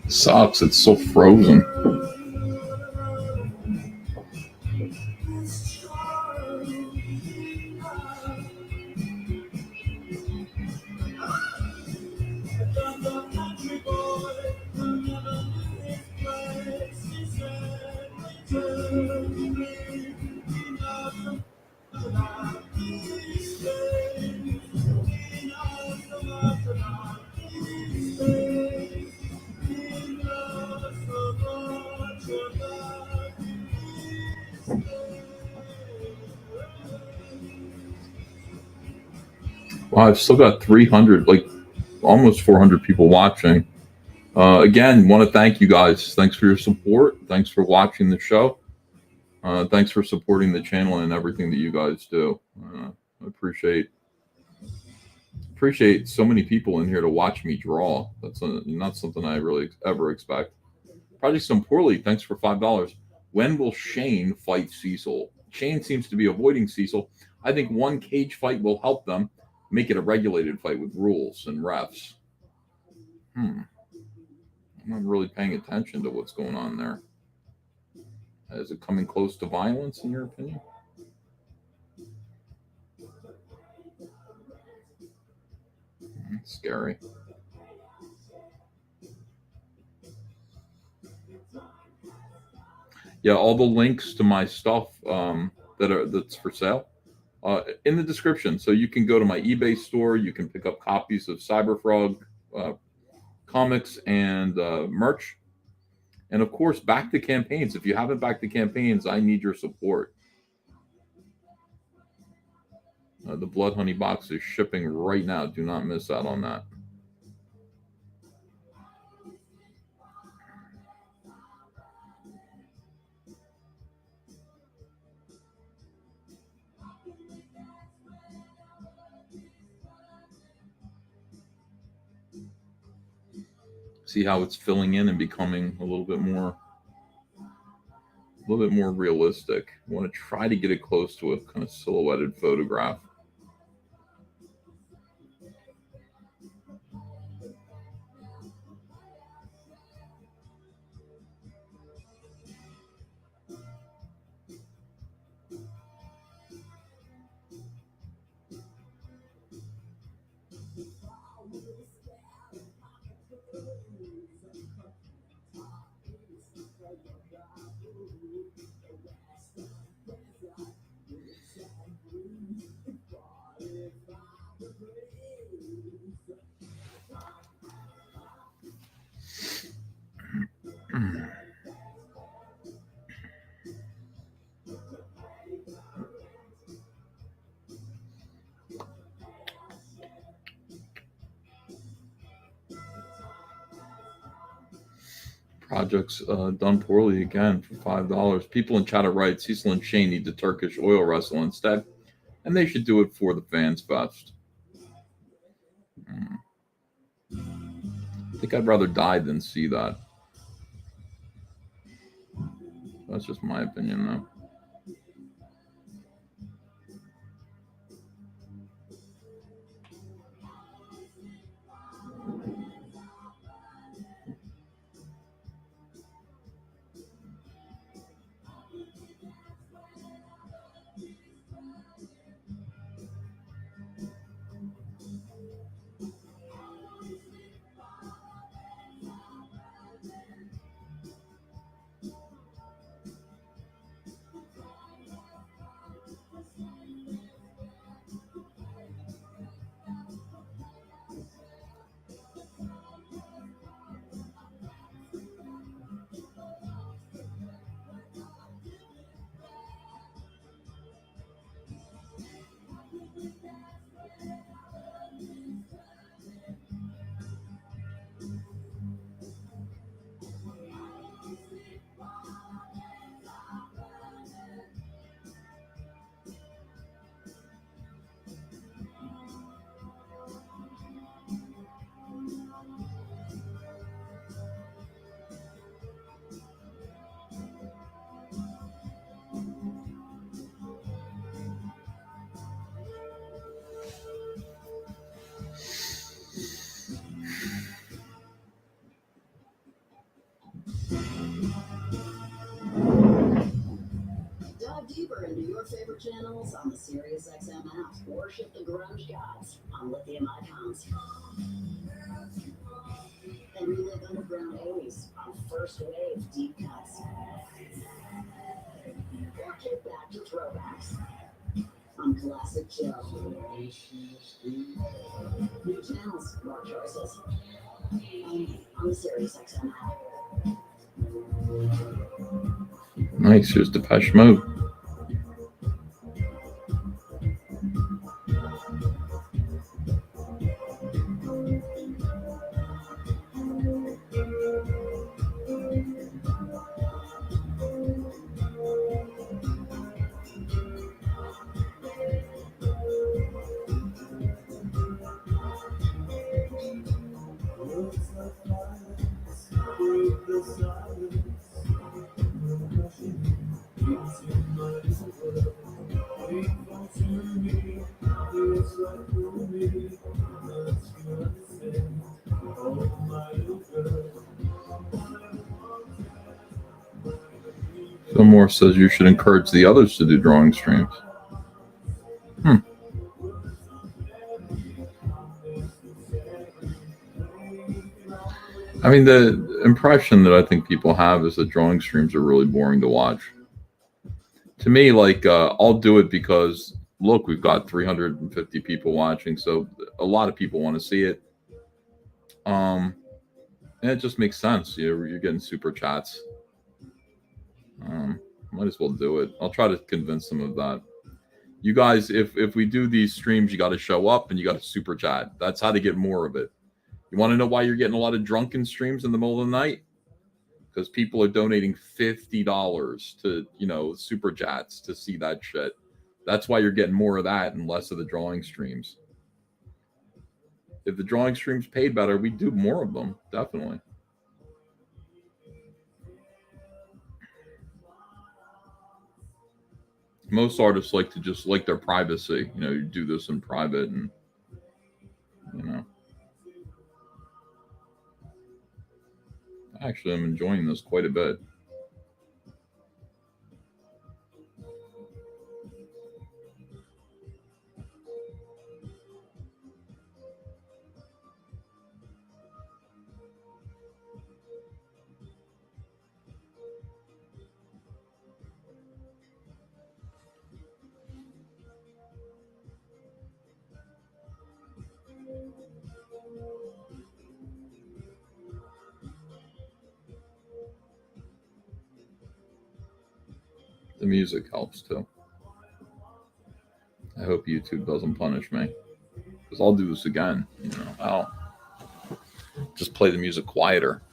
Sucks. It's so frozen. Wow, I've still got 300, like almost 400 people watching. Again, want to thank you guys. Thanks for your support. Thanks for watching the show. Thanks for supporting the channel and everything that you guys do. I appreciate so many people in here to watch me draw. That's not something I really ever expect. Project Done Poorly, thanks for $5. When will Shane fight Cecil? Shane seems to be avoiding Cecil. I think one cage fight will help them make it a regulated fight with rules and refs. I'm not really paying attention to what's going on there. Is it coming close to violence, in your opinion? Scary. Yeah, all the links to my stuff that's for sale in the description. So you can go to my eBay store. You can pick up copies of Cyberfrog comics and merch. And of course, back the campaigns. If you haven't backed the campaigns, I need your support. The Blood Honey box is shipping right now. Do not miss out on that. See how it's filling in and becoming a little bit more realistic. I want to try to get it close to a kind of silhouetted photograph. Projects Done Poorly again for $5. People in chat are right. Cecil and Shane need to Turkish oil wrestle instead, and they should do it for the fans best. I think I'd rather die than see that. That's just my opinion, though. your favorite channels on the SiriusXM app. Worship the grunge gods on lithium icons. And relive underground 80s on first wave deep cuts. Or kick back to throwbacks on classic Joe. New channels, more choices. Only on the SiriusXM app. Nice. Here's Depeche Mode. Fillmore says you should encourage the others to do drawing streams. I mean, the impression that I think people have is that drawing streams are really boring to watch. To me, like, I'll do it because, look, we've got 350 people watching, so a lot of people want to see it. And it just makes sense. You're getting super chats. Might as well do it. I'll try to convince them of that. You guys, if we do these streams, you got to show up and you got to super chat. That's how to get more of it. You want to know why you're getting a lot of drunken streams in the middle of the night? Because people are donating $50 to, super chats to see that shit. That's why you're getting more of that and less of the drawing streams. If the drawing streams paid better, we'd do more of them, definitely. Most artists like to just like their privacy. You do this in private and, Actually, I'm enjoying this quite a bit. The music helps too. I hope YouTube doesn't punish me, because I'll do this again. I'll just play the music quieter.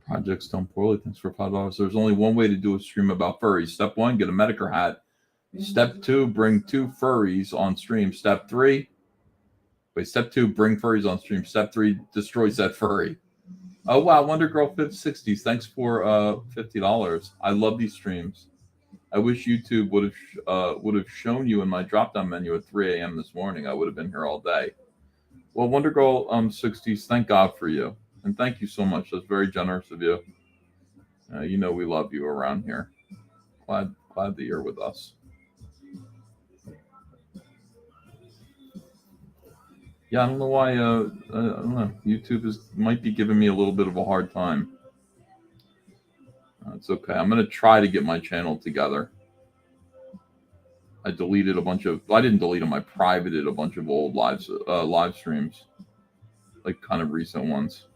Project's done poorly. Thanks for $5. There's only one way to do a stream about furries. Step 1, get a Medicare hat. Step 2, bring 2 furries on stream. Step 2, bring furries on stream. Step 3, destroy said furry. Oh wow, Wonder Girl 560s. Thanks for $50. I love these streams. I wish YouTube would have shown you in my drop down menu at 3 a.m. this morning. I would have been here all day. Well, Wonder Girl 60s, thank God for you. And thank you so much. That's very generous of you. You know we love you around here. Glad that you're with us. Yeah, I don't know why. I don't know. YouTube might be giving me a little bit of a hard time. It's okay. I'm gonna try to get my channel together. I deleted a bunch of. I didn't delete them. I privated a bunch of old live streams, like kind of recent ones,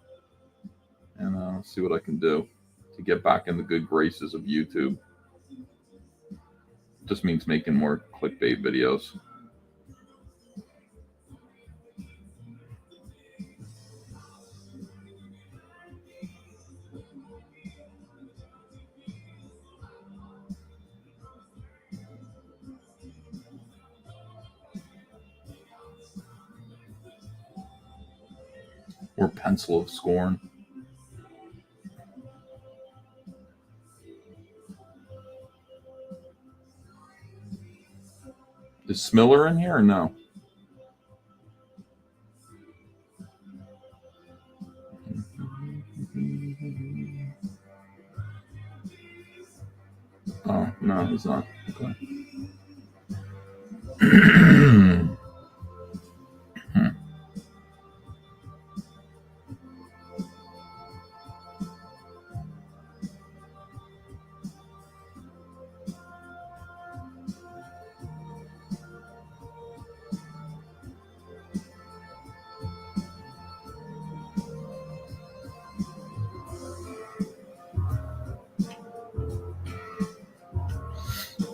and see what I can do to get back in the good graces of YouTube. Just means making more clickbait videos. Or Pencil of Scorn. Is Smiller in here or no? Oh, no, he's not. Okay.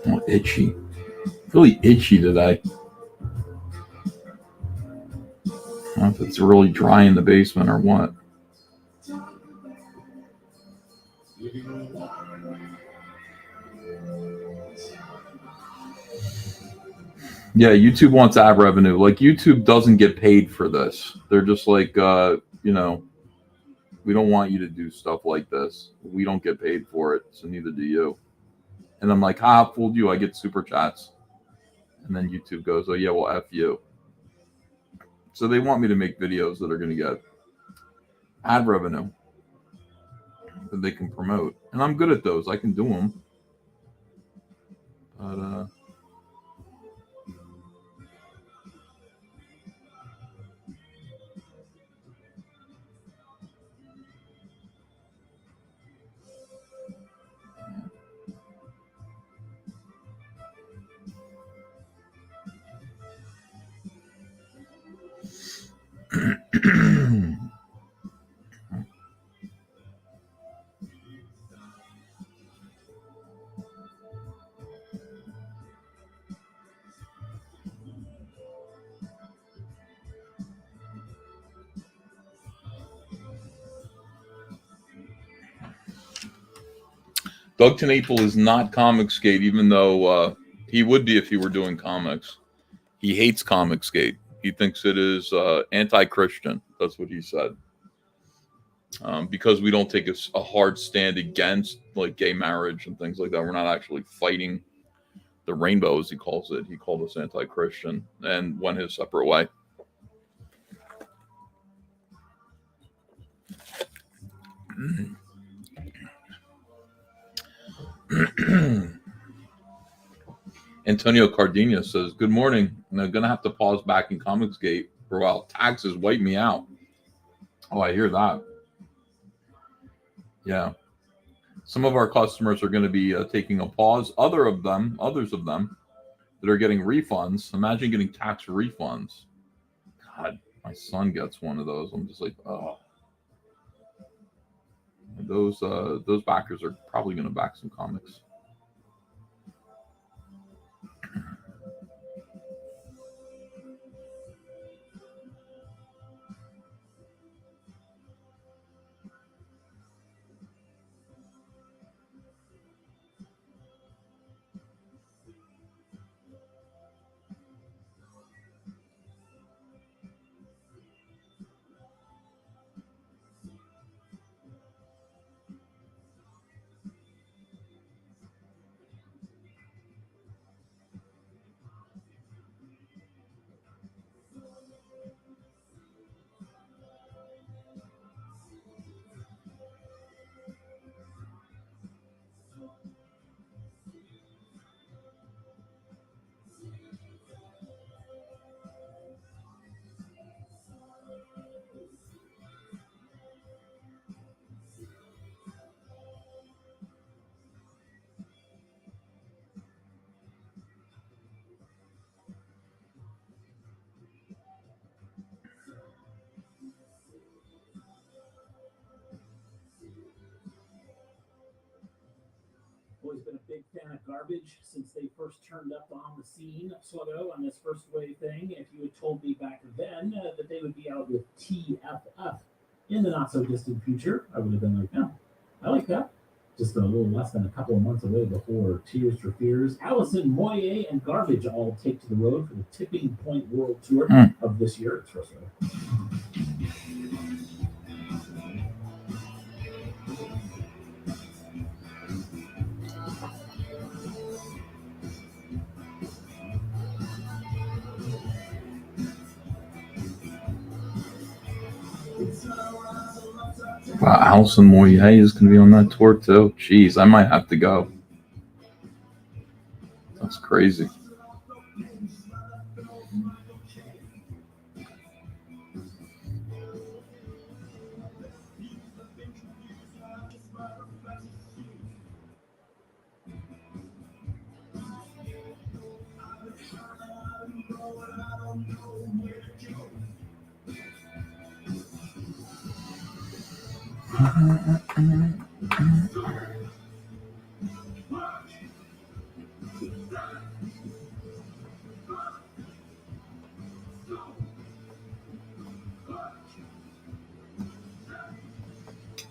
Oh, itchy. Really itchy today. I don't know if it's really dry in the basement or what. Yeah, YouTube wants ad revenue. Like, YouTube doesn't get paid for this. They're just like, we don't want you to do stuff like this. We don't get paid for it, so neither do you. And I'm like, fooled you. I get super chats. And then YouTube goes, oh, yeah, well, F you. So they want me to make videos that are going to get ad revenue that they can promote. And I'm good at those. I can do them. But, Doug Tenapel is not Comicsgate, even though he would be if he were doing comics. He hates Comicsgate. He thinks it is anti-Christian. That's what he said. Because we don't take a hard stand against like gay marriage and things like that. We're not actually fighting the rainbow, as he calls it. He called us anti-Christian and went his separate way. Antonio Cardenas says, good morning. And I'm going to have to pause back in Comicsgate for a while. Taxes wipe me out. Oh, I hear that. Yeah. Some of our customers are going to be taking a pause. Others of them that are getting refunds. Imagine getting tax refunds. God, my son gets one of those. I'm just like, oh. Those backers are probably going to back some comics. garbage since they first turned up on the scene, sort of, on this first wave thing. If you had told me back then that they would be out with TFF in the not so distant future, I would have been like, no, I like that. Just a little less than a couple of months away before Tears for Fears, Allison Moyer, and Garbage all take to the road for the Tipping Point World Tour of this year. It's first round. Wow, Alison Moyer is going to be on that tour too. Jeez, I might have to go. That's crazy.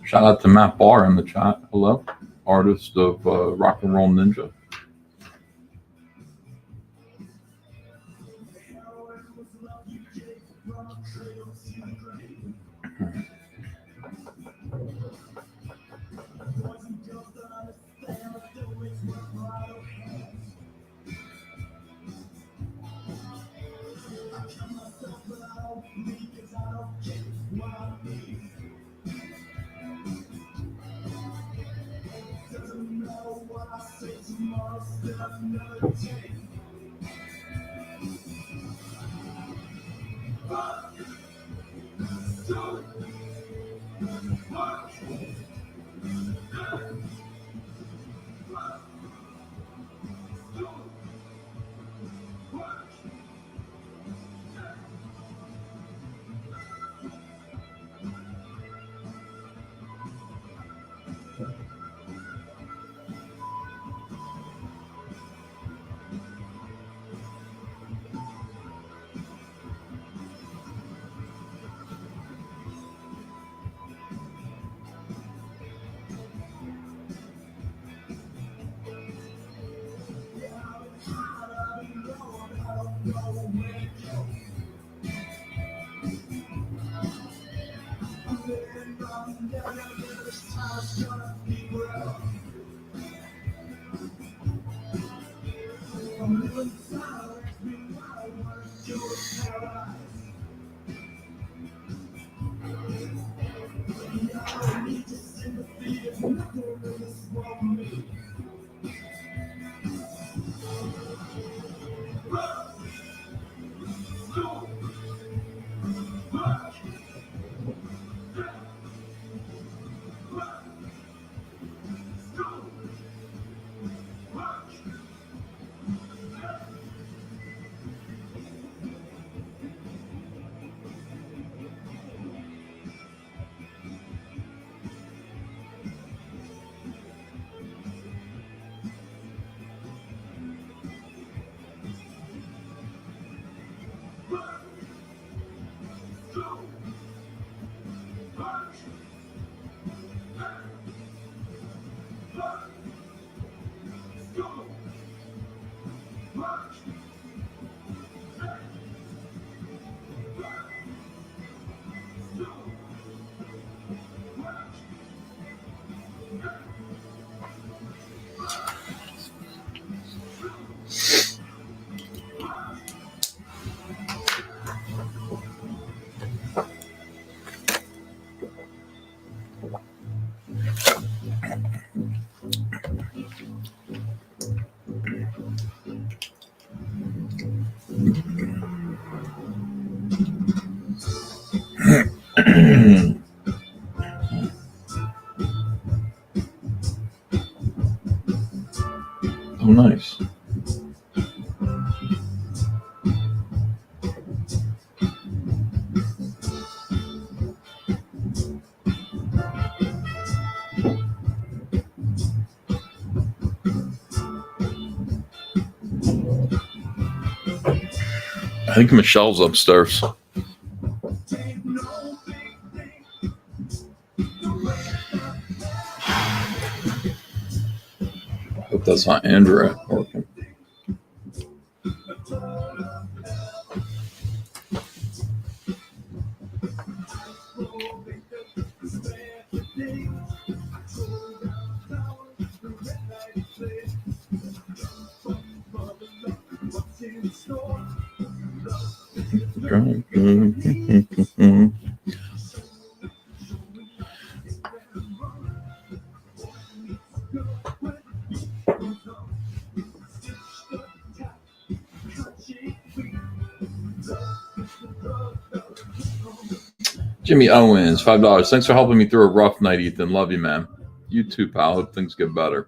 Shout out to Matt Barr in the chat. Hello, artist of Rock and Roll Ninja. Oh, nice. I think Michelle's upstairs. Hope that's not Andrea working. Jimmy Owens, $5. Thanks for helping me through a rough night, Ethan. Love you, man. You too, pal. Hope things get better.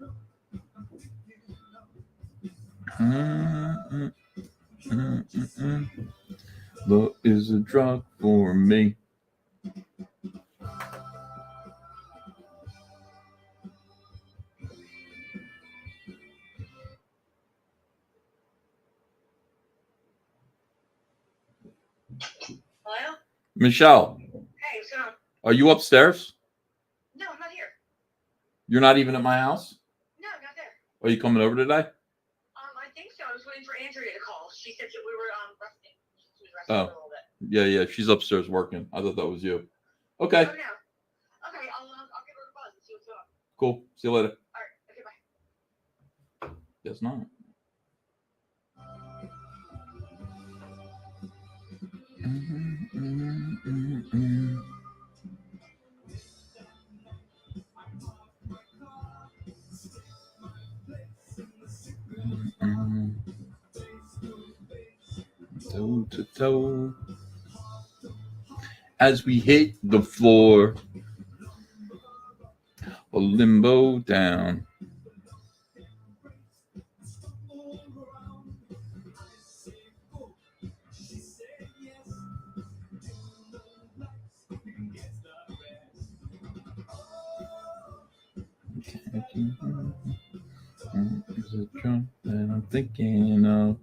Love is a drug for me. Hello? Michelle, Hey, what's going on? are you upstairs? No, I'm not here. You're not even at my house? No, I'm not there. Are you coming over today? I think so. I was waiting for Andrea to call. She said that we were resting. She was resting Oh, for a little bit. yeah. She's upstairs working. I thought that was you. Okay, Oh, no. Okay, I'll give her a buzz and see what's going on. cool. See you later. All right. Okay, bye. Guess not. Toe to toe as we hit the floor, a limbo down. Is a drunk that I'm thinking of.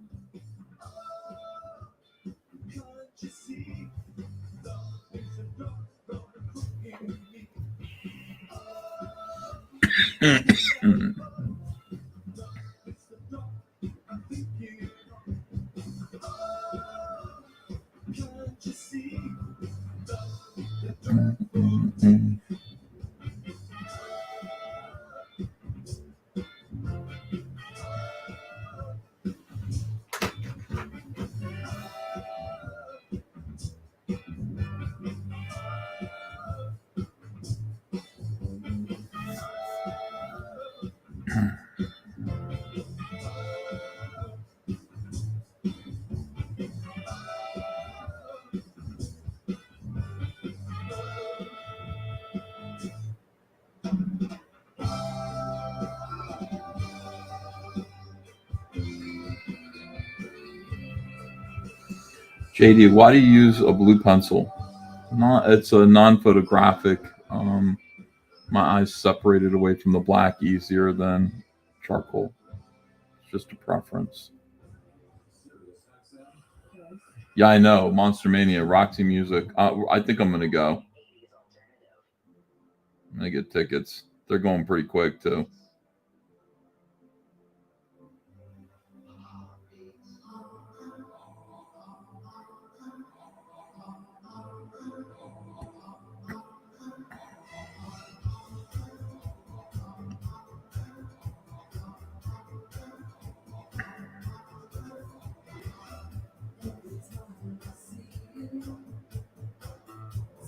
JD, why do you use a blue pencil? It's a non-photographic. My eyes separated away from the black easier than charcoal. It's just a preference. Yeah, I know. Monster Mania, Roxy Music. I think I'm gonna go. I'm gonna get tickets. They're going pretty quick too.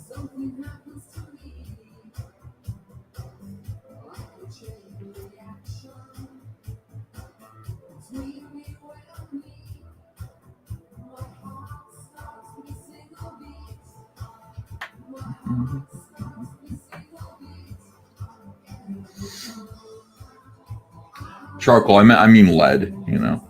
Something happens to me. Charcoal. I mean lead. You know.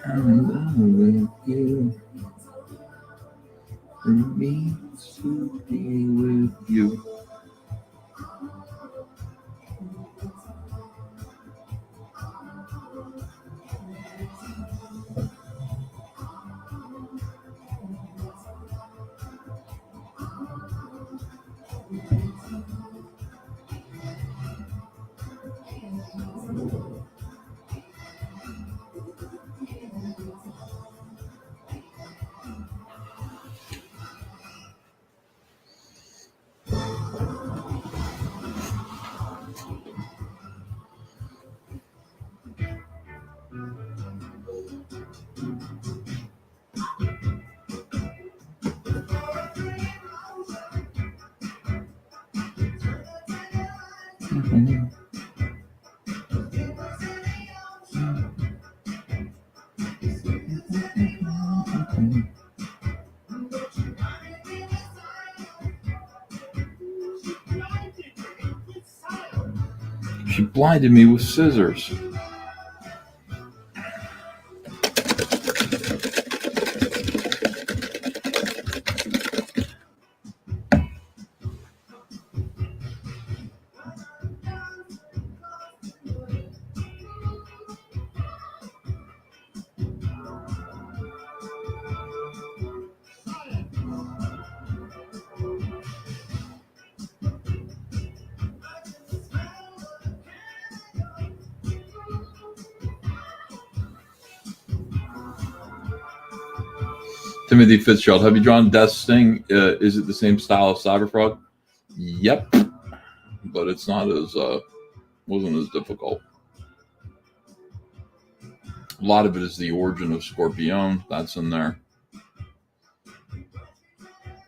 I'm with you. It means to be with you. She blinded me with scissors. Timothy Fitzgerald, have you drawn Death Sting? Is it the same style as Cyberfrog? Yep, but it's not as wasn't as difficult. A lot of it is the origin of Scorpion. That's in there.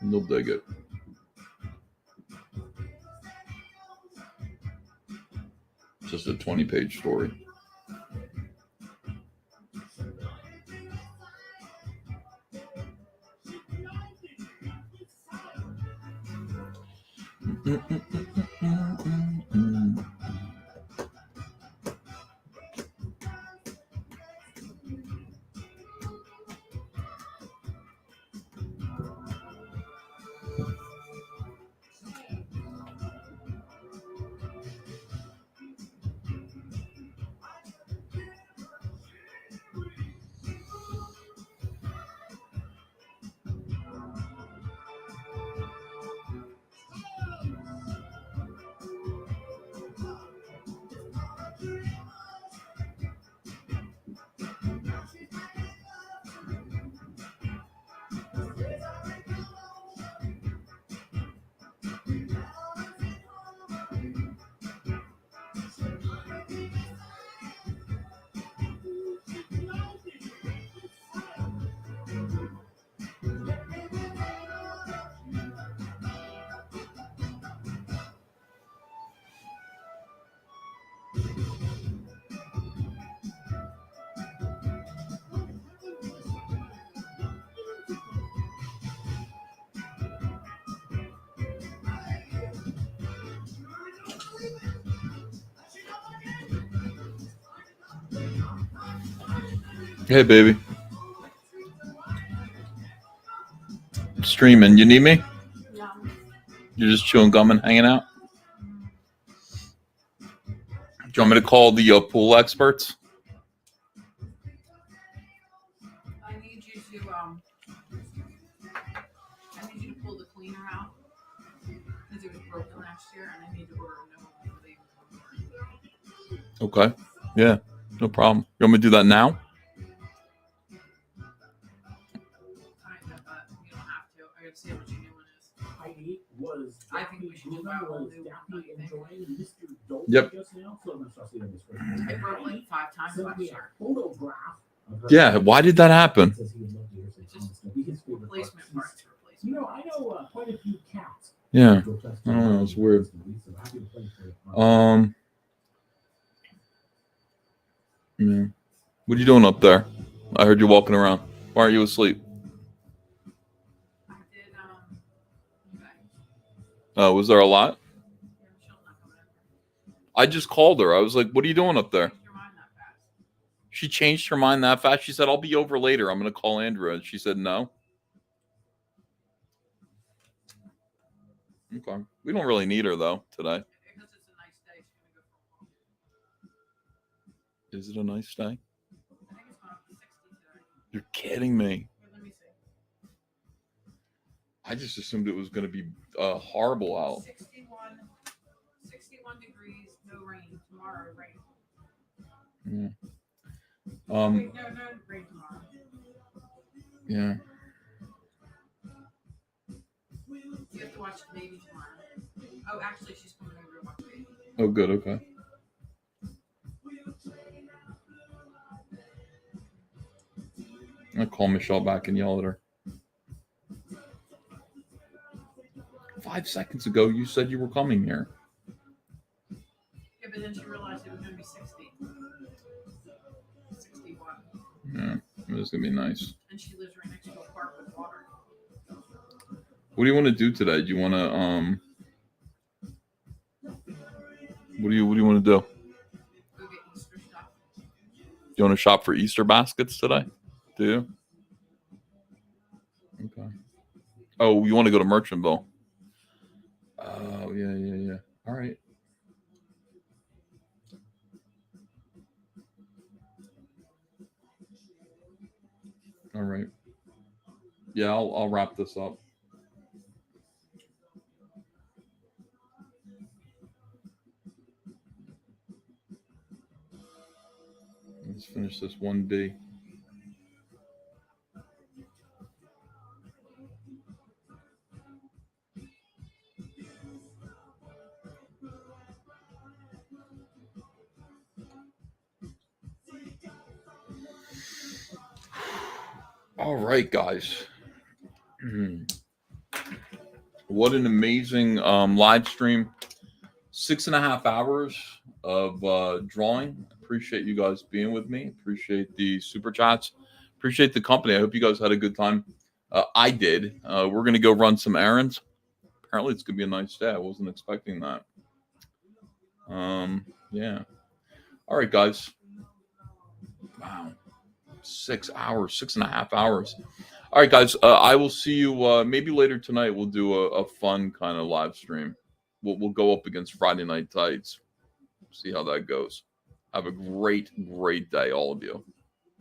You'll dig it. Just a 20-page story. Hey, baby. I'm streaming. You need me? Yeah. You're just chewing gum and hanging out? Do you want me to call the pool experts? I need you to pull the cleaner out because it was broken last year, and I need to order a new one. Okay. Yeah, no problem. You want me to do that now? I gotta see how much your new one is. Heidi was. I think we should just buy a whole new one. Enjoying Mr. Dope Yep. just now, so I'm gonna start seeing this first. It broke like 5 times Sent last me year. a photograph of her. Yeah, why did that happen? Says he would love to hear some comments. That'd be his favorite part. Replacement parts. You know, I know quite a few cats. Yeah. I don't know. It's weird. Yeah. What are you doing up there? I heard you walking around. Why aren't you asleep? Was there a lot? I just called her. I was like, what are you doing up there? She changed her mind that fast. She said, I'll be over later. I'm going to call Andrew. And she said, no. Okay. We don't really need her, though, today. Is it a nice day? You're kidding me. I just assumed it was going to be horrible out. 61 degrees, no rain. Tomorrow, rain. Yeah. Wait, no, rain tomorrow. Yeah. You have to watch the baby tomorrow. Oh, actually, she's coming over to watch the baby. Oh, good. Okay. I'll call Michelle back and yell at her. 5 seconds ago, you said you were coming here. Yeah, but then she realized it was going to be 60. 61. Yeah, it was going to be nice. And she lives right next to a park with water. What do you want to do today? Do you want to, what do you want to do? Go get Easter stuff. You want to shop for Easter baskets today? Do you? Okay. Oh, you want to go to Merchantville? Oh, yeah. All right. All right. Yeah, I'll wrap this up. Let's finish this 1B. All right, guys. What an amazing live stream. 6.5 hours of drawing. Appreciate you guys being with me. Appreciate the super chats. Appreciate the company. I hope you guys had a good time. I did. We're going to go run some errands. Apparently it's going to be a nice day. I wasn't expecting that. Yeah. All right, guys. Wow. 6 hours, 6.5 hours. All right, guys. I will see you maybe later tonight. We'll do a fun kind of live stream. We'll go up against Friday Night Tights. See how that goes. Have a great day, all of you.